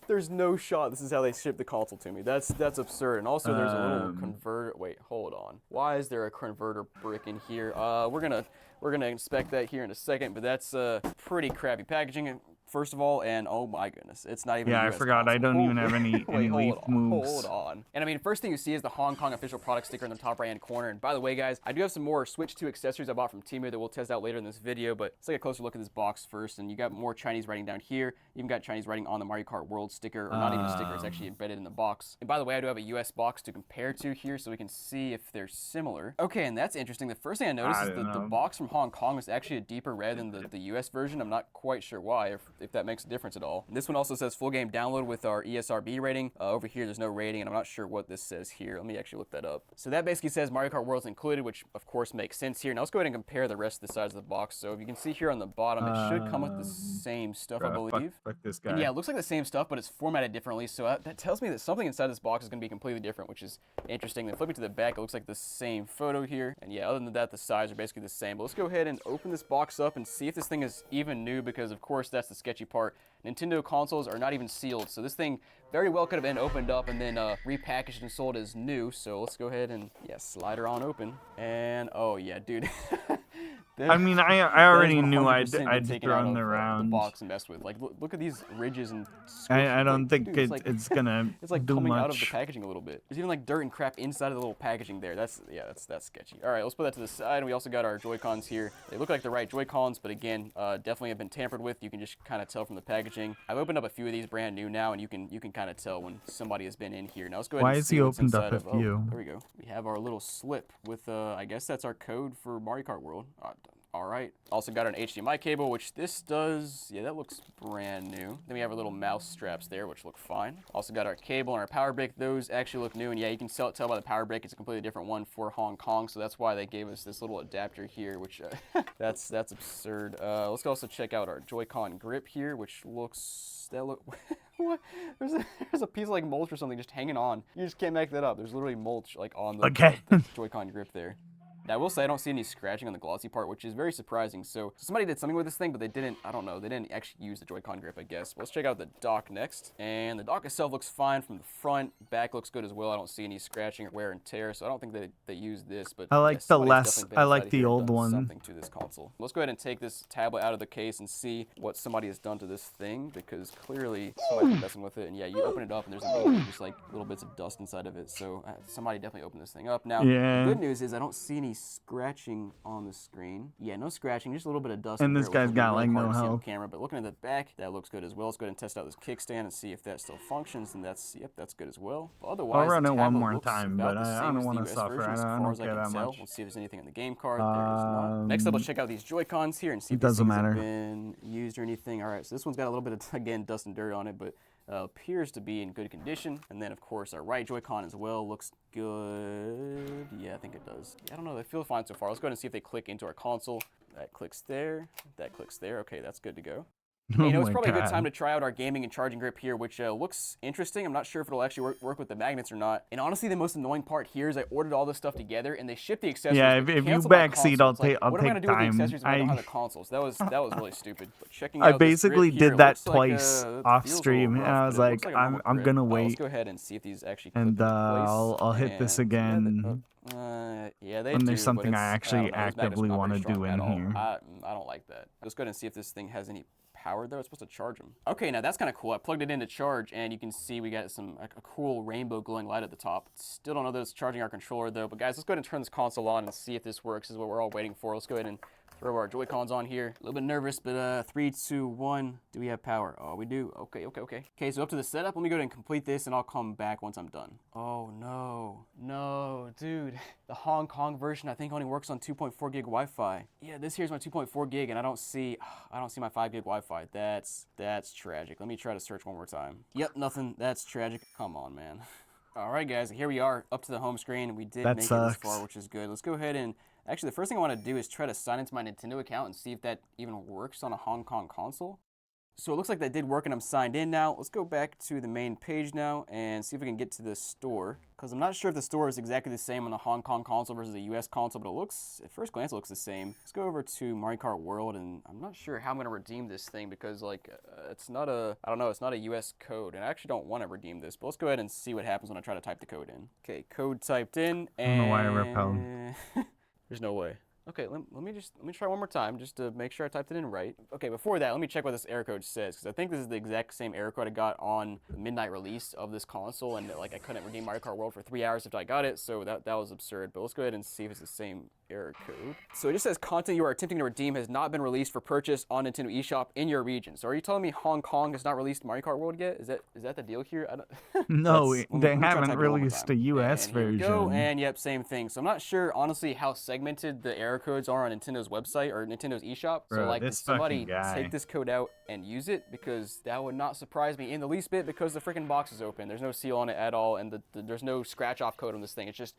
There's no shot this is how they ship the console to me. That's absurd. And also there's a little converter. Wait, hold on. Why is there a converter brick in here? We're gonna inspect that here in a second, but that's pretty crappy packaging. First of all, and oh my goodness, it's not even. Yeah, a US I forgot. console. I don't even have any leaf moves. Hold on. And I mean, first thing you see is the Hong Kong official product sticker in the top right-hand corner. And by the way, guys, I do have some more Switch 2 accessories I bought from Temu that we'll test out later in this video. But let's take a closer look at this box first. And you got more Chinese writing down here. You even got Chinese writing on the Mario Kart World sticker, or not even a sticker. It's actually embedded in the box. And by the way, I do have a US box to compare to here, so we can see if they're similar. Okay, and that's interesting. The first thing I noticed is that the box from Hong Kong is actually a deeper red than the US version. I'm not quite sure why, if that makes a difference at all. And this one also says full game download with our ESRB rating. Over here, there's no rating, and I'm not sure what this says here. Let me actually look that up. So that basically says Mario Kart World's included, which of course makes sense here. Now let's go ahead and compare the rest of the sides of the box. So if you can see here on the bottom, it should come with the same stuff, I believe. Fuck this guy. And yeah, it looks like the same stuff, but it's formatted differently. So that tells me that something inside this box is going to be completely different, which is interesting. Then flipping to the back, it looks like the same photo here. And yeah, other than that, the sides are basically the same. But let's go ahead and open this box up and see if this thing is even new, because of course that's the sketchy part. Nintendo consoles are not even sealed, so this thing very well could have been opened up and then repackaged and sold as new. So let's go ahead and, yeah, slide her on open. And, oh yeah, dude. I mean, I already knew 100% been I'd taken out thrown of, around. the box and messed with. Like, look at these ridges and I don't like, think dude, it's, like, it's gonna it's like do coming much. out of the packaging a little bit. There's even like dirt and crap inside of the little packaging there. That's sketchy. All right, let's put that to the side. We also got our Joy-Cons here. They look like the right Joy-Cons, but again, definitely have been tampered with. You can just kind of tell from the packaging. I've opened up a few of these brand new now, and you can kind of tell when somebody has been in here. Now let's go ahead Why and has see he what's opened up inside a of, few? Oh, there we go. We have our little slip with, I guess that's our code for Mario Kart World. All right. Also got an HDMI cable, which this does, yeah, that looks brand new. Then we have our little mouse straps there, which look fine. Also got our cable and our power brick. Those actually look new, and yeah, you can tell by the power brick, it's a completely different one for Hong Kong, so that's why they gave us this little adapter here, which, that's absurd. Let's also check out our Joy-Con grip here, which looks, what? There's a piece of like mulch or something just hanging on. You just can't make that up. There's literally mulch like on the Joy-Con grip there. Now, I will say I don't see any scratching on the glossy part, which is very surprising. So somebody did something with this thing, but they didn't, I don't know, they didn't actually use the Joy-Con grip, I guess. Let's check out the dock next. And the dock itself looks fine from the front. Back looks good as well. I don't see any scratching or wear and tear, so I don't think they used this. But I like the old one. Something to this console. Let's go ahead and take this tablet out of the case and see what somebody has done to this thing, because clearly somebody's been messing with it. And yeah, you open it up and there's just like little bits of dust inside of it. So somebody definitely opened this thing up. Now, the good news is I don't see any scratching on the screen. Yeah, no scratching, just a little bit of dust. And this guy's got like no health. Camera, but looking at the back, that looks good as well. Let's go ahead and test out this kickstand and see if that still functions. And that's good as well. But otherwise, I'll run it one more time, but I don't want to suffer. I don't care that much. Let's see if there's anything on the game card. There is not. Next up, let's check out these Joy-Cons here and see if these things have been used or anything. All right, so this one's got a little bit of, again, dust and dirt on it, but appears to be in good condition. And then, of course, our right Joy-Con as well looks good. Yeah, I think it does. I don't know. They feel fine so far. Let's go ahead and see if they click into our console. That clicks there. That clicks there. Okay, that's good to go. You know, it's probably a good time to try out our gaming and charging grip here, which looks interesting. I'm not sure if it'll actually work with the magnets or not. And honestly, the most annoying part here is I ordered all this stuff together, and they shipped the accessories. Yeah, if you backseat, I'll take time. What am I gonna do with the accessories if I don't have the console? So that was really stupid. But checking out I basically this grip did that here, twice off stream, and I was like, I'm gonna wait. Let's go ahead and see if these actually click and into place. I'll hit this again. Yeah, they when do, there's something but I actually actively want to do in here. I don't like that. Let's go ahead and see if this thing has any power though. It's supposed to charge them. Okay, now that's kind of cool. I plugged it in to charge, and you can see we got a cool rainbow glowing light at the top. Still don't know that it's charging our controller though, but guys, let's go ahead and turn this console on and see if this works. This is what we're all waiting for. Let's go ahead and throw our Joy-Cons on here. A little bit nervous, but 3, 2, 1. Do we have power? Oh, we do. Okay. Okay, so up to the setup. Let me go ahead and complete this, and I'll come back once I'm done. Oh, no, dude. The Hong Kong version, I think, only works on 2.4 gig Wi-Fi. Yeah, this here's my 2.4 gig, and I don't see my 5 gig Wi-Fi. That's tragic. Let me try to search one more time. Yep, nothing. That's tragic. Come on, man. All right, guys, here we are up to the home screen. We did make it this far, which is good. Let's go ahead and actually, the first thing I want to do is try to sign into my Nintendo account and see if that even works on a Hong Kong console. So it looks like that did work and I'm signed in now. Let's go back to the main page now and see if we can get to the store. Because I'm not sure if the store is exactly the same on the Hong Kong console versus the US console, but it looks, at first glance, it looks the same. Let's go over to Mario Kart World, and I'm not sure how I'm going to redeem this thing because, like, it's not a, I don't know, it's not a US code, and I actually don't want to redeem this, but let's go ahead and see what happens when I try to type the code in. Okay, code typed in, and... I don't know why I repelled. There's no way. Okay, let me try one more time just to make sure I typed it in right. Okay, before that, let me check what this error code says, because I think this is the exact same error code I got on the midnight release of this console, and like I couldn't redeem Mario Kart World for 3 hours after I got it, so that was absurd. But let's go ahead and see if it's the same error code. So it just says content you are attempting to redeem has not been released for purchase on Nintendo eShop in your region. So are you telling me Hong Kong has not released Mario Kart World yet? Is that the deal here? I don't No, they haven't released a US version. Go, and yep, same thing. So I'm not sure honestly how segmented the error codes are on Nintendo's website or Nintendo's eShop. So like, did somebody take this code out and use it? Because that would not surprise me in the least bit, because the freaking box is open. There's no seal on it at all, and there's no scratch off code on this thing. It's just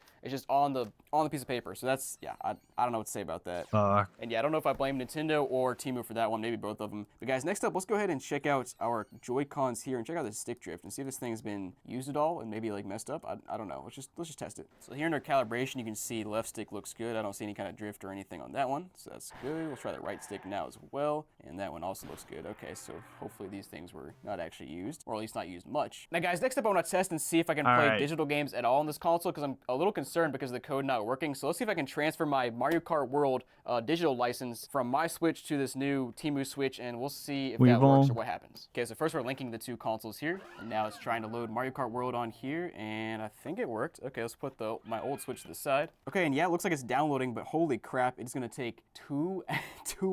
on the piece of paper. So that's, yeah, I don't know what to say about that. Fuck. And yeah, I don't know if I blame Nintendo or Temu for that one, maybe both of them. But guys, next up, let's go ahead and check out our Joy-Cons here and check out the stick drift and see if this thing's been used at all and maybe like messed up. I don't know. Let's just test it. So here in our calibration, you can see left stick looks good. I don't see any kind of drift or anything on that one, so that's good. We'll try the right stick now as well, and that one also looks good. Okay, so hopefully these things were not actually used, or at least not used much. Now guys, next up I want to test and see if I can play digital games at all on this console, because I'm a little concerned because of the code not working. So let's see if I can transfer my Mario Kart World digital license from my Switch to this new Temu Switch, and we'll see if that works or what happens. Okay, so first we're linking the two consoles here, and now it's trying to load Mario Kart World on here, and I think it worked. Okay, let's put my old Switch to the side. Okay, and yeah, it looks like it's downloading, but holy crap, it's gonna take two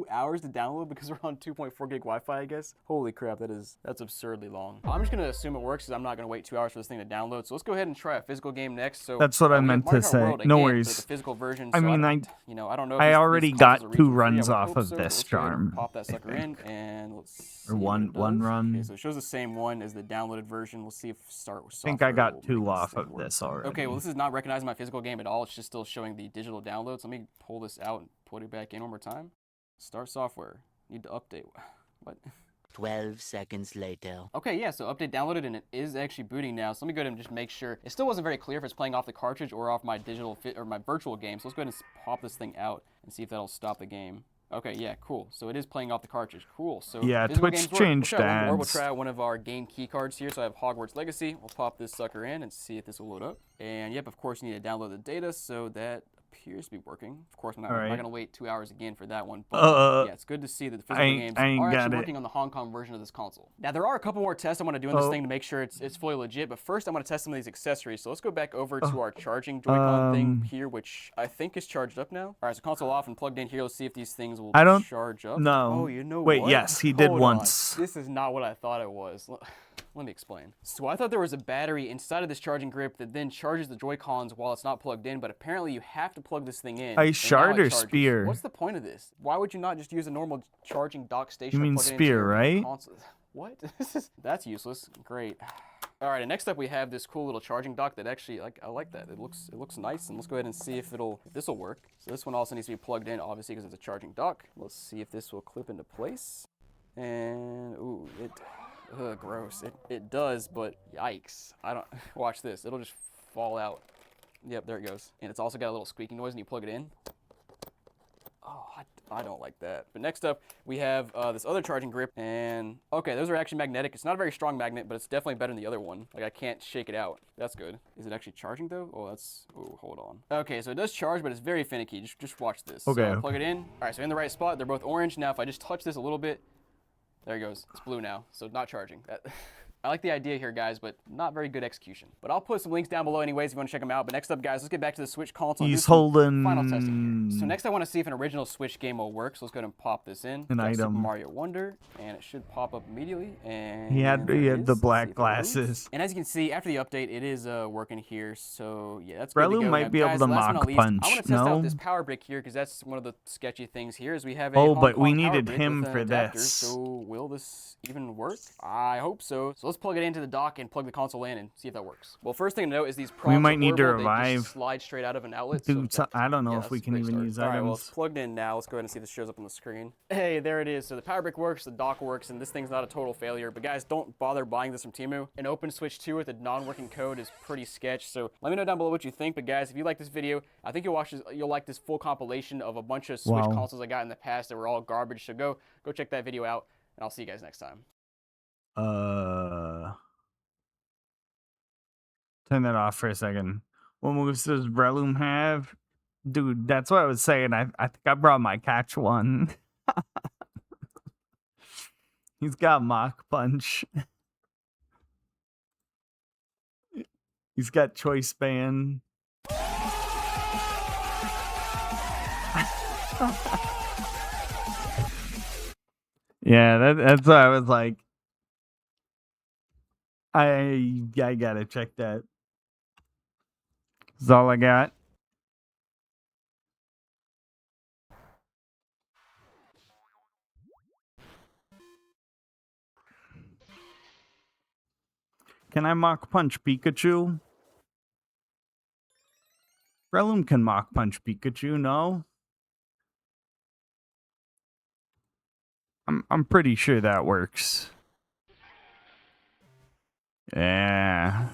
hours to download because we're on 2.4 gig Wi-Fi, I guess. Holy crap, that's absurdly long. I'm just gonna assume it works because I'm not gonna wait 2 hours for this thing to download. So let's go ahead and try a physical game next. So that's what I meant to say. World, no again, worries. the physical version. I so mean, I don't know. If I already got 2 runs free. off of so. this Let's go ahead and charm. pop that sucker in, and let's see or one run. Okay, so it shows the same one as the downloaded version. Let's see if start with software. I think I got 2 off of this already. Okay, well this is not recognizing my physical game at all. It's just still showing the digital downloads. Let me pull this out and put it back in one more time. Start software. Need to update. What? 12 seconds later. Okay, yeah, so update downloaded and it is actually booting now. So let me go ahead and just make sure. It still wasn't very clear if it's playing off the cartridge or off my my virtual game. So let's go ahead and pop this thing out and see if that'll stop the game. Okay, yeah, cool. So it is playing off the cartridge. Cool. So yeah, Twitch changed ads. We'll try one of our game key cards here. So I have Hogwarts Legacy. We'll pop this sucker in and see if this will load up. And yep, of course you need to download the data. So that appears to be working. Of course, I'm not going to wait 2 hours again for that one. But yeah, it's good to see that the physical games are actually working on the Hong Kong version of this console. Now, there are a couple more tests I want to do on this thing to make sure it's fully legit. But first, I want to test some of these accessories. So let's go back over to our charging Joy-Con thing here, which I think is charged up now. All right, so console off and plugged in here. Let's see if these things will charge up. No. Oh, you know Wait, what? yes, he did once. This is not what I thought it was. Let me explain. So I thought there was a battery inside of this charging grip that then charges the Joy-Cons while it's not plugged in, but apparently you have to plug this thing in. A shard or spear? What's the point of this? Why would you not just use a normal charging dock station? You mean spear, right? What? That's useless. Great. All right, and next up we have this cool little charging dock that actually, I like that. It looks nice, and let's go ahead and see if this will work. So this one also needs to be plugged in, obviously, because it's a charging dock. Let's see if this will clip into place. And ooh, gross. It does, but yikes. Watch this. It'll just fall out. Yep, there it goes. And it's also got a little squeaking noise when you plug it in. Oh, I don't like that. But next up, we have this other charging grip, and okay, those are actually magnetic. It's not a very strong magnet, but it's definitely better than the other one. Like, I can't shake it out. That's good. Is it actually charging, though? Oh, hold on. Okay, so it does charge, but it's very finicky. Just watch this. Okay. So plug it in. All right, so in the right spot. They're both orange. Now, if I just touch this a little bit, there it goes. It's blue now, so not charging. I like the idea here, guys, but not very good execution. But I'll put some links down below anyways if you want to check them out. But next up, guys, let's get back to the Switch console. He's holding final testing here. So next I want to see if an original Switch game will work. So let's go ahead and pop this in. An item. Super Mario Wonder, and it should pop up immediately. And he had the black glasses. And as you can see, after the update, it is working here. So yeah, that's Breloom good to go. might be able to mock punch. I want to test out this power brick here because that's one of the sketchy things here. Is we have a but Hong we Kong needed power brick him with an for adapter. this. So will this even work? I hope so. So let's plug it into the dock and plug the console in and see if that works. Well, first thing to note is these prongs we might need to revive. They just slide straight out of an outlet. Dude, so I don't know if we can even use items. All right, well, it's plugged in now. Let's go ahead and see if this shows up on the screen. Hey, there it is. So the power brick works, the dock works, and this thing's not a total failure. But guys, don't bother buying this from Temu. An open Switch 2 with a non-working code is pretty sketch. So let me know down below what you think. But guys, if you like this video, I think you'll like this full compilation of a bunch of Switch consoles I got in the past that were all garbage. So go check that video out, and I'll see you guys next time. Turn that off for a second. What moves does Breloom have? Dude, that's what I was saying. I think I brought my catch one. He's got Mach Punch. He's got Choice Band. Yeah, that's what I was like. I gotta check that. That's all I got. Can I Mach Punch Pikachu? Breloom can Mach Punch Pikachu, no? I'm pretty sure that works. Yeah.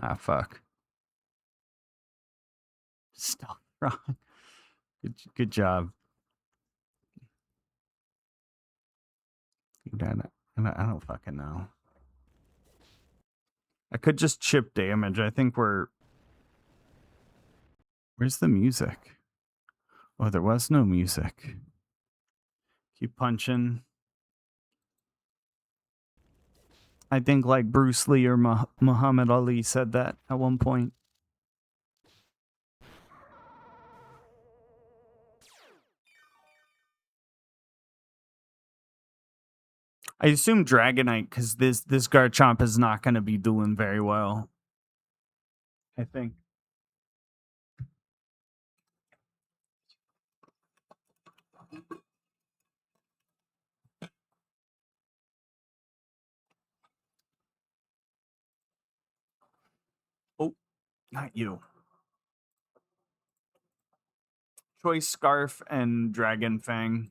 Ah, fuck. Stop wrong. Good job. I don't fucking know. I could just chip damage. I think we're... Where's the music? Oh, there was no music. Keep punching. I think like Bruce Lee or Muhammad Ali said that at one point. I assume Dragonite because this Garchomp is not going to be doing very well. I think. Oh, not you. Choice Scarf and Dragon Fang.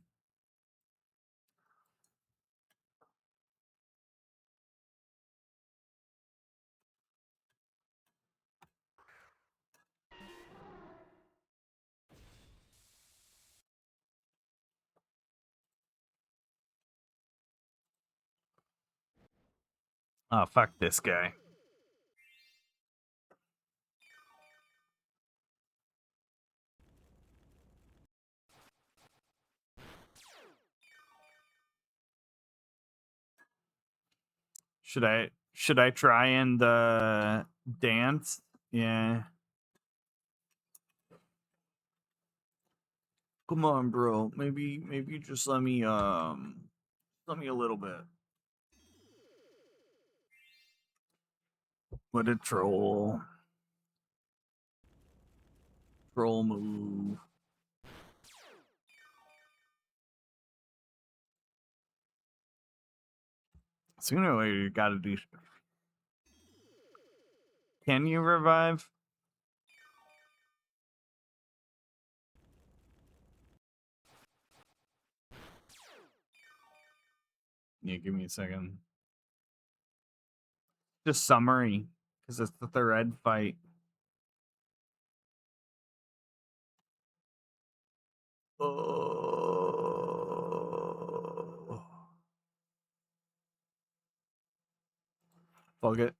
Oh, fuck this guy. Should I try and dance? Yeah. Come on, bro. Maybe just let me a little bit. What a troll. Troll move. Sooner or later, you gotta do. Can you revive? Yeah, give me a second. Just summary, because it's the thread fight. Oh. Fuck it.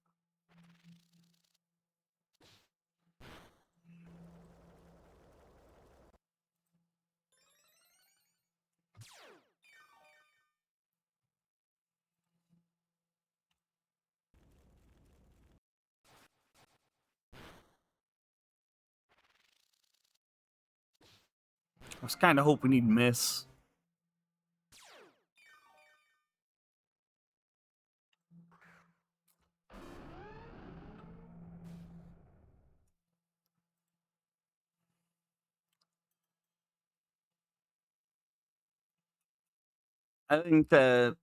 I was kind of hoping he'd miss. I think that...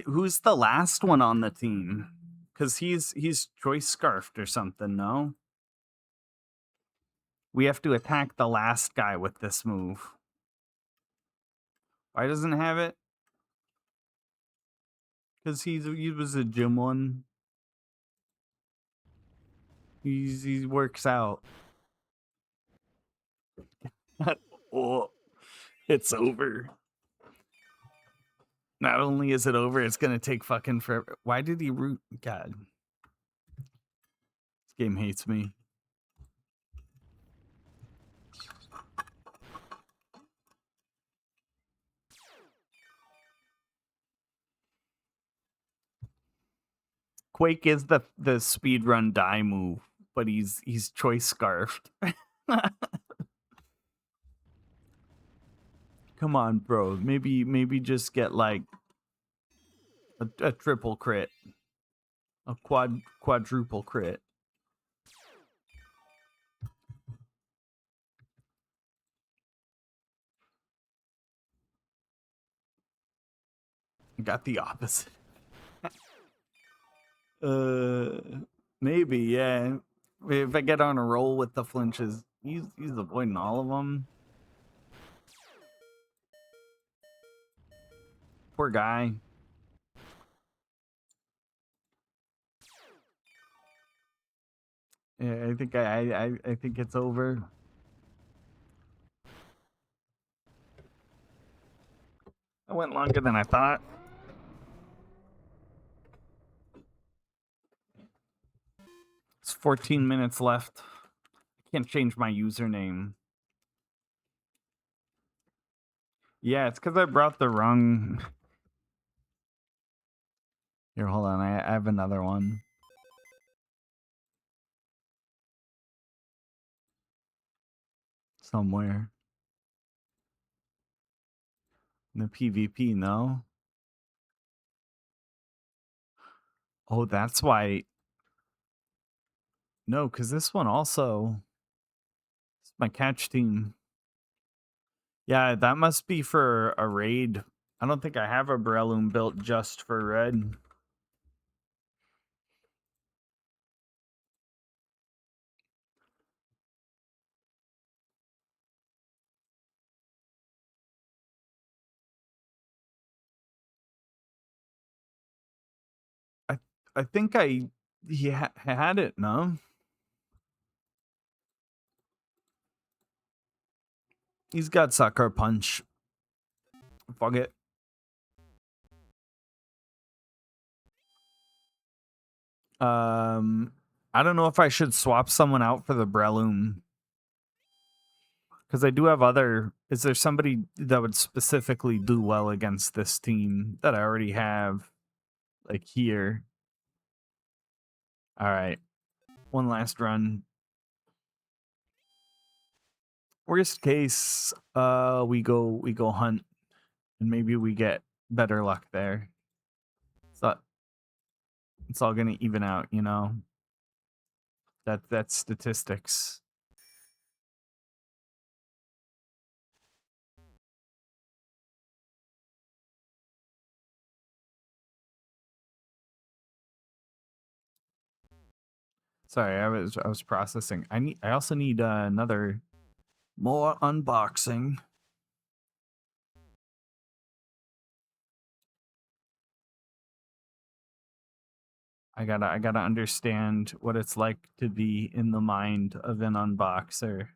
Who's the last one on the team? Because he's choice scarfed or something, no? We have to attack the last guy with this move. Why doesn't it have it? Because he was a gym one. He works out. Oh, it's over. Not only is it over, it's gonna take fucking forever. Why did he root? God, this game hates me. Quake is the speed run die move, but he's choice scarfed. Come on, bro. Maybe just get like a triple crit, a quadruple crit. Got the opposite. Maybe, yeah. If I get on a roll with the flinches, he's avoiding all of them. Poor guy. Yeah, I think I think it's over. I went longer than I thought. It's 14 minutes left. I can't change my username. Yeah, it's because I brought the wrong... Here, hold on. I have another one. Somewhere. In the PvP, no? Oh, that's why... No, because this one also... It's my catch team. Yeah, that must be for a raid. I don't think I have a Breloom built just for red. I think he had it, no? He's got Sucker Punch. Fuck it. I don't know if I should swap someone out for the Breloom. Because I do have other... Is there somebody that would specifically do well against this team that I already have? Like here. Alright. One last run. Worst case, we go hunt. And maybe we get better luck there. So it's all gonna even out, you know? That's statistics. Sorry, I was processing. I also need more unboxing. I gotta understand what it's like to be in the mind of an unboxer.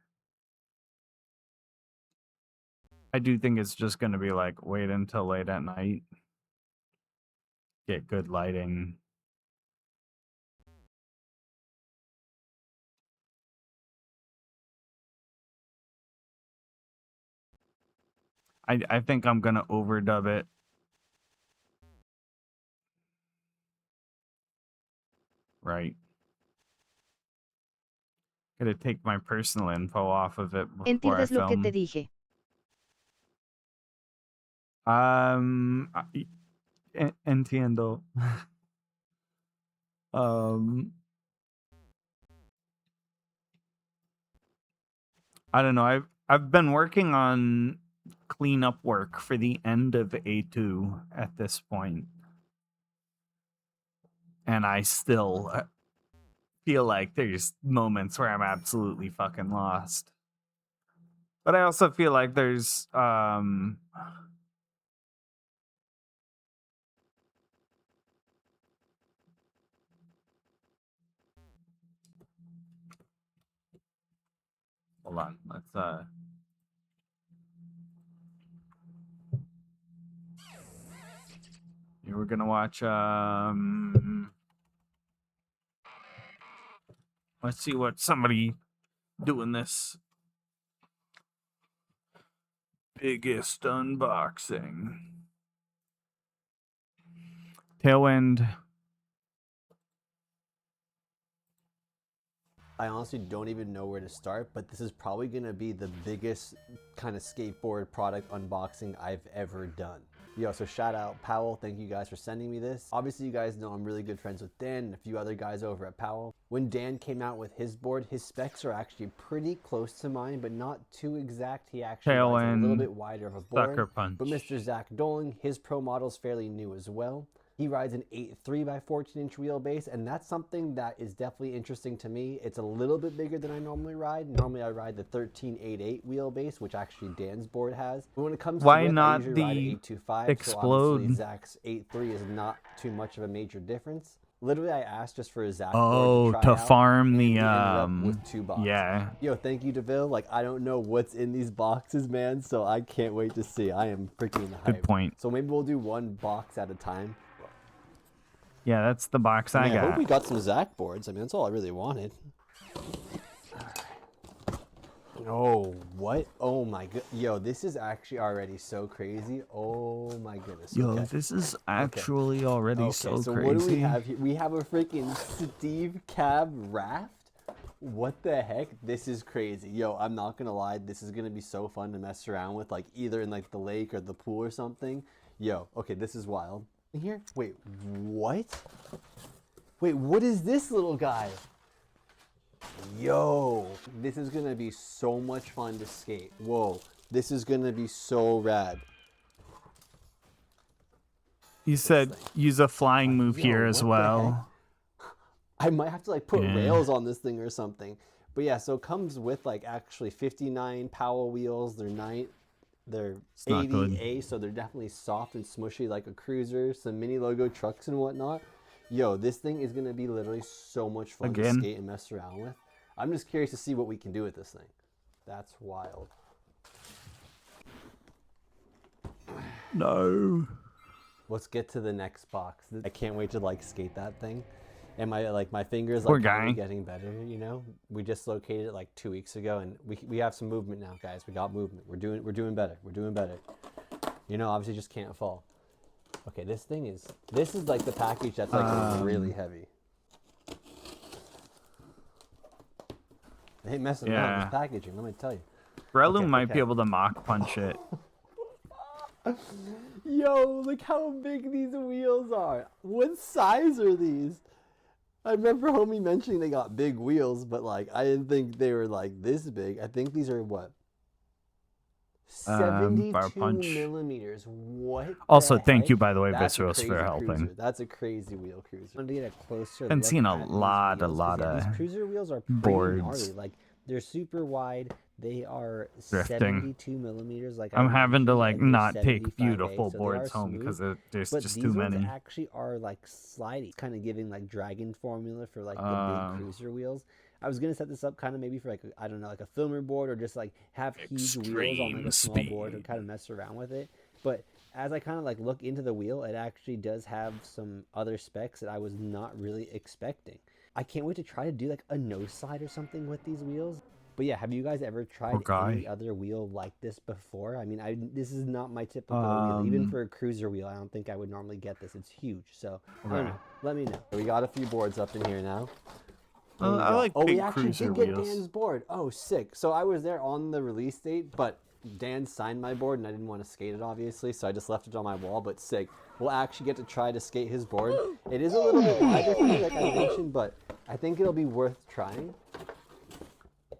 I do think it's just gonna be like wait until late at night. Get good lighting. I think I'm gonna overdub it. Right. Gotta take my personal info off of it before I ¿Entiendes lo que film. te dije? Entiendo. I don't know. I've been working on cleanup work for the end of A2 at this point. And I still feel like there's moments where I'm absolutely fucking lost. But I also feel like there's hold on, let's we're gonna watch let's see what somebody doing this biggest unboxing. Tailwind. I honestly don't even know where to start, but this is probably going to be the biggest kind of skateboard product unboxing I've ever done. Yo, so shout out Powell, thank you guys for sending me this. Obviously you guys know I'm really good friends with Dan and a few other guys over at Powell. When Dan came out with his board, his specs are actually pretty close to mine, but not too exact. He actually likes a little bit wider of a board. Sucker Punch. But Mr. Zach Doling, his pro model's fairly new as well. He rides an 8.3 by 14-inch wheelbase, and that's something that is definitely interesting to me. It's a little bit bigger than I normally ride. Normally I ride the 13.88 wheelbase, which actually Dan's board has. But when it comes to Why width, not I usually ride the an 8.25, Explode? so obviously Zach's 8.3 is not too much of a major difference. Literally, I asked just for a Zach board to try out, farm and the we ended up with 2 boxes. yeah. Yo, thank you, DeVille. Like, I don't know what's in these boxes, man, so I can't wait to see. I am freaking hyped. Good point. So maybe we'll do 1 box at a time. Yeah, that's the box I I got. hope we got some Zach boards. I mean, that's all I really wanted. Oh, what? Oh my god. Yo, this is actually already so crazy. Oh my goodness. Yo, Okay. this is actually already so so crazy. what do we have here? We have a freaking Steve Cab raft. What the heck? This is crazy. Yo, I'm not gonna lie. This is gonna be so fun to mess around with, like either in like the lake or the pool or something. Yo, okay, this is wild. Here? Wait, what? Wait, what is this little guy? Yo, this is gonna be so much fun to skate. Whoa, this is gonna be so rad. You said use a flying move here as what the well. I might have to like put Yeah. rails on this thing or something. But yeah, so it comes with like actually 59 Powell wheels. They're not good. 80A, so they're definitely soft and smushy like a cruiser. Some mini logo trucks and whatnot. Yo, this thing is gonna be literally so much fun to Again? skate and mess around with. I'm just curious to see what we can do with this thing. That's wild. No. Let's get to the next box. I can't wait to like skate that thing. And my fingers Poor like guy. getting better, you know? We just located it like 2 weeks ago, and we have some movement now, guys. We got movement. We're doing better. We're doing better. You know, obviously just can't fall. Okay, this is like the package that's like really heavy. They ain't messing around Yeah. with packaging, let me tell you. Brelu Okay, might okay. be able to mock punch it. Yo, look how big these wheels are. What size are these? I remember homie mentioning they got big wheels, but like I didn't think they were like this big. I think these are what? 72 Fire punch. millimeters. What? Also, the thank heck? you, by the way, That's a Viscerals, for crazy helping. cruiser. That's a crazy wheel cruiser. I wanted to get a closer Been look seeing a at these lot wheels, 'cause, yeah, of these cruiser wheels are pretty boards gnarly. Like they're super wide. They are Drifting. 72 millimeters. Like I'm having to like and they're not take 75A, beautiful so they boards are home smooth, because there's but just these too ones many. actually are like sliding, kind of giving like dragon formula for like the big cruiser wheels. I was gonna set this up kind of maybe for like I don't know, like a filmer board, or just like have huge wheels on like a small board and kind of mess around with it. But as I kind of like look into the wheel, it actually does have some other specs that I was not really expecting. I can't wait to try to do like a nose slide or something with these wheels. But yeah, have you guys ever tried any other wheel like this before? I mean, this is not my typical wheel. Even for a cruiser wheel, I don't think I would normally get this. It's huge. So I don't know. Let me know. We got a few boards up in here now. I like we big actually cruiser did get wheels. Dan's board. Oh, sick. So I was there on the release date, but Dan signed my board and I didn't want to skate it, obviously, so I just left it on my wall, but sick. We'll actually get to try to skate his board. It is a little bit wider for me, like I mentioned, but I think it'll be worth trying.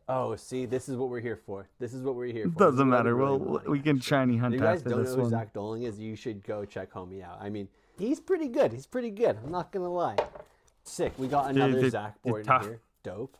Oh, see, this is what we're here for. This is what we're here for. This is Doesn't what I matter. really Well, wanna we can shiny hunt If you guys after don't this know who one. Zach Doling is, you should go check homie out. I mean, he's pretty good. He's pretty good. I'm not gonna lie. Sick. We got another they're Zach board in tough. here. Dope.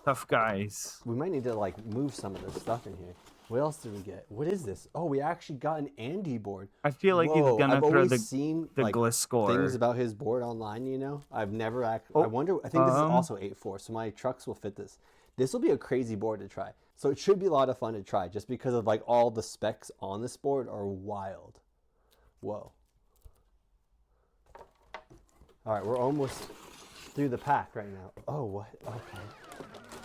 Tough guys. We might need to like move some of this stuff in here. What else did we get? What is this? Oh, we actually got an Andy board. I feel like he's Whoa, gonna I've throw always seen the like, Gliss score. things about his board online, you know? I've never actually. Oh, I wonder. I think this is also 8.4, so my trucks will fit this. This will be a crazy board to try. So it should be a lot of fun to try, just because of like all the specs on this board are wild. Whoa. All right, we're almost through the pack right now. Oh, what? Okay.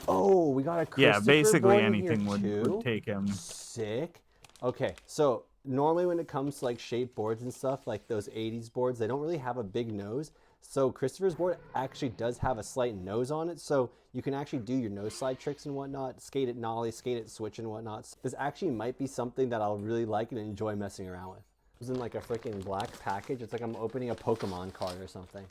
Oh, we got a Christopher Yeah, basically board in anything here would too. take him. Sick. Okay, so normally when it comes to like shaped boards and stuff, like those 80s boards, they don't really have a big nose. So Christopher's board actually does have a slight nose on it, so you can actually do your nose slide tricks and whatnot, skate it nollie, skate it switch and whatnot. This actually might be something that I'll really like and enjoy messing around with. It was in like a freaking black package. It's like I'm opening a Pokemon card or something.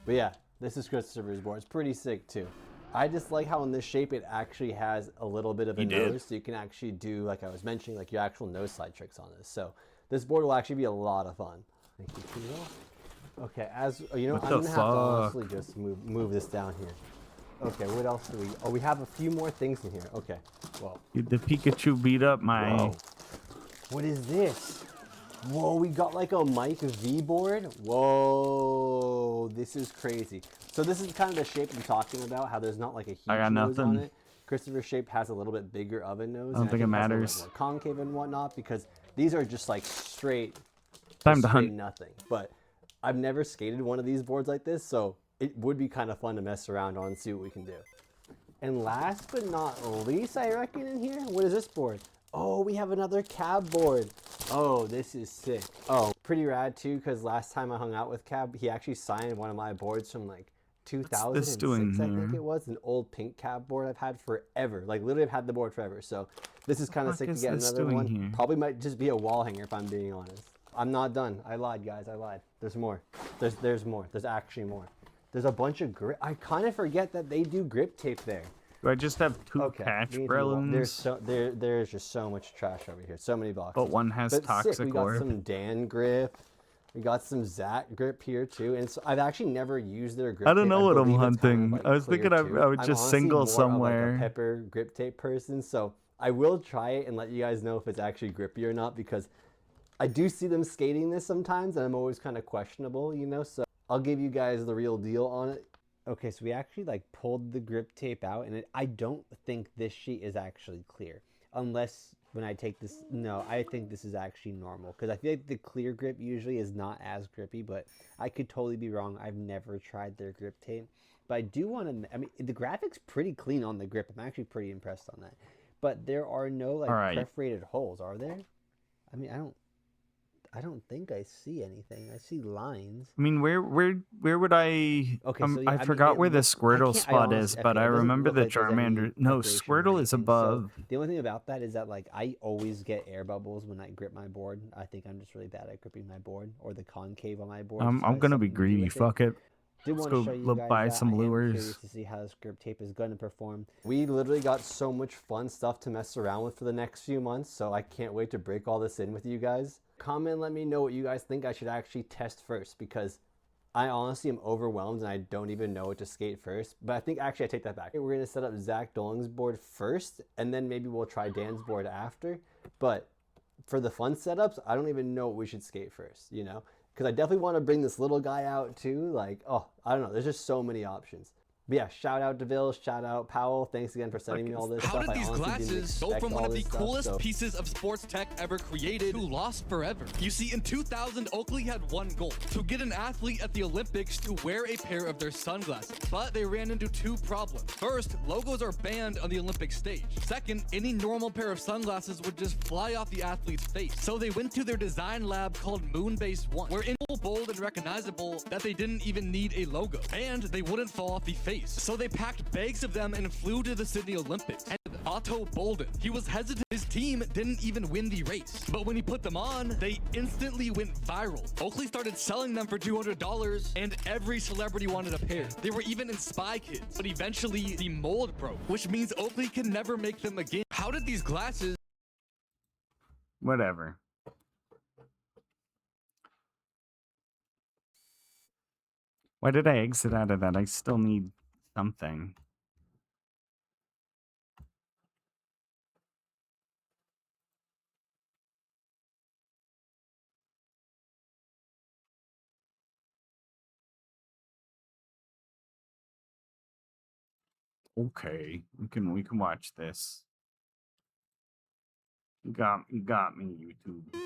But yeah, this is Christopher's board. It's pretty sick too. I just like how in this shape it actually has a little bit of a nose, so you can actually do, like I was mentioning, like your actual nose slide tricks on this. So this board will actually be a lot of fun. Thank you, Kilo. Okay, as you know, What I'm the gonna have to fuck? honestly just move this down here. Okay, what else do we? Oh, we have a few more things in here. Okay, well. Dude, the Pikachu beat up my. Whoa. What is this? Whoa, we got like a Mike V board. Whoa, this is crazy. So this is kind of the shape I'm talking about. How there's not like a huge I got nose on nothing. it. Christopher's shape has a little bit bigger of a nose. I don't think it it has a little matters. bit more concave and whatnot because these are just like straight. Time to straight hunt. nothing. But I've never skated one of these boards like this, so it would be kind of fun to mess around on and see what we can do. And last but not least, I reckon in here, what is this board? Oh, we have another cab board. Oh, this is sick. Oh, pretty rad too, because last time I hung out with Cab, he actually signed one of my boards from like 2006, doing I think here? it was. An old pink Cab board I've had forever. Like literally I've had the board forever. So this is kind of fuck sick to is get this another doing one. here? Probably might just be a wall hanger if I'm being honest. I'm not done. I lied, guys. I lied. There's more. There's more. There's actually more. There's a bunch of grip. I kind of forget that they do grip tape there. Do I just have two patch we need to move on. balloons? There's just so much trash over here. So many boxes. But one has sick. toxic We got orb. some Dan grip. We got some Zach grip here too. And so I've actually never used their grip I don't tape. know what I'm believe it's kind of, hunting. like, I was clear, thinking I too. would I'm just honestly single more of, somewhere. like a pepper grip tape person. So I will try it and let you guys know if it's actually grippy or not because I do see them skating this sometimes and I'm always kind of questionable, you know, so I'll give you guys the real deal on it. Okay, so we actually like pulled the grip tape out and I don't think this sheet is actually clear unless when I take this, no, I think this is actually normal because I feel like the clear grip usually is not as grippy, but I could totally be wrong. I've never tried their grip tape, but I do want to, I mean, the graphic's pretty clean on the grip. I'm actually pretty impressed on that, but there are no like perforated holes, are there? I mean, I don't think I see anything. I see lines. I mean, where would I? Okay, so yeah, I I forgot mean, where the I Squirtle can't- I spot honestly- is, okay, but it I doesn't remember look the like there's any Charmander. No, preparation or Squirtle is anything. So above. the only thing about that is that like I always get air bubbles when I grip my board. I think I'm just really bad at gripping my board or the concave on my board. I'm gonna be greedy. Fuck it. Did Let's want to go show you look, guys buy that. some I am lures. curious to see how this grip tape is going to perform. We literally got so much fun stuff to mess around with for the next few months, so I can't wait to break all this in with you guys. Comment and let me know what you guys think I should actually test first because I honestly am overwhelmed and I don't even know what to skate first. But I think actually I take that back. We're going to set up Zach Doling's board first and then maybe we'll try Dan's board after. But for the fun setups, I don't even know what we should skate first, you know? Because I definitely want to bring this little guy out too. Like, oh, I don't know. There's just so many options. But yeah, shout out DeVille, shout out Powell. Thanks again for sending me all this How stuff. did these I honestly didn't glasses go expect from all one of the this stuff, coolest so- pieces of sports tech ever created to lost forever? You see, in 2000, Oakley had one goal: to get an athlete at the Olympics to wear a pair of their sunglasses. But they ran into two problems. First, logos are banned on the Olympic stage. Second, any normal pair of sunglasses would just fly off the athlete's face. So they went to their design lab called Moonbase One, where it's so bold and recognizable that they didn't even need a logo. And they wouldn't fall off the face. So they packed bags of them and flew to the Sydney Olympics. And Otto Bolden, he was hesitant. His team didn't even win the race. But when he put them on, they instantly went viral. Oakley started selling them for $200 and every celebrity wanted a pair. They were even in Spy Kids. But eventually the mold broke, which means Oakley can never make them again. How did these glasses... Whatever. Why did I exit out of that? I still need something. Okay, we can watch this. You got me, YouTube.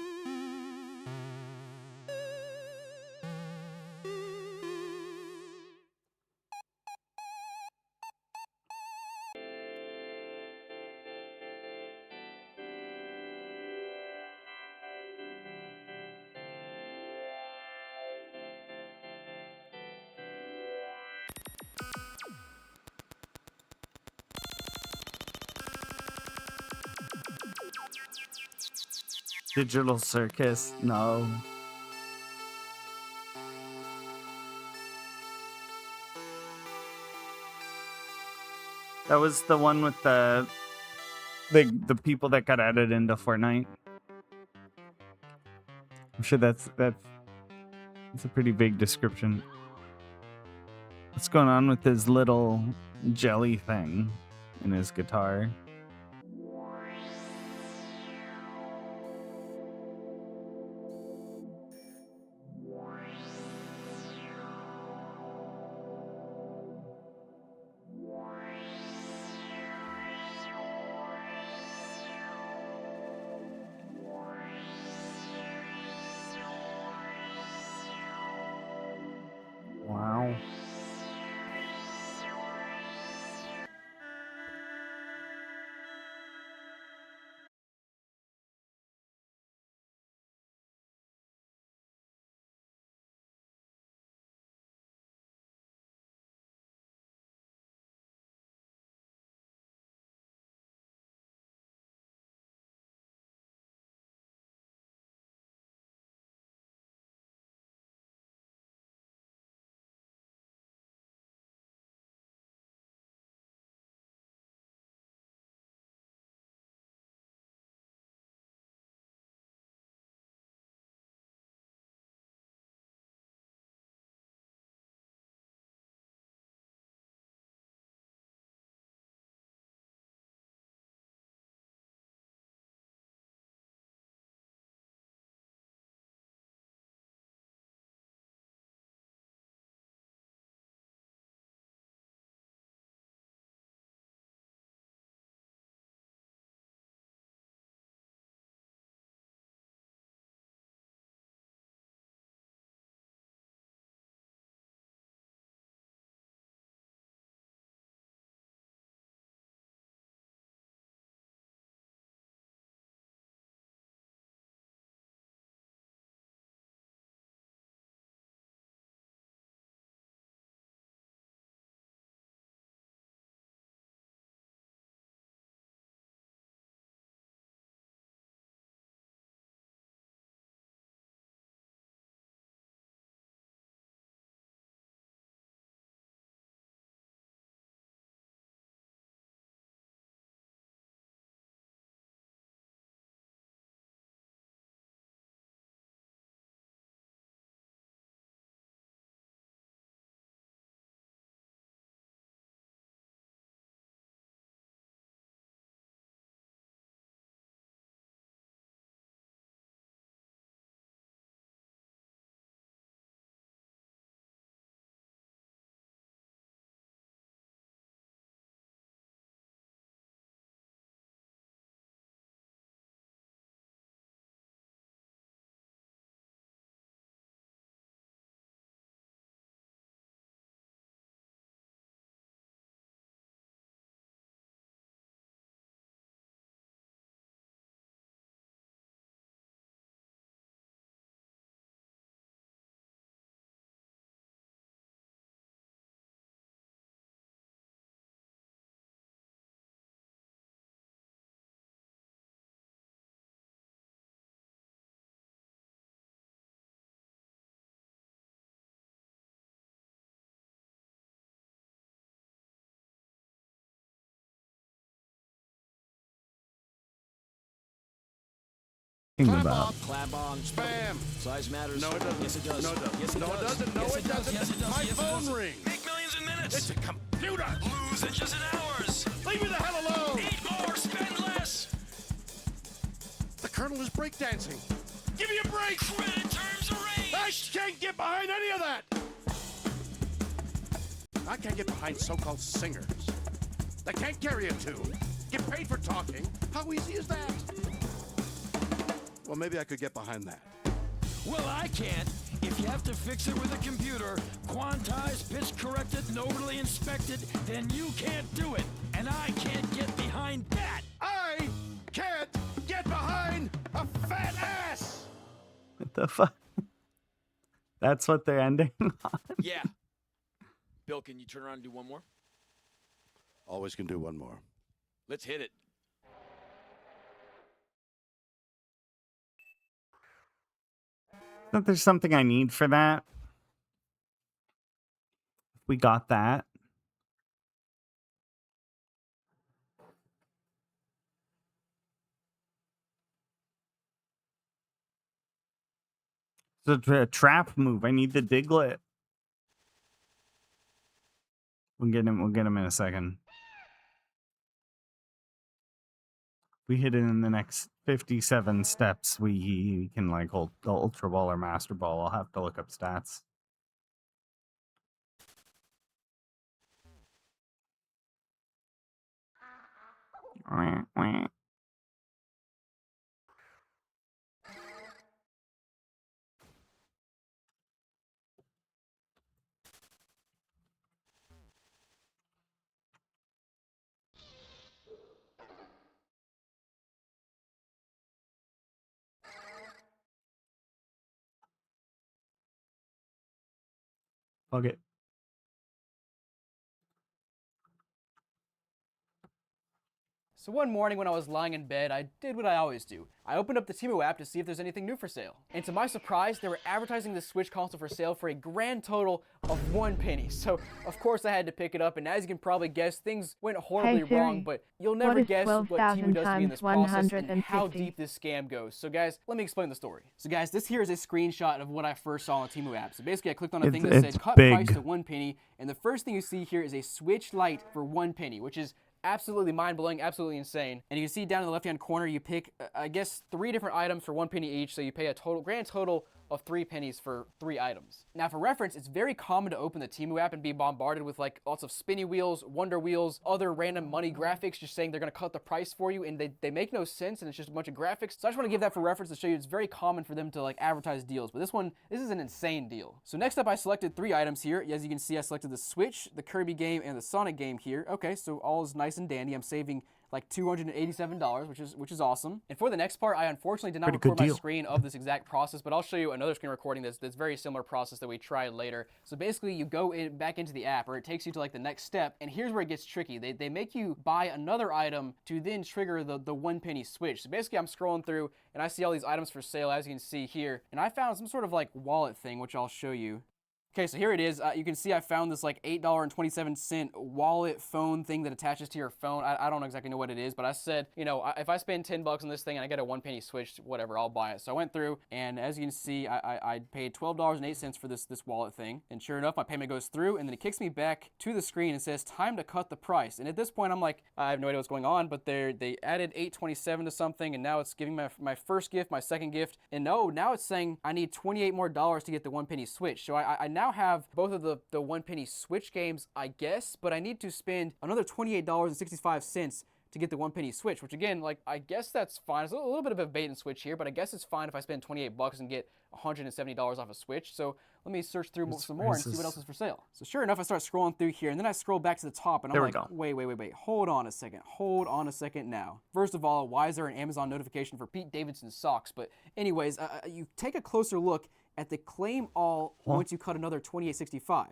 Digital Circus? No. That was the one with the people that got added into Fortnite. I'm sure that's It's a pretty vague description. What's going on with his little jelly thing in his guitar? Wow. About. Clap on. Spam. Size matters. No, it doesn't. Yes, it does. No, it doesn't. Yes, it does. No, it doesn't. No, it doesn't. Yes, it does. My phone rings. Make millions in minutes. It's a computer. Lose inches in hours. Leave me the hell alone. Eat more, spend less. The Colonel is breakdancing. Give me a break. Credit terms arranged. I can't get behind any of that. I can't get behind so-called singers. They can't carry a tune. Get paid for talking. How easy is that? Well, maybe I could get behind that. Well, I can't. If you have to fix it with a computer, quantized, pitch corrected, and overly inspected, then you can't do it. And I can't get behind that. I can't get behind a fat ass. What the fuck? That's what they're ending on. Yeah. Bill, can you turn around and do one more? Always can do one more. Let's hit it. That there's something I need for that. We got that. the trap move. I need the Diglett. We'll get him in a second. We hit it in the next 57 steps. We can like hold the Ultra Ball or Master Ball. I'll have to look up stats. Fuck it. So one morning when I was lying in bed, I did what I always do. I opened up the Temu app to see if there's anything new for sale. And to my surprise, they were advertising the Switch console for sale for a grand total of 1 penny. So of course I had to pick it up, and as you can probably guess, things went horribly wrong, but you'll never guess what Temu does to me in this process and how deep this scam goes. So guys, let me explain the story. So guys, this here is a screenshot of what I first saw on the Temu app. So basically I clicked on a thing that said cut price to 1 penny, and the first thing you see here is a Switch Lite for 1 penny, which is absolutely mind-blowing, absolutely insane. And you can see down in the left-hand corner, you pick, I guess, 3 different items for 1 penny each, so you pay a grand total of 3 pennies for 3 items. Now for reference, it's very common to open the Temu app and be bombarded with like lots of spinny wheels, wonder wheels, other random money graphics just saying they're gonna cut the price for you, and they make no sense, and it's just a bunch of graphics. So I just wanna give that for reference to show you it's very common for them to like advertise deals, but this is an insane deal. So next up I selected 3 items here. As you can see, I selected the Switch, the Kirby game, and the Sonic game here. Okay, so all is nice and dandy. I'm saving like $287, which is awesome. And for the next part, I unfortunately did not record my screen of this exact process, but I'll show you another screen recording that's very similar process that we tried later. So basically, you go back into the app, or it takes you to like the next step, and here's where it gets tricky. They make you buy another item to then trigger the 1 penny switch. So basically, I'm scrolling through, and I see all these items for sale, as you can see here, and I found some sort of like wallet thing, which I'll show you. Okay, so here it is. You can see I found this like $8.27 wallet phone thing that attaches to your phone. I don't exactly know what it is, but I said, you know, if I spend $10 on this thing and I get a 1 penny switch, whatever, I'll buy it. So I went through, and as you can see, I paid $12.08 for this wallet thing. And sure enough, my payment goes through, and then it kicks me back to the screen and says, time to cut the price. And at this point, I'm like, I have no idea what's going on, but they added $8.27 to something, and now it's giving my first gift, my second gift, and now it's saying I need $28 more to get the 1 penny switch. So I now have both of the 1 penny switch games, I guess, but I need to spend another $28.65 to get the 1 penny switch, which again, like, I guess that's fine. It's a little bit of a bait and switch here, but I guess it's fine if I spend $28 and get $170 off a switch. So let me search through some more and see what else is for sale. So sure enough, I start scrolling through here, and then I scroll back to the top, and I'm like, wait, hold on a second now. First of all, why is there an Amazon notification for Pete Davidson socks? But anyways, you take a closer look at the claim all once you cut another $28.65.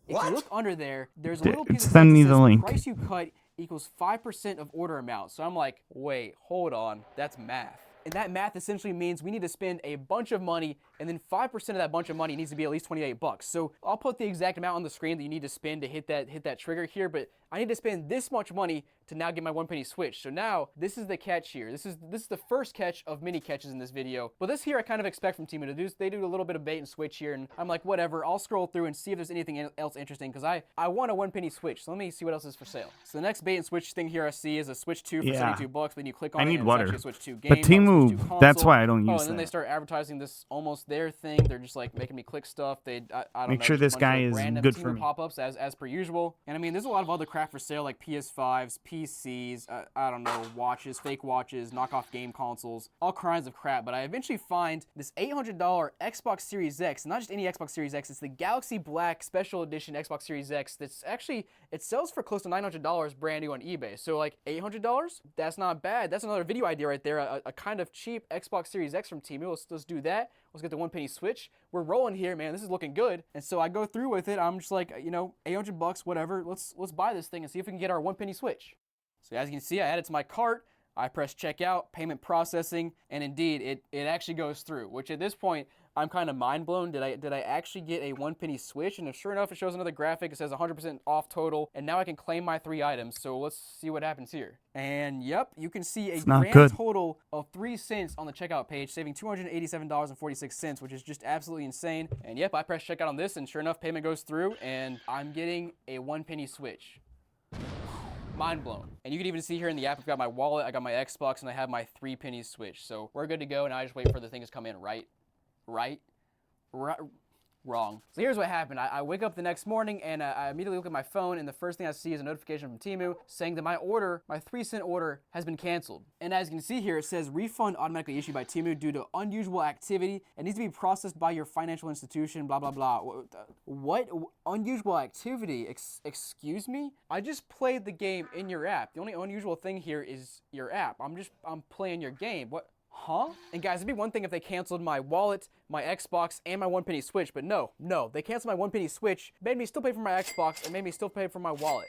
If you look under there, there's a little piece of text that says price you cut equals 5% of order amount. So I'm like, wait, hold on, that's math. And that math essentially means we need to spend a bunch of money, and then 5% of that bunch of money needs to be at least $28. So I'll put the exact amount on the screen that you need to spend to hit that trigger here, but I need to spend this much money to now get my 1 penny switch. So now this is the catch here. This is the first catch of many catches in this video. But this here I kind of expect from Temu to do. They do a little bit of bait and switch here, and I'm like, whatever, I'll scroll through and see if there's anything else interesting, because I want a 1 penny switch. So let me see what else is for sale. So the next bait and switch thing here I see is a Switch 2 for $72. But then you click on it, and it's actually a Switch 2 game. But Temu, that's why I don't use and then they start advertising this almost there thing. They're just like making me click stuff. I don't know. Make sure this guy is good for me. Pop-ups as per usual. And I mean, there's a lot of other crap for sale, like PS5s, PCs, I don't know, watches, fake watches, knockoff game consoles, all kinds of crap. But I eventually find this $800 Xbox Series X, not just any Xbox Series X, it's the Galaxy Black Special Edition Xbox Series X. That's actually, it sells for close to $900 brand new on eBay. So like $800, that's not bad. That's another video idea right there, a kind of cheap Xbox Series X from Temu. Let's do that. Let's get the 1 penny switch. We're rolling here, man. This is looking good. And so I go through with it. I'm just like, you know, $800, whatever. Let's buy this thing and see if we can get our 1 penny switch. So as you can see, I add it to my cart. I press checkout, payment processing, and indeed, it actually goes through, which at this point, I'm kind of mind blown. Did I actually get a 1 penny Switch? And if sure enough, it shows another graphic. It says 100% off total. And now I can claim my 3 items. So let's see what happens here. And yep, you can see a grand total of 3 cents on the checkout page, saving $287.46, which is just absolutely insane. And yep, I press checkout on this, and sure enough, payment goes through, and I'm getting a 1 penny Switch. Mind blown. And you can even see here in the app, I've got my wallet, I got my Xbox, and I have my 3 penny Switch. So we're good to go, and I just wait for the thing to come in. Wrong. So here's what happened. I wake up the next morning and I immediately look at my phone, and the first thing I see is a notification from Temu saying that my 3-cent order has been canceled. And as you can see here, it says refund automatically issued by Temu due to unusual activity. It needs to be processed by your financial institution, blah, blah, blah. What? Unusual activity? Excuse me? I just played the game in your app. The only unusual thing here is your app. I'm playing your game. What? Huh? And guys, it'd be one thing if they canceled my wallet, my Xbox, and my 1 penny Switch, but no, they canceled my 1 penny Switch, made me still pay for my Xbox, and made me still pay for my wallet.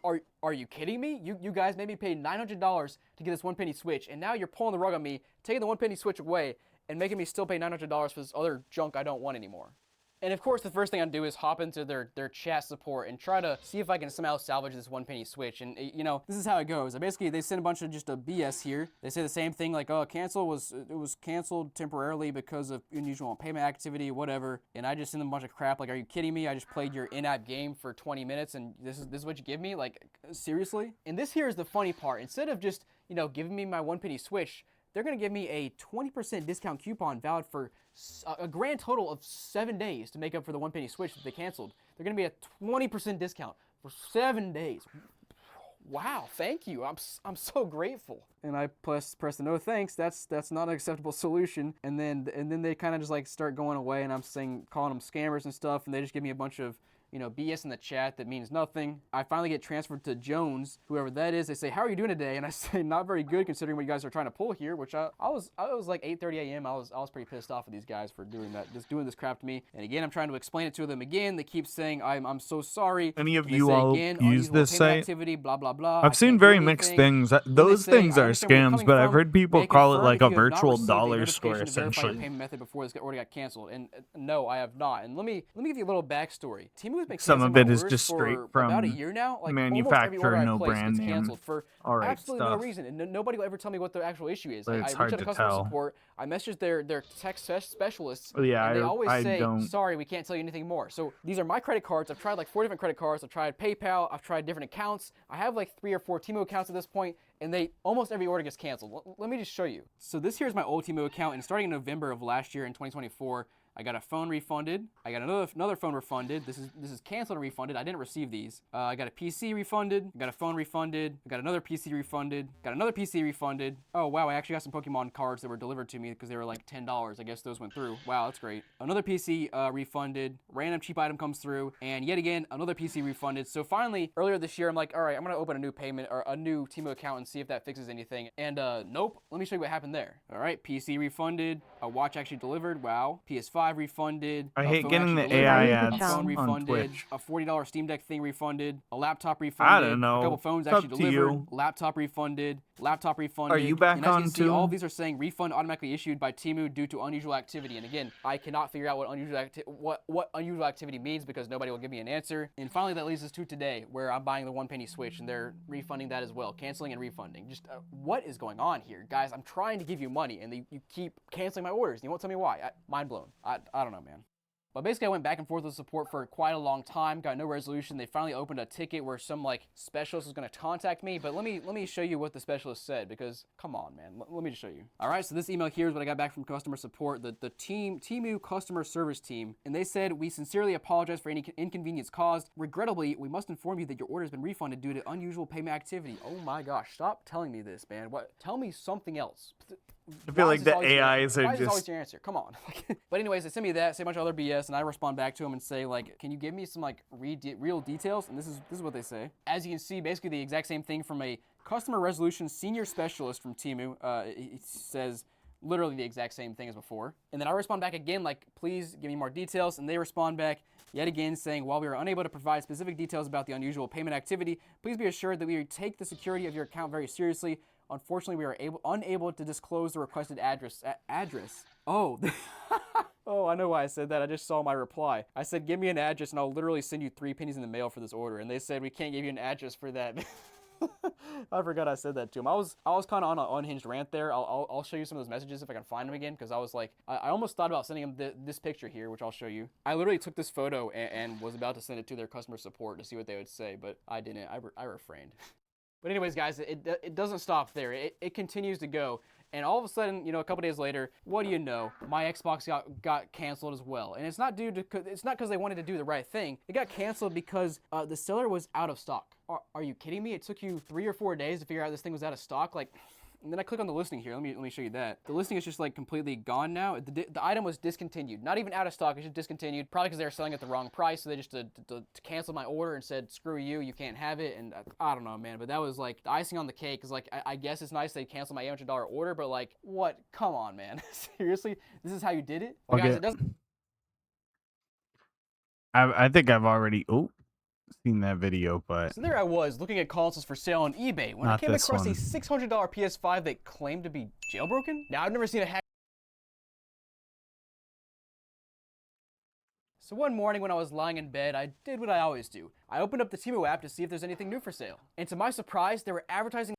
Like, are you kidding me? You guys made me pay $900 to get this 1 penny Switch, and now you're pulling the rug on me, taking the 1 penny Switch away, and making me still pay $900 for this other junk I don't want anymore. And of course, the first thing I do is hop into their chat support and try to see if I can somehow salvage this 1 penny Switch. And you know, this is how it goes. They send a bunch of just a BS here. They say the same thing like, oh, it was canceled temporarily because of unusual payment activity, whatever. And I just send them a bunch of crap. Like, are you kidding me? I just played your in-app game for 20 minutes and this is what you give me? Like, seriously? And this here is the funny part. Instead of just, you know, giving me my 1 penny Switch, they're going to give me a 20% discount coupon valid for a grand total of 7 days to make up for the 1 penny Switch that they canceled. They're going to be a 20% discount for 7 days. Wow, thank you. I'm so grateful. And I press the no thanks. That's not an acceptable solution. And then they kind of just like start going away, and I'm calling them scammers and stuff, and they just give me a bunch of, you know, BS in the chat that means nothing. I finally get transferred to Jones, whoever that is. They say, how are you doing today? And I say, not very good considering what you guys are trying to pull here, which I was like 8:30 a.m. I was pretty pissed off at these guys for doing that, just doing this crap to me. And again, I'm trying to explain it to them again. They keep saying, I'm so sorry. Any of you all use this site? Activity, blah, blah, blah. I've seen very mixed things. Those things are scams, but I've heard people call it like a virtual dollar store, essentially. Payment method before this already got canceled. And no, I have not. And let me give you a little backstory. Temu has been some of it is just straight from about a year now. Like, manufacturer, no brand name. Canceled for absolutely no reason, and nobody will ever tell me what the actual issue is. Like, I reach out to customer support, I message their tech specialists, and they always say, sorry, we can't tell you anything more. So these are my credit cards. I've tried like 4 different credit cards. I've tried PayPal. I've tried different accounts. I have like 3 or 4 Temu accounts at this point, and almost every order gets canceled. Let me just show you. So this here is my old Temu account, and starting in November of last year in 2024, I got a phone refunded. I got another phone refunded. This is canceled and refunded. I didn't receive these. I got a PC refunded. I got a phone refunded. I got another PC refunded. Got another PC refunded. Oh wow, I actually got some Pokemon cards that were delivered to me because they were like $10. I guess those went through. Wow, that's great. Another PC refunded. Random cheap item comes through, and yet again another PC refunded. So finally, earlier this year, I'm like, all right, I'm gonna open a new payment or a new Temu account and see if that fixes anything. And nope. Let me show you what happened there. All right, PC refunded. A watch actually delivered. Wow. PS5 refunded. I hate getting the AI ads on Twitch. A $40 Steam Deck thing refunded. A laptop refunded. I don't know. A couple phones actually delivered. Laptop refunded. Laptop refunded. Are you back on too? See, all of these are saying refund automatically issued by Temu due to unusual activity. And again, I cannot figure out what unusual activity means because nobody will give me an answer. And finally, that leads us to today, where I'm buying the 1 penny Switch and they're refunding that as well, canceling and refunding. Just what is going on here, guys? I'm trying to give you money and you keep canceling my orders. You won't tell me why. Mind blown. I don't know, man. But basically, I went back and forth with support for quite a long time, got no resolution. They finally opened a ticket where some like specialist was going to contact me. But let me show you what the specialist said, because come on, man. Let me just show you. All right, so this email here is what I got back from customer support, the Temu customer service team, and they said, we sincerely apologize for any inconvenience caused. Regrettably, we must inform you that your order has been refunded due to unusual payment activity. Oh my gosh, stop telling me this, man. What? Tell me something else. I feel like the AIs are just... Why is always your answer? Come on. But anyways, they send me that, say a bunch of other BS, and I respond back to them and say, like, can you give me some, like, real details? And this is what they say. As you can see, basically the exact same thing from a customer resolution senior specialist from Temu. It says literally the exact same thing as before. And then I respond back again, like, please give me more details. And they respond back yet again saying, while we are unable to provide specific details about the unusual payment activity, please be assured that we take the security of your account very seriously. Unfortunately, we are unable to disclose the requested address. Oh, Oh, I know why I said that. I just saw my reply. I said, give me an address and I'll literally send you 3 pennies in the mail for this order. And they said, we can't give you an address for that. I forgot I said that to him. I was kind of on an unhinged rant there. I'll show you some of those messages if I can find them again, because I was like, I almost thought about sending them this picture here, which I'll show you. I literally took this photo and was about to send it to their customer support to see what they would say, but I didn't. I refrained. But anyways, guys, it doesn't stop there. It continues to go. And all of a sudden, you know, a couple days later, what do you know? My Xbox got canceled as well. And it's not because they wanted to do the right thing. It got canceled because the seller was out of stock. Are you kidding me? It took you 3 or 4 days to figure out this thing was out of stock? Like, and then I click on the listing here. Let me show you that. The listing is just like completely gone now. The item was discontinued. Not even out of stock, it's just discontinued. Probably because they were selling at the wrong price, so they just to cancel my order and said, screw you, you can't have it. And I don't know, man, but that was like the icing on the cake. Cause like, I guess it's nice they canceled my $800 order, but like, what? Come on, man. Seriously? This is how you did it? Well, Okay. guys, it doesn't... I think I've already seen that video, but So there I was, looking at consoles for sale on eBay when I Not came this across one. a $600 PS5 that claimed to be jailbroken. Now, I've never seen a hack. So one morning when I was lying in bed, I did what I always do. I opened up the Temu app to see if there's anything new for sale. And to my surprise, they were advertising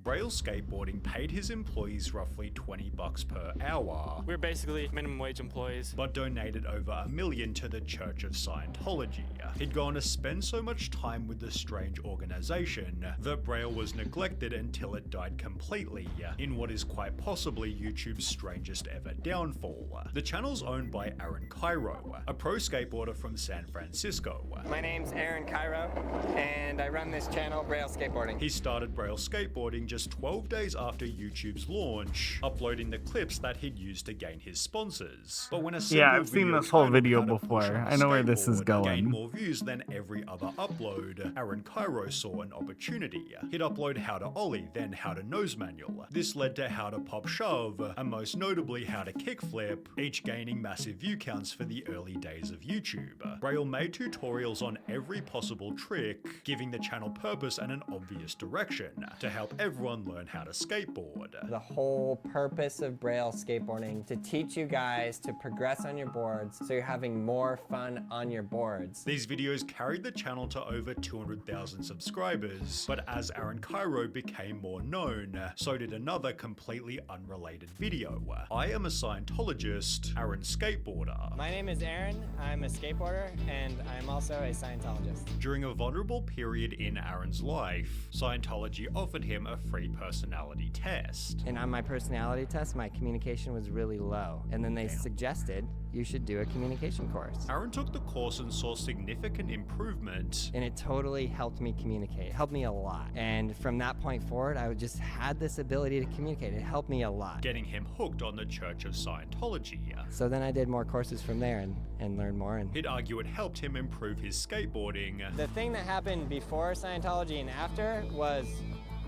Braille Skateboarding paid his employees roughly $20 per hour. We're basically minimum wage employees. But donated over $1 million to the Church of Scientology. He'd gone to spend so much time with the strange organization that Braille was neglected until it died completely, in what is quite possibly YouTube's strangest ever downfall. The channel's owned by Aaron Cairo, a pro skateboarder from San Francisco. My name's Aaron Cairo, and I run this channel, Braille Skateboarding. He started Braille Skateboarding just 12 days after YouTube's launch, uploading the clips that he'd used to gain his sponsors. But when a I've seen this whole video before. I know where this is gained going. more views than every other upload, Aaron Cairo saw an opportunity. He'd upload how to ollie, then how to nose manual. This led to how to pop shove, and most notably how to kickflip, each gaining massive view counts for the early days of YouTube. Braille made tutorials on every possible trick, giving the channel purpose and an obvious direction to help everyone learn how to skateboard. The whole purpose of Braille skateboarding to teach you guys to progress on your boards so you're having more fun on your boards. These videos carried the channel to over 200,000 subscribers, but as Aaron Cairo became more known, so did another completely unrelated video. I am a Scientologist, Aaron Skateboarder. My name is Aaron, I'm a skateboarder, and I'm also a Scientologist. During a vulnerable period in Aaron's life, Scientology offered him a free personality test. And on my personality test, my communication was really low. And then they suggested you should do a communication course. Aaron took the course and saw significant improvement. And it totally helped me communicate. It helped me a lot. And from that point forward, I just had this ability to communicate. It helped me a lot. Getting him hooked on the Church of Scientology. So then I did more courses from there and learned more. And he'd argue it helped him improve his skateboarding. The thing that happened before Scientology and after was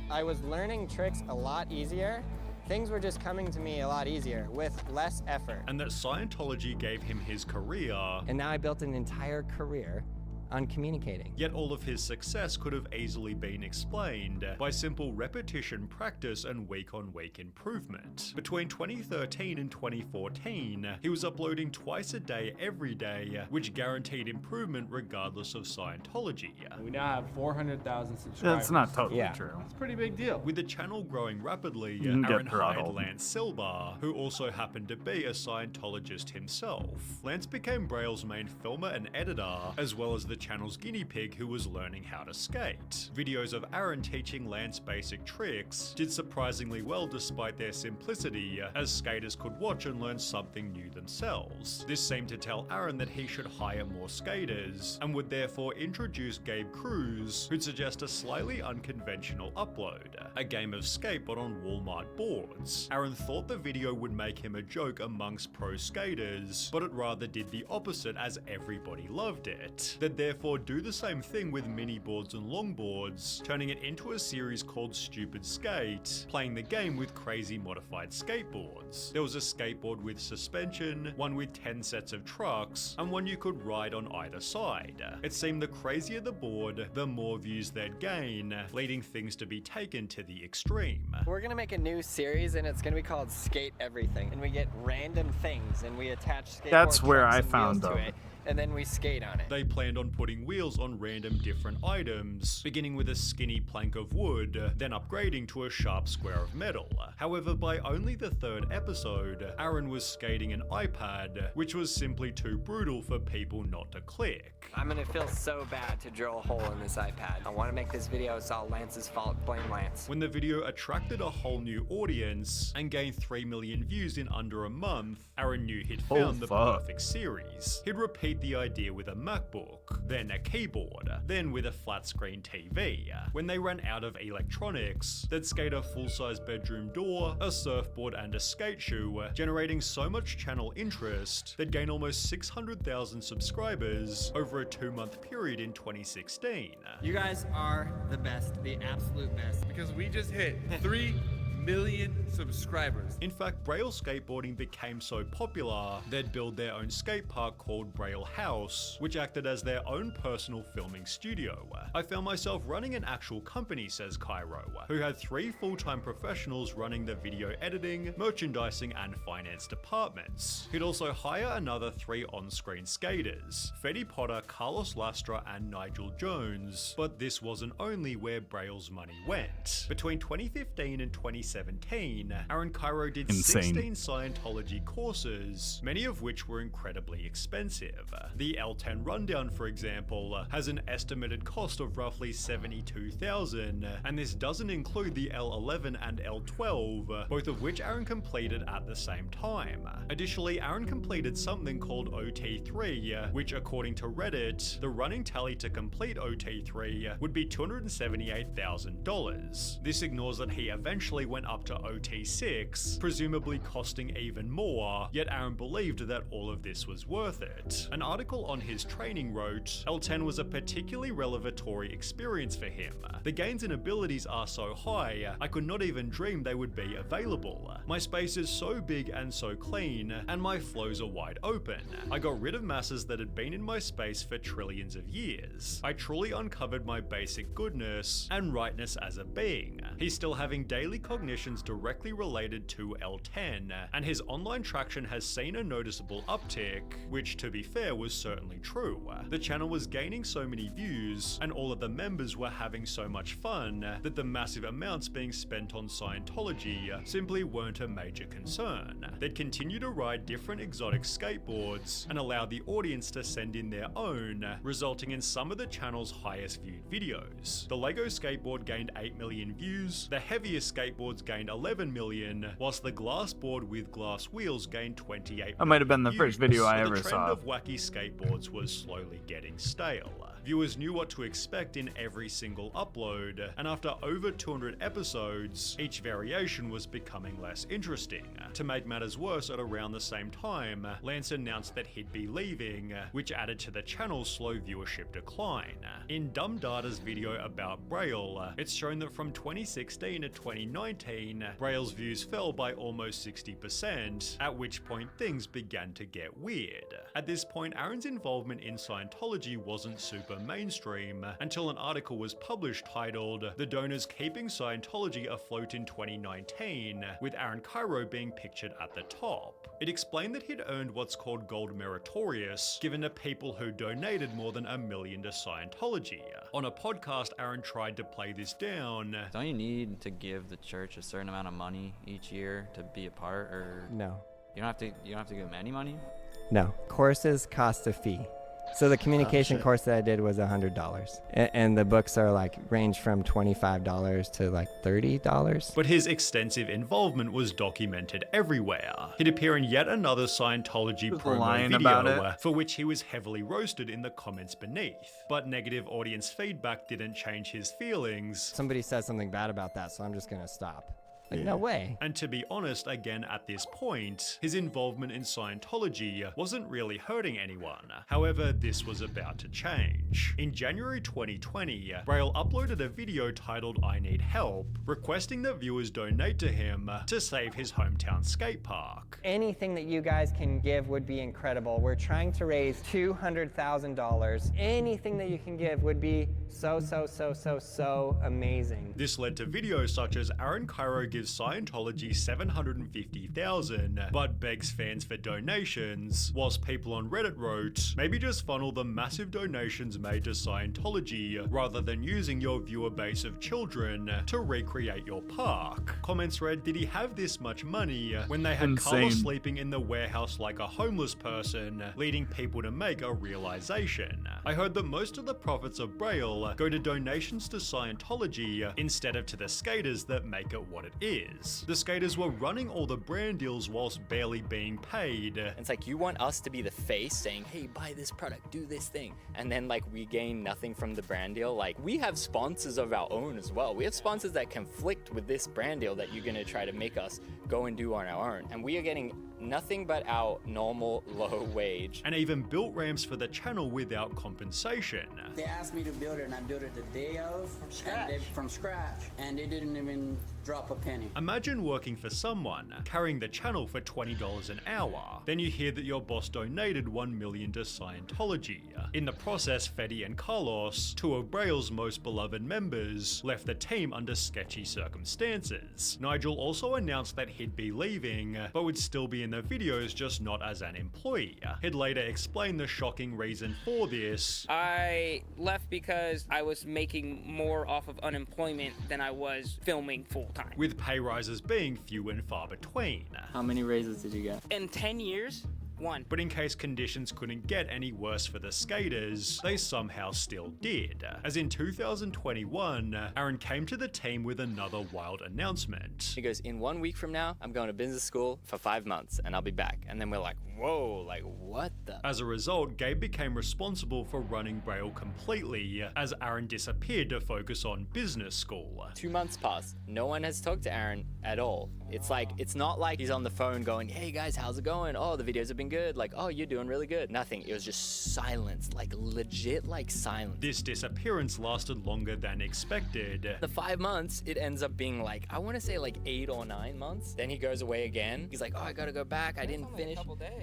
I was learning tricks a lot easier. Things were just coming to me a lot easier with less effort. And that Scientology gave him his career. And now I built an entire career on communicating. Yet all of his success could have easily been explained by simple repetition, practice, and week-on-week improvement. Between 2013 and 2014, he was uploading twice a day every day, which guaranteed improvement regardless of Scientology. We now have 400,000 subscribers. That's not totally true. It's a pretty big deal. With the channel growing rapidly, You can get Aaron hired throttled. Lance Silva, who also happened to be a Scientologist himself. Lance became Braille's main filmer and editor, as well as the channel's guinea pig who was learning how to skate. Videos of Aaron teaching Lance basic tricks did surprisingly well despite their simplicity, as skaters could watch and learn something new themselves. This seemed to tell Aaron that he should hire more skaters, and would therefore introduce Gabe Cruz, who'd suggest a slightly unconventional upload, a game of skate but on Walmart boards. Aaron thought the video would make him a joke amongst pro skaters, but it rather did the opposite as everybody loved it. That therefore do the same thing with mini boards and longboards, turning it into a series called Stupid Skate, playing the game with crazy modified skateboards. There was a skateboard with suspension, one with 10 sets of trucks, and one you could ride on either side. It seemed the crazier the board, the more views they'd gain, leading things to be taken to the extreme. We're gonna make a new series and it's gonna be called Skate Everything. And we get random things and we attach skateboard That's where trucks I and found wheels to them. it, and then we skate on it. They planned on putting wheels on random different items, beginning with a skinny plank of wood, then upgrading to a sharp square of metal. However, by only the 3rd episode, Aaron was skating an iPad, which was simply too brutal for people not to click. I'm gonna feel so bad to drill a hole in this iPad. I wanna make this video, it's all Lance's fault, blame Lance. When the video attracted a whole new audience and gained 3 million views in under a month, Aaron knew he'd found the perfect series. He'd repeat the idea with a MacBook, then a keyboard, then with a flat screen TV. When they ran out of electronics, they'd skate a full-size bedroom door, a surfboard and a skate shoe, generating so much channel interest they'd gain almost 600,000 subscribers over a 2-month period in 2016. You guys are the best, the absolute best. Because we just hit 3 million subscribers. In fact, Braille skateboarding became so popular, they'd build their own skate park called Braille House, which acted as their own personal filming studio. I found myself running an actual company, says Cairo, who had 3 full-time professionals running the video editing, merchandising, and finance departments. He'd also hire another 3 on-screen skaters, Fetty Potter, Carlos Lastra, and Nigel Jones. But this wasn't only where Braille's money went. Between 2015 and 2017, Aaron Cairo did 16 Scientology courses, many of which were incredibly expensive. The L10 Rundown, for example, has an estimated cost of roughly $72,000, and this doesn't include the L11 and L12, both of which Aaron completed at the same time. Additionally, Aaron completed something called OT3, which according to Reddit, the running tally to complete OT3 would be $278,000. This ignores that he eventually went up to OT6, presumably costing even more, yet Aaron believed that all of this was worth it. An article on his training wrote, L10 was a particularly revelatory experience for him. The gains and abilities are so high, I could not even dream they would be available. My space is so big and so clean, and my flows are wide open. I got rid of masses that had been in my space for trillions of years. I truly uncovered my basic goodness and rightness as a being. He's still having daily cognitions directly related to L10, and his online traction has seen a noticeable uptick, which to be fair was certainly true. The channel was gaining so many views, and all of the members were having so much fun, that the massive amounts being spent on Scientology simply weren't a major concern. They'd continue to ride different exotic skateboards, and allow the audience to send in their own, resulting in some of the channel's highest viewed videos. The Lego skateboard gained 8 million views, the heaviest skateboards gained 11 million, whilst the glass board with glass wheels gained 28 million. That might have been the first video I ever The trend saw. of wacky skateboards was slowly getting stale. Viewers knew what to expect in every single upload, and after over 200 episodes, each variation was becoming less interesting. To make matters worse, at around the same time, Lance announced that he'd be leaving, which added to the channel's slow viewership decline. In Dumb Data's video about Braille, it's shown that from 2016 to 2019, Braille's views fell by almost 60%, at which point things began to get weird. At this point, Aaron's involvement in Scientology wasn't super mainstream until an article was published titled "The Donors Keeping Scientology Afloat in 2019," with Aaron Cairo being pictured at the top. It explained that he'd earned what's called gold meritorious, given to people who donated more than $1 million to Scientology. On a podcast, Aaron tried to play this down. Don't you need to give the church a certain amount of money each year to be a part, or No. You don't have to give them any money? No. Courses cost a fee. So the communication course that I did was $100, and the books are like range from $25 to like $30. But his extensive involvement was documented everywhere. He'd appear in yet another Scientology promo lying about video, it. for which he was heavily roasted in the comments beneath. But negative audience feedback didn't change his feelings. Somebody said something bad about that, so I'm just gonna stop. Like, no way. And to be honest, again at this point, his involvement in Scientology wasn't really hurting anyone. However, this was about to change. In January 2020, Braille uploaded a video titled I Need Help, requesting that viewers donate to him to save his hometown skate park. Anything that you guys can give would be incredible. We're trying to raise $200,000. Anything that you can give would be so amazing. This led to videos such as Aaron Cairo gives Scientology $750,000 but begs fans for donations, whilst people on Reddit wrote, maybe just funnel the massive donations made to Scientology rather than using your viewer base of children to recreate your park. Comments read, did he have this much money when they had Carlos sleeping in the warehouse like a homeless person, leading people to make a realization. I heard that most of the profits of Braille go to donations to Scientology instead of to the skaters that make it what it is. The skaters were running all the brand deals whilst barely being paid. It's like, you want us to be the face saying, hey, buy this product, do this thing, and then like we gain nothing from the brand deal. Like, we have sponsors of our own as well. We have sponsors that conflict with this brand deal that you're gonna try to make us go and do on our own, and we are getting nothing but our normal low wage. And even built ramps for the channel without compensation. They asked me to build it, and I built it the day of from scratch, and they didn't even drop a penny. Imagine working for someone, carrying the channel for $20 an hour. Then you hear that your boss donated $1 million to Scientology. In the process, Fetty and Carlos, two of Braille's most beloved members, left the team under sketchy circumstances. Nigel also announced that he'd be leaving, but would still be in the videos, just not as an employee. He'd later explain the shocking reason for this. I left because I was making more off of unemployment than I was filming full time. With pay rises being few and far between. How many raises did you get? In 10 years? One. But in case conditions couldn't get any worse for the skaters, they somehow still did. As in 2021, Aaron came to the team with another wild announcement. He goes, in 1 week from now, I'm going to business school for 5 months and I'll be back. And then we're like, whoa, like what the? As a result, Gabe became responsible for running Braille completely, as Aaron disappeared to focus on business school. 2 months passed. No one has talked to Aaron at all. It's like, it's not like he's on the phone going, hey guys, how's it going? Oh, the videos have been good. Like, oh, you're doing really good. Nothing. It was just silence, like legit, like silence. This disappearance lasted longer than expected. The 5 months, it ends up being like, I want to say like 8 or 9 months. Then he goes away again. He's like, oh, I gotta go back. I didn't finish.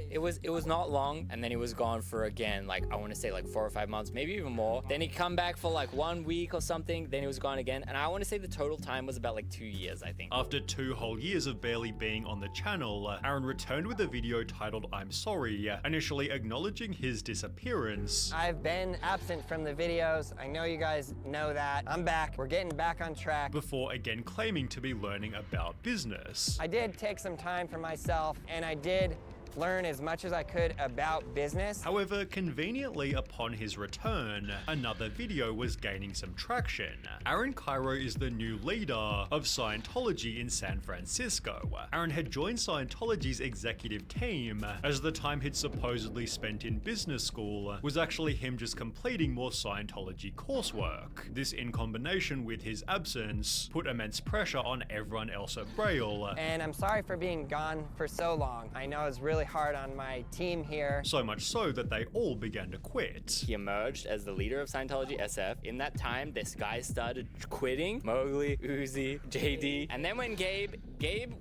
It was not long. And then he was gone for again, like, I want to say like 4 or 5 months, maybe even more. Then he come back for like 1 week or something. Then he was gone again. And I want to say the total time was about like 2 years, I think. After 2 whole years of barely being on the channel, Aaron returned with a video titled I'm Sorry, initially acknowledging his disappearance. I've been absent from the videos. I know you guys know that. I'm back. We're getting back on track. Before again claiming to be learning about business. I did take some time for myself, and I did learn as much as I could about business. However, conveniently upon his return, another video was gaining some traction. Aaron Cairo is the new leader of Scientology in San Francisco. Aaron had joined Scientology's executive team, as the time he'd supposedly spent in business school was actually him just completing more Scientology coursework. This, in combination with his absence, put immense pressure on everyone else at Braille. And I'm sorry for being gone for so long. I know it's really hard on my team here. So much so that they all began to quit. He emerged as the leader of Scientology SF. In that time, this guy started quitting. Mowgli, Uzi, JD. And then when Gabe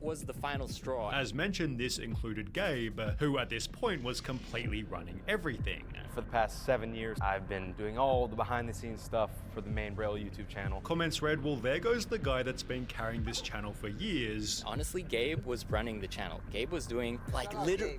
was the final straw. As mentioned, this included Gabe, who at this point was completely running everything. For the past 7 years, I've been doing all the behind-the-scenes stuff for the main Braille YouTube channel. Comments read, well, there goes the guy that's been carrying this channel for years. Honestly, Gabe was running the channel. Gabe was doing like literally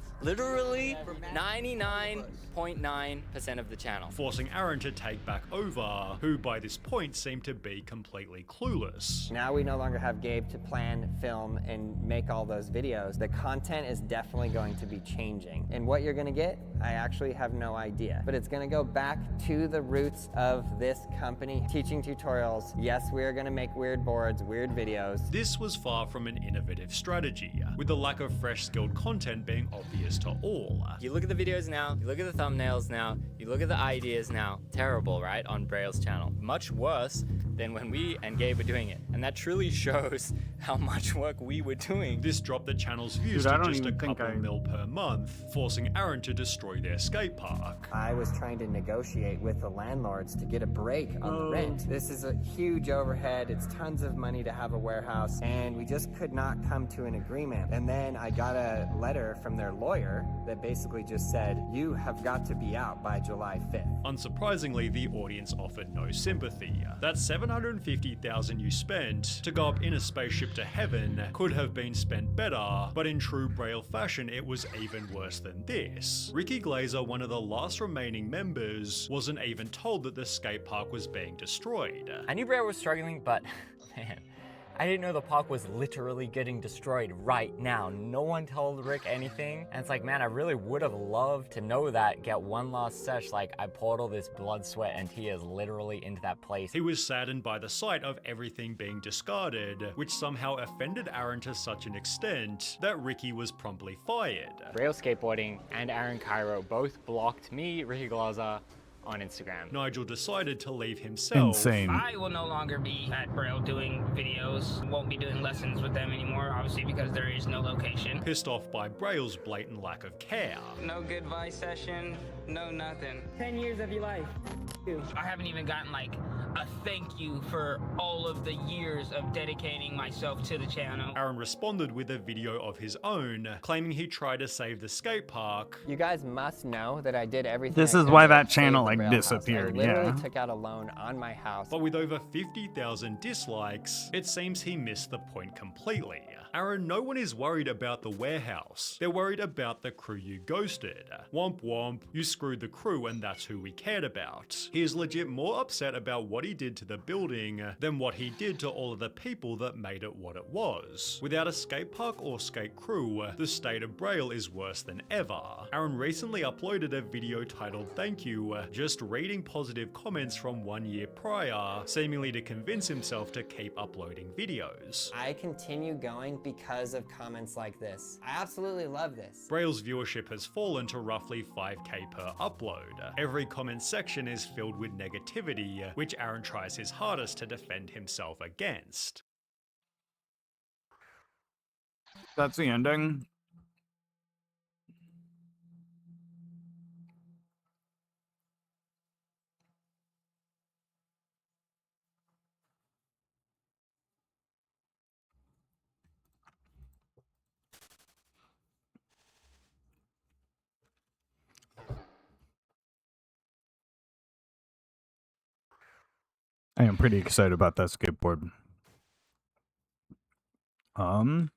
99.9% of the channel. Forcing Aaron to take back over, who by this point seemed to be completely clueless. Now we no longer have Gabe to plan, film, and make all those videos. The content is definitely going to be changing. And what you're gonna get, I actually have no idea. But it's gonna go back to the roots of this company, teaching tutorials. Yes, we are gonna make weird boards, weird videos. This was far from an innovative strategy, with the lack of fresh skilled content being obvious to all. You look at the videos now, you look at the thumbnails now, you look at the ideas now. Terrible, right? On Braille's channel. Much worse than when we and Gabe were doing it. And that truly shows how much work we were doing. This dropped the channel's views to just a couple mil per month, forcing Aaron to destroy their skate park. I was trying to negotiate with the landlords to get a break on the rent. This is a huge overhead. It's tons of money to have a warehouse, and we just could not come to an agreement. And then I got a letter from their lawyer that basically just said, you have got to be out by July 5th. Unsurprisingly, the audience offered no sympathy. That $750,000 you spent to go up in a spaceship to heaven could have been spent better, but in true Braille fashion, it was even worse than this. Ricky Glazer, one of the last remaining members, wasn't even told that the skate park was being destroyed. I knew Braille was struggling, but man, I didn't know the park was literally getting destroyed right now. No one told Rick anything. And it's like, man, I really would have loved to know that, get one last sesh. Like, I poured all this blood, sweat, and tears literally into that place. He was saddened by the sight of everything being discarded, which somehow offended Aaron to such an extent that Ricky was promptly fired. Braille Skateboarding and Aaron Cairo both blocked me, Ricky Glazer, on Instagram. Nigel decided to leave himself. Insane. I will no longer be at Braille doing videos. Won't be doing lessons with them anymore, obviously, because there is no location. Pissed off by Braille's blatant lack of care. No good advice session, no nothing. 10 years of your life. I haven't even gotten like a thank you for all of the years of dedicating myself to the channel. Aaron responded with a video of his own, claiming he tried to save the skate park. You guys must know that I did everything. This I is could why to that save channel the like Braille house. disappeared. I literally Yeah. took out a loan on my house. But with over 50,000 dislikes, it seems he missed the point completely. Aaron, no one is worried about the warehouse. They're worried about the crew you ghosted. Womp womp, you screwed the crew and that's who we cared about. He is legit more upset about what he did to the building than what he did to all of the people that made it what it was. Without a skate park or skate crew, the state of Braille is worse than ever. Aaron recently uploaded a video titled Thank You, just reading positive comments from 1 year prior, seemingly to convince himself to keep uploading videos. I continue going because of comments like this. I absolutely love this. Braille's viewership has fallen to roughly 5k per upload. Every comment section is filled with negativity, which Aaron tries his hardest to defend himself against. That's the ending. I am pretty excited about that skateboard. It's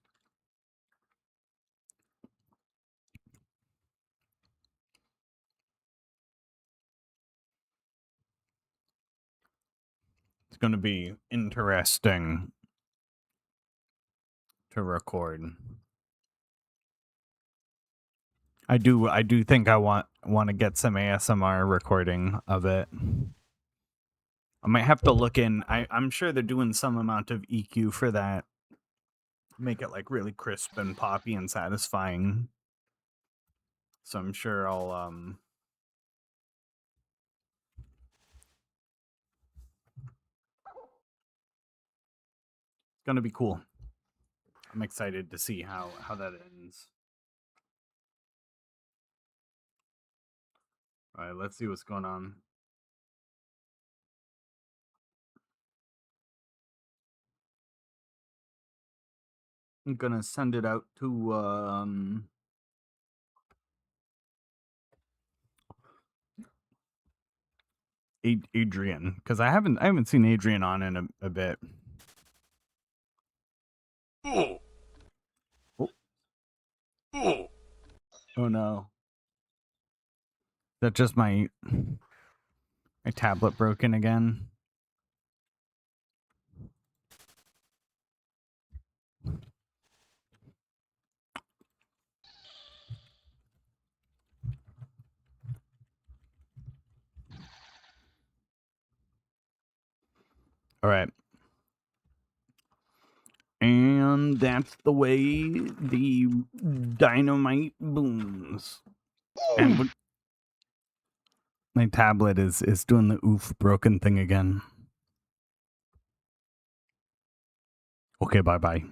going to be interesting to record. I do think I want to get some ASMR recording of it. I might have to look in. I'm sure they're doing some amount of EQ for that. Make it like really crisp and poppy and satisfying. So I'm sure I'll it's gonna be cool. I'm excited to see how that ends. All right, let's see what's going on. I'm gonna send it out to Adrian, because I haven't seen Adrian on in a bit. Oh. Oh no. Is that just my tablet broken again? All right. And And that's the way the dynamite booms. And my tablet is doing the oof broken thing again. Okay, bye-bye.